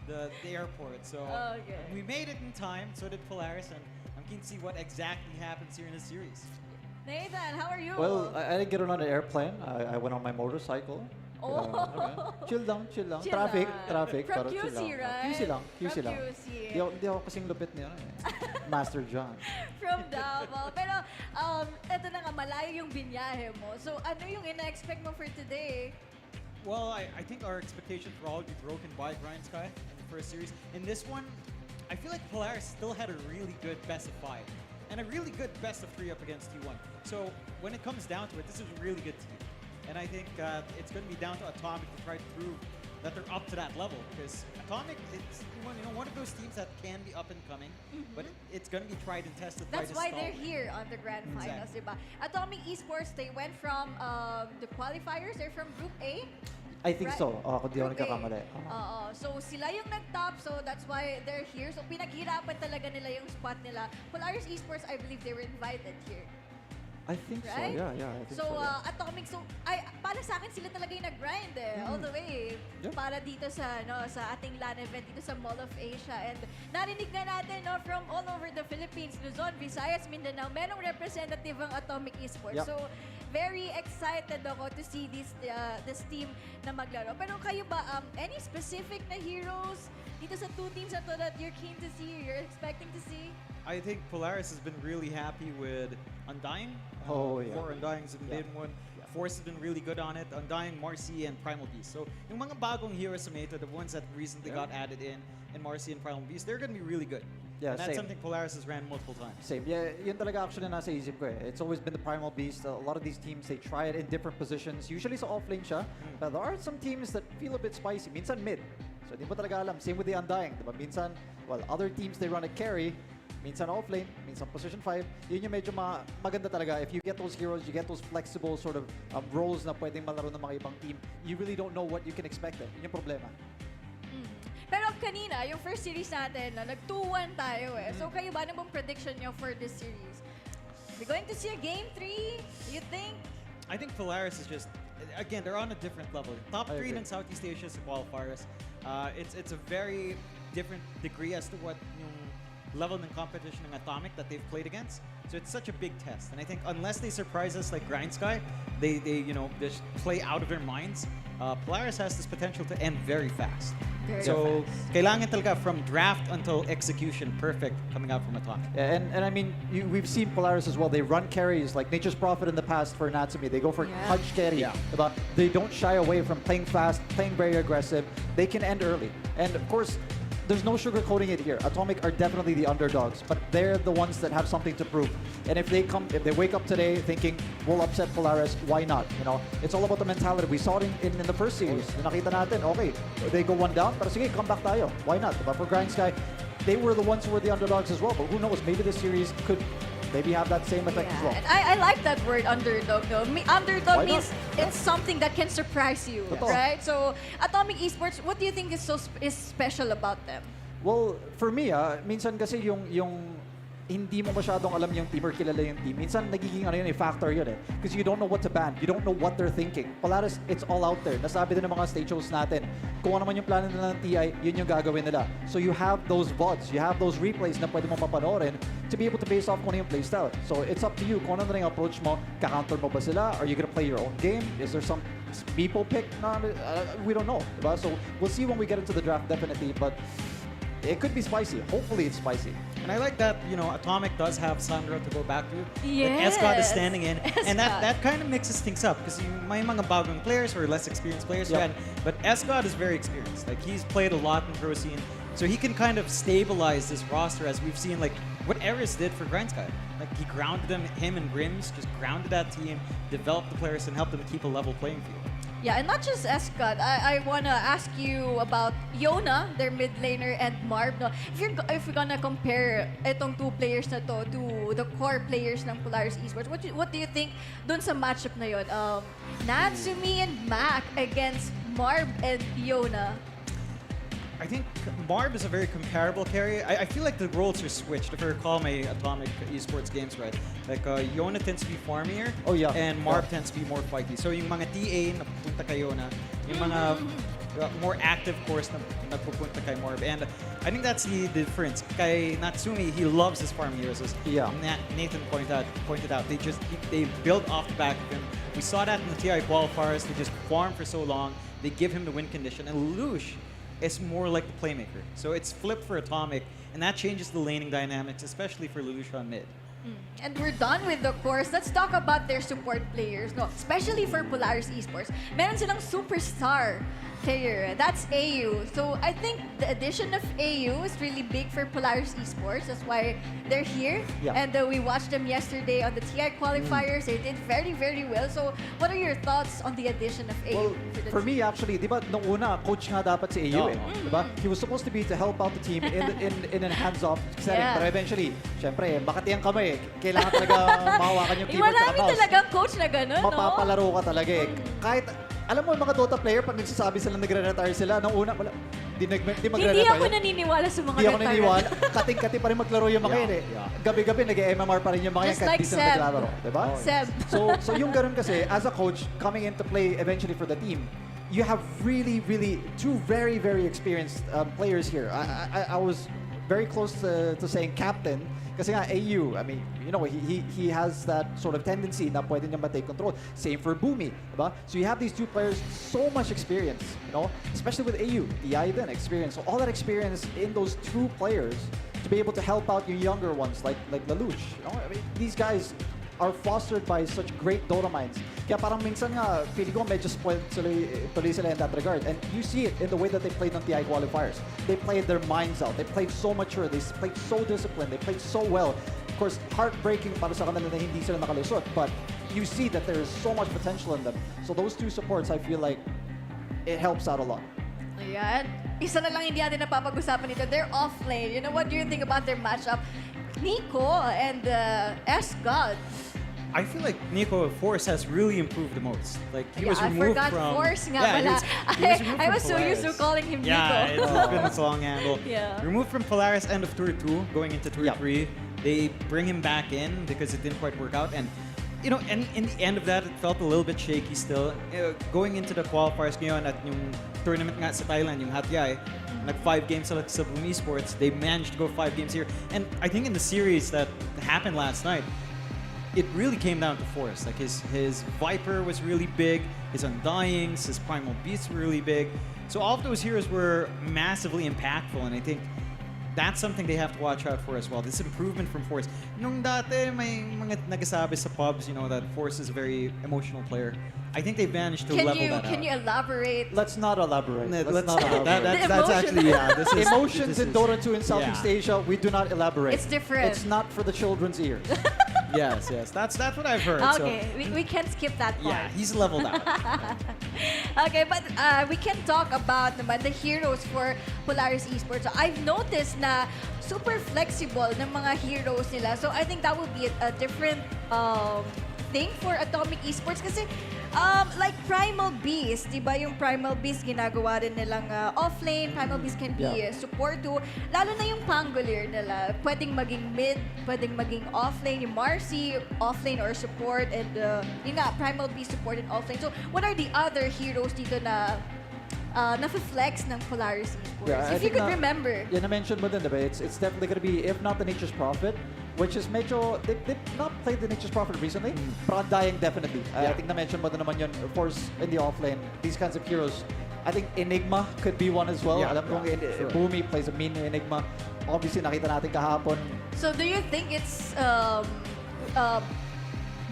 the airport, so Okay. we made it in time. So did Polaris, and I'm keen to see what exactly happens here in the series. Nathan, how are you? Well, I didn't get on an airplane. I went on my motorcycle. Oh. Chill lang, chill lang. Chill Traffic, lang. traffic. From pero chill QC, lang. right? QC lang, QC From lang. QC. Di ako kasing lupit niya. Master John. From Davao. Pero, eto na nga, malayo yung binyahe mo. So, ano yung ina-expect mo for today? Well, I think our expectations were all be broken by Brian Sky in the first series. In this one, I feel like Polaris still had a really good best of 5 and a really good best of 3 up against T1. So when it comes down to it, this is a really good team. And I think it's going to be down to Atomic to try to prove that they're up to that level, because Atomic, it's one of those teams that can be up and coming, but it's going to be tried and tested by That's the why stalwart. they're here on the grand finals, Exactly. diba? Atomic Esports, they went from the qualifiers. They're from Group A. I think Right. so. Kung di ako Group A. nagkakamali. So sila yung nag-top, so that's why they're here. So pinaghirapan talaga nila yung spot nila. Polaris Esports, I believe they were invited here. I think Right? so, yeah. I think So, so, yeah. Atomic, so, para sa akin sila talaga yung nag-grind all the way. Yeah. Para dito sa ating LAN event, dito sa Mall of Asia. And narinig na natin, from all over the Philippines, Luzon, Visayas, Mindanao, merong representative ang Atomic Esports. Yeah. So, very excited ako to see this team na maglaro. Pero kayo ba, any specific na heroes dito sa 2 teams na to that you're keen to see, you're expecting to see? I think Polaris has been really happy with Undying. Oh, yeah. 4 Undyings have been one. Force has been really good on it. Undying, Marcy, and Primal Beast. So, yung mga bagong heroes sa Meta, the ones that recently got added in Marcy and Primal Beast, they're going to be really good. Yeah, and that's same. something Polaris has ran multiple times. Same. Yeah, yun talaga actually nasa isip ko eh. It's always been the Primal Beast. A lot of these teams, they try it in different positions. Usually sa offlane siya. But there are some teams that feel a bit spicy. Minsan mid. So di mo talaga alam. Same with the Undying. Diba? Minsan, other teams, they run a carry. Minsan offlane, minsan position 5. Yun yung medyo maganda talaga. If you get those heroes, you get those flexible sort of roles na pwedeng malaro ng mga ibang team, you really don't know what you can expect eh. Yun yung problema. Pero kanina, yung first series natin, nag-2-1 tayo eh. So kayo ba, ano bang prediction nyo for this series? We're going to see a game 3? You think? I think Polaris is just, again, they're on a different level. Top 3 ng Southeast Asia sa qualifiers. It's a very different degree as to what yung level ng competition ng Atomic that they've played against. So it's such a big test. And I think unless they surprise us like Grind Sky, they just play out of their minds. Polaris has this potential to end very fast. So kailangan talaga from draft until execution perfect coming out from Atomic. Yeah, and I mean, we've seen Polaris as well. They run carries like Nature's Prophet in the past for Natsumi. They go for punch carry. Yeah. Diba? They don't shy away from playing fast, playing very aggressive. They can end early. And of course, there's no sugarcoating it here. Atomic are definitely the underdogs, but they're the ones that have something to prove. And if they wake up today thinking we'll upset Polaris, why not? It's all about the mentality. We saw it in the first series. Nakita natin, okay, they go 1 down, pero sige, come back tayo. Why not? But for Grind Sky, they were the ones who were the underdogs as well. But who knows? Maybe this series could maybe have that same effect as well. And I like that word, underdog. No? Underdog Why not? means it's something that can surprise you, Totoo. right? So, Atomic Esports, what do you think is special about them? Well, for me, minsan kasi yung hindi mo masyadong alam yung team or kilala yung team. Minsan nagiging factor yun eh. Because you don't know what to ban. You don't know what they're thinking. Polaris, it's all out there. Nasabi din ng mga stage shows natin. Kung ano man yung plano nila ng TI, yun yung gagawin nila. So you have those VODs, you have those replays na pwede mo mapanoorin to be able to base off kung ano yung playstyle. So it's up to you kung ano na yung approach mo. Ka-counter mo ba sila? Are you gonna play your own game? Is there some people pick? No, we don't know. Diba? So we'll see when we get into the draft definitely. But it could be spicy. Hopefully it's spicy. And I like that, Atomic does have Sandra to go back to. Yes. Escott is standing in. And Escott. that kind of mixes things up because may mga bagong players or less experienced players. Yep. But Escott is very experienced. Like he's played a lot in pro scene. So he can kind of stabilize this roster as we've seen, like what Eris did for Grindsky. Like he grounded him and Grims just grounded that team, developed the players, and helped them keep a level playing field. Yeah, and not just Escott. I want to ask you about Yona, their mid laner, and Marv. No? If you're gonna compare itong two players na to the core players ng Polaris Esports, what do you think dun sa matchup na yun? Natsumi and Mac against Marv and Yona. I think Marb is a very comparable carry. I feel like the roles are switched. If I recall my Atomic Esports games right, like Yona tends to be farmier, and Marb tends to be more fighty. So yung mga TA na pupunta kay Yona, yung mga more active course na pupunta kay Marb. And I think that's the difference. Kay Natsumi, he loves his farm heroes. As Nathan pointed out, they build off the back of him. We saw that in the TI qualifiers. They just farm for so long. They give him the win condition. And Lelouch is more like the playmaker. So it's flipped for Atomic, and that changes the laning dynamics, especially for Lelouch on mid. And we're done with the course. Let's talk about their support players, no? Especially for Polaris Esports. Meron silang superstar player. That's AU. So I think the addition of AU is really big for Polaris Esports. That's why they're here. Yeah. And we watched them yesterday on the TI qualifiers. They did very, very well. So what are your thoughts on the addition of AU? For me, actually, di ba, nung una, coach nga dapat si AU Di ba? He was supposed to be to help out the team in a hands-off setting. Yeah. But eventually, syempre, makati ang kamay. Kailangan talaga mahawakan yung keyboard Marami talagang coach na gano'n, no? Mapapalaro ka talaga eh. Kahit, alam mo, mga Dota player, pag nagsasabi sila nagre-retire sila, nung una, di magre-retire. Hindi ako naniniwala sa mga Hindi ako naniniwala. Kating-kati pa rin maglaro yung mga yun eh. Gabi-gabi, nag-MMR pa rin yung mga yan kahit di sila naglalaro. Diba? Seb. So yung ganun kasi, as a coach, coming in to play eventually for the team, you have really, really two very, very experienced players here. I was very close to saying captain. Kasi nga, AU, I mean, you know, he has that sort of tendency na pwede niya matake control. Same for Boomy, diba? So you have these two players, so much experience, you know? Especially with AU, TI then, experience. So all that experience in those two players to be able to help out your younger ones, like Lelouch, you know? I mean, these guys are fostered by such great Dota minds. Kaya parang minsan nga, feeling ko medyo spoiled tuloy sila in that regard. And you see it in the way that they played on TI qualifiers. They played their minds out. They played so mature. They played so disciplined. They played so well. Of course, heartbreaking para sa kanila na hindi sila nakalusot. But you see that there is so much potential in them. So those two supports, I feel like it helps out a lot. Ayan. Isa na lang hindi natin napapag-usapan nito. They're off lane. You know, what do you think about their matchup? Nico and Escott. I feel like Nico Force has really improved the most. Like he was I removed forgot from Force nga pala. I was so used to calling him Nico. Yeah, it's been a long handle. Yeah. Removed from Polaris end of Tour 2, going into Tour 3. They bring him back in because it didn't quite work out. And you know, and in the end of that, it felt a little bit shaky still. Going into the qualifiers ngayon at yung tournament nga sa Thailand, yung Hatyai, nag-5 games sa Boom Esports. They managed to go 5 games here. And I think in the series that happened last night, it really came down to Force. Like his Viper was really big, his Undyings, his Primal Beasts were really big. So all of those heroes were massively impactful, and I think that's something they have to watch out for as well. This improvement from Force. Nung dati may mga nagsasabi sa pubs, you know, that Force is a very emotional player. I think they've managed to level that out. Can you elaborate? Let's not elaborate. Let's not elaborate. That's actually, this is emotions in Dota 2 in Southeast Asia, we do not elaborate. It's different. It's not for the children's ears. yes. That's what I've heard. Okay, so. we can skip that part. Yeah, he's leveled out. Okay, but we can talk about naman the heroes for Polaris Esports. So I've noticed na super flexible ng mga heroes nila. So I think that would be a different thing for Atomic Esports kasi like Primal Beast, di ba yung Primal Beast ginagawa rin nilang offlane, Primal Beast can be support too. Lalo na yung Pangolier nila, pwedeng maging mid, pwedeng maging offlane, yung Marcy, offlane or support, and yun nga, Primal Beast support and offlane. So what are the other heroes dito na na-flex ng Polaris Esports? If you could remember. Yeah, na-mention mo din, diba? It's definitely gonna be, if not the Nature's Prophet, which is medyo, they've not played the Nature's Prophet recently, but Undying definitely. I think na-mention mo din naman yun, of course, in the offlane, these kinds of heroes. I think Enigma could be one as well. Alam kong Boomy plays a mean Enigma. Obviously, nakita natin kahapon. So do you think it's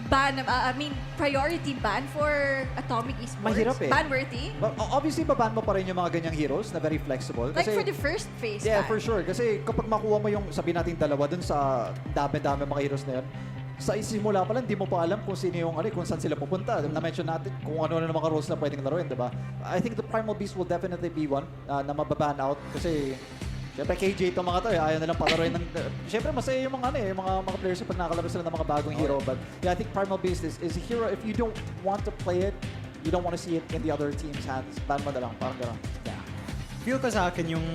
priority ban for Atomic Esports? Mahirap eh. Ban-worthy? But obviously, baban mo pa rin yung mga ganyang heroes na very flexible. Like for the first phase Yeah, ban. for sure. Kasi kapag makuha mo yung, sabi natin dalawa dun sa dami-dami mga heroes na yun, sa isimula pa lang, di mo pa alam kung sino yung, kung saan sila pupunta. Na-mention natin kung ano na mga roles na pwedeng laruin, di ba? I think the Primal Beast will definitely be one na mababan out kasi siyempre KJ itong mga to ayaw nilang palaruin ng... Siyempre masaya yung mga yung mga players pag nakalaro sila ng mga bagong hero. But yeah, I think Primal Beast is a hero. If you don't want to play it, you don't want to see it in the other team's hands, ban mo na lang, parang gano'n. Yeah. Feel ko sa akin yung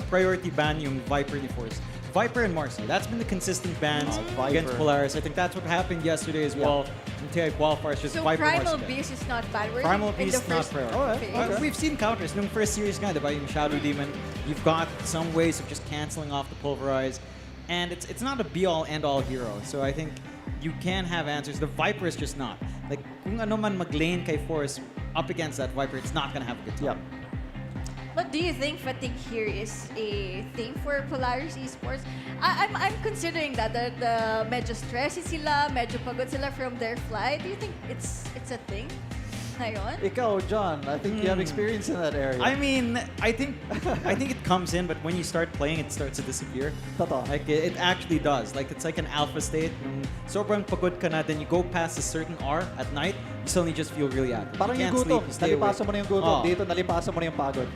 priority ban yung Viper ni Force. Viper and Marcy. That's been the consistent bans against Polaris. I think that's what happened yesterday as well. In TI qualifiers, just So Viper Primal Marcy. Beast is not ban-worthy? Primal in the Beast not first priority. phase? We've seen counters. Nung first series nga, diba, yung Shadow Demon, you've got some ways of just canceling off the Pulverize. And it's not a be-all, end-all hero. So I think you can have answers. The Viper is just not. Like, kung ano man mag-lane kay Force up against that Viper, it's not gonna have a good time. But do you think fatigue here is a thing for Polaris Esports? I'm considering that the medyo stressy sila, medyo pagod sila from their flight. Do you think it's a thing ngayon? Ikaw, John, I think you have experience in that area. I mean, I think it comes in, but when you start playing, it starts to disappear. Totoo. Like it actually does. Like it's like an alpha state. Nung sobrang pagod ka na, then you go past a certain hour at night, you suddenly just feel really active. Parang you yung can't sleep, gutom. you stay awake. Nalipasan mo na yung gutom. Dito, nalipasan mo na yung pagod.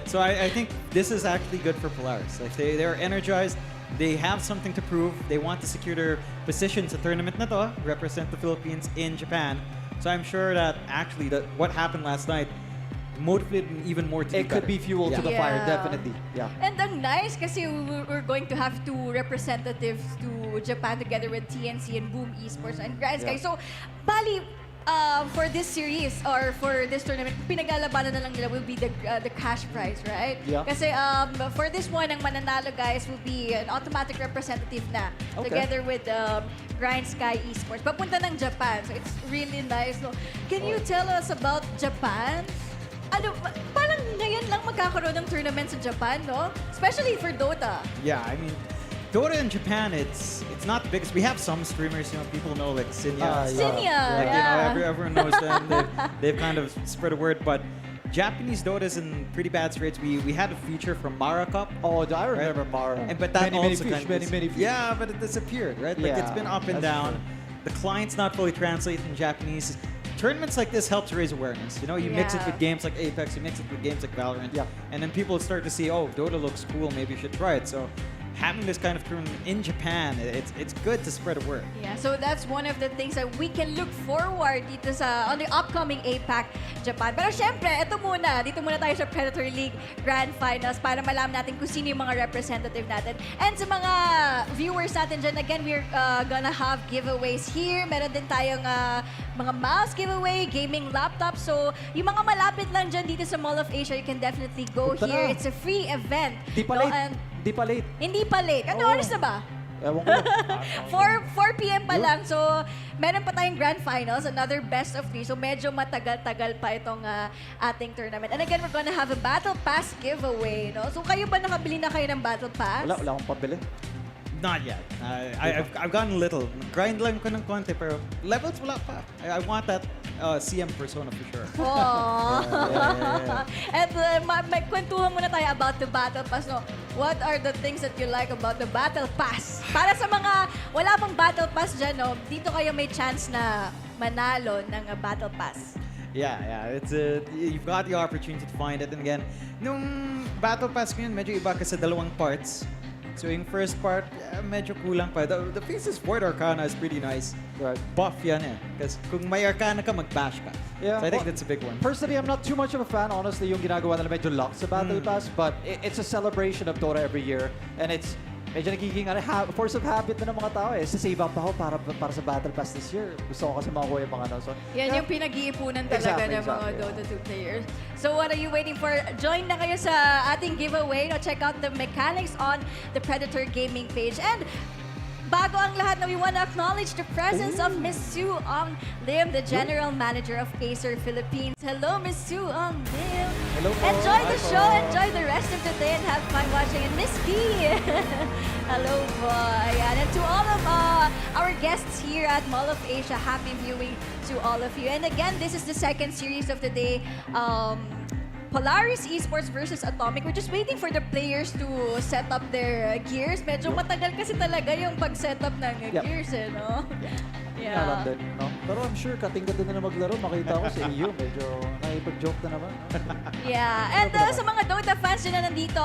So I think this is actually good for Polaris. Like they're energized. They have something to prove. They want to secure their position sa tournament na to, represent the Philippines in Japan. So I'm sure that actually what happened last night motivated them even more to do It could better. be fuel to the fire, definitely. Yeah. And ang nice kasi we're going to have two representatives to Japan together with TNC and Boom Esports and Grand Sky. So, bali, for this series or for this tournament, pinaglalabanan na lang nila will be the cash prize, right? Yeah. Kasi for this one, ang mananalo guys will be an automatic representative na together with Grand Sky Esports. Papunta ng Japan. So it's really nice. No? Can you tell us about Japan? Ano, parang ngayon lang magkakaroon ng tournament sa Japan, no? Especially for Dota. Yeah, I mean, Dota in Japan, it's not the biggest. We have some streamers, people know like Sinya. Sinya, Like, everyone knows them. They've kind of spread a word, but Japanese Dota is in pretty bad straits. We had a feature from Mara Cup. Oh, I remember Mara. But that many also fish, kind of many fish. Yeah, but it disappeared, right? Like it's been up and down. The client's not fully translated in Japanese. Tournaments like this helps raise awareness. You mix it with games like Apex, you mix it with games like Valorant, and then people start to see, oh, Dota looks cool, maybe you should try it. So having this kind of tournament in Japan, it's good to spread a word. Yeah, so that's one of the things that we can look forward dito on the upcoming APAC Japan. Pero syempre, dito muna tayo sa Predator League Grand Finals para malaman natin kung sino yung mga representative natin. And sa mga viewers natin dyan, again, we're gonna have giveaways here. Meron din tayong mga mouse giveaway, gaming laptop. So, yung mga malapit lang dyan dito sa Mall of Asia, you can definitely go Punta here. na. It's a free event. Di pa late. Di pa late. Hindi pa late. Ano oras na ba? Ewan ko. 4 p.m. pa lang. So, meron pa tayong Grand Finals, another best of 3. So, medyo matagal-tagal pa itong ating tournament. And again, we're gonna have a Battle Pass giveaway. No? So, kayo ba nakabili na kayo ng Battle Pass? Wala akong pabili. Not yet. I've gotten little. Grind lang ko ng konti, pero levels wala pa. I want that CM persona for sure. And may kwentuhan muna tayo about the Battle Pass. No? What are the things that you like about the Battle Pass? Para sa mga wala pang Battle Pass dyan, no? Dito kayo may chance na manalo ng Battle Pass. Yeah. It's you've got the opportunity to find it. And again, nung Battle Pass ko yun, medyo iba kasi dalawang parts. So yung first part, medyo kulang pa. The Faces Void Arcana is pretty nice. Right. Buff yan eh. Kasi kung may Arcana ka, mag-bash ka. Yeah. So I think that's a big one. Personally, I'm not too much of a fan, honestly, yung ginagawa nila medyo lock sa Battle Pass, but it's a celebration of Dota every year, and it's medyo nagiging force of habit na ng mga tao eh. Save up ako para sa Battle Pass this year. Gusto ko kasi makuha yung mga ano. So, Yan yung pinag-iipunan talaga ng mga Dota 2 players. So what are you waiting for? Join na kayo sa ating giveaway. No, check out the mechanics on the Predator Gaming page. And bago ang lahat, we want to acknowledge the presence of Miss Sue Ong Lim, the General Manager of Acer Philippines. Hello, Miss Sue Ong Lim. Hello po. Enjoy the Hi po. show, enjoy the rest of the day, and have fun watching. And Miss B. Hello po. Ayan. And to all of our guests here at Mall of Asia, happy viewing to all of you. And again, this is the second series of the day. Polaris Esports versus Atomic. We're just waiting for the players to set up their gears. Medyo matagal kasi talaga yung pag-set up ng gears, eh, no? Yeah. Alam din, no? Pero I'm sure katingkad na maglaro. Makita ko sa iyo. Medyo nakipag-joke na naman. Yeah. And sa mga Dota fans nyo na nandito,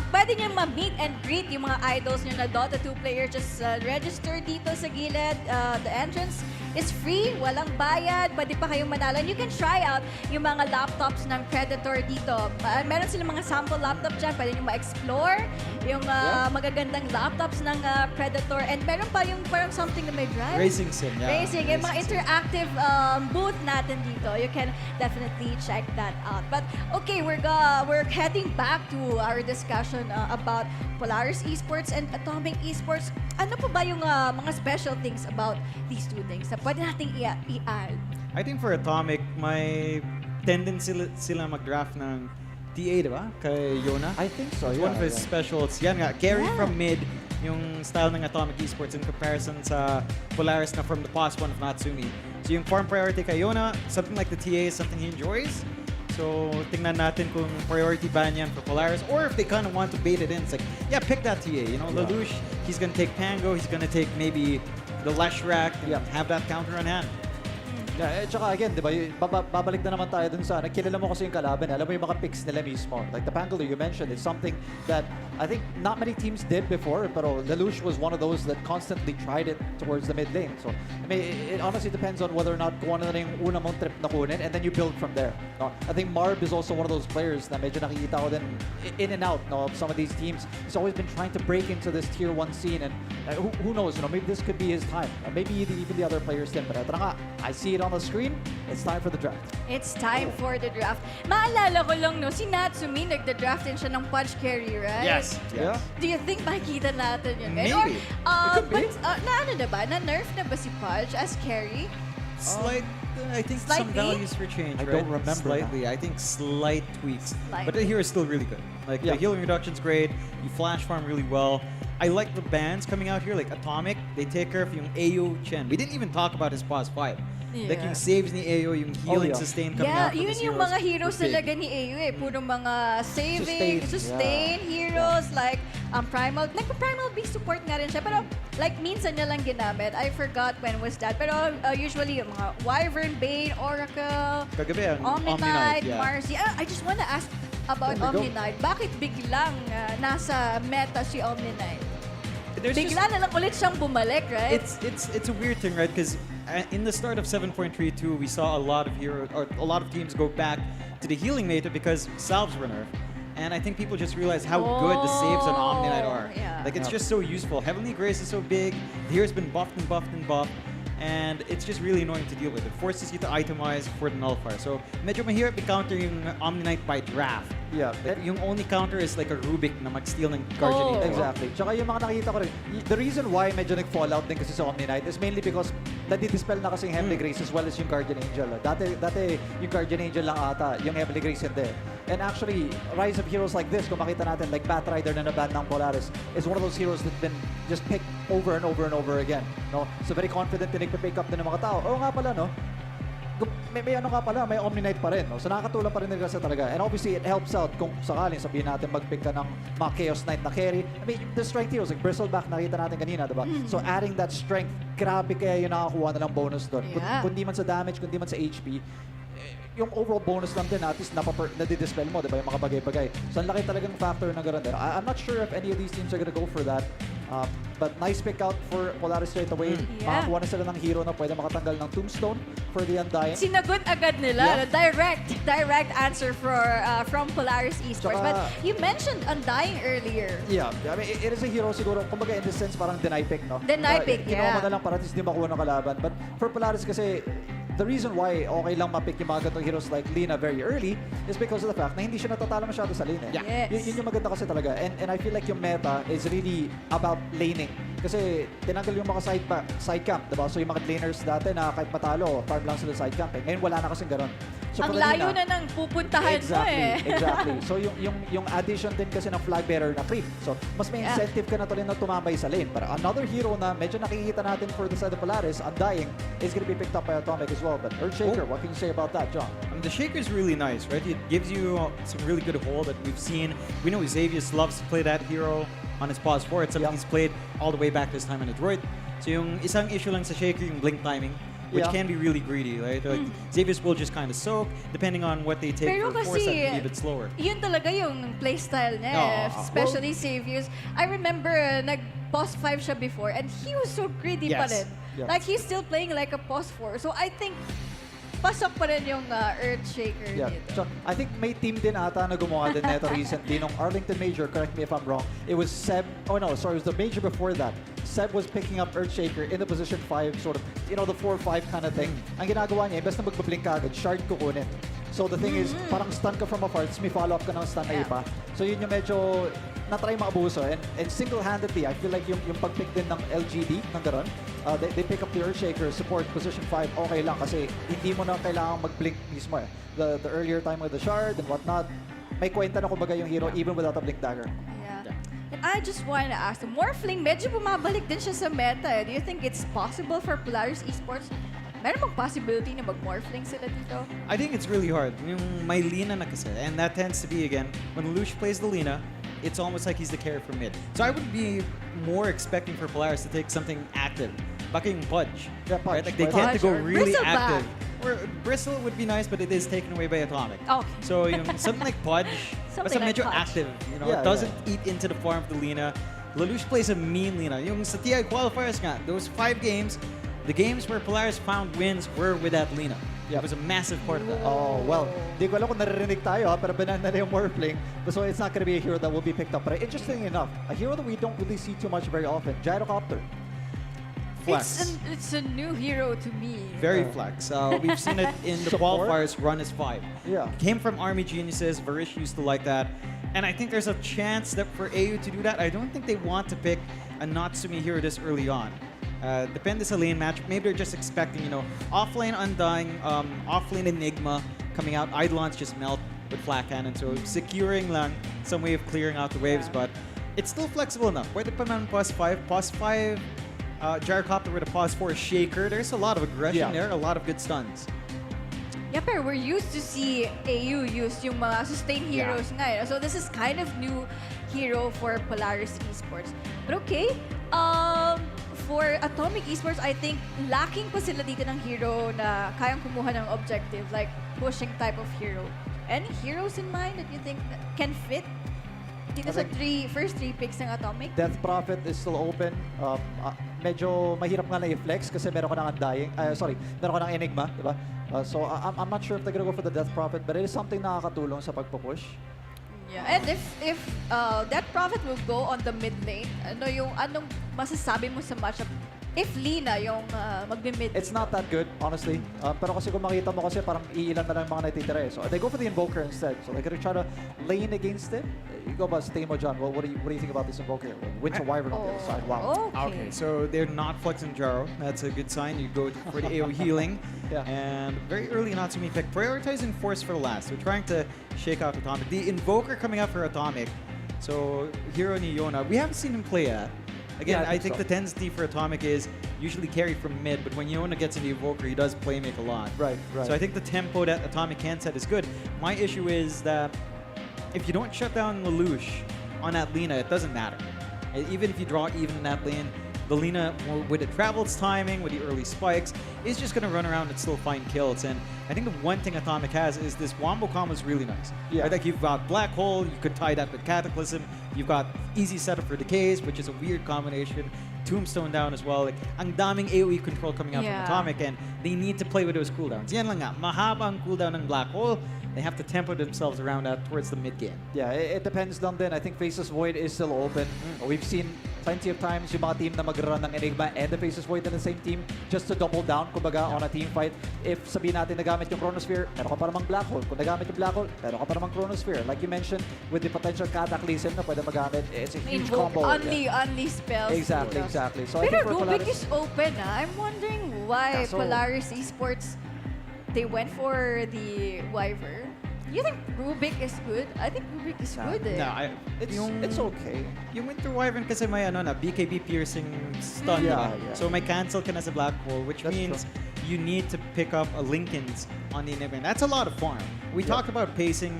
pwede nyo ma-meet and greet yung mga idols nyo na Dota 2 player. Just register dito sa gilid. The entrance is free, walang bayad, pwede pa kayong manalo. And you can try out yung mga laptops ng Predator dito. Meron silang mga sample laptop dyan, pwede nyo ma-explore yung magagandang laptops ng Predator. And meron pa yung parang something na may drive. Racing sim, yeah. Racing, yung mga interactive booth natin dito. You can definitely check that out. But okay, we're heading back to our discussion about Polaris Esports and Atomic Esports. Ano po ba yung mga special things about these two things na pwede nating i-add? I think for Atomic, may tendency sila mag-draft ng TA, di ba? Kay Yona. I think so, It's yeah. one of his specials. Yan nga, carry from mid yung style ng Atomic Esports in comparison sa Polaris na from the past one of Natsumi. So yung farm priority kay Yona, something like the TA is something he enjoys. So tingnan natin kung priority ba niyan for Polaris or if they kind of want to bait it in. It's like, yeah, pick that TA. You know, Lelouch, he's going to take Pango, he's going to take maybe the Leshrac and have that counter on hand. Yeah, tsaka again, di ba, babalik na naman tayo dun sa, kilala mo kasi yung kalaban, alam mo yung mga picks nila mismo. Like the Pangolo you mentioned, it's something that I think not many teams did before, pero Lelouch was one of those that constantly tried it towards the mid lane. So, I mean, it honestly depends on whether or not kung ano na yung una mong trip na kunin, and then you build from there. No? I think Marb is also one of those players na medyo nakikita ko din in and out, no, of some of these teams. He's always been trying to break into this tier 1 scene, and who knows, you know, maybe this could be his time. Maybe even the other players din, but I see it on the screen. It's time for the draft. It's time for the draft. Maalala ko lang, no, si Natsumi, nagda-draft din siya ng punch carry, right? Yes. Yeah. Do you think makikita natin yun? Maybe. Or, na-nerf na ba si Pudge as carry? Slight, I think Slightly? some values for change, I right? don't remember Slightly. I think slight tweaks. Slight. But the hero is still really good. Like, the healing reduction's great. You flash farm really well. I like the bans coming out here, like Atomic. They take care of yung Ayo Chen. We didn't even talk about his past 5. Like yung saves ni Ayo, yung healing sustain coming out from yun his yung heroes. mga heroes was big. talaga ni AU eh. Puro mga saving, sustain heroes, like Primal. Nagpa-Primal Beast support nga rin siya. Pero like minsan niya lang ginamit. I forgot when was that. Pero usually yung mga Wyvern, Bane, Oracle, Kagabi ang Omni Knight, yeah. Marcy. I just wanna ask about Omni Knight. Bakit biglang nasa meta si Omni Knight? Bigla na lang ulit siyang bumalik, right? It's a weird thing, right? Because in the start of 7.32, we saw a lot of teams go back to the healing meta because salves were nerfed. And I think people just realize how good the saves on Omni Knight are. Yeah. Like, it's just so useful. Heavenly Grace is so big. The hero's been buffed and buffed and buffed. And it's just really annoying to deal with. It forces you to itemize for the nullifier. So, medyo mahirap i-counter yung Omni Knight by draft. Yeah. Like, yung only counter is like a Rubik na mag-steal ng Guardian Angel. Exactly. Tsaka yung mga nakita ko rin, the reason why medyo nag-fallout din kasi sa Omni Knight is mainly because nadi-dispel na kasi yung Heavenly Grace as well as yung Guardian Angel. Dati yung Guardian Angel lang ata, yung Heavenly Grace hindi. And actually, Rise of Heroes like this, kung makita natin, like Batrider na naban ng Polaris, is one of those heroes that's been just picked over and over and over again. No? So very confident din nagpa-pick up din ng mga tao. Oo nga pala, no? May ano nga pala, may Omni Knight pa rin. No? So nakakatulong pa rin nila sa talaga. And obviously, it helps out kung sakaling sabihin natin mag-pick ka ng mga Chaos Knight na carry. I mean, the strength heroes, like Bristleback, nakita natin kanina, diba? So adding that strength, grabe kaya yung nakakuha na lang bonus doon. Yeah. Kundi man sa damage, kundi man sa HP, yung overall bonus lang din, at least nadidispel mo, di ba, yung mga bagay-bagay. So, ang laki talagang factor na gano'n din. I'm not sure if any of these teams are gonna go for that. But nice pick out for Polaris straight away. Yeah. Makakuha na sila ng hero na pwede makatanggal ng Tombstone for the Undying. Sinagot agad nila. Direct answer from Polaris Esports. Tsaka, But you mentioned Undying earlier. Yeah, I mean, it is a hero siguro, kumbaga in this sense, parang deny pick, no? Deny pick, Ginawa mo yeah. na lang para at least di makuha ng kalaban. But for Polaris kasi, the reason why okay lang ma-pick yung mga ganitong heroes like Lina very early is because of the fact na hindi siya natatalo masyado sa lane. Yes. Yun yung maganda kasi talaga. And I feel like yung meta is really about laning. Kasi tinanggal yung mga side camp, diba? So yung mga laners dati na kahit matalo, farm lang sila side camp. Ngayon wala na kasing ganun. So Ang for layo Lina, na ng pupuntahan mo eh. Exactly. So yung addition din kasi ng flag bearer na creep. So mas may incentive ka na tuloy na tumambay sa lane. Pero another hero na medyo nakikita natin for the side of Polaris, Undying, is going to be picked up by Atomic as well. But Earthshaker, what can you say about that, John? The Shaker is really nice, right? It gives you some really good hold that we've seen. We know Xavius loves to play that hero on his pause 4. It's something he's played all the way back to his time in Detroit. So yung isang issue lang sa Shaker, yung blink timing, which can be really greedy, right? Like, Xavius will just kind of soak, depending on what they take Pero for force, that kasi, can be a bit slower. yun talaga yung playstyle niya, especially Xavius. I remember nag-pause 5 siya before and he was so greedy pa rin. Yes. Like he's still playing like a pause 4. So I think pasok pa rin yung Earthshaker dito. So, I think may team din ata na gumawa din neto recently. Nung Arlington Major, correct me if I'm wrong, it was Seb, oh no, sorry, it was the Major before that. Seb was picking up Earthshaker in the position 5, sort of, you know, the 4-5 kind of thing. Ang ginagawa niya, imbes na magbablink ka agad, shard kukunin. So the thing is, parang stun ka from afar, tapos may follow-up ka ng stun na iba. So yun yung medyo na-try maabuso. And single-handedly, I feel like yung pag-pick din ng LGD, ng garon, they pick up the Earthshaker, support position 5, okay lang kasi hindi mo na kailangan mag-blink mismo eh. The earlier time with the shard and whatnot, may kwenta na kumbaga yung hero even without a blink dagger. And I just wanted to ask, Morphling, medyo bumabalik din siya sa meta. Do you think it's possible for Polaris Esports? Meron bang possibility na mag-Morphling sila dito? I think it's really hard. Yung may Lina na kasi, and that tends to be, again, when Lelouch plays the Lina, it's almost like he's the carry from mid. So I would be more expecting for Polaris to take something active. Baka yung Pudge. Yeah, Pudge. Right? Like they tend to go really Bristleback. active. Or Bristle would be nice, but it is taken away by Atomic. Okay. So yung something like Pudge, Something basta like medyo Pudge. active. You know, Yeah, it doesn't eat into the farm of the Lina. Lelouch plays a mean Lina. Yung sa TI qualifiers nga, those 5 games, the games where Polaris found wins were with that Lina. It was a massive part of that. Oh, well, di ko alam kung naririnig tayo, pero banana na yung Morphling. So it's not going to be a hero that will be picked up. But interesting enough, a hero that we don't really see too much very often, Gyrocopter. Flex. It's a new hero to me. Very flex. We've seen it in the Support. qualifiers run as 5. Yeah. Came from Army Geniuses. Varish used to like that. And I think there's a chance that for AU to do that, I don't think they want to pick a Natsumi hero this early on. Depende sa lane match. Maybe they're just expecting, you know, offlane Undying, offlane Enigma coming out. Eidolons just melt with flat cannon. So securing lang some way of clearing out the waves. But it's still flexible enough. Pwede pa man pause 5. Pause 5, Gyrocopter with a pause 4 Shaker. There's a lot of aggression there. A lot of good stuns. Yeah, pero we're used to see AU use yung mga sustain heroes nga eh. So this is kind of new hero for Polaris Esports. But okay, for Atomic Esports, I think lacking pa sila dito ng hero na kayang kumuha ng objective, like pushing type of hero. Any heroes in mind that you think that can fit dito sa first three picks ng Atomic? Death Prophet is still open. Medyo mahirap nga na i-flex kasi meron ka ng Undying. Meron ka ng Enigma, di ba? So I'm not sure if they're gonna go for the Death Prophet, but it is something nakakatulong sa pagpupush. Yeah, and if that Prophet will go on the mid lane, anong masasabi mo sa matchup if Lina yung magbi-mid? It's not that good, honestly. Pero kasi kung makita mo kasi parang iilan na lang mga natitira eh. So they go for the Invoker instead. So they're gonna try to lane against it. You go about Stamo, John. Well, what do you think about this Invoker? Winter Wyvern on the other side. Wow. Okay, so they're not flexing Jaro. That's a good sign. You go for the AoE healing. And very early Natsumi pick. Prioritizing Force for the last. We're trying to shake out Atomic. The Invoker coming up for Atomic. So Hero ni Yona, we haven't seen him play yet. Again, I think the tendency for Atomic is usually carry from mid, but when Yona gets into Evoker, he does play make a lot. Right. So I think the tempo that Atomic can set is good. My issue is that if you don't shut down Lelouch on that Lina, it doesn't matter. Even if you draw even in that lane, the Lina, with the travel's timing, with the early spikes, is just going to run around and still find kills. And I think the one thing Atomic has is this Wombo combo is really nice. Yeah. Right? Like you've got Black Hole, you could tie that with Cataclysm. You've got easy setup for Decays, which is a weird combination. Tombstone down as well. Like, ang daming AoE control coming out from Atomic, and they need to play with those cooldowns. Yan lang nga, mahaba ang cooldown ng Black Hole. They have to tempo themselves around that towards the mid game. Yeah, it depends lang din. I think Faceless Void is still open. We've seen plenty of times yung mga team na mag-run ng Enigma and the Faces Void in the same team just to double down, kumbaga, on a team fight. If sabihin natin nagamit yung Chronosphere, meron ka pa namang Black Hole. Kung nagamit yung Black Hole, meron ka pa namang Chronosphere. Like you mentioned, with the potential Cataclysm na pwede magamit, it's a huge combo. Only spells. Exactly. So I think Pero for Rubik Polaris, is open. I'm wondering why Kaso- Polaris Esports, they went for the Wyvern. You think Rubik is good? I think Rubik is good. No, it's okay. Yung Winter Wyvern kasi may BKB piercing stun. Yeah, diba? yeah. So may cancel ka na sa Black Hole, which means you need to pick up a Linken's on the Enigma. That's a lot of farm. We talked about pacing.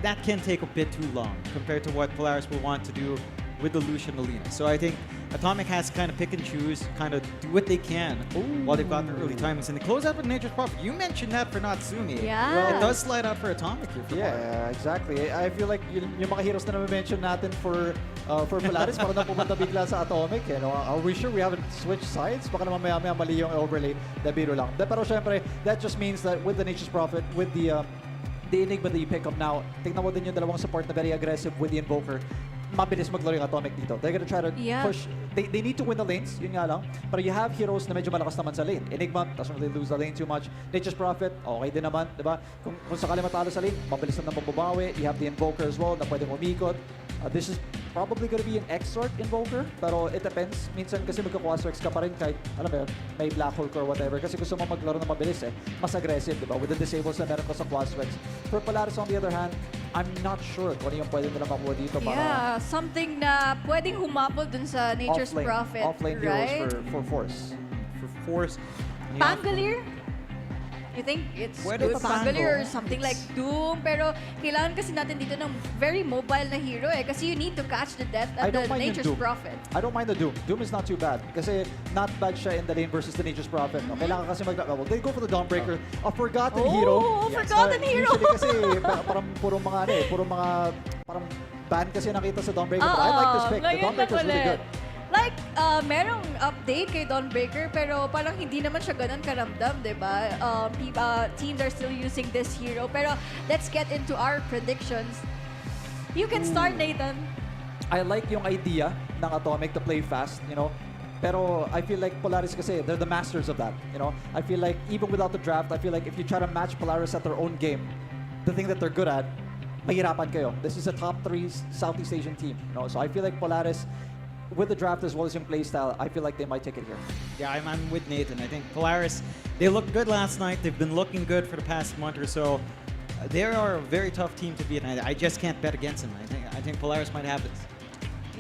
That can take a bit too long compared to what Polaris will want to do with the Lucian Alina. So I think Atomic has to kind of pick and choose, kind of do what they can while they've got their early timings. And they close out with Nature's Prophet. You mentioned that for Natsumi. Yeah. Well, It does slide out for Atomic here for Polaris. Yeah, exactly. I feel like yung mga heroes na na-mention natin for Polaris, parang napupunta bigla sa Atomic. You know? Are we sure we haven't switched sides? Baka naman maya-maya mali yung overlay na biro lang. Pero syempre, that just means that with the Nature's Prophet, with the Enigma that you pick up now, tignan mo din yung dalawang support na very aggressive with the Invoker. Mabilis maglaro yung Atomic dito. They're gonna try to push. They need to win the lanes, yun nga lang. Pero you have heroes na medyo malakas naman sa lane. Enigma, doesn't really lose the lane too much. Nature's Prophet, okay din naman, di ba? Kung sakali matalo sa lane, mabilis na mababawi. You have the Invoker as well na pwedeng umikot. This is probably gonna be an X-sort Invoker, pero it depends. Minsan kasi magka-Quasrex ka pa rin kahit, alam mo yun, may Black Hole or whatever. Kasi gusto mo maglaro na mabilis mas aggressive, di ba? With the disables na meron ko sa Quasrex. For Polaris on the other hand, I'm not sure kung ano yung pwede nila makuha dito para Yeah, something na pwedeng humapol dun sa Nature's offlane, Prophet, offlane right? heroes for Force. For Force. Pangolier? You think it's Pwede good pa Pangolier or Pango. something like Doom? Pero kailangan kasi natin dito ng very mobile na hero kasi you need to catch the death I at the don't mind yung Nature's Doom. Prophet. I don't mind the Doom. Doom is not too bad. Kasi not bad siya in the lane versus the Nature's Prophet. No? Kailangan kasi well, they go for the Dawnbreaker. A forgotten hero. Forgotten hero! Usually kasi parang purong mga parang ban kasi nakita sa Dawnbreaker. But I like this pick. The Ngayon Dawnbreaker is really good. Like, merong update kay Dawnbreaker pero parang hindi naman siya ganun karamdam, di ba? Teams are still using this hero. Pero let's get into our predictions. You can start, Nathan. I like yung idea ng Atomic to play fast, you know. Pero I feel like Polaris kasi, they're the masters of that, you know. I feel like even without the draft, I feel like if you try to match Polaris at their own game, the thing that they're good at, mahirapan kayo. This is a top 3 Southeast Asian team, you know. So I feel like Polaris, with the draft as well as in playstyle, I feel like they might take it here. Yeah, I'm with Nathan. I think Polaris, they looked good last night. They've been looking good for the past month or so. They are a very tough team to beat, and I just can't bet against them. I think Polaris might have this.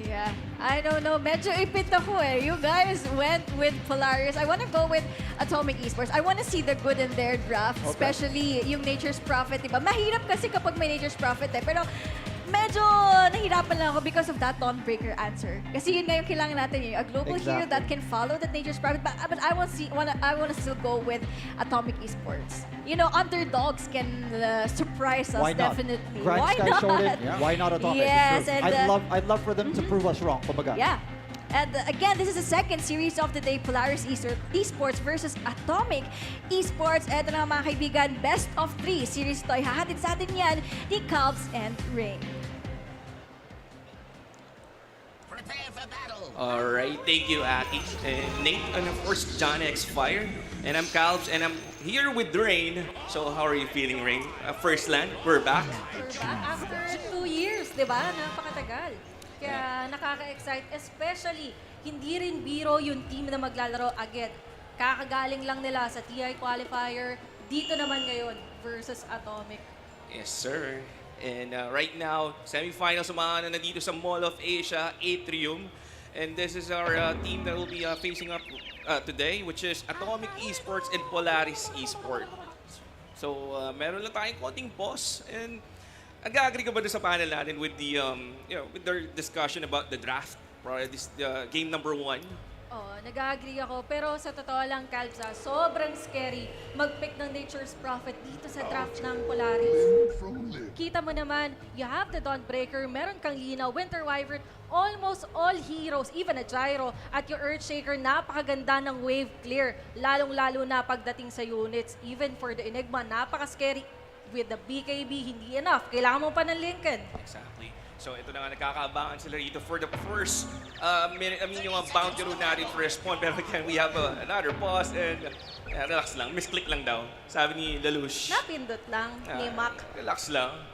Yeah, I don't know. Medyo ipit ako You guys went with Polaris. I want to go with Atomic Esports. I want to see the good in their draft, especially yung Nature's Prophet, diba? Mahirap kasi kapag may Nature's Prophet pero medyo nahirapan lang ako because of that Dawnbreaker answer. Kasi yun nga yung kailangan natin a global hero that can follow that Nature's Prophet. But I want to still go with Atomic Esports. You know, underdogs can surprise us. Why not? Definitely. Grind Why Sky not? showed it. Why not Atomic? Yes, and I'd love for them to prove us wrong. Kumbaga. yeah. And again, this is the second series of the day, Polaris Esports versus Atomic Esports. Eto na mga kaibigan, best of 3 series to. Ihahatid sa atin yan ni Calbs and Rain. Alright, thank you, Aki. And Nate, and of course, John X Fire. And I'm Calbs, and I'm here with Rain. So, how are you feeling, Rain? First land, we're back. We're back after 2 years, di ba? Napakatagal. Kaya nakaka-excite, especially hindi rin biro yung team na maglalaro agad. Kakagaling lang nila sa TI qualifier, dito naman ngayon versus Atomic. Yes, sir. And right now, semifinals na nandito sa Mall of Asia, Atrium. And this is our team that will be facing up today, which is Atomic Esports and Polaris Esports. So, meron lang tayong konting pause. And ag-agree ka ba doon sa panel natin with the with their discussion about the draft, probably this game number 1? Oh, nag-agree ako. Pero sa totoo lang, Calbs, sobrang scary mag-pick ng Nature's Prophet dito sa draft ng Polaris. Kita mo naman, you have the Dawnbreaker, meron kang Lina, Winter Wyvern, almost all heroes, even a Gyro, at yung Earthshaker, napakaganda ng wave clear. Lalong-lalo na pagdating sa units. Even for the Enigma, napaka-scary. With the BKB, hindi enough. Kailangan mo pa ng Lincoln. Exactly. So ito na nga, nagkakaabangan sila rito for the first minute. I mean, yung bounty rune natin for respawn. Pero again, we have another pause and relax lang. Misclick lang daw. Sabi ni Lelouch. Napindot lang ni Mac. Relax lang.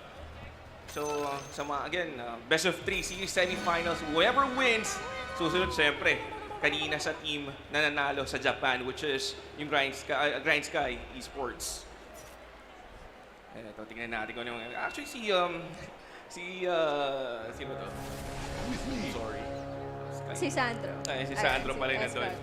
So, sa mga, again, best of 3 series semifinals. Whoever wins, susunod siyempre kanina sa team na nanalo sa Japan, which is yung Grind Sky Esports. Ito, tingnan natin kung ano yung... Actually, sino to? Sorry. Si Sandro. Si Sandro pala yun nandun.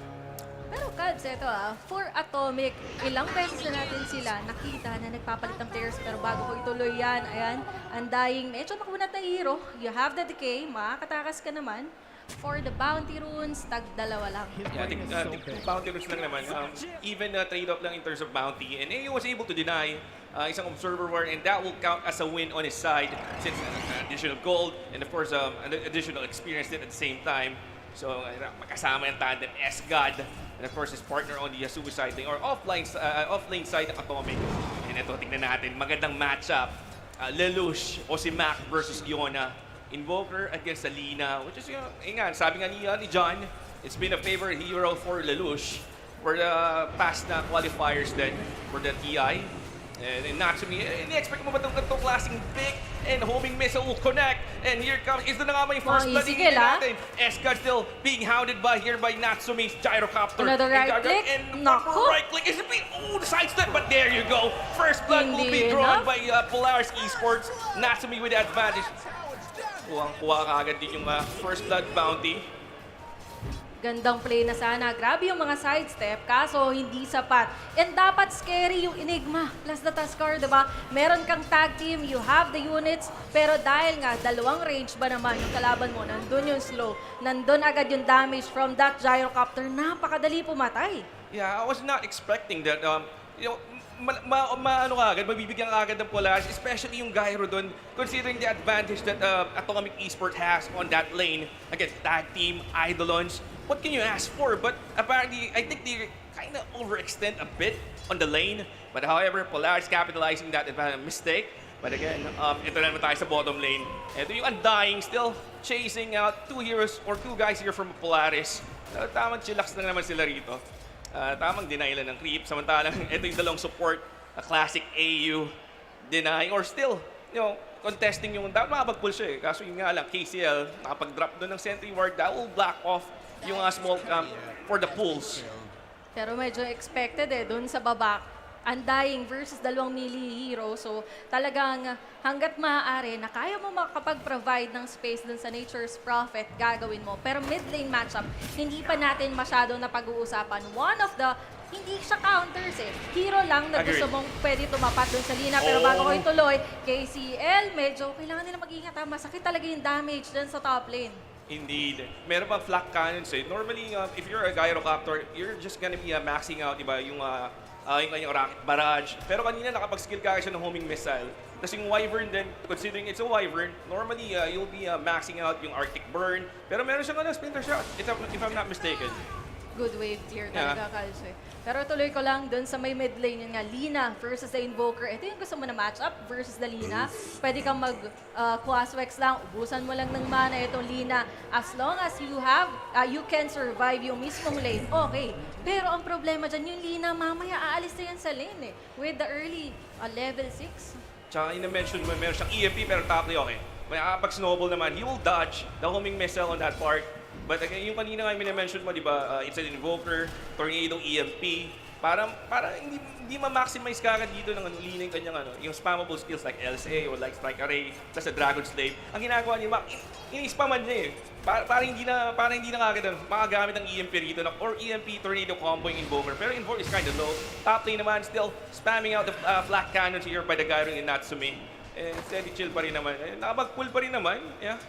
Pero Cubs, ito for Atomic, ilang beses na natin sila nakita na nagpapalit ng players. Pero bago ko ituloy yan, ayan, ang dying, medyo makunat na hero. You have the decay, makakatakas ka naman. For the bounty runes, tag-dalawa lang. Yeah, I think bounty runes lang naman. Even trade-off lang in terms of bounty. And he was able to deny isang observer war, and that will count as a win on his side since additional gold and of course additional experience at the same time. So magkasama yung tandem S-God and of course his partner on the suicide lane or offlane side ng Atomic. And ito, tingnan natin, magandang matchup. Lelouch o si Mac versus Yona. Invoker against Alina, which is, sabi nga ni John, it's been a favorite hero for Lelouch for the past na qualifiers then for the TI. And Natsumi, ini-expect mo ba itong klaseng pick and homing missile will connect? And here comes, is na nga may first blood natin. S-God still being hounded here by Natsumi's gyrocopter. Another right click, and right click is the sidestep, but there you go. First blood will be drawn by Polaris Esports. Natsumi with the advantage. Kuha kaagad din yung first blood bounty. Gandang play na sana. Grabe yung mga sidestep, kaso hindi sapat. And dapat scary yung Enigma plus the Tuskar, diba? Meron kang tag team, you have the units, pero dahil nga dalawang range ba naman yung kalaban mo, nandun yung slow, nandun agad yung damage from that gyrocopter, napakadali pumatay. Yeah, I was not expecting that. Mabibigyan ka agad ng Polaris, especially yung gyro doon, considering the advantage that Atomic Esports has on that lane against tag team, Eidolons. What can you ask for? But apparently, I think they kind of overextend a bit on the lane. But however, Polaris capitalizing that mistake. But again, ito na naman tayo sa bottom lane. Ito yung Undying still chasing out two guys here from Polaris. Tamang chillax na naman sila rito. Tamang deny lang ng creep. Samantalang ito yung dalawang support, a classic AU denying or still, contesting yung makapag-pull siya eh. Kaso yun nga lang, KCL, nakapag-drop doon ng sentry ward, that will block off yung small camp for the pulls. Pero medyo expected dun sa baba. Undying versus dalawang melee hero. So talagang hanggat maaari na kaya mo makapag-provide ng space dun sa Nature's Prophet, gagawin mo. Pero mid lane matchup, hindi pa natin masyado na pag-uusapan. One of the, hindi siya counters hero lang na gusto mong pwede tumapat dun sa Lina. Pero bago ko ituloy, KCL, medyo kailangan nila mag-ingat. Masakit talaga yung damage dun sa top lane. Indeed. Meron pang flak cannons Normally, if you're a gyrocopter, you're just gonna be maxing out, diba, yung kanyang rocket barrage. Pero kanina nakapag-skill ka siya ng homing missile. Tapos yung Wyvern din, considering it's a Wyvern, normally you'll be maxing out yung Arctic Burn. Pero meron siyang Splinter Shot, if I'm not mistaken. Good wave tier talaga, Kalso. Pero tuloy ko lang dun sa may mid lane, yun nga, Lina versus the Invoker. Ito yung gusto mo na matchup versus the Lina. Pwede kang mag-Quaswex lang, ubusan mo lang ng mana itong Lina. As long as you can survive yung mismong lane, okay. Pero ang problema dyan, yung Lina, mamaya aalis na yan sa lane with the early level 6. Tsaka ina-mention mo, meron siyang EMP pero top lane, okay. May pag-snowball naman, he will dodge the homing missile on that part. But again, yung kanina nga mina-mention mo, di ba, it's an Invoker, Tornado, EMP. Para hindi ma-maximize ka agad dito ng Lina yung kanyang yung spammable skills like LSA or like Strike Array, plus the Dragon Slave. Ang ginagawa niya, ini-spamman niya para hindi na kagad makagamit ng EMP rito or EMP Tornado combo yung Invoker. Pero Invoker is kind of low. Top lane naman, still spamming out the flak cannons here by the Gyro in Natsumi. And steady chill pa rin naman. Nakapag-pull pa rin naman, yeah.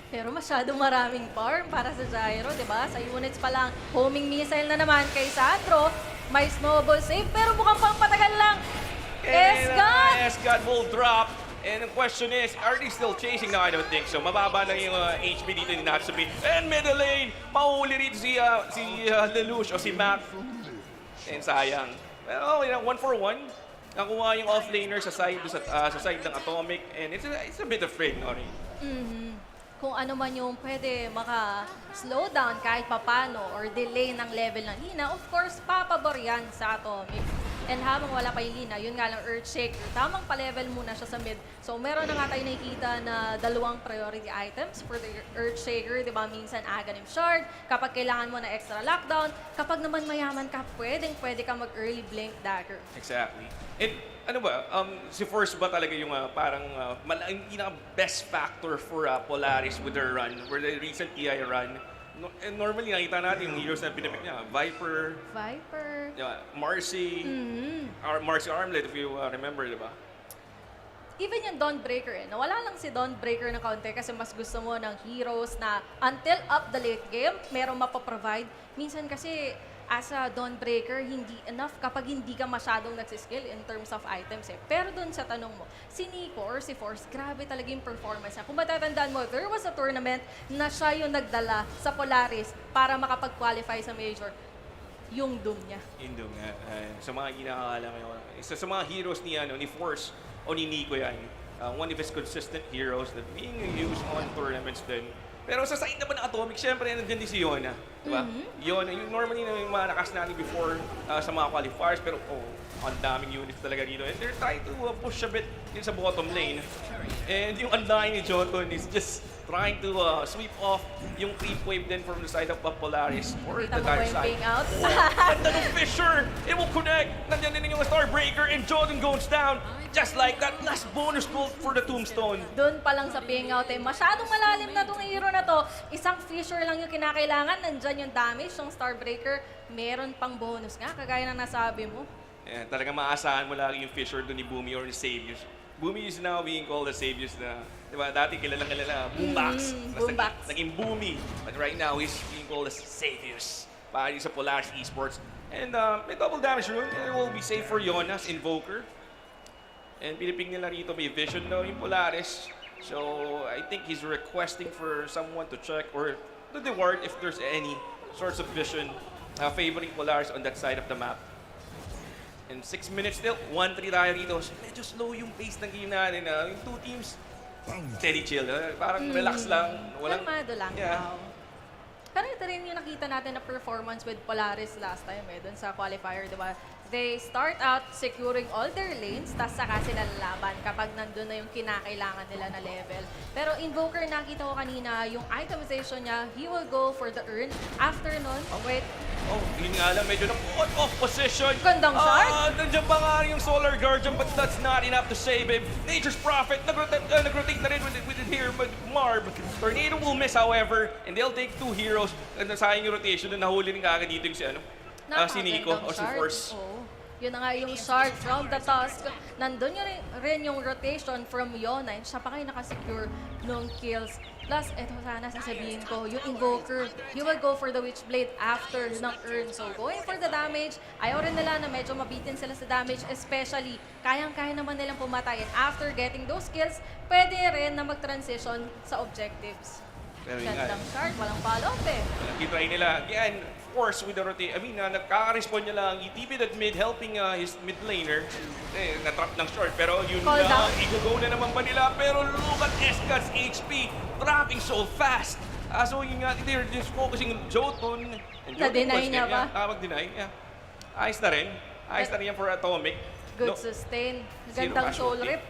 Pero masyado maraming farm para sa Gyro, di ba? Sa units pa lang, homing missile na naman kay Sandro. May snowball save, pero mukhang pang patagal lang. S-God! S-God will drop. And the question is, are they still chasing? No, I don't think so. Mababa lang yung HP dito ni Natsumi. And middle lane, mahuli rito si Lelouch o si Mac. And sayang. Well, 1 for 1. nakuha yung offlaner sa side sa side ng Atomic, and it's a bit of trade, no? Kung ano man yung pwede maka-slow down kahit papano or delay ng level ng Lina, of course, papabor yan sa Atomic. And habang wala pa yung Lina, yun nga lang Earthshaker. Tamang pa-level muna siya sa mid. So meron na nga tayo nakikita na dalawang priority items for the Earthshaker. Di ba? Minsan Aghanim Shard, kapag kailangan mo na extra lockdown. Kapag naman mayaman ka, pwede ka mag-early blink dagger. Exactly. And ano ba, si Force ba talaga yung parang yung pinaka-best factor for Polaris with their run, with the recent TI run? And normally, nakita natin yung heroes na pinapick niya. Viper, Marcy, Marcy Armlet, if you remember, di ba? Even yung Dawnbreaker, nawala lang si Dawnbreaker na kaunti kasi mas gusto mo ng heroes na until up the late game, merong mapaprovide. Minsan kasi, as a Dawnbreaker, hindi enough kapag hindi ka masyadong nagsiskill in terms of items eh. Pero dun sa tanong mo, si Nico or si Force, grabe talaga yung performance niya. Kung matatandaan mo, there was a tournament na siya yung nagdala sa Polaris para makapag-qualify sa Major. Yung Doom niya. Yung Doom nga. Sa mga ginakakala ngayon. Isa sa mga heroes ni Force o ni Nico yan. One of his consistent heroes that being used on tournaments din. Pero sa side naman ng Atomic, syempre, nandiyan din si Yona. Diba? Yona, yung normally na yung mga nakas natin before sa mga qualifiers, pero ang daming units talaga dito. And they're trying to push a bit din sa bottom lane. And yung undying ni Jotun is just trying to sweep off yung creep wave din from the side of Polaris or the dark side. Out. Ganda ng Fisher! It will connect! Nandiyan din yung Starbreaker and Jotun goes down. Just like that, last bonus gold for the Tombstone. Doon pa lang sa ping out eh. Masyadong malalim na itong hero na to. Isang Fisher lang yung kinakailangan. Nandyan yung damage ng Starbreaker. Meron pang bonus nga, kagaya na nasabi mo. Yeah, talagang maasahan mo lagi yung Fisher doon ni Boomy or ni Saviors. Boomy is now being called the Saviors na, di ba, dati kilala Boombox. Boombox. Naging Boomy. But right now, he's being called the Saviors. Para sa Polaris Esports. And may double damage rune. It will be safe for Yona's Invoker. And pinipig nila rito, may vision daw yung Polaris. So, I think he's requesting for someone to check or to the ward if there's any sorts of vision favoring Polaris on that side of the map. And 6 minutes still, 1-3 tayo rito. So, medyo slow yung pace ng game natin. Yung two teams, steady chill. Parang relax lang. Kalmado lang. Yeah. Pero ito rin yung nakita natin na performance with Polaris last time dun sa qualifier, di ba? They start out securing all their lanes, tas saka sila lalaban kapag nandun na yung kinakailangan nila na level. Pero Invoker, nakita ko kanina, yung itemization niya, he will go for the urn. After nun, Yun nga lang, medyo na-off position. Gandang shard. Nandiyan pa nga yung Solar Guardian, but that's not enough to save him. Nature's Prophet, nag-rotate na rin with it here, but Marb. Tornado will miss, however, and they'll take 2 heroes. And sayang yung rotation na nahuli rin kagad dito yung si Nico o si Force. Yun na nga yung shard from the Tusk. Nandun yun rin yung rotation from Yona. Siya pa kayo nakasecure nung kills. Plus, eto sana sasabihin ko, yung Invoker, he will go for the Witchblade after ng Urn. So, going for the damage, ayaw rin nila na medyo mabitin sila sa damage, especially, kayang-kaya naman nilang pumatay. And after getting those kills, pwede rin na mag-transition sa objectives. Gandang shard, walang follow-up eh. Kitry nila. Again, Force with the rotate. I mean, nakaka-respond niya lang. ETP that mid, helping his mid laner. Na-trap ng short. Pero yun lang, i-go na naman ba nila? Pero look at Escat's HP. Dropping so fast. So yun nga, they're just focusing on Jotun. Na-deny niya ba? Mag-deny, yeah. Ayos na rin. Ayos na rin yan for Atomic. Good sustain. Gandang soul rip.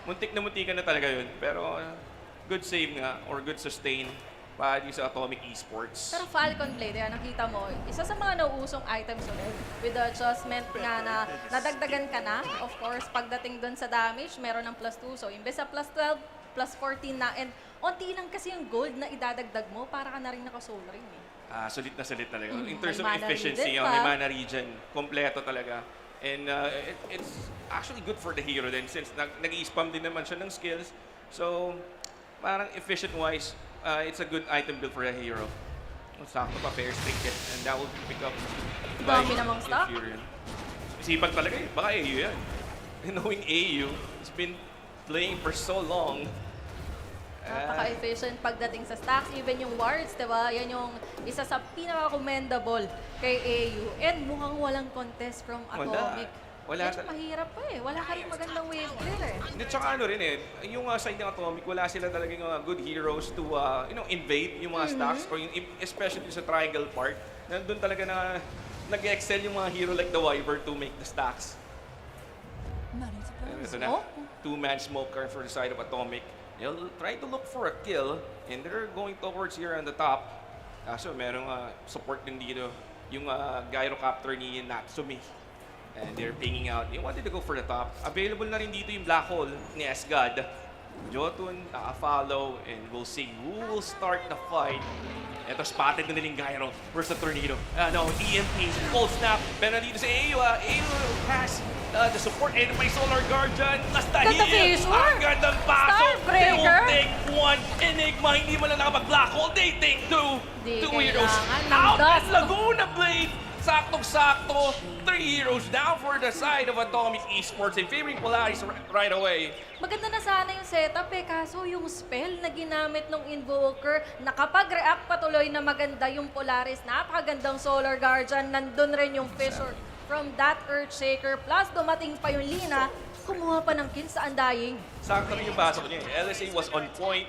Muntik na talaga yun. Pero good save nga or good sustain para sa Atomic Esports. Pero Falcon Blade, nakita mo, isa sa mga nauusong items ulit with the adjustment nga na nadagdagan ka na. Of course, pagdating dun sa damage, meron ng +2. So, imbes sa +12, +14 na. And onti lang kasi yung gold na idadagdag mo para ka na rin naka-soul ring. Sulit na talaga. In terms of May mana efficiency, regen may pa. mana regen. Kompleto talaga. And it's actually good for the hero then since nag-i-spam din naman siya ng skills. So, parang efficient-wise, it's a good item build for a hero. Sakto pa, fair trinket, and that will pick up Dami namang stock. Sipag talaga eh. Baka AU yan. Knowing AU, he's been playing for so long. Napaka-efficient pagdating sa stacks. Even yung wards, diba? Yan yung isa sa pinaka-commendable kay AU. And mukhang walang contest from Atomic. Wala Medyo mahirap pa eh. Wala ka rin magandang wave clear eh. Hindi, tsaka ano rin eh, yung side ng Atomic, wala sila talagang good heroes to, invade yung mga stacks, or yung, especially sa triangle part. Nandun talaga na nag-excel yung mga hero like the Wyvern to make the stacks. And ito na, two-man smoker for the side of Atomic. They'll try to look for a kill, and they're going towards here on the top. So merong support din dito, yung gyrocopter ni Natsumi. And they're pinging out. They wanted to go for the top. Available na rin dito yung Black Hole ni Asgard. Jotun, naka-follow, and we'll see who will start the fight. Ito, spotted na nilang Gyro. Where's the Tornado? EMP, full snap. Pero dito sa AU, AU has the support and may Solar Guard dyan. Nastahil! Ang gandang paso! They will take one. Enigma, hindi mo lang nakapag-Black Hole. They take two. Two heroes out. And Laguna Blade! Saktong-sakto, 3 heroes down for the side of Atomic Esports and favoring Polaris right away. Maganda na sana yung setup eh, kaso yung spell na ginamit ng Invoker, nakapag-react patuloy na maganda yung Polaris, napakagandang Solar Guardian, nandun rin yung Fissure from that Earthshaker, plus dumating pa yung Lina, kumuha pa ng kill sa Undying. Sakto rin yung pasok niya. LSA was on point.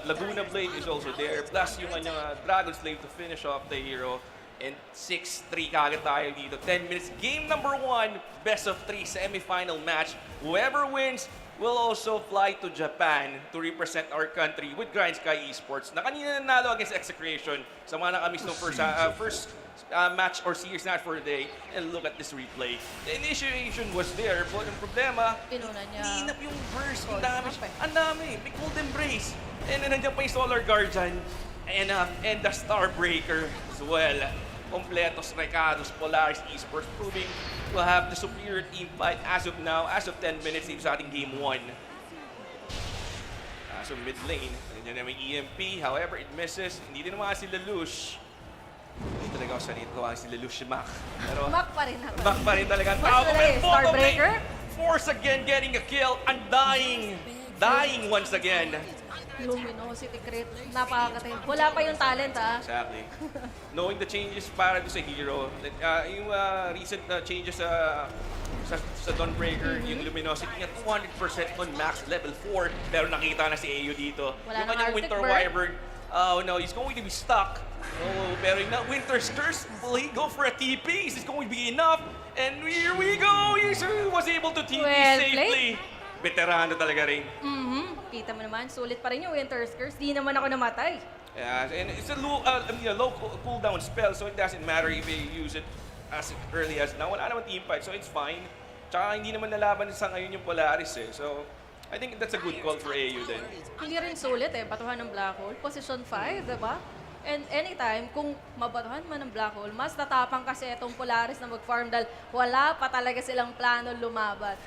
Laguna Blade is also there. Plus yung kanyang Dragon Slave to finish off the hero. And 6-3 kagad tayo dito. 10 minutes. Game number 1, best of 3 semi-final match. Whoever wins will also fly to Japan to represent our country with Grind Sky Esports. Na kanina nanalo against Execration sa mga nakamiss ng first match or series not for the day. And look at this replay. The initiation was there, but yung problema, ninap yung burst. Ang dami. May cold embrace. And nandiyan pa yung Solar Guardian. And the Starbreaker as well. Completos Recados, Polaris Esports proving to have the superior team fight as of now, as of 10 minutes dito sa ating game 1. So mid lane, nandiyan na may EMP, however it misses. Hindi din naman si Lelouch. Hindi talaga ako sanito si Lelouch Mac. Pero Mac pa rin ako. Mac pa rin talaga. Starbreaker? Force again getting a kill and dying. Dying once again. Luminosity crit, napakagating. Wala pa yung talent Exactly. Knowing the changes para sa hero, yung recent changes sa Dawnbreaker, yung Luminosity niya 200% on max level 4, pero nakita na si AU dito. Wala yung nang kanyang Arctic Winter Burn. Wyvern, oh no, he's going to be stuck. Oh, pero yung Winter's Curse, will he go for a TP? Is this going to be enough? And here we go! He was able to TP safely. Veterano talaga rin. Kita mo naman, sulit pa rin yung Winter's Curse. Di naman ako namatay. Yeah, and it's a low cooldown spell, so it doesn't matter if you use it as early as now. Wala naman team fight, so it's fine. Tsaka hindi naman nalaban sa ngayon yung Polaris eh. So, I think that's a good call for AU din. Hindi rin sulit eh, batuhan ng Black Hole. Position 5, diba? And anytime, kung mabatuhan man ng Black Hole, mas tatapang kasi itong Polaris na mag-farm dahil wala pa talaga silang plano lumaban.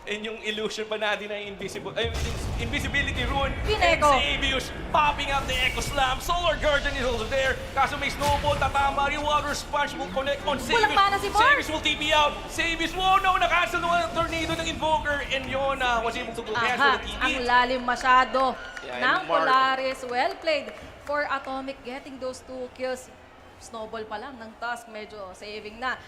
And yung illusion pa natin na invisibility rune. Pineko. And Xavius popping out the Echo Slam. Solar Guardian is also there. Kaso may snowball, tatama. Yung Water Sponge will connect on Xavius. Walang mana si Bart. Xavius will TP out. Xavius, wow, no, nakancel ng tornado ng Invoker. And yun, was able to cancel the TP. Ang lalim masyado Yeah, ng Polaris. Well played for Atomic getting those 2 kills. Snowball pa lang ng task, medyo saving na.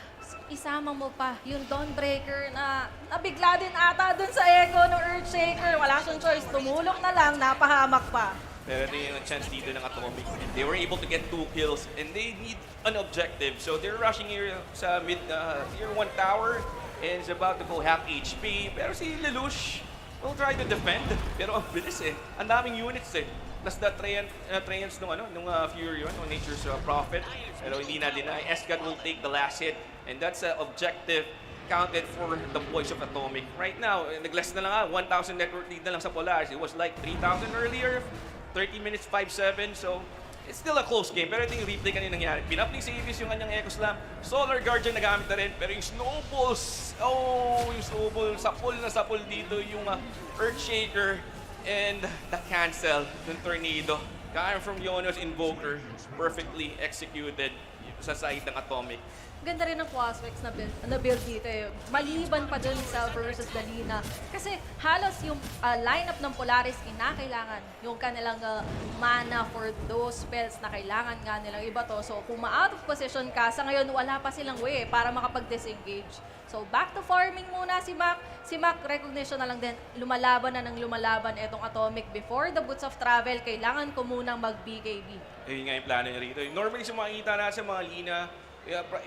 Isama mo pa yung Dawnbreaker na nabigla din ata dun sa echo ng Earthshaker. Wala siyang choice, tumulong na lang, napahamak pa. Pero ito yung chance dito ng Atomic. They were able to get 2 kills and they need an objective. So they're rushing here sa mid tier 1 tower and is about to go half HP. Pero si Lelouch will try to defend. Pero ang bilis eh. Ang daming units eh. Plus the Treants nung Fury, Nature's Prophet. Pero hindi na deny. Escad will take the last hit. And that's an objective counted for the boys of Atomic. Right now, nag-less na lang 1,000 network lead na lang sa Polaris. It was like 3,000 earlier. 30 minutes, 5-7. So, it's still a close game. Pero ito yung replay kanina nangyari. Pinap ni Xavius yung kanyang Echo Slam. Solar Guardian nagamit na rin. Pero yung Snowballs, yung Snowball, sapul dito yung Earthshaker. And the cancel ng Tornado. Kaya from Yono's Invoker, perfectly executed sa side ng Atomic. Ganda rin ng Quaswex na build dito eh. Maliban pa dun sa versus Dalina. Kasi halos yung lineup ng Polaris, kinakailangan yung kanilang mana for those spells na kailangan nga nilang iba to. So kung ma-out of position ka, sa ngayon wala pa silang way para makapag-disengage. So back to farming muna si Mac. Si Mac, recognition na lang din, lumalaban na ng lumalaban itong Atomic. Before the Boots of Travel, kailangan ko munang mag-BKB. Yun nga yung plano niya rito. Normally sa makikita na sa mga Lina,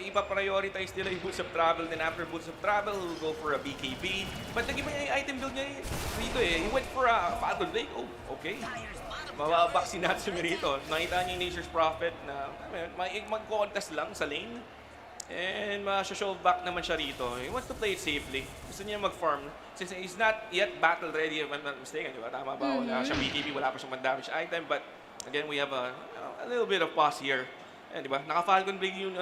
ipa-prioritize nila yung Boots of Travel, then after Boots of Travel, we'll go for a BKB. But nag-iba niya yung item build niya rito eh. He went for a Battle Lake. Oh, okay. Mababak si Natsumi rito. Nakita niya yung Nature's Prophet na mag-contest lang sa lane. And ma-show back naman siya rito. He wants to play it safely. Gusto niya mag-farm. Since he's not yet battle ready, if I'm not mistaken, di ba? Tama ba? Wala siya BKB, wala pa siyang damage item. But again, we have a little bit of pause here. Ayan, di ba? Naka-Falcon Blade yung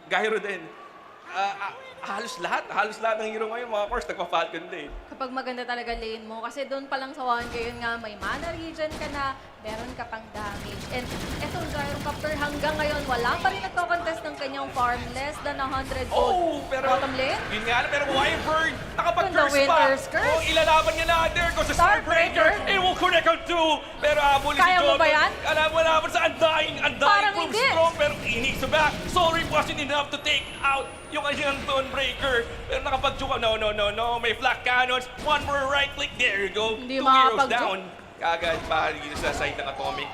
Gyro din. Halos lahat ng hero ngayon, mga course, nagpa-Falcon Blade. Kapag maganda talaga lane mo, kasi doon pa lang sa 1K yun nga, may mana regen ka na, meron ka pang damage. And etong Gyrocopter hanggang ngayon, wala pa rin nagko-contest ng kanyang farm, less than 100 gold. Pero bottom lane. Yun nga, pero Wyvern, nakapag-curse The pa. Winter's Curse. Ilalaban niya na there goes the Starbreaker. It will connect on two. Pero habol si Kaya mo Jotun. ba yan? Wala sa undying Parang from hindi. strong, pero he needs to back. Soul Reap wasn't enough to take out yung kanyang Dawnbreaker. Pero nakapag-juke, no, may flak cannons. One more right click, there you go. Hindi 2 heroes makapag-juke. down. Kagad pa dito sa side ng Atomic.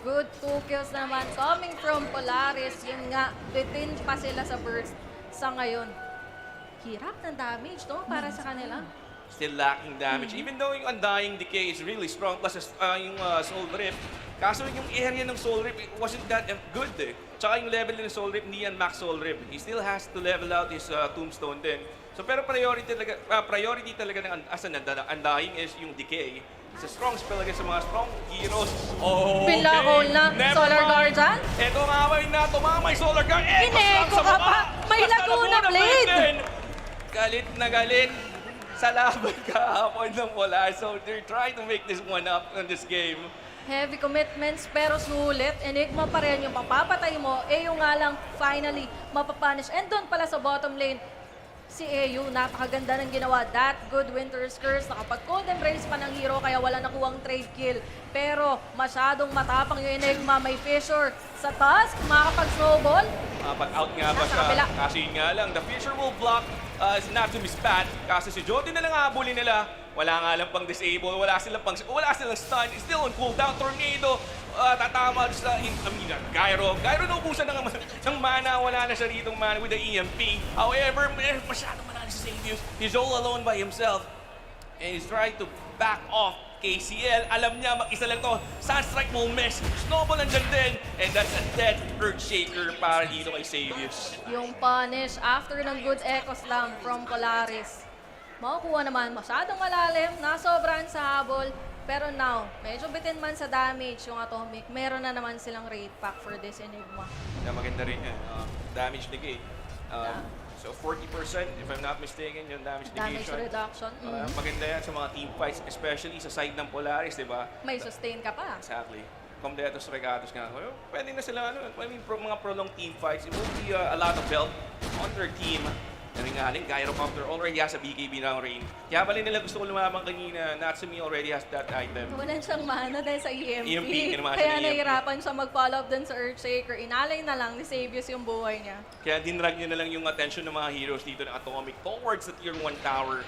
Good 2 kills naman coming from Polaris. Yun nga, bitin pa sila sa burst sa ngayon. Hirap ng damage, no? Para sa kanila. Still lacking damage. Even though yung Undying Decay is really strong, plus yung Soul Rift, kaso yung area ng Soul Rift, it wasn't that good eh. Tsaka yung level ng Soul Rift, hindi yan max Soul Rift. He still has to level out his Tombstone din. So pero priority talaga ng Undying is yung Decay. It's a strong spell against sa mga strong heroes. Oh, okay. Pinakol na. Never Solar mind. Guardian. Eto nga na tumamay Solar Guard. Ineko ka pa. May Laguna Blade. Galit na galit sa laban kahapon ng Polaris. So they're trying to make this one up in this game. Heavy commitments pero sulit. Enigma pa rin yung mapapatay mo. Yung nga lang finally mapapunish. And doon pala sa bottom lane, si EU, napakaganda ng ginawa. That good Winter's Curse. Nakapag-cold embrace pa ng hero kaya wala nakuwang trade kill. Pero masyadong matapang yung Enigma. May Fissure sa task. Makakapag-snowball. Pag-out nga ba Nasa siya? kabila. Kasi yun nga lang, the Fisher will block not to mispat. Kasi si Jody na lang habulin nila. Wala nga lang pang disable, wala silang stun. Still on cooldown, Tornado. Tatama sa Gyro. Gyro naubusan ng mana. Wala na siya ritong mana with the EMP. However, masyadong manalo si Xavius. He's all alone by himself. And he's trying to back off KCL. Alam niya, mag-isa lang to. Sunstrike will miss. Snowball nandyan din. And that's a dead Earthshaker para dito kay Xavius. Yung punish after ng good Echo Slam from Polaris. Makukuha naman masyadong malalim, nasobrahan sa habol. Pero now, medyo bitin man sa damage yung Atomic. Meron na naman silang rate pack for this Enigma. Maganda rin yan. Damage negate. So 40% if I'm not mistaken yung damage Damage negation. reduction. Maganda yan sa mga team fights, especially sa side ng Polaris, di ba? May sustain ka pa. Exactly. Completos regatos nga. Pwede na sila, mga prolonged team fights. It will be a lot of help on their team. Naringaling, Gyrocopter already has a BKB ng rain. Kaya pala nila gusto ko lumabang kanina, Natsumi already has that item. Wala siyang mana dahil sa EMP. naman Kaya siya ng EMP. nahihirapan siya mag-follow up dun sa Earthshaker. Inalay na lang ni Xavius yung buhay niya. Kaya dinrag niya na lang yung attention ng mga heroes dito ng Atomic towards the Tier 1 tower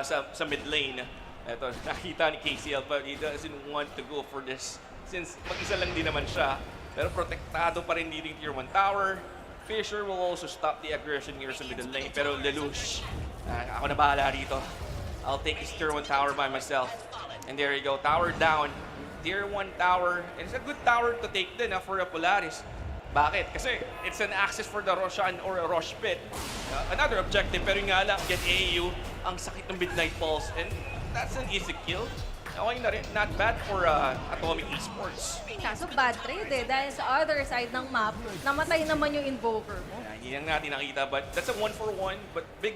sa mid lane. Ito, nakita ni KCL but he doesn't want to go for this since mag-isa lang din naman siya. Pero protektado pa rin dito yung Tier 1 tower. Fisher will also stop the aggression here sa middle lane. Pero Lelouch, ako na bahala rito. I'll take his Tier 1 tower by myself. And there you go, tower down. Tier 1 tower. And it's a good tower to take din for a Polaris. Bakit? Kasi it's an access for the Roshan or a Rosh Pit. Another objective, pero nga lang, get AU. Ang sakit ng Midnight Pulse. And that's an easy kill. Okay na rin. Not bad for Atomic Esports. Kaso bad trade dahil sa other side ng map, namatay naman yung Invoker mo. Hindi lang natin nakita, but that's a 1-for-1, but big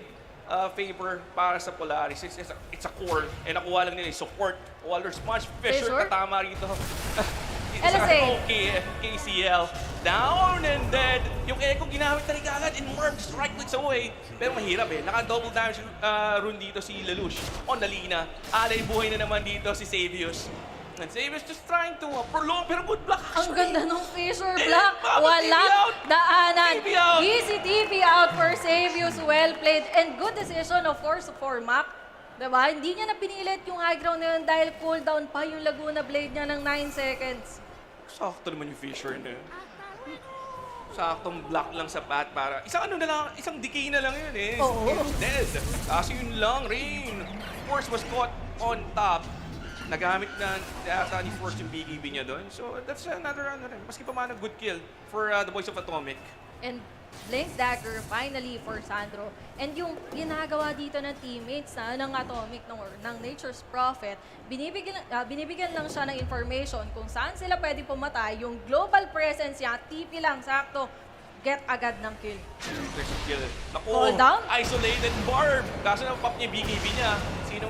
favor para sa Polaris. It's a core, and nakuha lang nila yung support. While there's much Fisher, tatama rito. LSA. KCL. Down and dead. Yung Echo ginamit na rin agad and Marv just right clicks away. Pero mahirap eh. Naka-double damage rune dito si Lelouch on the Lina. Alay buhay na naman dito si Savius. And Savius just trying to prolong pero good block Ang actually. ganda ng fissure block. TV Walang out. daanan. TV out. Easy TV out for Savius. Well played. And good decision, of course, for Mac. Diba? Hindi niya na pinilit yung high ground na yun dahil cooldown pa yung Laguna Blade niya ng 9 seconds. Sakto naman yung Fisher na yun. Saktong block lang sa path para... Isang decay na lang yun eh. Oo. It's dead. Kaso yun lang, Rain. Force was caught on top. Nagamit na yata ni Force yung BKB niya doon. So that's another maski pa man a good kill for the boys of Atomic. And Blink Dagger finally for Sandro. And yung ginagawa dito ng teammates ng Atomic ng Nature's Prophet, binibigyan lang siya ng information kung saan sila pwede pumatay. Yung global presence niya, TP lang, sakto, get agad ng kill. There's a kill. Fall down? Isolated Barb. Kaso na-pop niya yung BKB niya.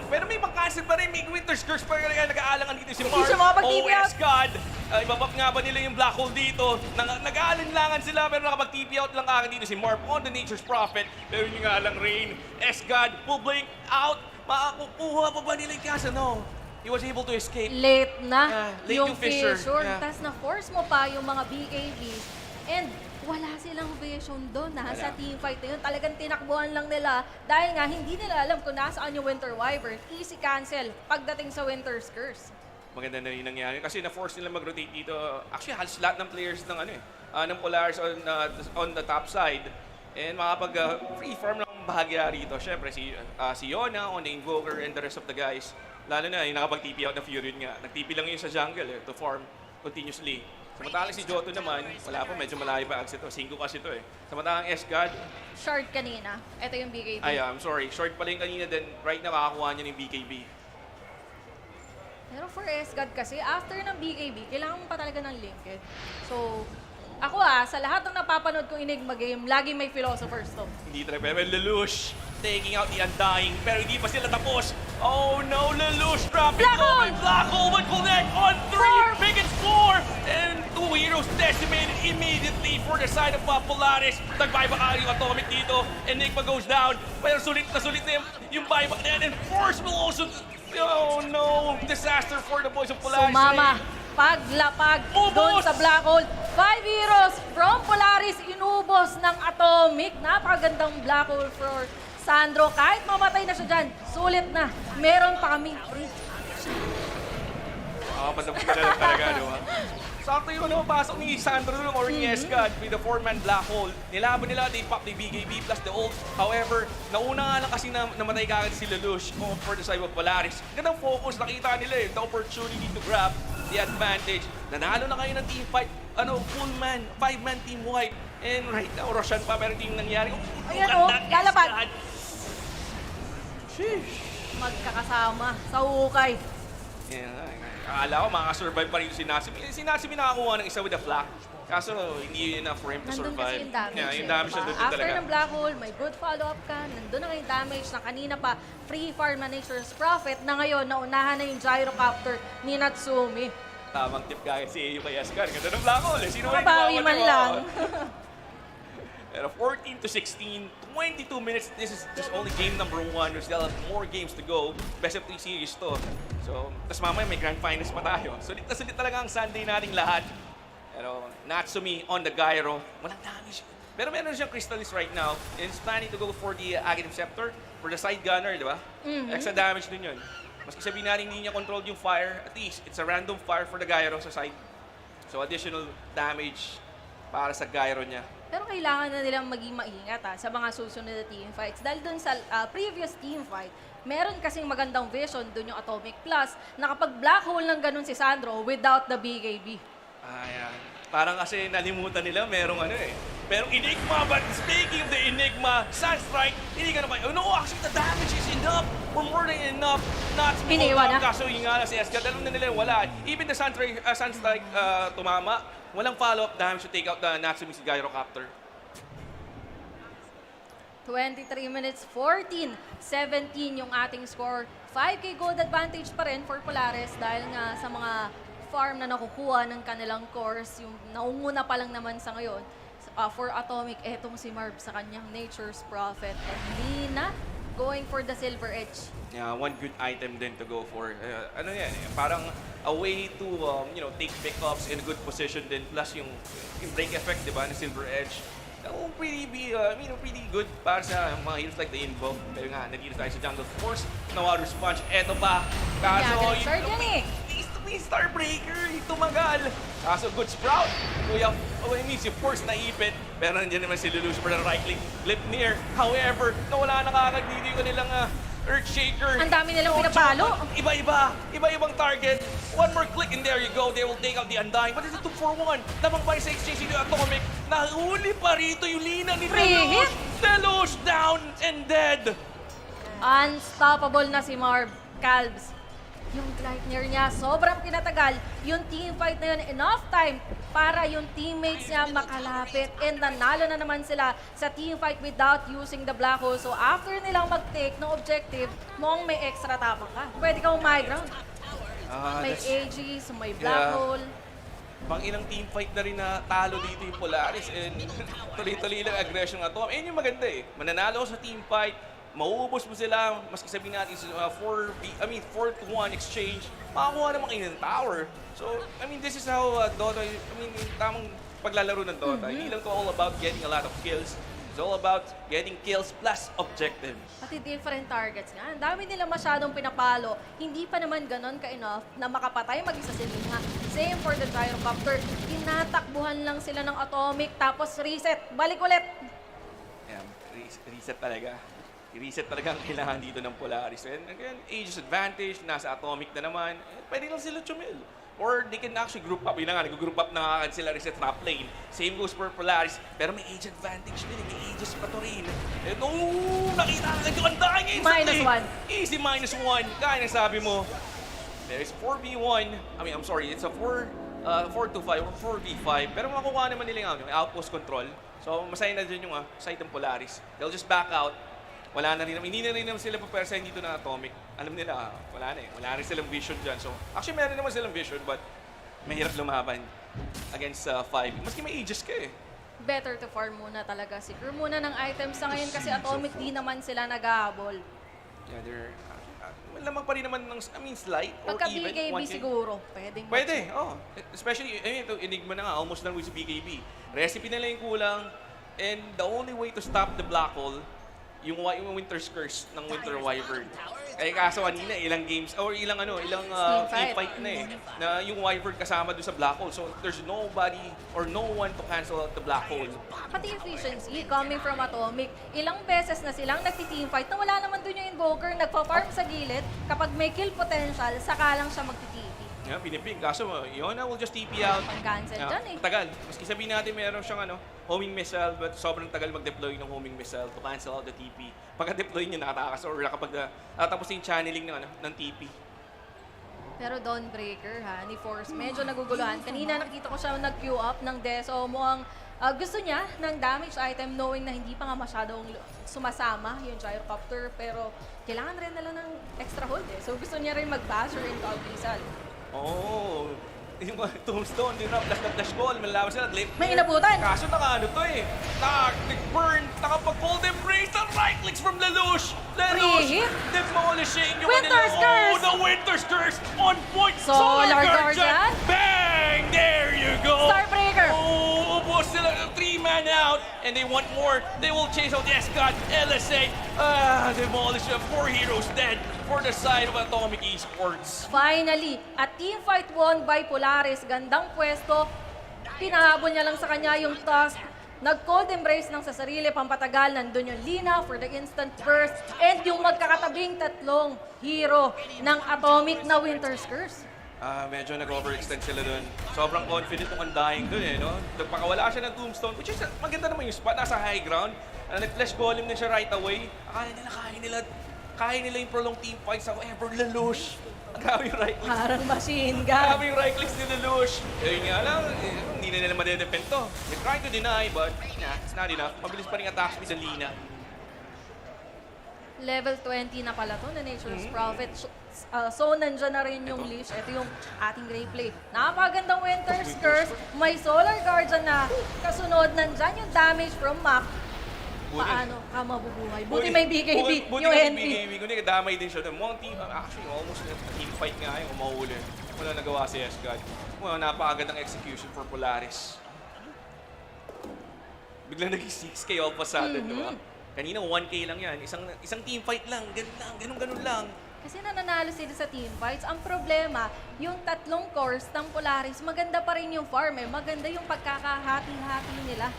Pero may pang-cancel pa rin. May Winter's Curse pa rin. Nag-aalangan dito si Hindi Barb. siya makapag-TP out. OS God. Ibabap nga ba nila yung Black Hole dito? Nag-aalangan sila pero nakapag-TP out lang agad dito si Marp on the Nature's Prophet. Pero yun nga lang Rain. S-God. Full blink out. Makukuha pa ba nila yung kasa? No. He was able to escape. Late na late yung yung Fissure. Fissure. Yeah. Tapos na-force mo pa yung mga BKBs. And wala silang vision doon sa teamfight na yun. Talagang tinakbuhan lang nila dahil nga hindi nila alam kung nasaan yung Winter Wyvern. Easy cancel pagdating sa Winter's Curse. Maganda na rin nangyari kasi na-force nila mag-rotate dito. Actually, halos lahat ng players ng ng Polaris on the top side. And makapag-free farm lang bahagya rito. Siyempre, si Yona on the Invoker and the rest of the guys. Lalo na, yung nakapag-TP out na Fury nga. Nag-TP lang yun sa jungle to farm continuously. Samantalang si Johto naman, wala pa, medyo malayo pa exit to. 5 kasi ito eh. Samantalang S-God. Short kanina. Ito yung BKB. I'm sorry. Short pala yung kanina, then right na makakuha niya ng BKB. Pero for S-God kasi, after ng BKB, kailangan mo pa talaga ng linked. So, ako sa lahat ng napapanood kong Enigma game, lagi may Philosopher's Stone. Hindi talaga. Pero Lelouch taking out the Undying. Pero hindi pa sila tapos. Oh no, Lelouch dropping Black Hole! Black Hole would connect on 3. Big and 4. And 2 heroes decimated immediately for the side of Polaris. Nag-buyback yung Atomic dito. Enigma goes down. Pero sulit na yung buyback na yan. And Force will also... Oh no! Disaster for the boys of Polaris. Sumama, paglapag doon sa Black Hole. 5 heroes from Polaris, inubos ng Atomic. Napakagandang Black Hole for Sandro. Kahit mamatay na siya dyan, sulit na. Meron pa kaming free. Patapos na lang talaga, di ba? Sakto yung pasok ni Sandro or ni S-God with the 4-man Black Hole. Nilaban nila, they pop the BKB plus the ult. However, nauna nga lang kasi namatay kagad si Lelouch for the side of Polaris. Gandang focus, nakita nila the opportunity to grab the advantage. Nanalo na kayo ng team fight. Full man, 5-man team wipe. And right now, Roshan pa, pero hindi yung nangyari. Ayan lalapad. Sheesh. Magkakasama sa hukay. Akala ko makakasurvive pa rin si Nasimi. Si Nasimi nakakuha ng isa with a flak. Kaso hindi enough for him to Nandun survive. kasi yung damage. Yung damage nandun After talaga. ng Black Hole, may good follow-up ka. Nandun na yung damage na kanina pa free farm na Nature's Prophet na ngayon naunahan na yung gyrocopter ni Natsumi. Tamang tip kaya si Ayo kay Ascar. Ganda ng Black Hole. Sino Makabawi man lang. Pero 14-16, 22 minutes. This is just only game number 1. We still have more games to go. Best of 3 series to. So, tas mamaya may grand finals pa tayo. Sulit na sulit talaga ang Sunday nating lahat. Pero Natsumi on the gyro. Walang damage. Pero meron siyang Crystallis right now. And is planning to go for the Aghanim Scepter. For the side gunner, di ba? Extra damage din yun. Maski sabihin natin hindi niya controlled yung fire, at least it's a random fire for the gyro sa side. So additional damage para sa gyro niya. Pero kailangan na nilang maging maingat sa mga susunod na team fights. Dahil dun sa previous team fight, meron kasing magandang vision dun yung Atomic Plus na kapag black hole ng ganun si Sandro without the BKB. Ayan. Parang kasi nalimutan nila merong merong Enigma, but speaking of the Enigma, Sunstrike, hindi ka naman, no, actually the damage is enough, or more than enough, not to Biniwan na. Kaso yung nga na si Escal, alam na nila wala. Even the Sunstrike tumama, walang follow-up damage to take out the Natsumi Gyrocopter. 23 minutes, 14-17 yung ating score. 5K gold advantage pa rin for Polaris dahil nga sa mga farm na nakukuha ng kanilang course, yung naunguna pa lang naman sa ngayon, for Atomic, etong si Marv sa kanyang Nature's Prophet. And Lina going for the Silver Edge. Yeah, one good item din to go for. Ano yan, parang a way to take pickups in a good position din. Plus yung break effect, di ba, ni Silver Edge. That will pretty good para sa mga heroes like the Invo. Pero nga, nandito tayo sa jungle. Force, nawa response. Eto pa. Kaso, yung Starbreaker, tumagal. Kaso, good sprout. Kuya, si Force naipit. Pero nandiyan naman si Lelouch for the right click. Lip near. However, nawala na kagad dito yung kanilang Earthshaker. Ang dami nilang pinapalo. Iba-ibang target. One more click and there you go. They will take out the Undying. But it's a 2-for-1. Lamang pa sa exchange yung Atomic. Nahuli pa rito yung Lina ni Lelouch. Lelouch down and dead. Unstoppable na si Marv. Calbs. Yung Gleipnir niya, sobrang pinatagal. Yung teamfight na yun, enough time para yung teammates niya makalapit. And nanalo na naman sila sa teamfight without using the Black Hole. So after nilang mag-take ng objective, mukhang may extra tapang ka. Pwede kang high ground. May Aegis, may Black Hole. Pang ilang teamfight na rin na talo dito yung Polaris. And tuloy-tuloy lang aggression ng Atom. Ayun yung maganda eh. Mananalo sa teamfight, mauubos mo sila, maski sabihin natin 4-1 exchange, makakuha naman kayo ng tower. So, this is how Dota, yung tamang paglalaro ng Dota. Hindi lang to all about getting a lot of kills. It's all about getting kills plus objective. Pati different targets nga. Ang dami nila masyadong pinapalo. Hindi pa naman ganon ka-enough na makapatay mag-isa sila nga. Same for the Gyrocopter. Tinatakbuhan lang sila ng Atomic, tapos reset. Balik ulit. Yeah, reset talaga. I-reset talaga ang kailangan dito ng Polaris. And again, Aegis advantage, nasa Atomic na naman. Pwede lang sila chumil. Or they can actually group up. Yun na nga, nag-group up na agad sila reset top lane. Same goes for Polaris. Pero may Aegis advantage din. May Aegis pa to rin. And nakita agad yung Undying instantly. -1. Easy -1. Kaya na sabi mo. There is 4v1. It's a 4-2-5 or 4v5. Pero makukuha naman nila yung outpost control. So masaya na dyan yung side ng Polaris. They'll just back out. Wala na rin naman. Hindi na rin naman sila papersahin dito na Atomic. Alam nila, wala na eh. Wala rin silang vision dyan. So, actually, meron naman silang vision, but mahirap lumaban against 5. Maski may Aegis ka eh. Better to farm muna talaga. Secure muna ng items sa ngayon kasi Atomic di naman sila nag-ahabol. Yeah, they're... lamang pa rin naman ng, slight or Pagka even. BKB siguro, pwedeng Pwede, Especially, ito, Enigma na nga, almost done with BKB. Recipe na lang yung kulang. And the only way to stop the Black Hole, yung Winter's Curse ng Winter Wyvern. Kaso kanina, ilang games, or ilang teamfight na eh, na yung Wyvern kasama doon sa Black Hole. So, there's nobody or no one to cancel out the Black Hole. Pati efficiency, coming from Atomic, ilang beses na silang nagti-teamfight na wala naman doon yung Invoker, nagpa-farm sa gilid, kapag may kill potential, saka lang siya magti-TP. Yeah, pinipig. Kaso, Yona will just TP out. Pang-cancel dyan eh. Tagal. Maski sabihin natin meron siyang homing missile, but sobrang tagal mag-deploy ng homing missile to cancel out the TP. Pagka-deploy niya nakatakas or kapag natapos yung channeling ng TP. Pero Dawnbreaker ni Force, medyo naguguluhan. Kanina nakita ko siya nag-queue up ng Deso. Mukhang gusto niya ng damage item knowing na hindi pa nga masyadong sumasama yung Gyrocopter. Pero kailangan rin nila ng extra hold eh. So gusto niya rin mag-basher into Abyssal. Oh, yung tombstone, din na flash call, malalaman sila, may inabutan! Kaso nag-burn, nakapag-cold embrace, the right clicks from Lelouch! Lelouch, demolishing yung Winter's Curse! Oh, the Winter's Curse! On point! Solar Guardian! Bang! There you go! Starbreaker! Oh, ubos sila, 3-man out, and they want more. They will chase out the Escot, LSA, demolish 4 heroes dead for the side of Atomic Esports. Finally, a teamfight won by Polaris. Gandang pwesto. Pinahabol niya lang sa kanya yung task. Nag-cold embrace ng sa sarili, pampatagal. Nandun yung Lina for the instant burst. And yung magkakatabing tatlong hero ng Atomic na Winter's Curse. Medyo nag-overextend sila dun. Sobrang confident ng Undying dun eh, no? Nagpakawala siya ng Tombstone, which is maganda naman yung spot, nasa high ground. Nag-flash golem din siya right away. Akala nila kaya nila yung prolonged team fights. However, Lelouch. Grabe yung right clicks. Parang machine gun. Grabe yung right clicks ni Lelouch. Yun nga lang, hindi na nila madedepend to. They try to deny, but it's not enough. Mabilis pa rin attack speed ng Lina. Level 20 na pala to na Nature's Prophet. So, nandyan na rin yung leash. Ito yung ating Grey Play. Napakagandang Winter's Curse. May Solar Guardian na kasunod. Nandyan yung damage from Mac. Paano ka mabubuhay? Buti may BKB, Buti yung may NP. BKB. Kundi kadamay din siya. Mukhang team, actually, almost team fight nga yung umahuli. Wala nagawa si S-God. Well, napakagandang execution for Polaris. Biglang naging 6K all of a sudden, di ba? Kanina 1K lang yan. Isang team fight lang. Ganun lang. Kasi nananalo sila sa team fights. Ang problema, yung tatlong cores ng Polaris, maganda pa rin yung farm eh. Maganda yung pagkakahati-hati nila.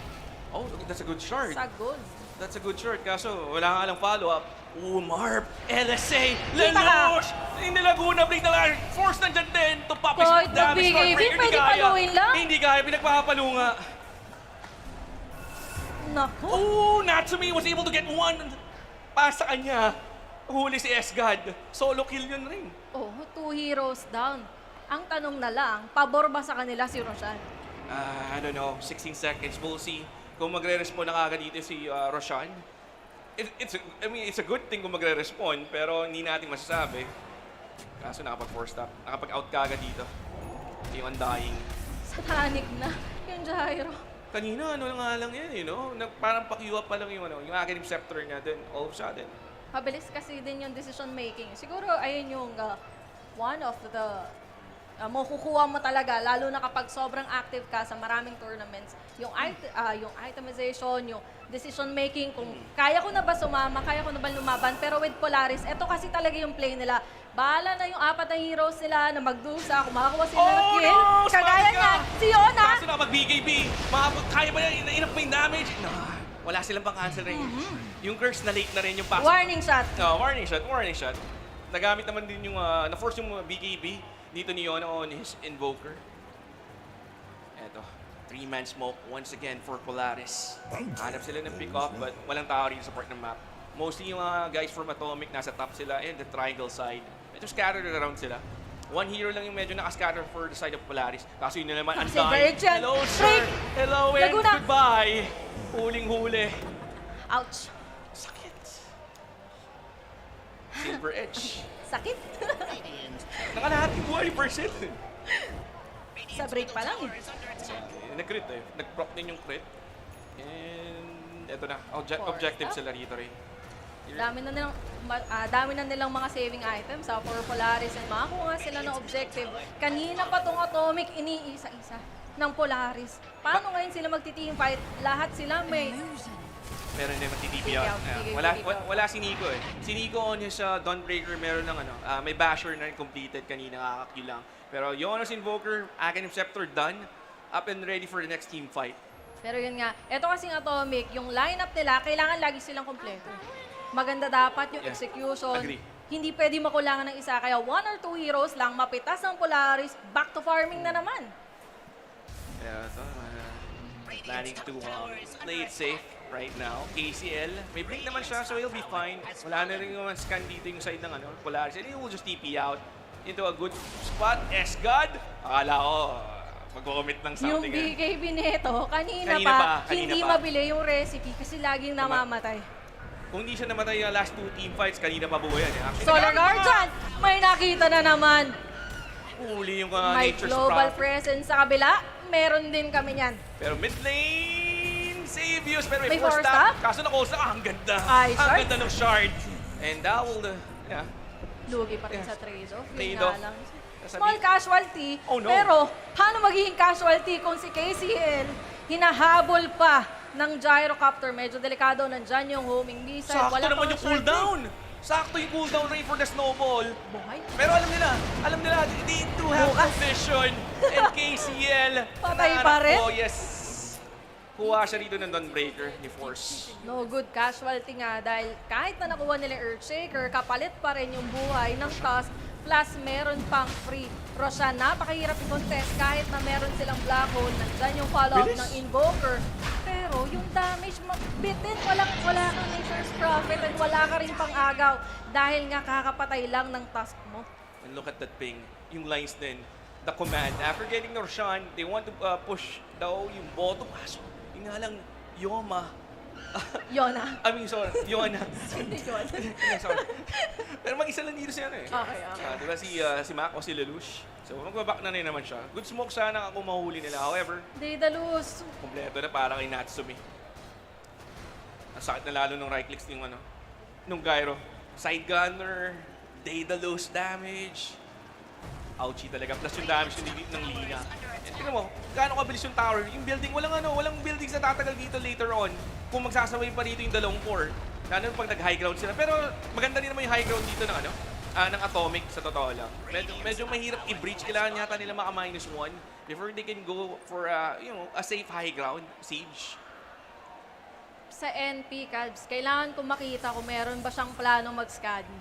Oh, that's a good shard. Sagod. That's a good short. Kaso, wala nga lang follow-up. Marp, LSA, Kita ka. Lelouch! Hindi Laguna, break na lang. Force nandyan din to pop his Kahit damage. nag-BKB, Stormbreaker, pwede paluin lang. Hindi kaya, pinagpapalo nga. Naku. Natsumi was able to get one pass sa kanya. Huli si S-God. Solo kill yun rin. Oh, 2 heroes down. Ang tanong na lang, pabor ba sa kanila si Roshan? I don't know, 16 seconds. We'll see kung magre-respond na kagad dito si Roshan. It's a good thing kung magre-respond, pero hindi natin masasabi. Kaso nakapag-4 stop. Nakapag-out kagad dito. Yung Undying. Satanic na yung gyro. Kanina, ano nga lang yan, you know? Parang pa-queue up pa lang yung Aghanim Scepter niya, then all of a sudden. Mabilis kasi din yung decision making. Siguro, ayun yung one of the makukuha mo talaga, lalo na kapag sobrang active ka sa maraming tournaments. Yung itemization, yung decision making, kung kaya ko na ba sumama, kaya ko na ba lumaban. Pero with Polaris, eto kasi talaga yung play nila. Bahala na yung 4 na heroes nila na magdusa, kung makakuha sila ng kill. Kagaya niya, si Yona. Kaso na mag-BKB, kaya ba yan, ina-enough pa yung damage? Wala silang pang-cancel rin. Yung curse na late na rin yung pass. Warning shot. Warning shot. Nagamit naman din yung, na-force yung BKB dito ni Yona on his Invoker. Eto, 3-man smoke once again for Polaris. Hanap sila ng pick-up but walang tao rin sa part ng map. Mostly yung guys from Atomic nasa top sila and the triangle side. Medyo scattered around sila. One hero lang yung medyo naka-scatter for the side of Polaris. Kaso yun na naman, Undying. Hello, sir! Hello and goodbye! Huling-huli. Ouch. Sakit. Silver Edge. Sakit. Nakalahati buhay percent. Sa break pa lang eh. Nag-crit eh. Nag-proc din yung crit. And eto na. Objective sila rito rin. Dami na nilang mga saving items for Polaris and makakuha sila ng objective. Kanina pa tong Atomic, iniisa-isa ng Polaris. Paano ngayon sila magti-team fight? Lahat sila may... Meron din magti-TP out. Wala si Nico eh. Si Nico on his Dawnbreaker, meron ng may Basher na rin completed kanina, nakaka-kill lang. Pero Yona's Invoker, Aghanim Scepter done, up and ready for the next team fight. Pero yun nga, eto kasing Atomic, yung lineup nila, kailangan lagi silang kompleto. Maganda dapat yung execution. Agree. Hindi pwede makulangan ng isa. Kaya 1 or 2 heroes lang, mapitas ng Polaris, back to farming na naman. Yeah, planning to play it safe right now. KCL, may blink naman siya, so he'll be fine. Wala na rin naman scan dito yung side ng Polaris. And he will just TP out into a good spot. S-God! Akala ko, mag-commit ng Yung something. BKB nito, kanina pa, hindi mabili yung recipe kasi laging namamatay. Kung hindi siya namatay yung last 2 team fights, kanina pa buhay yan. Actually, Solar Guardian! May nakita na naman. Huli yung May Nature's global Prophet. presence sa kabila. Meron din kami niyan. Pero mid lane, Savius, pero may May 4 4 stop. stop? Kaso na-close ang ganda. Ay, Ang shard. ganda ng shard. And that will, Lugi pa rin sa trade-off. Yun Trade-off. nga lang. Sasabi- Small casualty. Oh, no. Pero, paano magiging casualty kung si KCL hinahabol pa ng gyrocopter? Medyo delikado. Nandyan yung homing missile. Sakto Wala naman pang yung short cooldown. Sakto yung cooldown rate for the snowball. Buhay. Pero alam nila, they do have vision. And KCL. Patay na pa anak rin? ko, yes. Kuha siya rito ng Dawnbreaker ni Force. No good casualty nga dahil kahit na nakuha nila Earthshaker, kapalit pa rin yung buhay ng Tusk. Plus, meron pang free. Roshan, napakahirap i-contest kahit na meron silang black hole. Nandyan yung follow-up ng Invoker. Pero yung damage, bitin, wala kang Nature's Prophet at wala ka rin pang agaw dahil nga kakapatay lang ng Tusk mo. And look at that ping. Yung lines din. The command. After getting Roshan, they want to push daw yung bottom. Kaso, yun nga lang, Yoma Yona. I mean, sorry, Yona. Yona. Sorry. Pero mag-isa lang dito siya eh. Okay. Diba si Mac o si Lelouch? So, magbaback na rin naman siya. Good smoke sana kung mahuli nila. However, Daedalus. kompleto na para kay Natsumi. Ang sakit na lalo nung right clicks nung gyro. Side gunner, Daedalus damage. Ouchie talaga. Plus yung damage ng Lina. And tingnan mo, gaano kabilis yung tower. Yung building, walang buildings na tatagal dito later on. Kung magsasabay pa dito yung dalawang core. Lalo pag nag-high ground sila. Pero maganda rin naman yung high ground dito ng ng Atomic sa totoo lang. Medyo mahirap i-breach. Kailangan yata nila maka-1 before they can go for a safe high ground. Siege. Sa NP, Calbs, kailangan ko makita kung meron ba siyang planong mag-scadi.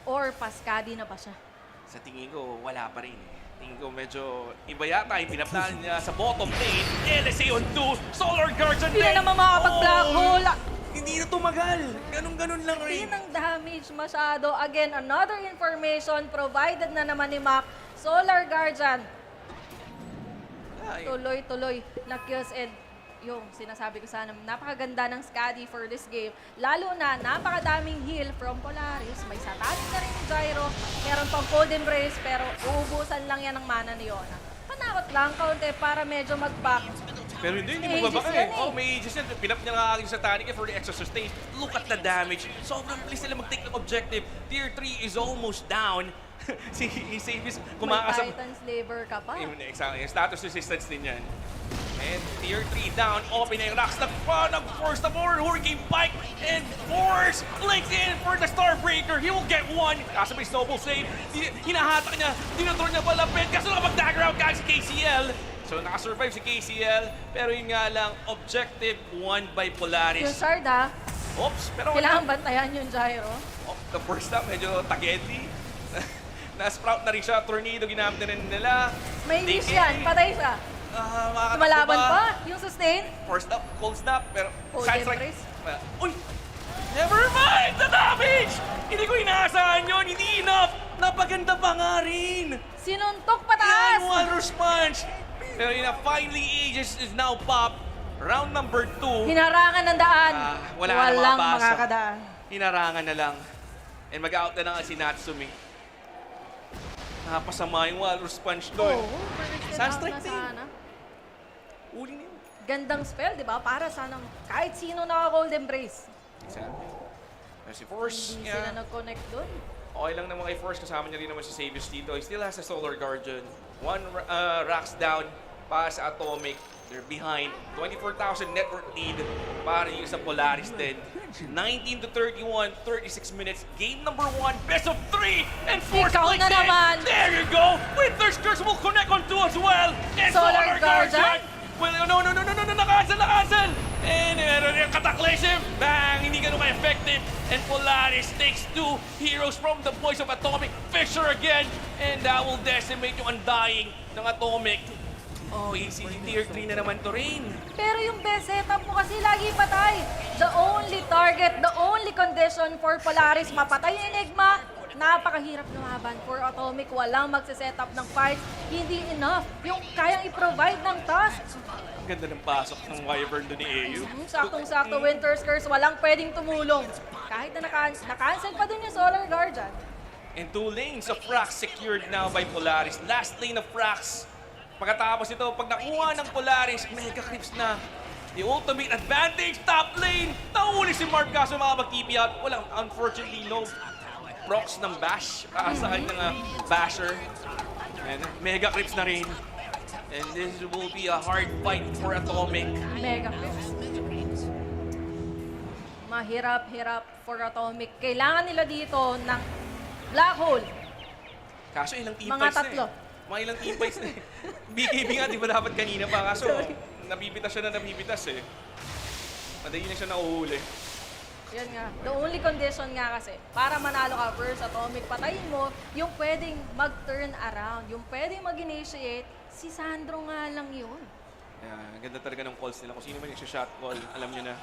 Or pa-scadi na ba siya? Sa tingin ko, wala pa rin. Tingin ko medyo iba yata yung pinaplan niya sa bottom lane. LSA on 2, Solar Guardian lane. Hindi na naman makapag-black hole. Hindi na tumagal. Ganun lang rin. Hindi ng damage masyado. Again, another information provided na naman ni Mac. Solar Guardian. Tuloy-tuloy na kills and yung sinasabi ko sana, napakaganda ng Scadi for this game. Lalo na, napakadaming heal from Polaris. May satanic na rin yung Gyro. Meron pang Cold Embrace, pero uubusan lang yan ng mana ni Yona. Panakot lang, kaunti para medyo mag-back. Pero hindi May magbaba ages yan eh. May ages yan. Pinap niya nga aking satanic for the extra sustain. Look at the damage. Sobrang bilis nila mag-take ng objective. Tier 3 is almost down. si Savis kumakasap. May Titan Slaver ka pa. Exactly. Status resistance din yan. And Tier 3 down, open na yung rocks. Nag-force the board, Hurricane Pike, and Force links in for the Starbreaker. He will get one. Kaso may snowball save. Hinahatak niya, dinodor niya palapit. Kaso nakapag-dagger out kagad si KCL. So nakasurvive si KCL. Pero yun nga lang, objective won by Polaris. Yung Shard ha. Oops, pero Kailangan bantayan yung Gyro. The first time, medyo tagedi. Na-sprout na rin siya. Tornado ginamit na rin nila. May leash yan, patay siya. Tumalaban pa, yung sustain. First up, cold snap, pero Cold side strike. embrace. Uy! Never mind! The damage! Hindi ko inaasahan yun, hindi enough! Napaganda pa nga rin! Sinuntok pataas! Yan, Walrus Punch! Pero yun na, finally Aegis is now popped. Round number 2. Hinarangan ng daan. Walang makakadaan. makakadaan. Hinarangan na lang. And mag-out na lang si Natsumi. Napasama yung Walrus Punch doon. Sunstrike din. Uli na yun. Gandang spell, di ba? Para sana kahit sino naka-Cold Embrace. Exactly. Si Force, Hindi sila nag-connect doon. okay lang naman kay Force. Kasama niya rin naman si Savius dito. He still has a Solar Guardian. One racks down. Pass Atomic. They're behind. 24,000 network lead para yung sa Polaris din. 19-31, 36 minutes. Game number 1, best of 3, and Force Ikaw plays na in. naman. There you go! Winter's Curse will connect on 2 as well. And Solar Guardian? Well, no, nakancel! And meron yung Cataclysm. Bang! Hindi ganun ka-effective. And Polaris takes 2 heroes from the boys of Atomic. Fisher again. And that will decimate yung undying ng Atomic. Oh, easy. Tier 3 na naman to rin. Pero yung best setup mo kasi lagi patay. The only target, the only condition for Polaris, mapatay yung Enigma. Napakahirap lumaban for Atomic. Walang magsiset-up ng fight. Hindi enough yung kayang i-provide ng task. Ang ganda ng pasok ng Wyvern doon ni AU. Saktong-sakto, Winter's Curse. Walang pwedeng tumulong. Kahit na na-cancel pa din yung Solar Guardian. And 2 lanes of Frax secured now by Polaris. Last lane of Frax. Pagkatapos ito, pag nakuha ng Polaris, mega creeps na. The ultimate advantage, top lane. Nahuli si Mark kaso makapag-TP out. Walang, unfortunately, no procs ng bash. Sa kanyang basher. And mega creeps na rin. And this will be a hard fight for Atomic. Mega creeps. Mahirap-hirap for Atomic. Kailangan nila dito ng black hole. Kaso ilang team Mga fights tatlo. na eh. Mga ilang team fights na eh. BKB nga, di ba dapat kanina pa? Kaso nabibitas siya na nabibitas eh. Madali na siya nakuhuli. Yan nga. The only condition nga kasi, para manalo ka versus Atomic, patayin mo yung pwedeng mag-turn around, yung pwedeng mag-initiate, si Sandro nga lang yun. Yeah, ganda talaga ng calls nila. Kung sino man yung shot call, alam nyo na.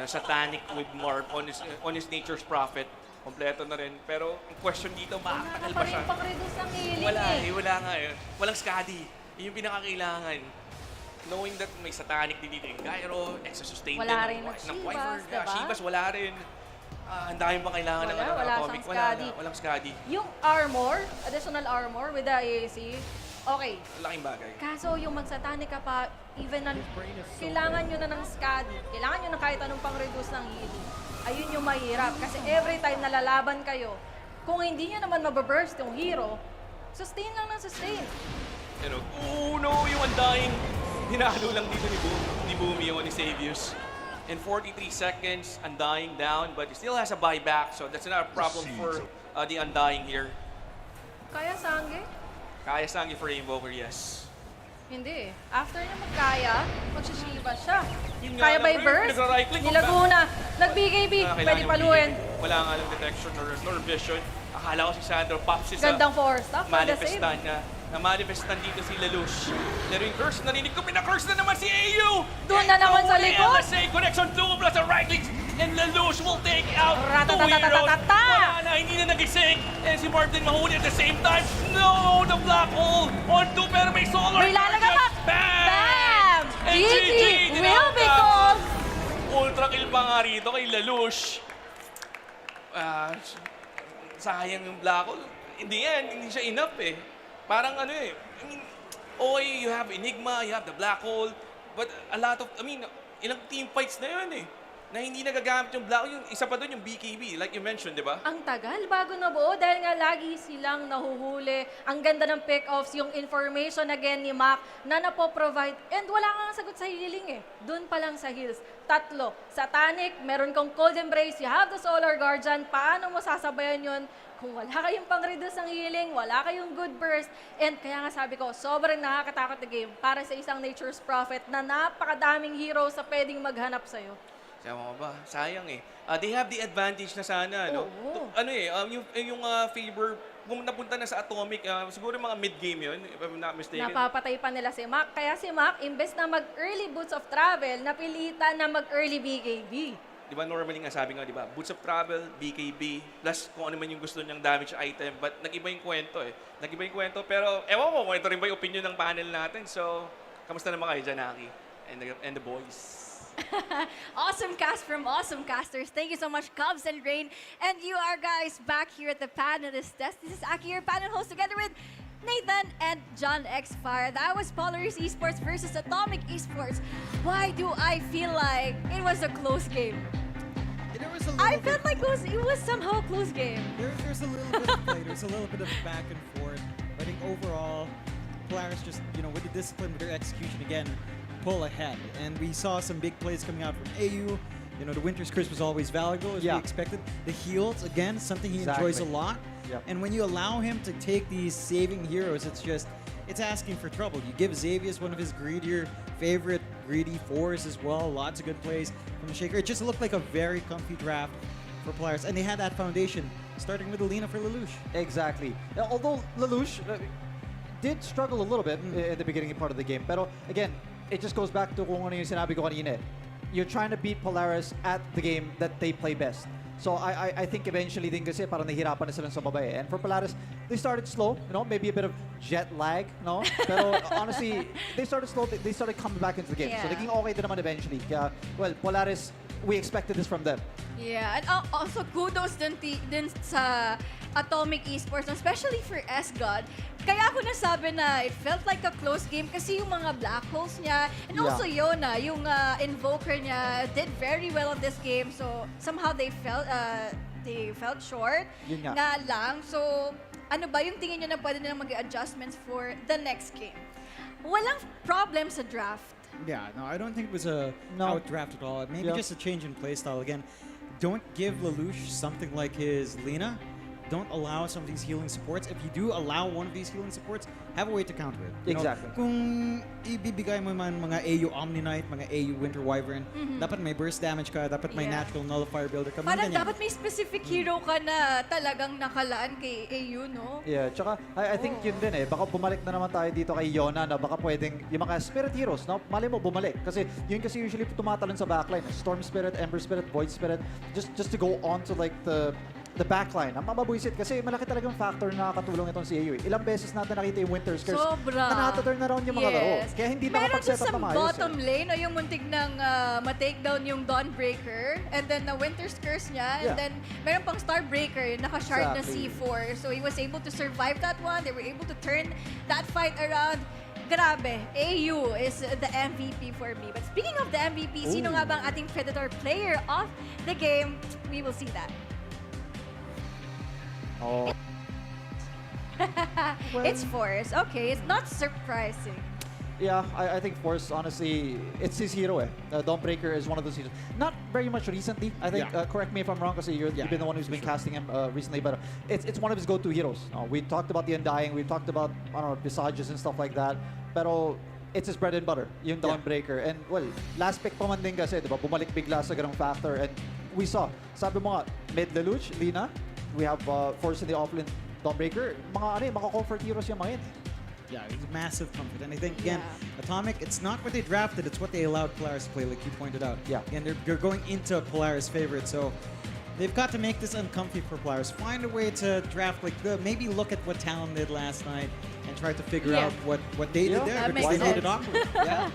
Satanic with Marp on his nature's prophet. Kompleto na rin. Pero ang question dito, makakatagal pa siya. Pang-reduce ng healing Wala nga eh. Walang Scadi. Yun yung pinakakailangan. knowing that may satanic din dito yung gyro, extra-sustain Wala din rin ng ng Shivas, Quiver. diba? Shivas, wala rin. Ang dami pa kailangan ng Wala Atomic. siyang Skadi. Walang Skadi. Yung armor, additional armor with the AAC, okay. Laking bagay. Kaso yung magsatanic ka pa, even na kailangan nyo na ng Skadi. Kailangan nyo na kahit anong pang-reduce ng healing. Ayun yung mahirap. Kasi every time na lalaban kayo, kung hindi nyo naman mababurst yung hero, sustain lang ng sustain. Pero, oh no, yung Undying. Hinalo lang dito ni Boomy o ni Savius. In 43 seconds, Undying down, but he still has a buyback, so that's not a problem for the Undying here. Kaya Sangge? Kaya Sangi for Invoker, yes. Hindi. After niya magkaya, magsishiba siya. Yun nga Kaya lang, by bro, burst, nagra-right click, nilago na. Nag-BKB, Kailangan pwede yung paluin. BKB. Wala nga lang detection nor vision. Akala ko si Sandro pops sa Gandang four-stop for the save. manifestan na. Na-manifestan dito si Lelouch. Pero yung curse, narinig ko, pinaka-curse na naman si AU! Doon na naman sa likod. LSA connection, duo plus a right click, and Lelouch will take out two heroes. Ratatatatata! Wala na, hindi na nagising. And si Martin mahuli at the same time. No, the black hole on two, pero may solar. May lalaga pa! Bam! Bam! And GG will tinawag be ka. called. Ultra kill pa nga rito kay Lelouch. Sayang yung black hole. Hindi siya enough eh. Parang ano eh. I mean, okay, you have Enigma, you have the black hole, but a lot of, ilang team fights na yun eh. Na hindi nagagamit yung black hole. Yung isa pa doon yung BKB, like you mentioned, di ba? Ang tagal bago nabuo dahil nga lagi silang nahuhuli. Ang ganda ng pick-offs, yung information again ni Mac na napoprovide. And wala nga sagot sa healing eh. Doon pa lang sa heals. 3. Satanic, meron kong Cold Embrace, you have the Solar Guardian. Paano mo sasabayan yun? Kung wala kayong pang-reduce ng healing, wala kayong good burst. And kaya nga sabi ko, sobrang nakakatakot na game para sa isang Nature's Prophet na napakadaming heroes na pwedeng maghanap sa'yo. Sama ba? Sayang eh. They have the advantage na sana, no? Oo. Yung favor, napunta na sa Atomic, siguro mga mid-game yun, if I'm not mistaken. Napapatay pa nila si Mac. Kaya si Mac, imbes na mag-early Boots of Travel, napilitan na mag-early BKB. Di ba normally nga sabi nga, di ba? Boots of Travel, BKB, plus kung ano man yung gusto niyang damage item. But nag-iba yung kwento eh. Nag-iba yung kwento, pero ewan ko kung ito rin ba yung opinion ng panel natin. So, kamusta naman kayo, Janaki? And the boys? Awesome cast from awesome casters. Thank you so much, Cubs and Rain. And you are guys back here at the panelist desk. This is Aki, your panel host, together with Nathan and John X Fire. That was Polaris Esports versus Atomic Esports. Why do I feel like it was a close game? I felt like it was somehow a close game. There's a little bit of play. There's a little bit of back and forth. I think overall, Polaris just, with the discipline, with their execution again, pull ahead. And we saw some big plays coming out from AU. The Winter's Curse was always valuable as we expected. The heals, again, something he enjoys a lot. Yep. And when you allow him to take these saving heroes, it's asking for trouble. You give Xavius one of his favorite greedy fours as well. Lots of good plays from the Shaker. It just looked like a very comfy draft for Polaris. And they had that foundation, starting with Alina for Lelouch. Exactly. Although Lelouch did struggle a little bit in the beginning part of the game. Pero again, it just goes back to kung ano yung sinabi ko kanina. You're trying to beat Polaris at the game that they play best. So I think eventually din kasi parang nahihirapan na sila sa babae. And for Polaris, they started slow, maybe a bit of jet lag, no? Pero honestly, they started slow, they started coming back into the game. So naging okay din naman eventually. Kaya, Polaris, we expected this from them. Yeah, and also kudos din sa Atomic Esports, especially for S-God. Kaya ako nasabi na it felt like a close game kasi yung mga black holes niya, and also Yona, yung invoker niya, did very well in this game. So somehow they felt short nga lang. So ano ba yung tingin niyo na pwede nilang mag-adjustments for the next game? Walang problem sa draft. Yeah, no, I don't think it was a out-draft at all. Maybe just a change in playstyle. Again, don't give Lelouch something like his Lina. Don't allow some of these healing supports. If you do allow one of these healing supports, have a way to counter it. Exactly. Kung ibibigay mo man mga AU Omni Knight, mga AU Winter Wyvern, dapat may burst damage ka, dapat may natural nullifier builder ka. Parang dapat may specific hero ka na talagang nakalaan kay AU, no? Yeah, tsaka I think yun din eh. Baka bumalik na naman tayo dito kay Yona na baka pwedeng yung mga Spirit Heroes, no? Mali mo bumalik. Kasi yun kasi usually tumatalon sa backline. Storm Spirit, Ember Spirit, Void Spirit. Just to go on to like the the backline. Ang mababuisit kasi malaki talagang factor na nakakatulong itong si AU. Ilang beses natin nakita yung Winter's Curse Sobra. na nata-turn around yung mga laro. Kaya hindi nakapag-set up na maayos. bottom lane, o yung muntik ng ma-takedown yung Dawnbreaker, and then na Winter's Curse niya, and Yeah. then meron pang Starbreaker, yung naka-shard Exactly. na C4. So he was able to survive that one. They were able to turn that fight around. Grabe, AU is the MVP for me. But speaking of the MVP, sino nga bang ating Predator player of the game? We will see that. Oh. It's Force. Okay, it's not surprising. Yeah, I think Force, honestly, it's his hero. Dawnbreaker is one of those heroes. Not very much recently. I think, correct me if I'm wrong, because you've been the one who's been casting him recently, but it's one of his go-to heroes. We talked about the Undying, we talked about, I don't know, Visages and stuff like that, pero it's his bread and butter, yung Dawnbreaker. And, well, last pick pa man din kasi, di ba, bumalik bigla sa ganong factor, and we saw, sabi mo nga, mid Lelouch, Lina, we have Force in the offlane, Dawnbreaker, mga comfort heroes yung mga yun. Yeah, it's a massive comfort. And I think, again, Atomic, it's not what they drafted, it's what they allowed Polaris to play, like you pointed out. Yeah. And they're going into Polaris' favorite, so they've got to make this uncomfy for Polaris. Find a way to draft, like, maybe look at what Talon did last night and try to figure out what they did there, That because they makes made it sense. awkward. Yeah.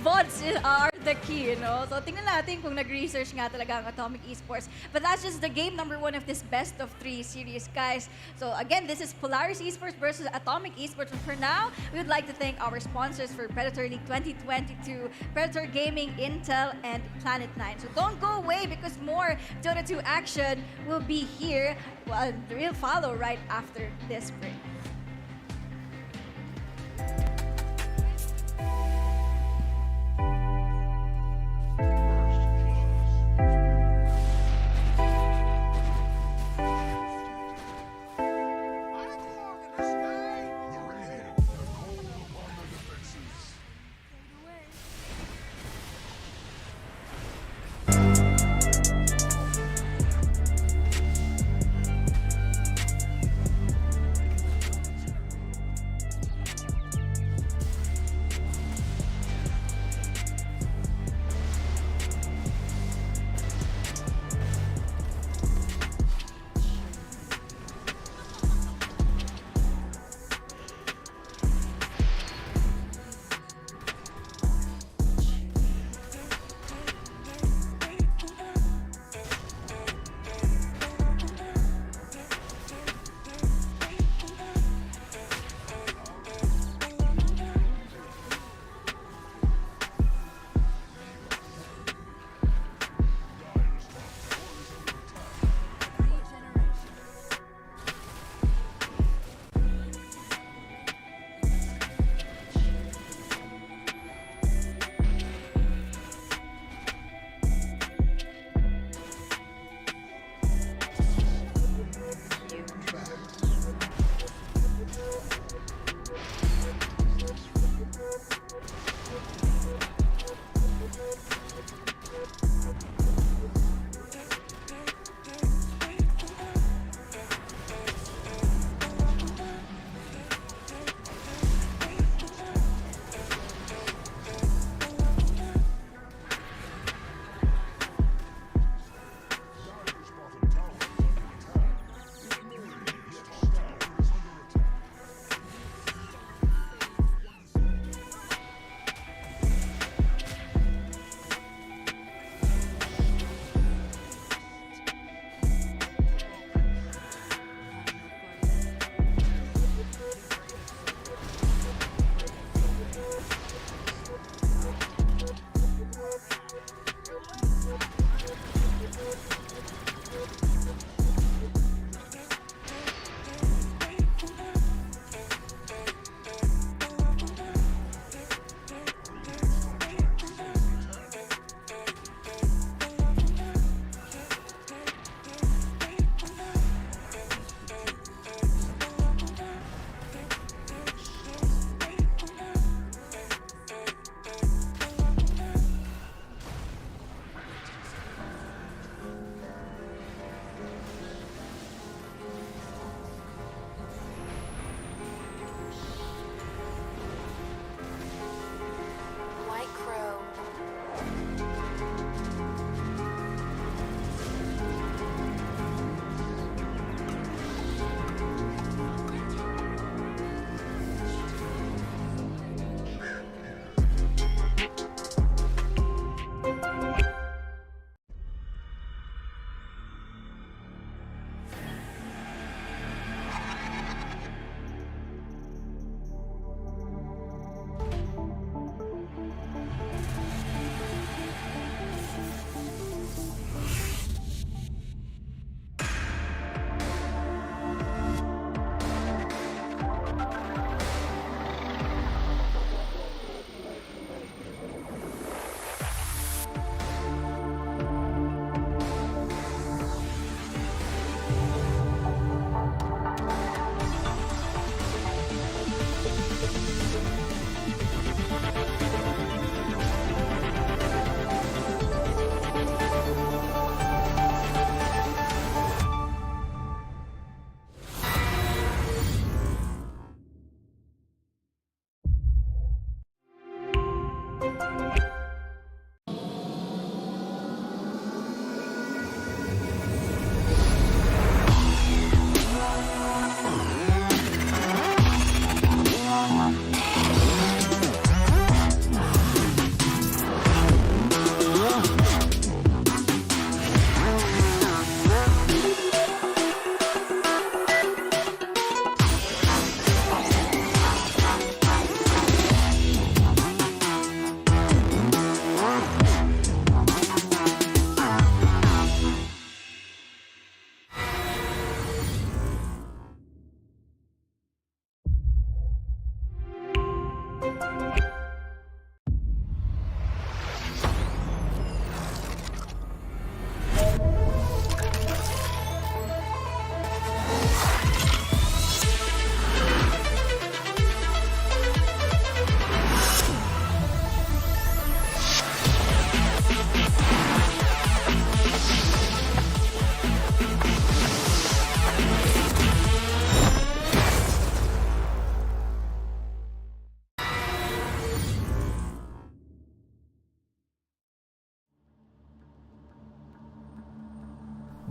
VODs are the key, you know? So tingnan natin kung nag-research nga talaga ang Atomic Esports. But that's just the game number 1 of this best of 3 series, guys. So again, this is Polaris Esports versus Atomic Esports. And for now, we would like to thank our sponsors for Predator League 2022, Predator Gaming, Intel, and Planet 9. So don't go away because more Dota 2 action will be here. Well, we'll follow right after this break.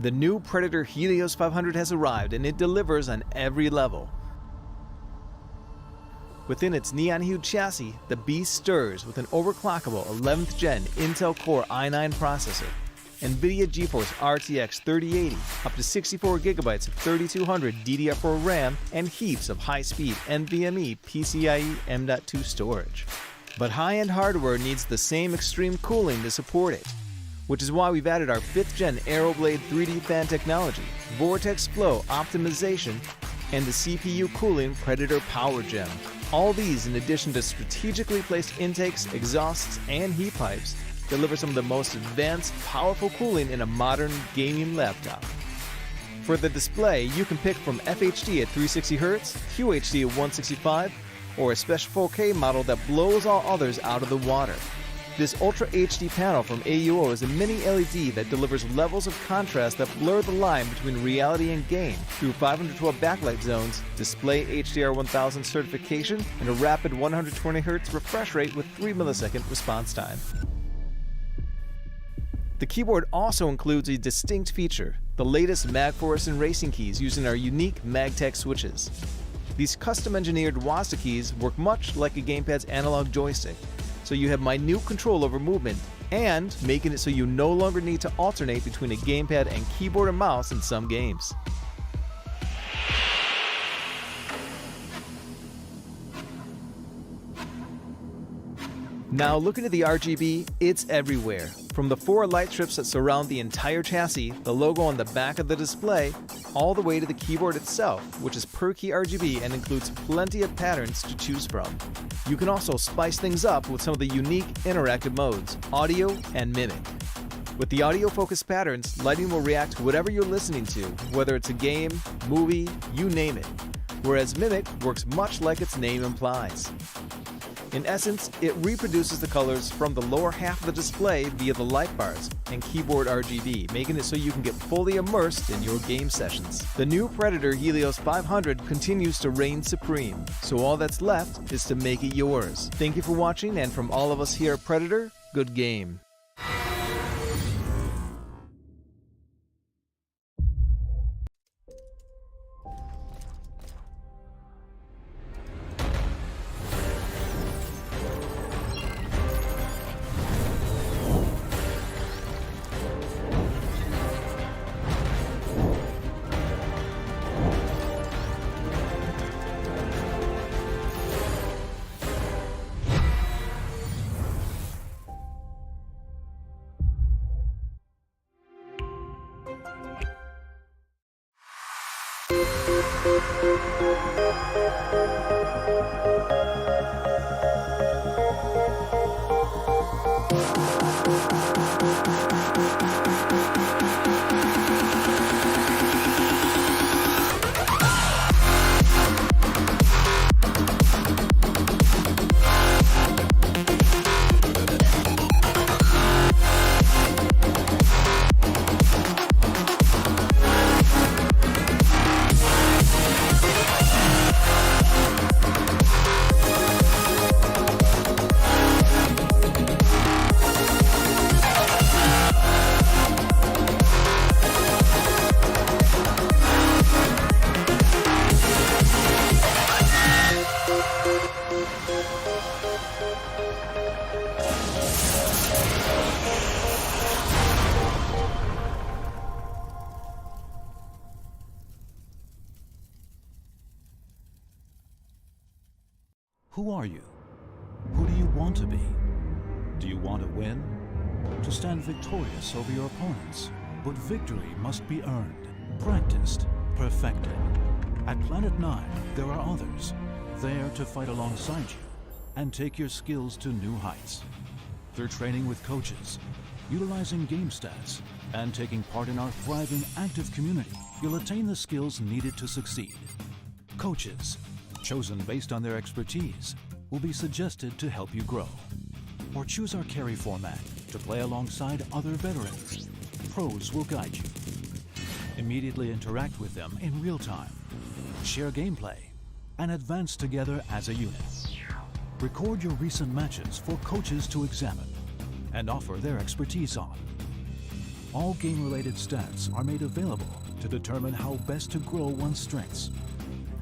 The new Predator Helios 500 has arrived and it delivers on every level. Within its neon-hued chassis, the beast stirs with an overclockable 11th Gen Intel Core i9 processor, NVIDIA GeForce RTX 3080, up to 64 gigabytes of 3200 DDR4 RAM, and heaps of high-speed NVMe PCIe M.2 storage. But high-end hardware needs the same extreme cooling to support it, which is why we've added our 5th Gen Aeroblade 3D fan technology, Vortex Flow optimization, and the CPU cooling Predator Power Gem. All these, in addition to strategically placed intakes, exhausts, and heat pipes, deliver some of the most advanced, powerful cooling in a modern gaming laptop. For the display, you can pick from FHD at 360Hz, QHD at 165, or a special 4K model that blows all others out of the water. This Ultra HD panel from AUO is a mini LED that delivers levels of contrast that blur the line between reality and game through 512 backlight zones, display HDR 1000 certification, and a rapid 120Hz refresh rate with 3 millisecond response time. The keyboard also includes a distinct feature, the latest Magforce and racing keys using our unique MagTech switches. These custom-engineered WASD keys work much like a gamepad's analog joystick, so you have minute control over movement, and making it so you no longer need to alternate between a gamepad and keyboard and mouse in some games. Now looking at the RGB, it's everywhere. From the 4 light strips that surround the entire chassis, the logo on the back of the display, all the way to the keyboard itself, which is per key RGB and includes plenty of patterns to choose from. You can also spice things up with some of the unique interactive modes, audio and mimic. With the audio-focused patterns, lighting will react to whatever you're listening to, whether it's a game, movie, you name it. Whereas mimic works much like its name implies. In essence, it reproduces the colors from the lower half of the display via the light bars and keyboard RGB, making it so you can get fully immersed in your game sessions. The new Predator Helios 500 continues to reign supreme, so all that's left is to make it yours. Thank you for watching, and from all of us here at Predator, good game. Who are you? Who do you want to be? Do you want to win? To stand victorious over your opponents? But victory must be earned, practiced, perfected. At Planet 9, there are others, there to fight alongside you and take your skills to new heights. Through training with coaches, utilizing game stats, and taking part in our thriving active community, you'll attain the skills needed to succeed. Coaches, chosen based on their expertise, will be suggested to help you grow. Or choose our carry format to play alongside other veterans. Pros will guide you. Immediately interact with them in real time. Share gameplay and advance together as a unit. Record your recent matches for coaches to examine and offer their expertise on. All game-related stats are made available to determine how best to grow one's strengths,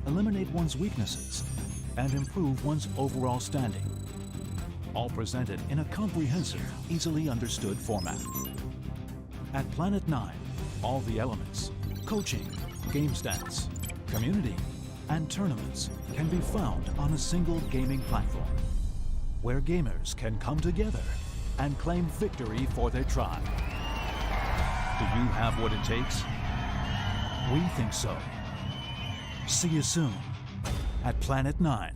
eliminate one's weaknesses, and improve one's overall standing. All presented in a comprehensive, easily understood format. At Planet 9, all the elements, coaching, game stats, community, and tournaments can be found on a single gaming platform, where gamers can come together and claim victory for their tribe. Do you have what it takes? We think so. See you soon at Planet 9.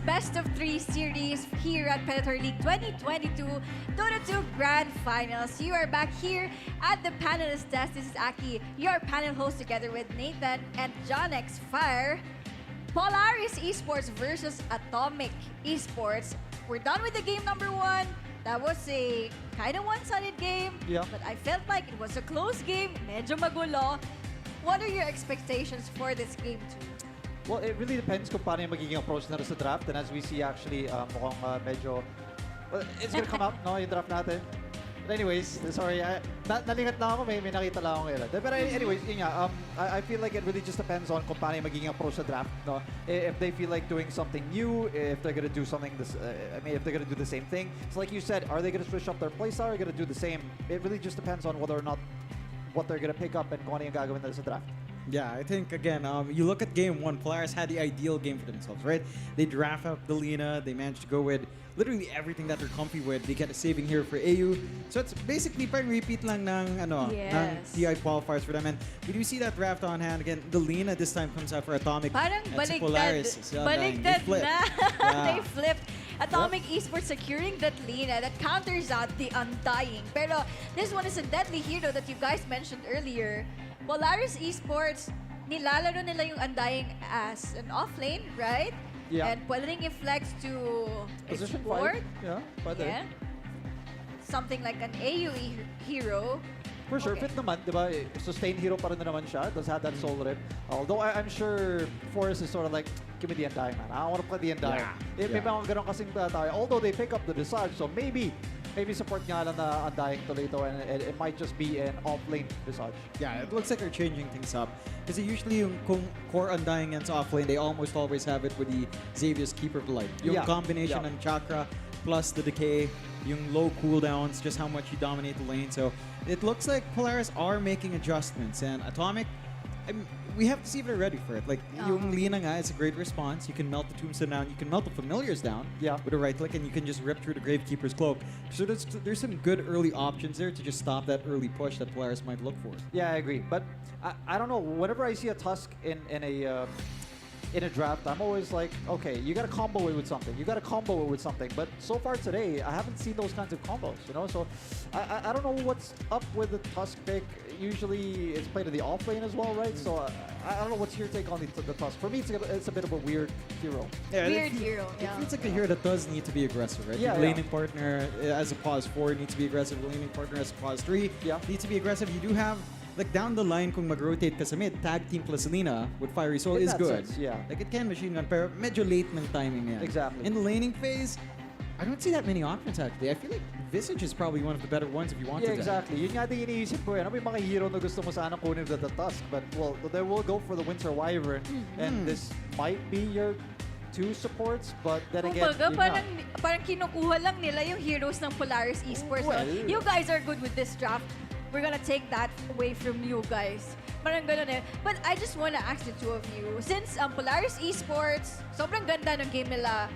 Best of 3 series here at Predator League 2022 Dota 2 Grand Finals. You are back here at the panelist desk. This is Aki, your panel host, together with Nathan and John X Fire. Polaris Esports versus Atomic Esports. We're done with the game number 1. That was a kind of one-sided game, Yeah. but I felt like it was a close game, medyo magulo. what are your expectations for this game too? Well, it really depends kung paano yung magiging approach nila sa draft. And as we see actually, mukhang medyo... Well, it's gonna come out, no, yung draft natin. But anyways, sorry, nalingat lang ako, may nakita lang ako ngayon. But anyways, yun nga, I feel like it really just depends on kung paano yung magiging approach sa draft, no? If they feel like doing something new, if they're gonna do something, if they're gonna do the same thing. So like you said, are they gonna switch up their playstyle or gonna do the same? It really just depends on whether or not what they're gonna pick up and kung ano yung gagawin nila sa draft. Yeah, I think, again, you look at game one, Polaris had the ideal game for themselves, right? They draft up the Lina, they managed to go with literally everything that they're comfy with. They get a saving here for AU. So it's basically parang repeat lang ng, ng TI qualifiers for them. And we do see that draft on hand. Again, the Lina this time comes out for Atomic. Parang and si Polaris. baligtad na. Yeah. They flipped. Atomic Esports securing that Lina that counters out the Undying. Pero this one is a deadly hero that you guys mentioned earlier. Polaris Esports, nilalaro nila yung Undying as an offlane, right? Yeah. And pwede ring i-flex to Position export. 5. Yeah, pwede. Yeah. Something like an AoE hero. For sure, fit naman, di ba? Sustained hero pa rin naman siya. Does have that soul rip. Although I'm sure Forrest is sort of like, give me the Undying, man. I want to play the Undying. May mga ganun kasing tayo. Although they pick up the Visage, so maybe support nga lang na Undying tuloy ito, and it might just be an off-lane Visage. Yeah, it looks like they're changing things up. Kasi usually yung kung core Undying yan sa offlane, they almost always have it with the Xavier's Keeper of Light. Yung combination ng Chakra plus the Decay, yung low cooldowns, just how much you dominate the lane. So it looks like Polaris are making adjustments, and Atomic, we have to see if they're ready for it. Like, yung Lina nga, it's a great response. You can melt the Tombstone down, you can melt the Familiars down with a right click, and you can just rip through the Gravekeeper's Cloak. So there's some good early options there to just stop that early push that Polaris might look for. Yeah, I agree. But I don't know, whenever I see a Tusk in a draft, I'm always like, okay, you got to combo it with something. You got to combo it with something. But so far today, I haven't seen those kinds of combos, you know? So I don't know what's up with the Tusk pick. Usually it's played in the off lane as well, right? So I don't know, what's your take on the Tusk? For me, it's a bit of a weird hero. Yeah, Weird hero, It feels like a hero that does need to be aggressive, right? Yeah, Your laning partner as a pause 4 needs to be aggressive. The laning partner as a pause 3 needs to be aggressive. You do have, like, down the line, kung mag-rotate ka sa mid, tag team plus Selena with Fiery Soul In is that good. sense, yeah. Like, it can machine gun, pero medyo late ng timing yan. Exactly. In the laning phase, I don't see that many options actually. I feel like Visage is probably one of the better ones if you want to. Exactly. Yun nga din iniisip ko. Ano may mga hero na gusto mo sana kunin with the Tusk? But, well, they will go for the Winter Wyvern. And this might be your 2 supports, but then again, Kumbaga, parang kinukuha lang nila yung heroes ng Polaris Esports. Well, You guys are good with this draft. We're gonna take that away from you guys. Parang ganun eh. But I just wanna ask the two of you, since Polaris Esports, sobrang ganda ng game nila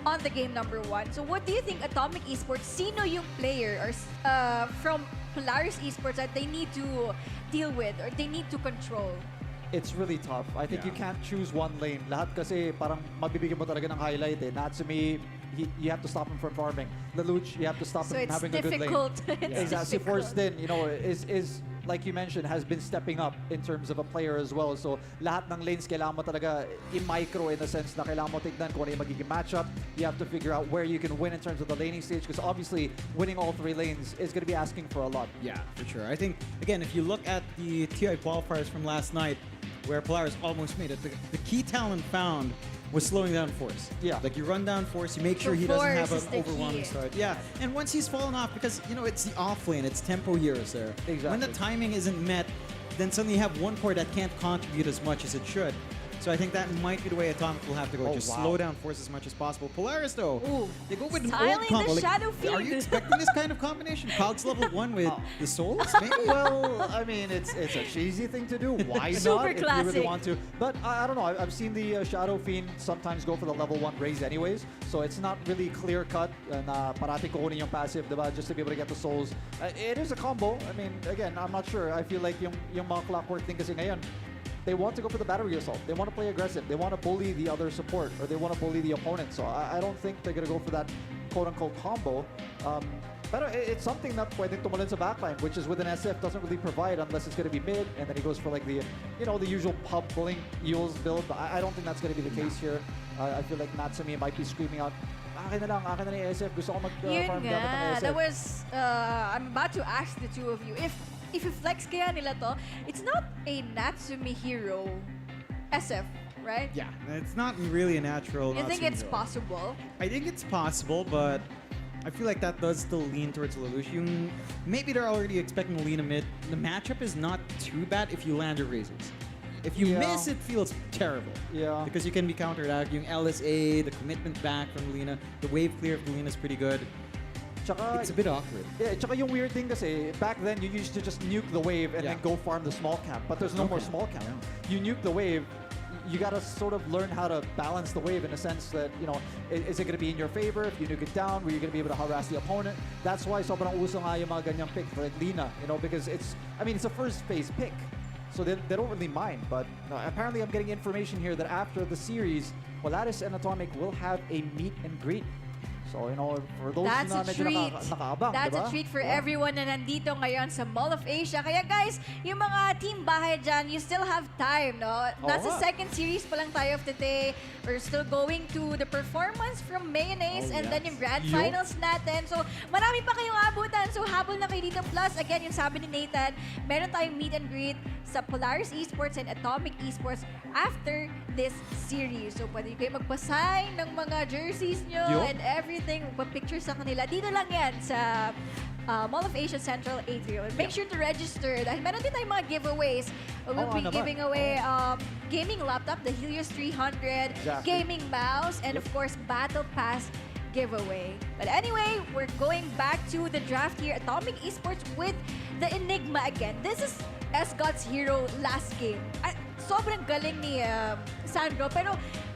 on the game number 1. So what do you think Atomic Esports, sino yung player or from Polaris Esports that they need to deal with or they need to control? it's really tough. I think you can't choose one lane. Lahat kasi parang mabibigyan mo talaga ng highlight eh. Natsumi, you have to stop him from farming. Lelouch, you have to stop him from having a good lane. It's Exactly. Force din, you know, is like you mentioned, has been stepping up in terms of a player as well. So lahat ng lanes kailangan mo talaga i-micro in the sense na kailangan mo tignan kung ano yung magiging matchup. You have to figure out where you can win in terms of the laning stage because obviously winning all 3 lanes is going to be asking for a lot. Yeah, for sure. I think, again, if you look at the TI qualifiers from last night, where Polaris almost made it, the key talent found was slowing down Force. Yeah. Like you run down Force, you make sure he doesn't have an overwhelming start. Yeah, and once he's fallen off, because, you know, it's the off lane, it's tempo heroes there. Exactly. When the timing isn't met, then suddenly you have one core that can't contribute as much as it should. So I think that might be the way Atomic will have to go. Just slow down Force as much as possible. Polaris, though, they go with an old combo. The Shadow Are you expecting this kind of combination? Cogs level 1 with the Souls? Maybe? Well, I mean, it's a cheesy thing to do. Why Super not if you classic. really want to? But I don't know. I've seen the Shadow Fiend sometimes go for the level 1 raise anyways. So it's not really clear-cut na parating kukunin yung passive, diba? Just to be able to get the souls. It is a combo. I mean, again, I'm not sure. I feel like yung mga clockwork thing kasi ngayon, they want to go for the battery assault. They want to play aggressive. They want to bully the other support, or they want to bully the opponent. So I don't think they're going to go for that quote-unquote combo. But it's something that pwedeng tumulin sa backline, which is with an SF doesn't really provide unless it's going to be mid, and then he goes for like the, you know, the usual pub bullying Eels build. I don't think that's going to be the case here. I feel like Natsumi might be screaming out, akin na yung SF. Gusto ko mag-farm gamit ng SF. That was, I'm about to ask the two of you, if if flex kaya nila to, it's not a Natsumi hero SF, right? Yeah, it's not really a natural. You think Natsumi it's hero. possible? I think it's possible, but I feel like that does still lean towards Lelouch. Maybe they're already expecting Lina mid. The matchup is not too bad if you land your razors. If you miss, it feels terrible. Yeah. Because you can be countered out. Yung LSA, the commitment back from Lina, the wave clear of Lina is pretty good. Tsaka, it's a bit awkward. Yeah, tsaka yung weird thing kasi, back then you used to just nuke the wave and then go farm the small camp. But there's no more small camp. You nuke the wave, you gotta sort of learn how to balance the wave in a sense that, you know, is it gonna be in your favor if you nuke it down? Were you gonna be able to harass the opponent? That's why sobrang uso nga yung mga ganyang pick like Lina, you know, because it's a first phase pick. So they don't really mind, but apparently I'm getting information here that after the series, Polaris and Atomic will have a meet and greet. So, you know, for those That's na a medyo treat. nakaabang, That's diba? a treat for everyone na nandito ngayon sa Mall of Asia. Kaya guys, yung mga team bahay dyan, you still have time, no? Nasa second series pa lang tayo of the day. We're still going to the performance from Mayonnaise and then yung grand finals natin. So, marami pa kayong abutan. So, habol na kayo dito. Plus, again, yung sabi ni Nathan, meron tayong meet and greet sa Polaris Esports and Atomic Esports after this series. So, pwede kayo magpasign ng mga jerseys nyo and everything. Magpa-picture sa kanila. Dito lang yan sa Mall of Asia Central Atrium. Make sure to register dahil meron din tayong mga giveaways. We'll be giving away gaming laptop, the Helios 300, gaming mouse, and of course, Battle Pass giveaway. But anyway, we're going back to the draft here. Atomic Esports with the Enigma again. This is S-God's hero last game. Sobrang galing ni Sandro, pero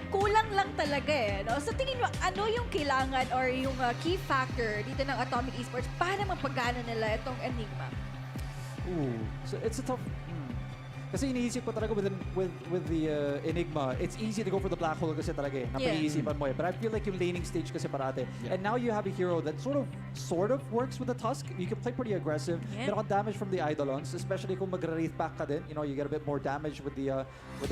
kulang lang talaga eh. No? So tingin nyo, ano yung kailangan or yung key factor dito ng Atomic Esports para mapagana nila itong Enigma? Ooh, so it's a tough... Kasi iniisip ko talaga with the Enigma, it's easy to go for the black hole kasi talaga eh. Napag-iisipan mo eh. But I feel like yung laning stage kasi parate. And now you have a hero that sort of works with the Tusk. You can play pretty aggressive. Meron kang damage from the Eidolons, especially kung mag-wraith pack ka din. You know, you get a bit more damage with the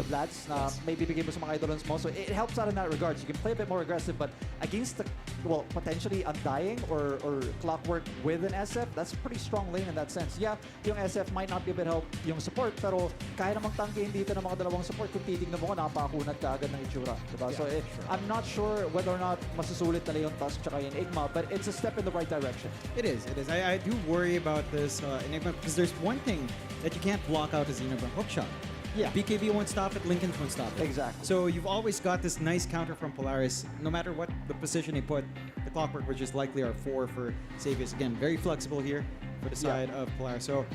Vlads na maybe bigay mo sa mga Eidolons mo. So it helps out in that regard. So you can play a bit more aggressive, but against the, well, potentially Undying or Clockwork with an SF, that's a pretty strong lane in that sense. Yeah, yung SF might not be a bit help yung support, pero kaya namang tanggihin dito ng mga dalawang support kung titignan mo ko, napakunat ka agad ng itsura. Diba? So I'm not sure whether or not masusulit na yung Tusk tsaka yung Enigma, but it's a step in the right direction. It is. I do worry about this Enigma because there's one thing that you can't block out as Enigma hookshot. Yeah. BKB won't stop it, Lincoln won't stop it. Exactly. So you've always got this nice counter from Polaris. No matter what the position they put, the Clockwork, which is likely our 4 for Savius. Again, very flexible here for the side of Polaris. So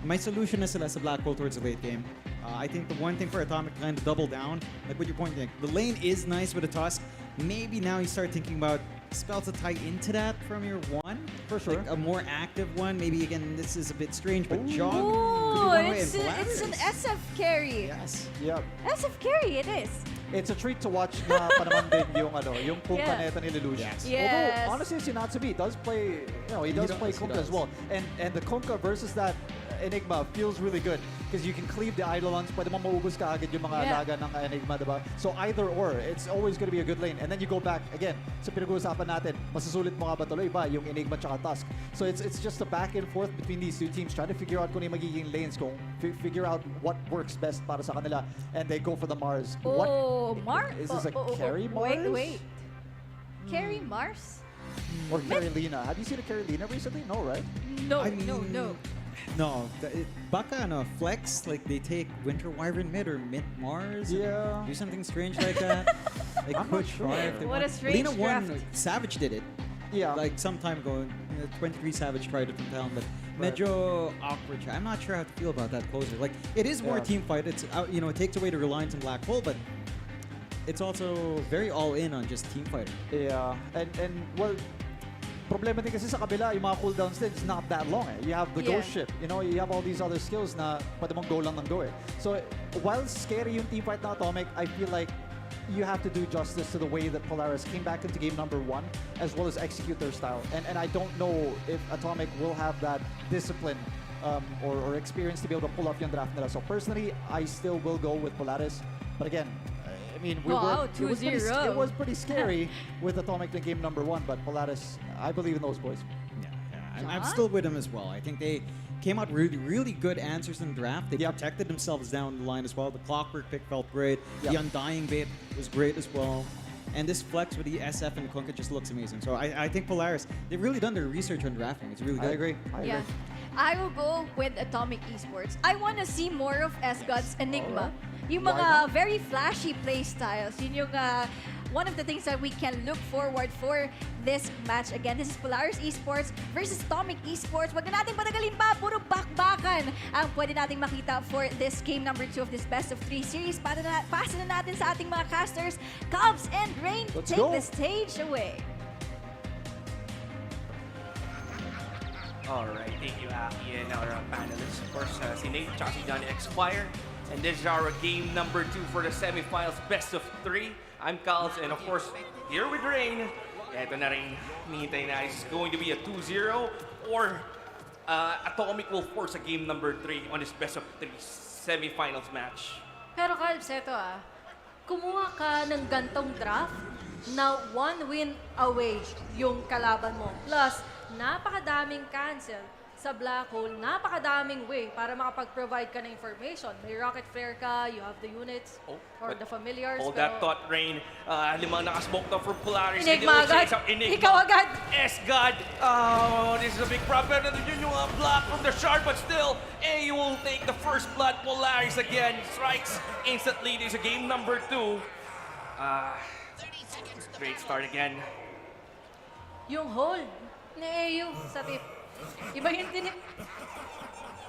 my solution is sila sa black hole towards the late game. I think the one thing for Atomic kind of double down, like what you're pointing, the lane is nice with a Tusk. Maybe now you start thinking about spells to tie into that from your 1. For sure. Like a more active one. Maybe again, this is a bit strange, but Jog could be Ooh, one way. it's an SF carry. Yes. Yep. SF carry, it is. It's a treat to watch na pa naman din yung Kunkka neta ni Lelouch. Yes. Although, honestly, si Natsumi does play, you know, he does play Kunkka as well. And the Kunkka versus that Enigma feels really good because you can cleave the Eidolons, pwede mo maubos ka agad yung mga laga ng Enigma, diba? So either or, it's always going to be a good lane. And then you go back, again, sa pinag-uusapan natin, masusulit mo nga ba tuloy ba yung Enigma tsaka Tusk. So it's just a back and forth between these two teams trying to figure out kung yung magiging lanes, kung figure out what works best para sa kanila. And they go for the Mars. Is this a carry Mars? Wait. Carry Mars? Or carry Lina? Have you seen a carry Lina recently? No, right? No. No, baka no flex like they take Winter Wyvern mid or mid Mars. Yeah. Do something strange like that. Like I'm not sure. What a strange Lina won. draft. Savage did it. Yeah. Like some time ago, 23 Savage tried it from town, but medyo awkward. I'm not sure how to feel about that closer. Like it is more team fight. It's you know, it takes away the reliance on Black Hole, but it's also very all in on just team fighter. Yeah. And well, problema din kasi sa kabila, yung mga cooldowns din, it's not that long eh. You have the ghost ship, you know, you have all these other skills na pwede mong go lang ng go eh. So, while scary yung team fight na Atomic, I feel like you have to do justice to the way that Polaris came back into game number 1, as well as execute their style. And I don't know if Atomic will have that discipline or experience to be able to pull off yung draft nila. So personally, I still will go with Polaris. But again, I mean, it was pretty scary with Atomic in game number 1, but Polaris, I believe in those boys. I'm still with them as well. I think they came out really good answers in the draft. They protected themselves down the line as well. The Clockwork pick felt great. The Undying bait was great as well. And this flex with the SF and Kunkka just looks amazing. So I think Polaris, they've really done their research on drafting. It's really good. I agree. Yeah. I will go with Atomic Esports. I want to see more of S-God's Enigma. Yung mga very flashy play styles. Yun yung one of the things that we can look forward for this match. Again, this is Polaris Esports versus Atomic Esports. Wag na natin patagalin pa. Puro bakbakan ang pwede nating makita for this game number 2 of this best of 3 series. Pasa na natin sa ating mga casters. Cubs and Rain, take the stage away. Alright, thank you, Aki, and our panelists. Of course, si Nate, tsaka si Johnny Xquire. And this is our game number 2 for the semifinals, best of 3. I'm Kals, and of course, here with Rain. Eto na rin, hinihintay na. Is going to be a 2-0 or Atomic will force a game number 3 on this best of 3 semifinals match. Pero Calbs, eto kumuha ka ng gantong draft na 1 win away yung kalaban mo. Plus, napakadaming cancel sa Black Hole, napakadaming way para makapag-provide ka ng information. May rocket flare ka, you have the units or the familiars. Hold that thought, Rain. Limang nakasmoke na for Polaris. Enigma agad. Ikaw agad. S-God. Oh, this is a big problem. Yun yung block from the shard, but still, AU will take the first blood. Polaris again strikes instantly. This is game number 2. Great start again. Yung hold ni AU sa tip. Iba yung tinip.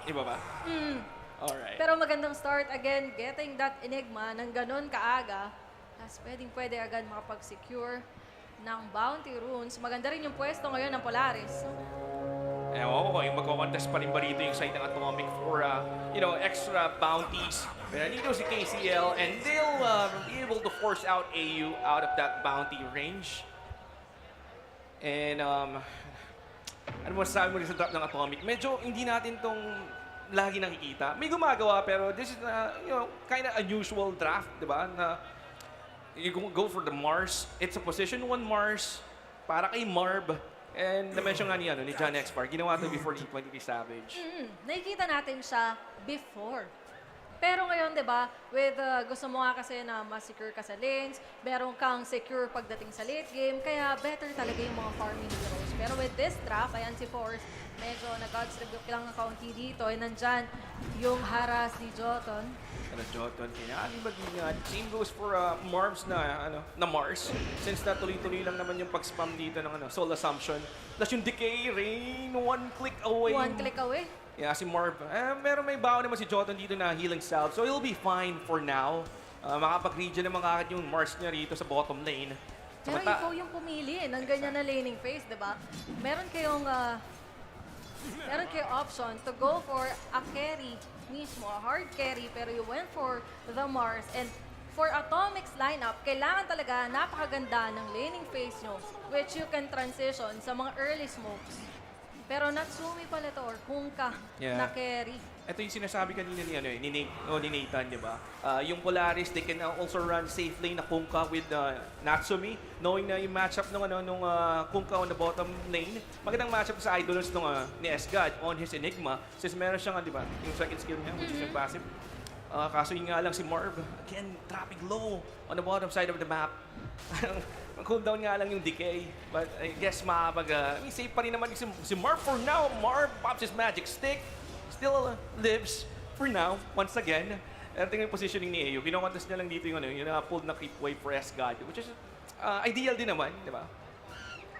Iba ba? Alright. Pero magandang start again, getting that Enigma ng ganun kaaga. Tapos pwede agad makapag-secure ng bounty runes. Maganda rin yung pwesto ngayon ng Polaris. Ewan ko, yung magkocontest pa rin ba rito yung side ng Atomic for, extra bounties. Pero nandito si KCL and they'll be able to force out AU out of that bounty range. And, ano masasabi mo rin sa drop ng Atomic? Medyo hindi natin tong lagi nakikita. May gumagawa pero this is, kind of unusual draft, di ba? Na you go for the Mars. It's a position 1 Mars para kay Marb. And na-mention nga ni John Xpar, ginawa ito before the 23 Savage. Nakikita natin siya before. Pero ngayon, di ba, with gusto mo nga kasi na ma-secure ka sa lanes, meron kang secure pagdating sa late game, kaya better talaga yung mga farming heroes. Pero with this draft, ayan si Force, medyo nag-outstrip lang ng kaunti dito, and nandyan yung harass ni Jotun. Jotun, kailangan mag-ingat. Same goes for Marbs na Mars. Since natuloy-tuloy lang naman yung pag-spam dito ng Soul Assumption. Tapos yung Decay, Rain, 1 click away. 1 click away. Yeah, si Marv. May baon naman si Jotun dito na healing salve. So he'll be fine for now. Makapag-region naman kakad yung Mars niya rito sa bottom lane. Pero ikaw yung pumili ng ganyan na laning phase, di ba? Meron kayong option to go for a carry mismo, a hard carry, pero you went for the Mars. And for Atomic's lineup, kailangan talaga napakaganda ng laning phase nyo, which you can transition sa mga early smokes. Pero Natsumi pala to or Kunkka na carry. Ito yung sinasabi kanina ni Nathan, di ba? Yung Polaris, they can also run safe lane na Kunkka with Natsumi, knowing na yung matchup nung Kunkka on the bottom lane. Magandang matchup sa Idolers ni S-God on his Enigma, since meron siyang, di ba, yung second skill niya, which is yung passive. Kaso yun nga lang si Marv, again, dropping low on the bottom side of the map. Cooldown nga lang yung Decay. But I guess safe pa rin naman si Marv for now. Marv pops his magic stick. Still lives for now, once again. Tingnan yung positioning ni AU. Kinokontest niya lang dito yung pulled na creep wave for S-God, which is ideal din naman, di ba?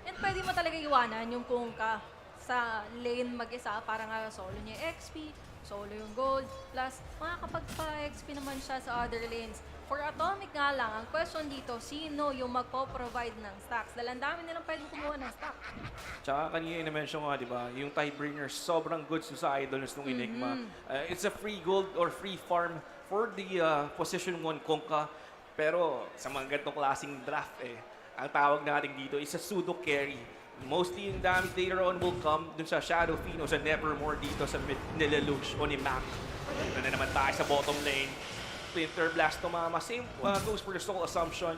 And pwede mo talaga iwanan yung Kunkka sa lane mag-isa para nga solo niya XP, solo yung gold, plus makakapagpa-XP naman siya sa other lanes. For Atomic nga lang, ang question dito, sino yung magpo-provide ng stacks? Dahil ang dami nilang pwedeng kumuha ng stack. Tsaka kanina yung na-mention nga, di ba, yung Tidebringer, sobrang good sa Idolers ng Enigma. It's a free gold or free farm for the position 1 Kunkka. Pero sa mga ganitong klaseng draft, ang tawag natin dito is a pseudo carry. Mostly yung damage later on will come dun sa Shadow Fiend o sa Nevermore dito sa mid ni Lelouch o ni Mac. Ito na naman tayo sa bottom lane. Splinter Blast tumama. Same goes for the Soul Assumption.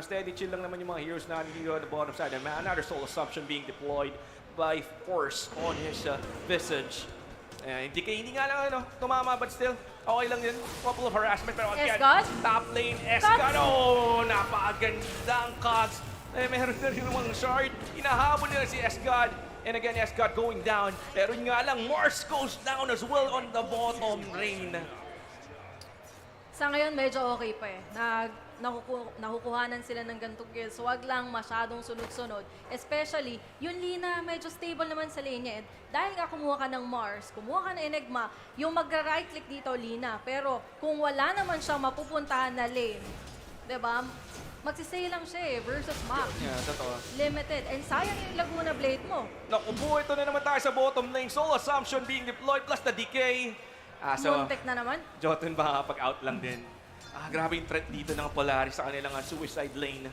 Steady chill lang naman yung mga heroes natin dito on the bottom side. Another Soul Assumption being deployed. by force on his visage. Hindi nga lang tumama, but still, okay lang din. Couple of harassment, pero again, Escott? top lane, Escott. Oh, napakagandang cuts. Meron na rin namang shard. Hinahabol nila si Escott. And again, Escott going down. Pero yun nga lang, Mars goes down as well on the bottom lane. Sa ngayon, medyo okay pa eh. Nakukuhanan sila ng gantong kills. So, wag lang masyadong sunod-sunod. Especially, yung Lina, medyo stable naman sa lane niya. And dahil nga kumuha ka ng Mars, kumuha ka ng Enigma, yung magra-right click dito, Lina. Pero kung wala naman siyang mapupuntahan na lane, diba? Magsisay lang siya eh, versus Max. Yeah, totoo. Limited. And sayang yung Laguna Blade mo. Naku po, ito na naman tayo sa bottom lane. Soul Assumption being deployed plus the decay. Muntik na naman. Jotun baka pag-out lang din. Grabe yung threat dito ng Polaris sa kanilang suicide lane.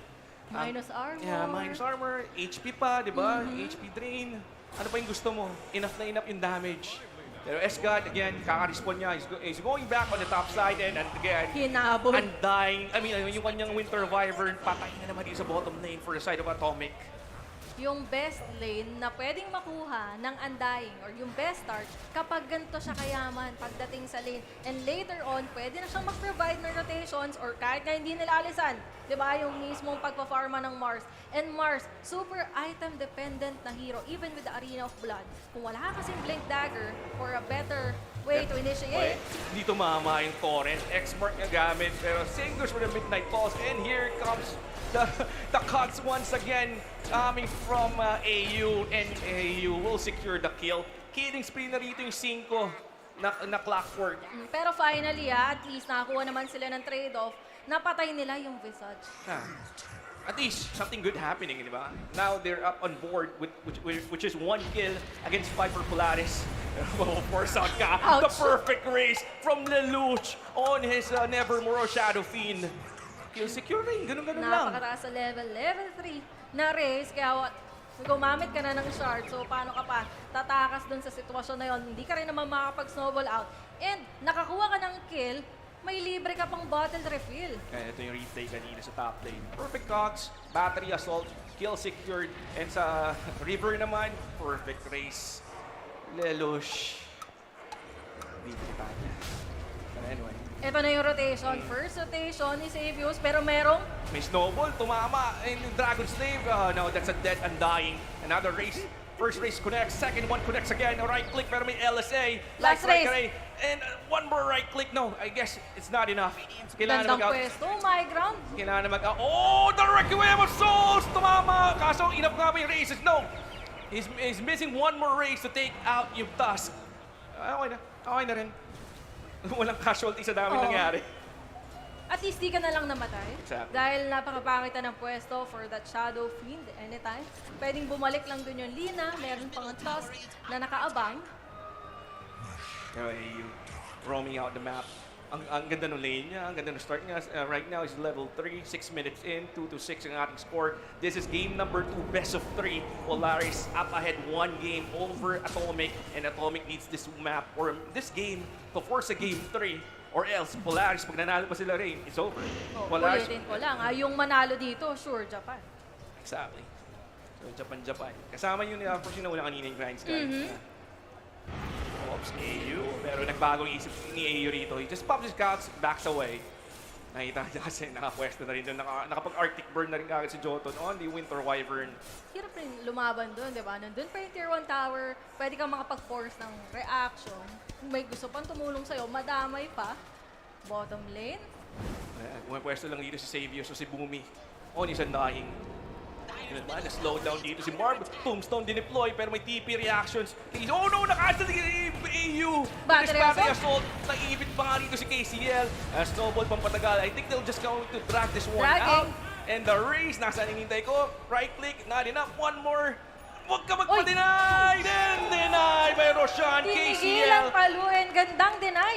Minus armor. Yeah, minus armor. HP pa, di ba? HP drain. Ano pa yung gusto mo? Enough na enough yung damage. Pero Escott, again, kaka-respawn niya. He's going back on the top side and again, Hinabol. undying. I mean, yung kanyang Winter Wyvern, patay na naman dito sa bottom lane for the side of Atomic. Yung best lane na pwedeng makuha ng Undying or yung best start kapag ganito siya kayaman pagdating sa lane. And later on, pwede na siyang mag-provide ng rotations or kahit na hindi nila alisan. Diba? Yung mismong pagpa-farma ng Mars. And Mars, super item-dependent na hero even with the Arena of Blood. Kung wala ka kasing Blink Dagger for a better way to initiate. Dito mama yung Torrent. X-Mark na gamit. Pero same goes for the Midnight Pulse. And here comes the cuts once again coming from AU. And AU will secure the kill. Killing spree na rito yung 5 na clockwork. Pero finally, at least nakakuha naman sila ng trade-off. Napatay nila yung Visage. At least something good happening, di ba? Now they're up on board with which is 1 kill against 5 for Polaris. Force out ka. Ouch. The perfect race from Lelouch on his Nevermore Shadow Fiend. Kill securing, ganun-ganun lang. Napakataas sa level 3 na race. Kaya gumamit ka na ng shard. So paano ka pa tatakas dun sa sitwasyon na yon? Hindi ka rin naman makapag-snowball out. And nakakuha ka ng kill, may libre ka pang bottle refill. Kaya ito yung replay kanina sa top lane. Perfect Cox, battery assault, kill secured. And sa river naman, perfect race. Lelouch. Hindi kita niya. But anyway. Ito na yung rotation. First rotation ni Savius, pero merong May snowball, tumama. And yung Dragon Slave, no, that's a dead Undying. Another race. First race connects, second one connects again. Right click, pero may LSA. Last race. And one more right click. No, I guess it's not enough. Kailangan na gandang mag-out. pwesto. My ground. Kailangan na mag-out. Oh, the Requiem of Souls! Tumama! Kaso, enough nga ba yung races? No! He's missing one more race to take out yung Tusk. Okay na. Okay na rin. Walang casualty sa dami Oo. nangyari. At least di ka na lang namatay. Exactly. Dahil napakapangit na ng pwesto for that Shadow Fiend anytime. Pwedeng bumalik lang dun yung Lina. Meron pang Tusk na nakaabang. Okay, roaming out the map. Ang ganda ng lane niya, ang ganda ng start niya. Right now is level 3, 6 minutes in, 2-6 ang ating score. This is game number 2, best of 3. Polaris up ahead 1 game over Atomic, and Atomic needs this map or this game to force a game 3. Or else, Polaris, pag nanalo pa sila rin, it's over. Polaris, Ulitin ko lang. Yung manalo dito, sure, Japan. exactly. So, Japan. Kasama yun, first yun na wala kanina yung Grind Sky. Oops, AU. Pero nagbagong isip ni AU rito. He just pops his scouts, backs away. Nakita niya kasi nakapwesto na rin doon. Nakapag-Arctic Burn na rin kagad si Jotun on the Winter Wyvern. Hirap rin lumaban doon, di ba? Nandun pa yung Tier 1 Tower, pwede kang makapag-force ng reaction. Kung may gusto pang tumulong sa'yo, madamay pa. Bottom lane. Pumapwesto lang dito si Savio, so si Boomy. On is Undying. Na-slow down dito si Marv. Tombstone din-deploy, pero may TP reactions. Oh no! Nakaasal ni AU! Battery assault. Naibit pa nga dito si KCL. Snowball pampatagal. I think they'll just going to drag this one out. And the race, nasa hinihintay ko. Right click, not enough. One more. Huwag ka magpa-deny! Then deny by Roshan, Tinigilan KCL. paluin, gandang deny.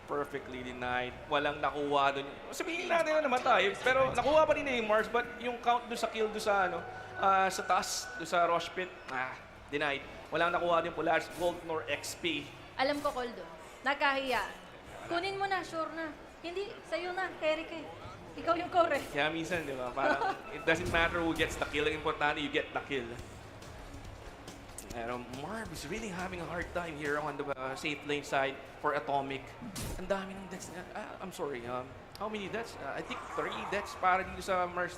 Perfectly denied. Walang nakuha doon. Sabihin natin na namatay. Pero nakuha pa rin yung Mars, but yung count doon sa kill doon sa, sa task, doon sa Rush Pit, denied. Walang nakuha din Polaris Gold nor XP. Alam ko, Coldo, nagkahiya. Kunin mo na, sure na. Hindi, sa'yo na, carry ka eh. Ikaw yung core. Kaya minsan, di ba, parang it doesn't matter who gets the kill. Ang importante, you get the kill. Marv is really having a hard time here on the safe lane side for Atomic. Ang dami ng deaths na. I'm sorry, how many deaths? I think 3 deaths para dito sa Mars.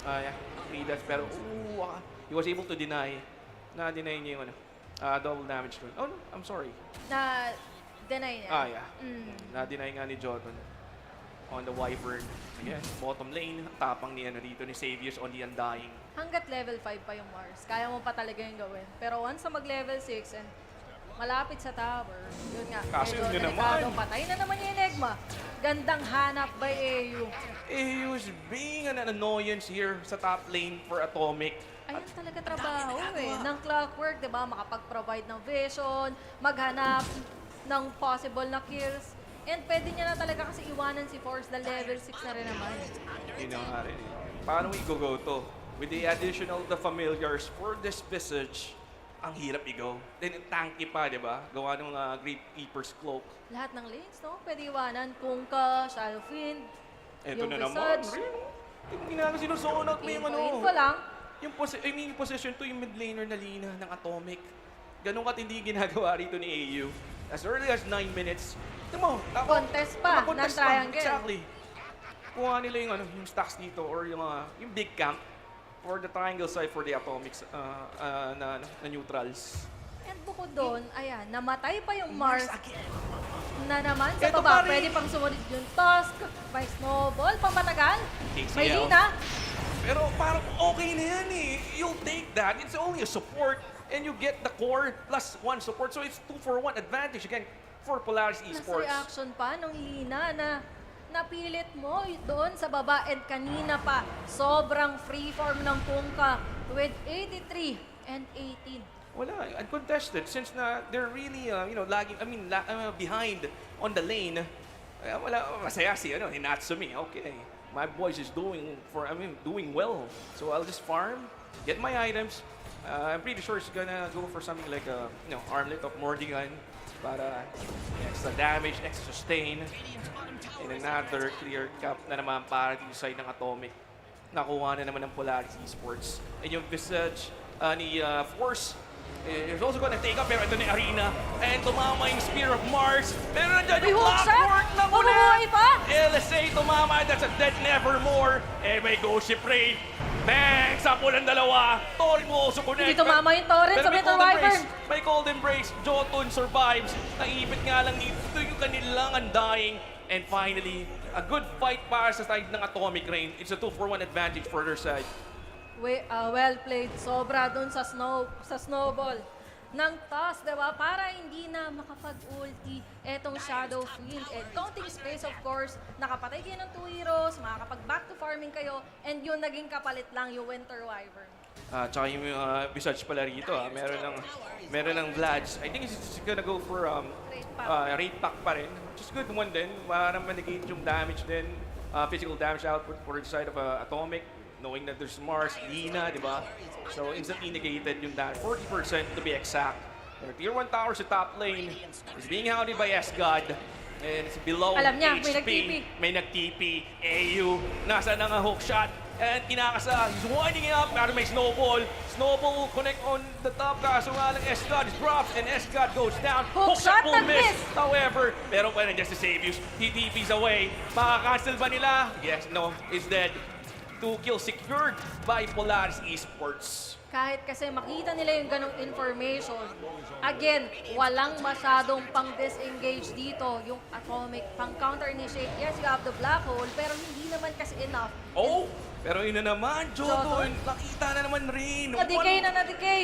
Yeah, 3 deaths. Pero, he was able to deny. Na-deny niya yung double damage doon. Oh, no, I'm sorry. Na-deny niya? Yeah. Na-deny nga ni Jotun on the Wyvern. Again, bottom lane. Tapang ni dito ni Savius on the Undying. Hanggat level 5 pa yung Mars, kaya mo pa talaga yung gawin. Pero once na mag-level 6 and malapit sa tower, yun nga, Kaso medyo yun delikado. naman. Patay na naman yung Enigma. Gandang hanap by AU. AU is being an annoyance here sa top lane for Atomic. Ayun talaga trabaho ng Clockwork, di ba? Makapag-provide ng vision, maghanap ng possible na kills. And pwede niya na talaga kasi iwanan si Force na level 6 na rin naman. Yun na nga rin. Paano i-go to? With the additional the familiars for this Visage, ang hirap i-go. Then tanky pa, di ba? Gawa ng Great Keeper's Cloak. Lahat ng lanes, no? Pwede iwanan. Kunkka, Shadow Fiend, Eto yung na naman. Visage. Yung ginagawa sinusunod mo yung Info lang. Yung position to yung mid laner na Lina ng Atomic. Ganun kat hindi ginagawa rito ni AU. As early as 9 minutes. Contest pa ng triangle. Exactly. Kuha nila yung stacks dito or yung big camp for the triangle side for the Atomics na neutrals. And bukod doon, ayan, namatay pa yung Mars na naman sa Eto baba. pa rin. Pwede pang sumunod yung Tusk, may Snowball, pamatagal. May ACL. Lina. Pero parang okay na yan eh. You'll take that. It's only a support and you get the core plus 1 support. So it's 2-for-1 advantage again for Polaris Nas Esports. reaction pa nung Lina na napilit mo doon sa baba and kanina pa sobrang freeform ng Kunkka with 83 and 18. Wala, uncontested since na they're really lagging, behind on the lane. Wala, masaya si Natsumi. Okay, my boys is doing well. So I'll just farm, get my items. I'm pretty sure he's gonna go for something like Armlet of Mordigan para extra damage, extra sustain. And another clear cap na naman para dito side ng Atomic. Nakuha na naman ng Polaris Esports. And yung Visage ni Force is also gonna take up pero ito ni Arena. And tumama yung Spear of Mars. Pero nandiyan yung Clockwork na muli. LSA tumama. That's a dead nevermore. And may Ghost Ship Raid. Bang! Sampo ng dalawa. Torrent will also connect. Hindi tumama yung Torrent sa Metal Wyvern. May Cold Embrace. Jotun survives. Naipit nga lang dito yung kanilang Undying. And finally, a good fight para sa side ng Atomic Rain. It's a 2-for-1 advantage for their side. Well played. Sobra dun sa snowball ng toss, diba? Para hindi na makapag-ulti etong Shadow Fiend. And counting space, of course, nakapatay kayo ng 2 heroes, makakapag-back to farming kayo, and yun naging kapalit lang yung Winter Wyvern. Tsaka yung Visage pala rito, meron ng Vlads. I think he's gonna go for rate pack pa rin. Which is good one din, para manigate yung damage din. Physical damage output for the side of Atomic. Knowing that there's Mars, Lina, di ba? So instantly negated yung damage. 40% to be exact. Tier 1 tower sa top lane is being hounded by S-God. And it's below Alam niya, HP. May nag-TP. AU, nasa na nga hook shot. And kinakasa, he's winding it up, pero may snowball. Snowball will connect on the top, kaso nga lang S-God drops and S-God goes down. Hook shot will nag-miss. However, pero pa rin just to save you. He TP's away. Makakancel ba nila? Yes, no, is dead. 2 kills secured by Polaris Esports. Kahit kasi makita nila yung ganong information, again, walang masyadong pang-disengage dito yung Atomic, pang-counter-initiate. Yes, you have the black hole, pero hindi naman kasi enough. Oh! Pero yun na naman, Jotun, nakita na naman rin. Na-decay na na-decay.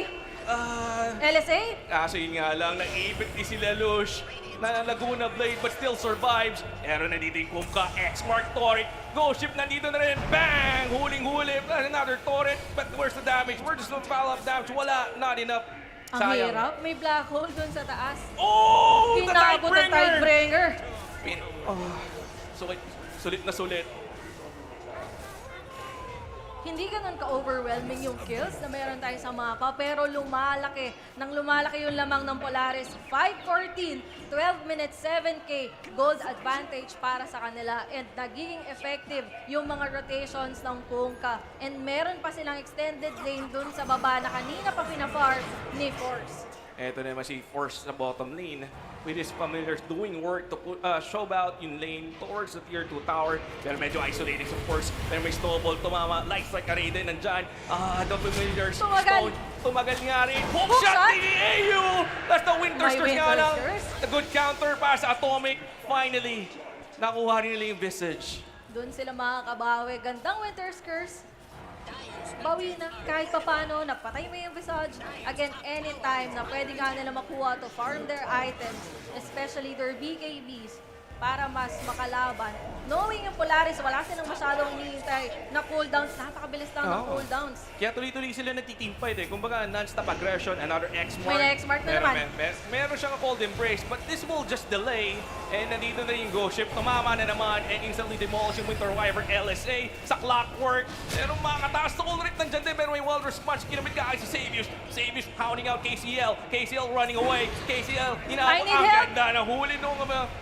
LSA? Kaso yun nga lang, naipit din sila Lush. Na Laguna Blade but still survives. Pero nandito yung Kunkka, X-Mark Torrent. Ghost Ship nandito na rin. Bang! Huling-huli. Another Torrent. But where's the damage? Where's the follow-up damage? Wala. Not enough. Ang Sayang. hirap. May black hole dun sa taas. Oh! The Kinabot ang Tidebringer! Tidebringer. Sulit na sulit. hindi ganun ka-overwhelming yung kills na meron tayo sa mapa, pero lumalaki yung lamang ng Polaris. 5-14, 12 minutes, 7K, gold advantage para sa kanila, and nagiging effective yung mga rotations ng Kunkka. And meron pa silang extended lane dun sa baba na kanina pa pina-farm ni Force. Eto naman si Force sa bottom lane with his familiars doing work to show out yung lane towards the tier 2 tower. Pero medyo isolated sa Force. Pero may snowball tumama. Lights like a Raiden nandyan. The familiars. Tumagal. Tumagal nga rin. Hook Hook shot shot. ni AU! That's the Winter May Stars nga Winter lang. Stars. A good counter para sa Atomic. Finally, nakuha rin nila yung Visage. Doon sila makakabawi. Gandang Winter's Curse. Bawi na kahit papano, napatay mo yung Visage. Again, anytime na pwede nga nila makuha to farm their items, especially their BKBs, para mas makalaban. Knowing yung Polaris, wala silang masyadong hinihintay na cooldowns. Napakabilis lang ng cooldowns. Kaya tuloy-tuloy sila nagti-team fight eh. Kumbaga, non-stop aggression, another X-Mark. May X-Mark na naman. Meron siyang cold embrace, but this will just delay. And nandito na yung Ghost Ship, tumama na naman, and instantly demolish yung Winter Wyvern LSA sa Clockwork. Pero makataas na all rate nandyan din, pero may Walrus Punch, kinamit ka si Savius. Savius pounding out KCL. KCL running away. KCL, I need ang help. ganda na huli nung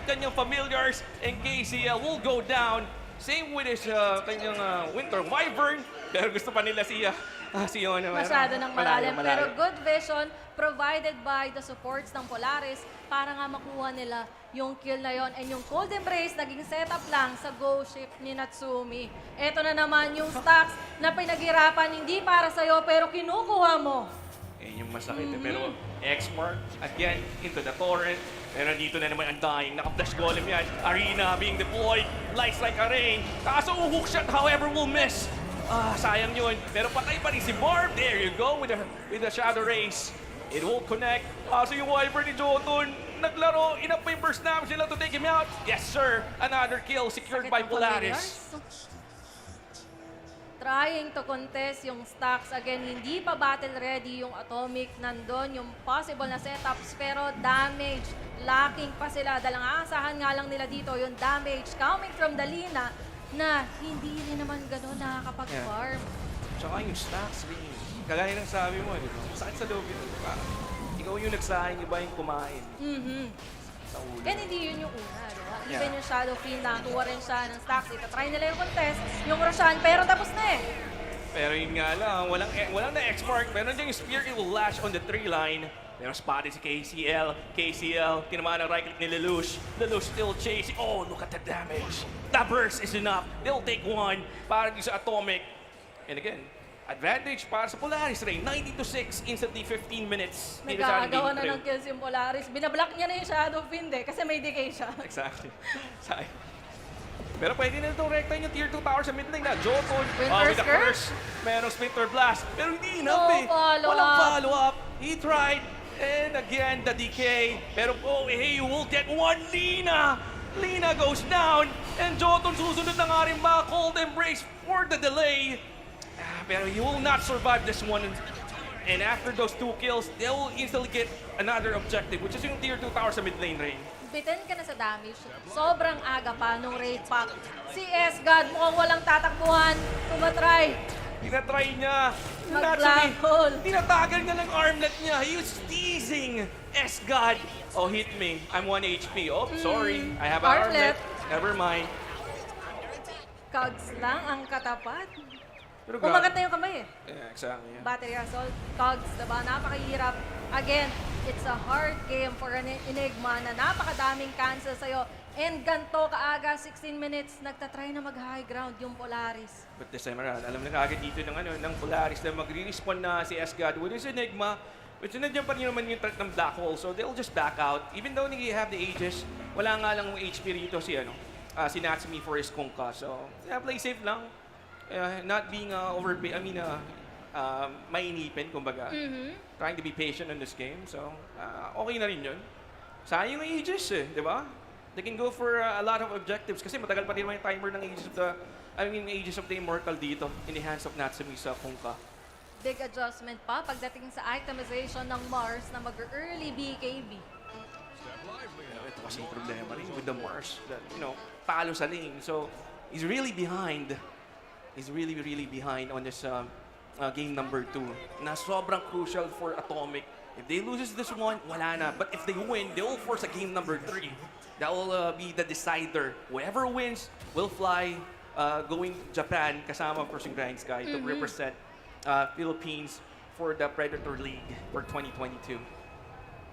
kanyang familiars, and KCL will go down. Same with his kanyang Winter Wyvern. Pero gusto pa nila si Masyado ng malalim. Pero good vision provided by the supports ng Polaris para nga makuha nila yung kill na yon. And yung Cold Embrace naging setup lang sa Ghost Ship ni Natsumi. Ito na naman yung stacks na pinaghirapan hindi para sa'yo pero kinukuha mo. Yung masakit Pero X-Mark, again, into the torrent. Pero dito na naman ang dying. Naka-flash golem yan. Arena being deployed. Lights like a rain. Kaso hook shot, however, will miss. Sayang yun. Pero patay pa rin si Barb. There you go with the Shadow Race. It will connect. So yung Wyvern ni Jotun, naglaro. Enough pa yung burst damage nila to take him out. Yes, sir. Another kill secured by Polaris. Trying to contest yung stacks. Again, hindi pa battle ready yung Atomic. Nandun yung possible na setups, pero damage. Lacking pa sila. Dalang aasahan nga lang nila dito yung damage coming from Dalina na hindi rin naman gano'n nakakapag-farm. Tsaka yung stacks rin. Kagaya ng sabi mo, di ba? Sakit sa loob yun. Ikaw yung nagsayang, iba yung kumain. Sa ulo. Kaya hindi yun yung una, di ba? Even yung Shadow Fiend, nakuha rin siya ng stacks. Itatry nila yung contest, yung Roshan, pero tapos na eh. Pero yun nga lang, walang na X-Mark. Pero nandiyan yung Spear, it will lash on the 3 line. Pero spotted si KCL. KCL, tinamaan ang right click ni Lelouch. Lelouch still chasing. Oh, look at the damage. That burst is enough. They'll take one para din sa Atomic. And again, advantage para sa Polaris Ray. 90-6, instantly 15 minutes. Nagkagawa na ng kills yung Polaris. Binablock niya na yung Shadow Fiend eh, kasi may decay siya. Exactly. Sayang. Pero pwede na itong rekta yung tier 2 tower sa mid lane na. Jotun, Winter's with the curse. Merong Splinter Blast. Pero hindi enough eh. Walang follow-up. He tried. And again, the decay. Pero hey, you will get one Lina. Lina goes down. And Jotun susunod na nga rin ba. Cold Embrace for the delay. Pero he will not survive this one. And after those 2 kills, they will instantly get another objective, which is yung tier 2 tower sa mid lane ring. Biten ka na sa damage. Sobrang aga pa nung raid pack. Si S-God mukhang walang tatakbuhan. Tumatry. Tinatry niya. Mag-black hole. Tinatagal niya ng armlet niya. He was teasing. S-God. Oh, hit me. I'm 1 HP. Oh, sorry. I have an armlet. Never mind. Cogs lang ang katapat. Pero Umagat na yung kamay eh. Yeah, exactly. Yeah. Battery assault, Cogs, diba? Napakahirap. Again, it's a hard game for an Enigma na napakadaming cancel sa'yo. And ganto kaaga, 16 minutes, nagtatry na mag-high ground yung Polaris. But this time around, alam na kaagad dito ng Polaris na magre-respawn na si S-God with his Enigma. But nandiyan pa rin naman yung threat ng Black Hole, so they'll just back out. Even though they have the Aegis, wala nga lang HP rito si Natsumi for his Kunkka. So, yeah, play safe lang. Not being mainipin, kumbaga. Trying to be patient in this game. So, okay na rin yun. Sayang yung Aegis di ba? They can go for a lot of objectives kasi matagal pa rin naman yung timer ng Aegis of the Immortal dito in the hands of Natsumi sa Kunkka. Big adjustment pa pagdating sa itemization ng Mars na mag-early BKB. Ito kasi yung problema rin with the Mars that, talo sa lane. So, he's really behind. is really, really behind on this game number 2. Na sobrang crucial for Atomic. If they loses this one, wala na. But if they win, they will force a game number 3. That will be the decider. Whoever wins will fly going Japan kasama of course yung Grind Sky to represent Philippines for the Predator League for 2022.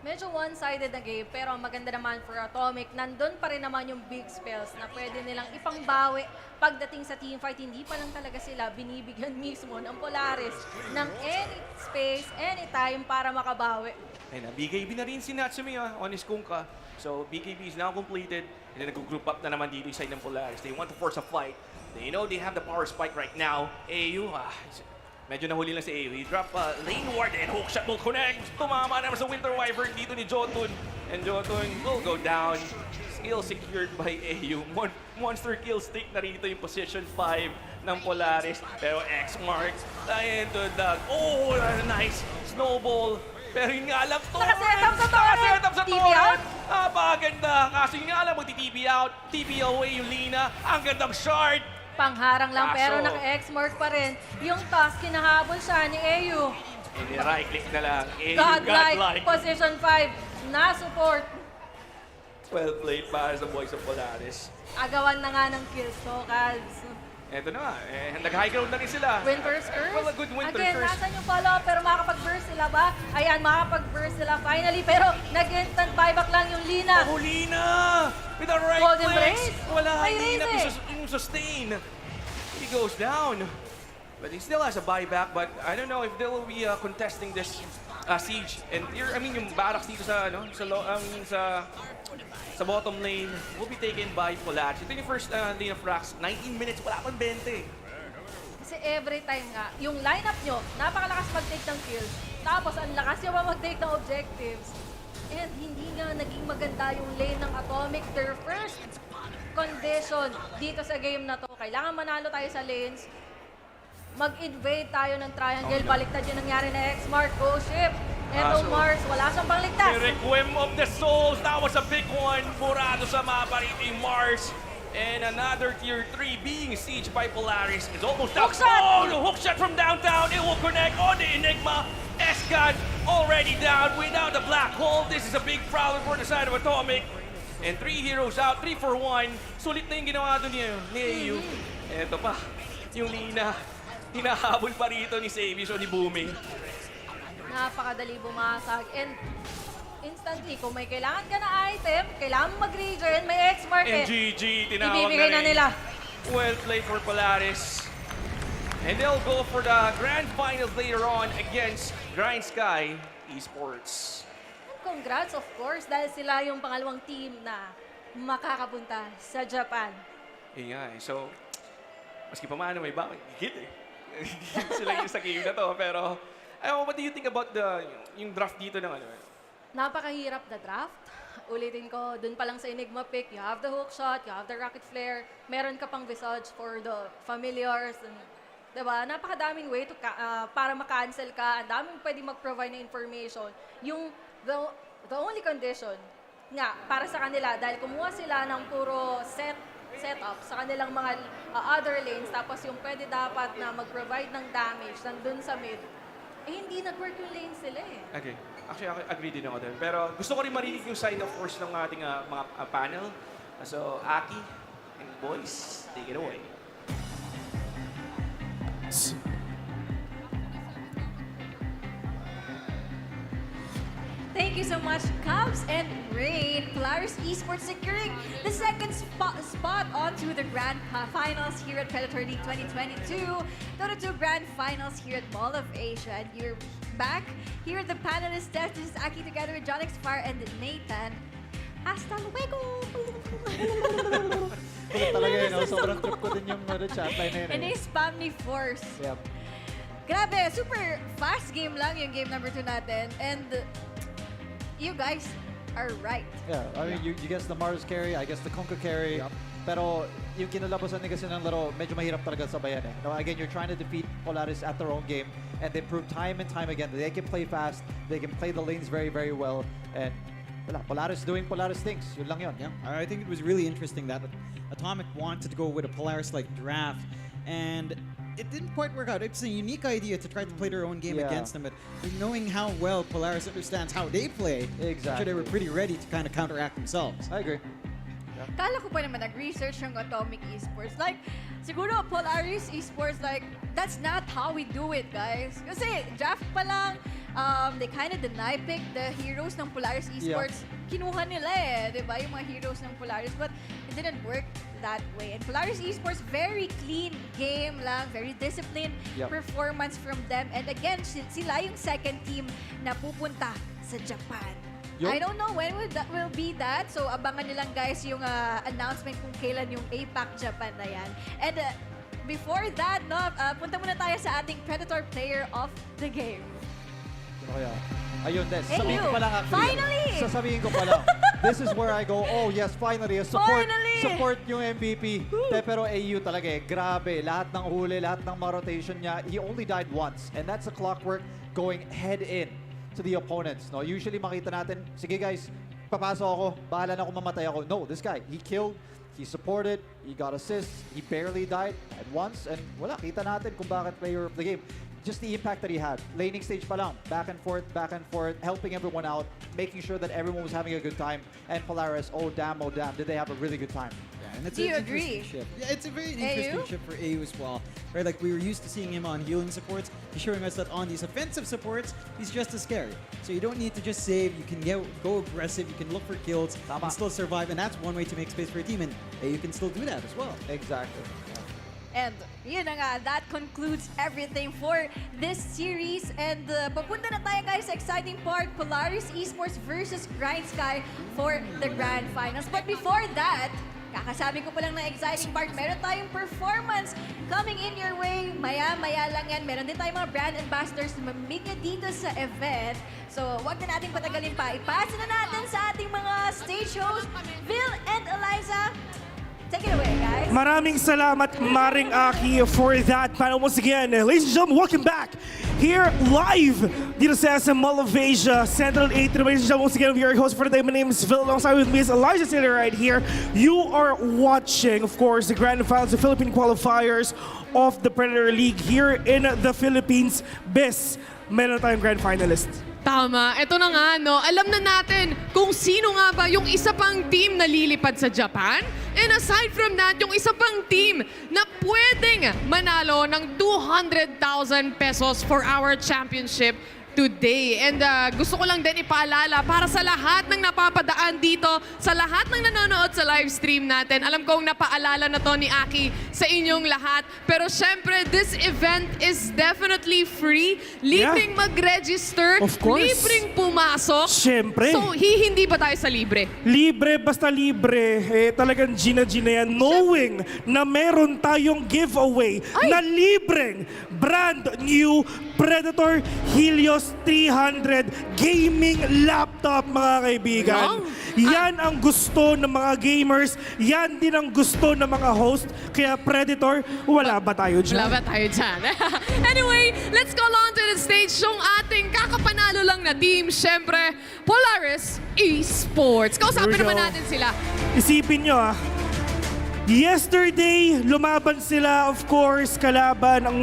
Medyo one-sided na game, pero ang maganda naman for Atomic, nandun pa rin naman yung big spells na pwede nilang ipangbawi pagdating sa teamfight. Hindi pa lang talaga sila binibigyan mismo ng Polaris ng any space, anytime para makabawi. And BKB na rin si Natsumi on his Kunkka. So BKB is now completed. And then nag-group up na naman dito yung side ng Polaris. They want to force a fight. They know they have the power spike right now. AU, medyo nahuli lang si AU. He drop lane ward and hook shot will connect. Tumama naman sa Winter Wyvern dito ni Jotun. And Jotun will go down. Skill secured by AU. Monster kill stick na rito yung position 5 ng Polaris. Pero X-Mark, into the... Oh, nice snowball. Pero yun nga lang, Nakaset-up sa Torrent! Nakaset-up sa TP Torrent! out? Napakaganda. Kaso yun nga lang, magti-TP out. TP away yung Lina. Ang gandang shard. Pangharang lang, Kaso, pero naka-X-mark pa rin. Yung task, kinahabol siya ni AU. Hindi, right-click na lang. Godlike, position 5, na-support. Well played para sa boys of Polaris. Agawan na nga ng kills, so Calves. Eto na nga, nag-high ground na rin sila. Winter's Curse? Well, a good winter Again, curse. nasan yung follow-up, pero makakapag-burst sila ba? Ayan, makakapag-burst sila finally, pero nag-instant buyback lang yung Lina. Oh, Lina! With the right Golden clicks! Brace? Wala, May Lina raise yung sustain. He goes down. But he still has a buyback, but I don't know if they will be contesting this siege. And here, I mean, yung barracks dito sa, sa bottom lane will be taken by Polaris. Ito yung first lane of racks. 19 minutes, wala pang 20. Kasi every time nga, yung lineup nyo, napakalakas mag-take ng kills. Tapos, ang lakas nyo pa mag-take ng objectives. And hindi nga naging maganda yung lane ng Atomic. Their first condition dito sa game na to, kailangan manalo tayo sa lanes. Mag-invade tayo ng triangle. Baliktad yung nangyari na X-Mark. Go ship! Eto Mars, wala siyang pangligtas. The Requiem of the Souls, that was a big one. Burado sa mapa rito Mars. And another tier 3 being sieged by Polaris. It's almost down. Hook shot! Oh, the hook shot from downtown. It will connect on the Enigma. Escan already down without the black hole. This is a big problem for the side of Atomic. And 3 heroes out, 3 for 1. Sulit na yung ginawa doon ni AU. Eto pa, yung Lina. Hinahabol pa rito ni Savius o ni Booming. Napakadali bumasag. And instantly, kung may kailangan ka na item, kailangan mo mag-regen, may X-mark And GG, tinawag ibibigay na rin. nila. Well played for Polaris. And they'll go for the grand finals later on against Grind Sky Esports. Congrats, of course, dahil sila yung pangalawang team na makakapunta sa Japan. Yun nga eh. So, maski pa maano may bakit, higit eh. Sila yung sa game na to. Pero, what do you think about yung draft dito ng ano? Napakahirap na draft. Ulitin ko, dun pa lang sa Enigma pick, you have the hook shot, you have the rocket flare, meron ka pang visage for the familiars. And, diba? Napakadaming way to para ma-cancel ka. Ang daming pwede mag-provide na information. Yung the only condition nga para sa kanila, dahil kumuha sila ng puro setup sa kanilang mga other lanes, tapos yung pwede dapat na mag-provide ng damage nandun sa mid, hindi nag-work yung lane sila eh. Okay. Actually, ako agree din ako din. Pero gusto ko rin marinig yung side of course ng ating mga panel. So, Aki and boys, take it away. Thank you so much, Cubs and Rain. Polaris Esports securing the second spot onto the Grand Finals here at Predator League 2022. Dota 2 Grand Finals here at Mall of Asia. And you're back. Here are the panelists. This is Aki together with John Fire and Nathan. Hasta luego! Talaga yun, sobrang trip ko din yung chatline na yun. And they spam ni Force. Yep. Grabe, super fast game lang yung game number 2 natin. And you guys are right. Yeah, I mean, you guess the Mars carry, I guess the Kunkka carry. Pero yung kinalabasan ni kasi ng laro, medyo mahirap talaga sabayan eh. No, again, you're trying to defeat Polaris at their own game, and they prove time and time again that they can play fast, they can play the lanes very, very well, and wala, Polaris doing Polaris things. Yun lang yun. Yeah, I think it was really interesting that Atomic wanted to go with a Polaris-like draft, and it didn't quite work out. It's a unique idea to try to play their own game Yeah. against them, but knowing how well Polaris understands how they play, Exactly. they were pretty ready to kind of counteract themselves. I agree. Kala ko pa naman nag-research ng Atomic Esports. Like, siguro Polaris Esports, like, that's not how we do it, guys. Kasi draft pa lang, they kind of deny-pick the heroes ng Polaris Esports. Kinuha nila di ba, yung mga heroes ng Polaris. But it didn't work that way. And Polaris Esports, very clean game lang, very disciplined performance from them. And again, sila yung second team na pupunta sa Japan. I don't know when will be that. So, abangan nilang guys yung announcement kung kailan yung APAC Japan na yan. And before that, no, punta muna tayo sa ating Predator player of the game. Sino kaya? Ayun, Des. Hey, Sasabihin ko pa lang actually. Finally! Sasabihin ko pa lang. This is where I go, oh yes, finally, support yung MVP. Pero AU talaga grabe. Lahat ng huli, lahat ng mga rotation niya, he only died once. And that's a clockwork going head in to the opponents. No, usually makita natin, sige guys, papasok ako, bahala na ako mamatay ako. No, this guy, he killed, he supported, he got assists, he barely died at once, and wala, kita natin kung bakit player of the game. Just the impact that he had. Laning stage pa lang, back and forth, helping everyone out, making sure that everyone was having a good time. And Polaris, oh damn, did they have a really good time. And it's Do you an agree? interesting shift. Yeah, it's a very interesting shift for AU as well. Right, like we were used to seeing him on healing supports. He's showing us that on these offensive supports, he's just as scary. So you don't need to just save. You can go aggressive. You can look for kills and still survive. And that's one way to make space for a team. And AU can still do that as well. Exactly. And yun na nga, that concludes everything for this series. And papunta na tayo guys sa exciting part, Polaris Esports versus Grind Sky for the Grand Finals. But before that, kakasabi ko pa lang na exciting part, meron tayong performance coming in your way. Maya-maya lang yan. Meron din tayong mga brand ambassadors na mamimigay dito sa event. So, wag na natin patagalin pa. Ipasa na natin sa ating mga stage shows. Vil and Eliza, take it away, guys. Maraming salamat, Maring Aki, for that panel. Once again, ladies and gentlemen, welcome back here live dito sa SM MOA Central Atrium. Ladies and gentlemen, once again, we are your host for today. My name is Phil, alongside with me is Elijah Taylor right here. You are watching, of course, the Grand Finals, the Philippine qualifiers of the Predator League here in the Philippines. Best, meron tayong Grand Finalist. Tama. Ito na nga, no? Alam na natin kung sino nga ba yung isa pang team na lilipad sa Japan. And aside from that, yung isa pang team na pwedeng manalo ng 200,000 pesos for our championship today. And gusto ko lang din ipaalala para sa lahat ng napapadaan dito, sa lahat ng nanonood sa live stream natin. Alam kong napaalala na to ni Aki sa inyong lahat. Pero syempre, this event is definitely free. Libreng mag-register. Of course. Libreng pumasok. Syempre. So, hindi ba tayo sa libre? Libre, basta libre. Talagang Gina yan. Knowing na meron tayong giveaway na libreng brand new Predator Helios 300 gaming laptop, mga kaibigan. Yan ang gusto ng mga gamers. Yan din ang gusto ng mga host. Kaya Predator, wala ba tayo dyan? Wala ba tayo dyan? Anyway, let's go on to the stage. Yung ating kakapanalo lang na team, syempre, Polaris Esports. Kausapin naman natin sila. Isipin nyo yesterday, lumaban sila, of course, kalaban ang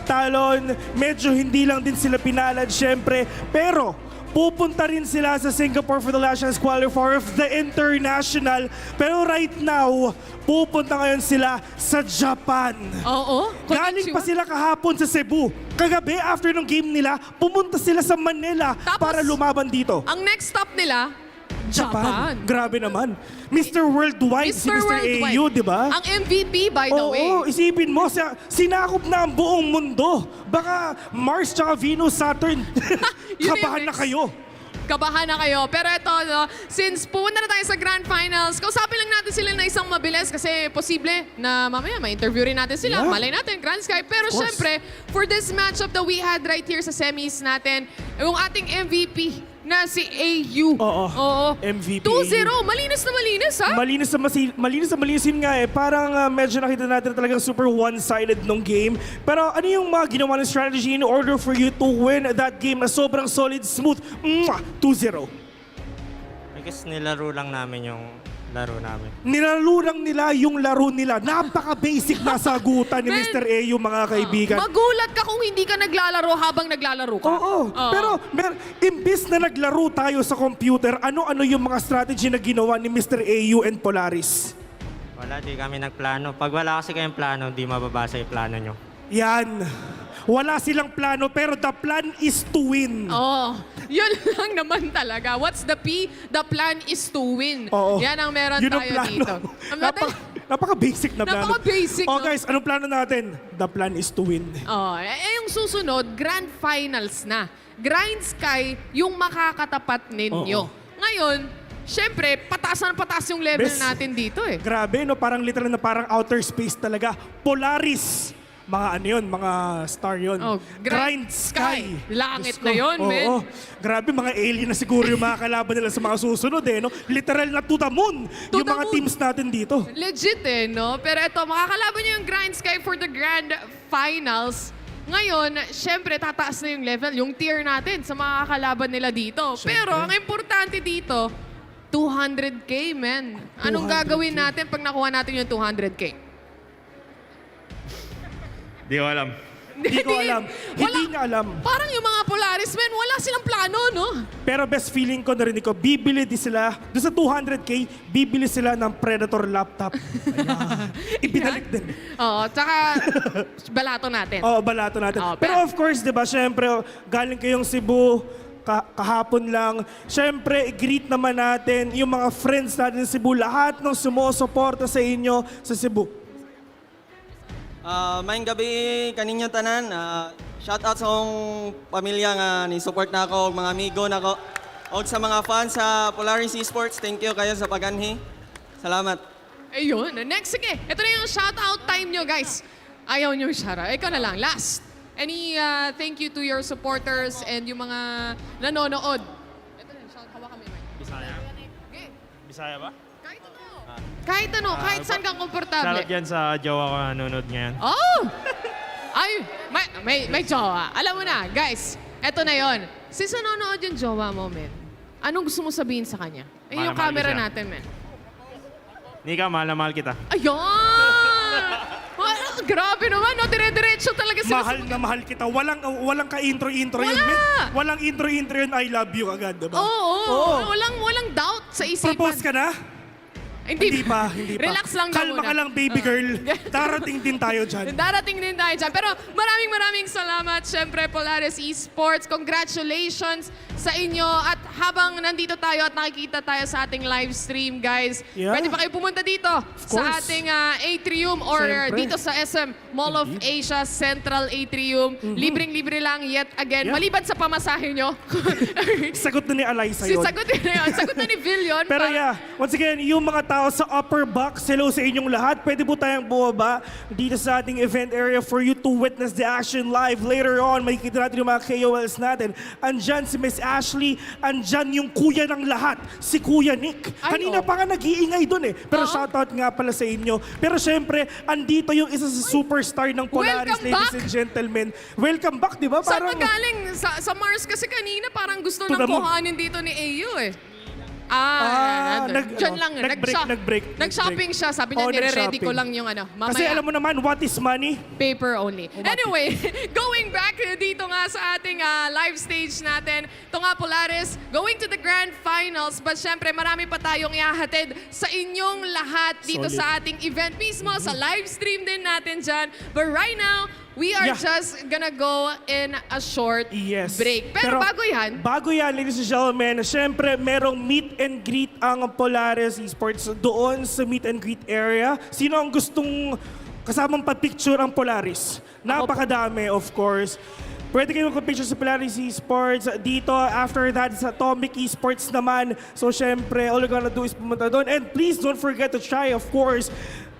Talon. Medyo hindi lang din sila pinalad, syempre. Pero, pupunta rin sila sa Singapore for the last chance qualifier of the International. Pero right now, pupunta ngayon sila sa Japan. Oo. Galing pa sila kahapon sa Cebu. Kagabi, after ng game nila, pumunta sila sa Manila para lumaban dito. Ang next stop nila, Japan. Grabe naman. Mr. Worldwide, si Mr. AU, di ba? Ang MVP, by the way. Oo, isipin mo, sinakop na ang buong mundo. Baka Mars tsaka Venus, Saturn. Kabahan na kayo. Kabahan na kayo. Pero ito, no, since pumunta na tayo sa Grand Finals, kausapin lang natin sila na isang mabilis kasi posible na mamaya ma-interview rin natin sila. Malay natin, Grand Sky. Pero syempre, for this matchup that we had right here sa semis natin, yung ating MVP na si AU. Oo. MVP. 2-0. Malinis na malinis, ha? Malinis na malinis yun nga eh. Parang medyo nakita natin talagang super one-sided nung game. Pero ano yung mga ginawa ng strategy in order for you to win that game na sobrang solid, smooth? 2-0. I guess nilaro lang namin yung laro namin. Nilaro lang nila yung laro nila. Napaka-basic na sagutan ni Mr. A yung mga kaibigan. Magulat ka kung hindi ka naglalaro habang naglalaro ka. Oo. Pero imbis na naglaro tayo sa computer, ano-ano yung mga strategy na ginawa ni Mr. AU and Polaris? Wala, di kami nagplano. Pag wala kasi kayong plano, di mababasa yung plano nyo. Yan. Wala silang plano pero the plan is to win. Oh, yun lang naman talaga. What's the P? The plan is to win. Oo. Yan ang meron Yun ang tayo plano. dito. Napaka-basic na plano. Napaka-basic, Oh no? guys, anong plano natin? The plan is to win. Oh, yung susunod, Grand Finals na. Grind Sky, yung makakatapat ninyo. Ngayon, syempre, pataas na pataas yung level Bes, natin dito eh. Grabe, no? Parang literal na parang outer space talaga. Polaris. Mga ano yun, mga star yun. Oh, Grind Sky. Langit Diyos na ko. yun, Oo, men. oo. Grabe, mga alien na siguro yung mga kalaban nila sa mga susunod eh. No? Literal na to the moon To yung the mga moon. teams natin dito. Legit eh, no? Pero ito, makakalaban nyo yung Grind Sky for the Grand Finals. Ngayon, syempre, tataas na yung level, yung tier natin sa mga kalaban nila dito. Pero ang importante dito, 200K, men. Anong 200K. gagawin natin pag nakuha natin yung 200K? Di ko alam. Hindi ko alam. Hindi niya alam. Parang yung mga Polaris, men, wala silang plano, no? Pero best feeling ko, narinig ko, bibili din sila, doon sa 200K, bibili sila ng Predator laptop. Ayan. Ibinalik din. Oo, tsaka balato natin. Oo, balato natin. Oo, Pero of course, di ba, syempre, galing kayong Cebu, kahapon lang. Syempre, greet naman natin yung mga friends natin sa Cebu, lahat ng sumusuporta sa inyo sa Cebu. Maayong gabi kaninyo tanan. Shout out sa akong pamilya nga ni support na ako, mga amigo na ako. Og sa mga fans sa Polaris Esports, thank you kayo sa paganhi. Salamat. Ayun. Next, sige. Ito na yung shoutout time nyo, guys. Ayaw nyo shoutout. Ikaw na lang. Last. Any thank you to your supporters and yung mga nanonood. Ito na, shout hawa kami, Mike. Bisaya? Okay. Bisaya ba? Kahit ano, kahit saan kang komportable. Shoutout yan sa jowa ko na nanonood ngayon. Oh! Ay, may jowa. Alam mo na, guys, eto na yon. Since nanonood yung jowa mo, men, anong gusto mo sabihin sa kanya? Ay, yung Mahal camera ko siya. natin, men. Nika, mahal na mahal kita. Ayun! Grabe naman, no? Dire-diretso talaga sila. Mahal na mahal kita. Walang ka-intro-intro yun. Walang intro-intro yun, I love you agad, diba? Oo. Walang doubt sa isipan. Propose ka na? Hindi pa. Relax lang daw Kalma muna. ka lang, baby girl. Darating din tayo dyan. Darating din tayo dyan. Pero maraming salamat, syempre, Polaris Esports. Congratulations sa inyo. At habang nandito tayo at nakikita tayo sa ating live stream, guys, pwede pa kayo pumunta dito sa ating atrium or Syempre. dito sa SM Mall of Asia Central Atrium. Libreng-libre lang yet again. Maliban sa pamasahe nyo. Sagot na ni Alaysa yun. Sagot na ni Vil yun. Pero once again, yung mga tao sa upper box, hello sa inyong lahat. Pwede po tayong bumaba dito sa ating event area for you to witness the action live. Later on, makikita natin yung mga KOLs natin. Andyan si Miss Ashley, andyan yung kuya ng lahat, si Kuya Nick. Kanina pa nga nag-iingay dun eh. Pero shoutout nga pala sa inyo. Pero syempre, andito yung isa sa superstar ng Polaris, Welcome ladies back! and gentlemen. Welcome back, di ba? Saan ka galing? Sa Mars kasi kanina parang gusto To nang the moon. kuhanin dito ni AU eh. Diyan lang. Nag-break. Nag-shopping siya. Sabi niya, nire-ready ko lang yung ano. Mamaya. Kasi alam mo naman, what is money? Paper only. Anyway, going back dito nga sa ating live stage natin. Ito nga, Polaris, going to the Grand Finals. But syempre, marami pa tayong ihahatid sa inyong lahat dito Solid. sa ating event mismo, sa live stream din natin dyan. But right now, we are just gonna go in a short break. Pero Bago yan, ladies and gentlemen, syempre merong meet and greet ang Polaris Esports doon sa meet and greet area. Sino ang gustong kasamang pa-picture ang Polaris? Napakadami, of course. Pwede kayo mag-picture sa Polaris Esports. Dito, after that, sa Atomic Esports naman. So, syempre, all you gotta do is pumunta doon. And please don't forget to try, of course,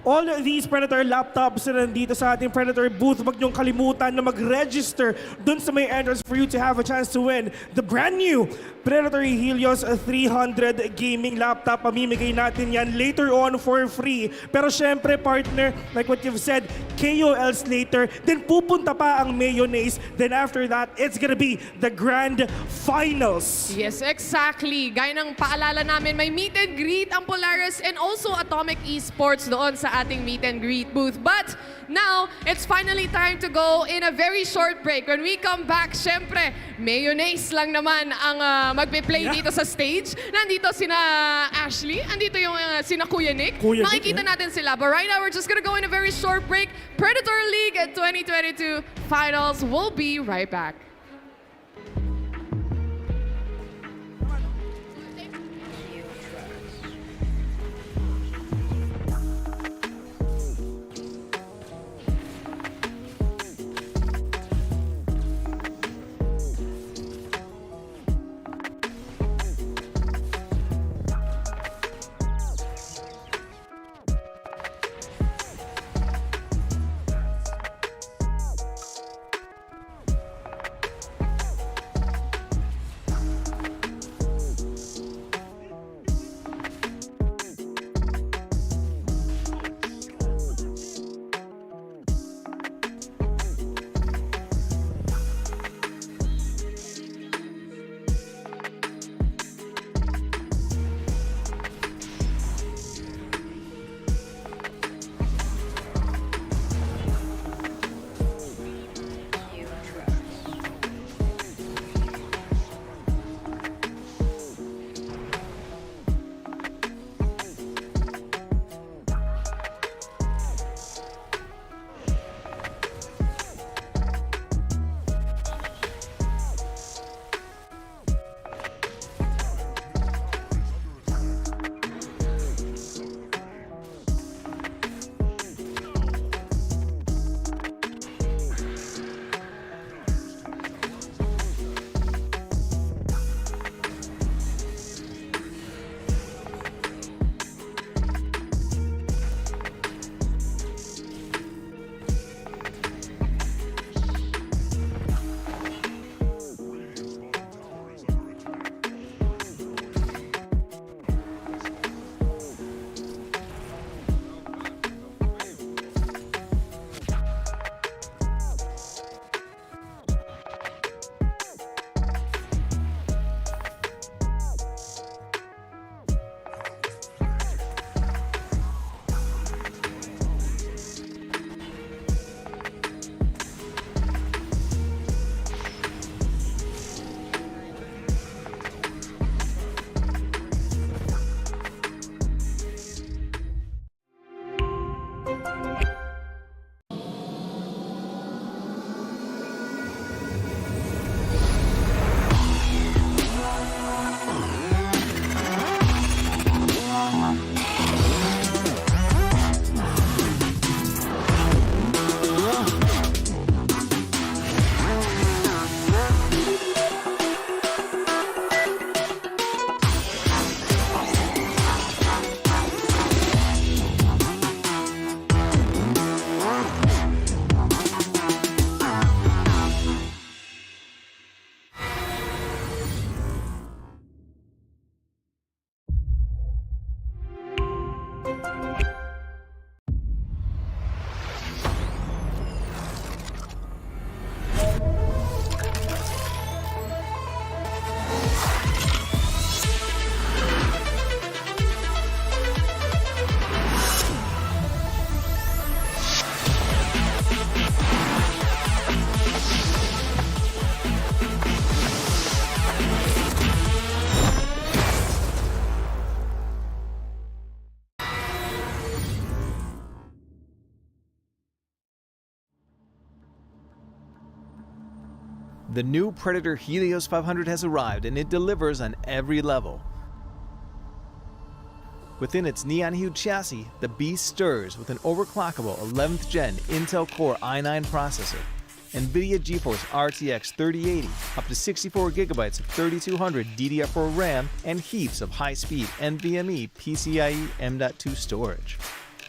all these Predator laptops na nandito sa ating Predator booth, wag niyong kalimutan na mag-register dun sa may entrance for you to have a chance to win the brand new Predator Helios 300 gaming laptop. Pamimigay natin yan later on for free. Pero syempre, partner, like what you've said, KOLs later, then pupunta pa ang mayonnaise. Then after that, it's gonna be the grand finals. Yes, exactly. Gaya ng paalala namin, may meet and greet ang Polaris and also Atomic Esports doon sa ating meet and greet booth. But now, it's finally time to go in a very short break. When we come back, syempre, mayonnaise lang naman ang magpe-play dito sa stage. Nandito sina Ashley, andito yung sina Kuya Nick. Makikita natin sila. But right now, we're just gonna go in a very short break. Predator League 2022 Finals. We'll be right back. The new Predator Helios 500 has arrived and it delivers on every level. Within its neon-hued chassis, the beast stirs with an overclockable 11th gen Intel Core i9 processor, NVIDIA GeForce RTX 3080, up to 64 gigabytes of 3200 DDR4 RAM, and heaps of high-speed NVMe PCIe M.2 storage.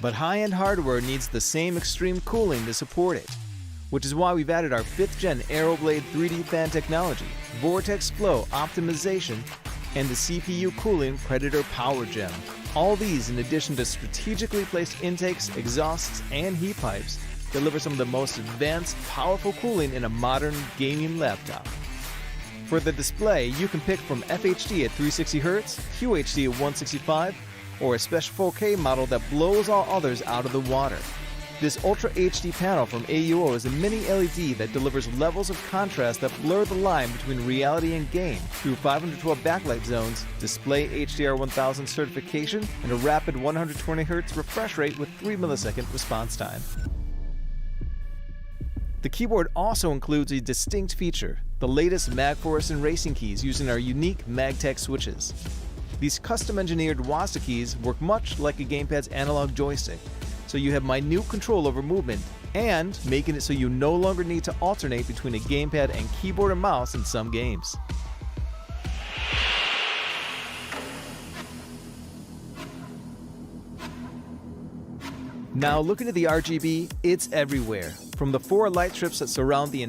But high-end hardware needs the same extreme cooling to support it, which is why we've added our 5th-gen AeroBlade 3D fan technology, Vortex Flow optimization, and the CPU cooling Predator Power Gem. All these, in addition to strategically placed intakes, exhausts, and heat pipes, deliver some of the most advanced, powerful cooling in a modern gaming laptop. For the display, you can pick from FHD at 360Hz, QHD at 165, or a special 4K model that blows all others out of the water. This Ultra HD panel from AUO is a mini LED that delivers levels of contrast that blur the line between reality and game through 512 backlight zones, display HDR 1000 certification, and a rapid 120Hz refresh rate with 3 millisecond response time. The keyboard also includes a distinct feature, the latest mag fluorescent racing keys using our unique MagTech switches. These custom-engineered WASA keys work much like a gamepad's analog joystick, so you have minute control over movement and making it so you no longer need to alternate between a gamepad and keyboard and mouse in some games. Now looking at the RGB, it's everywhere. From the 4 light strips that surround the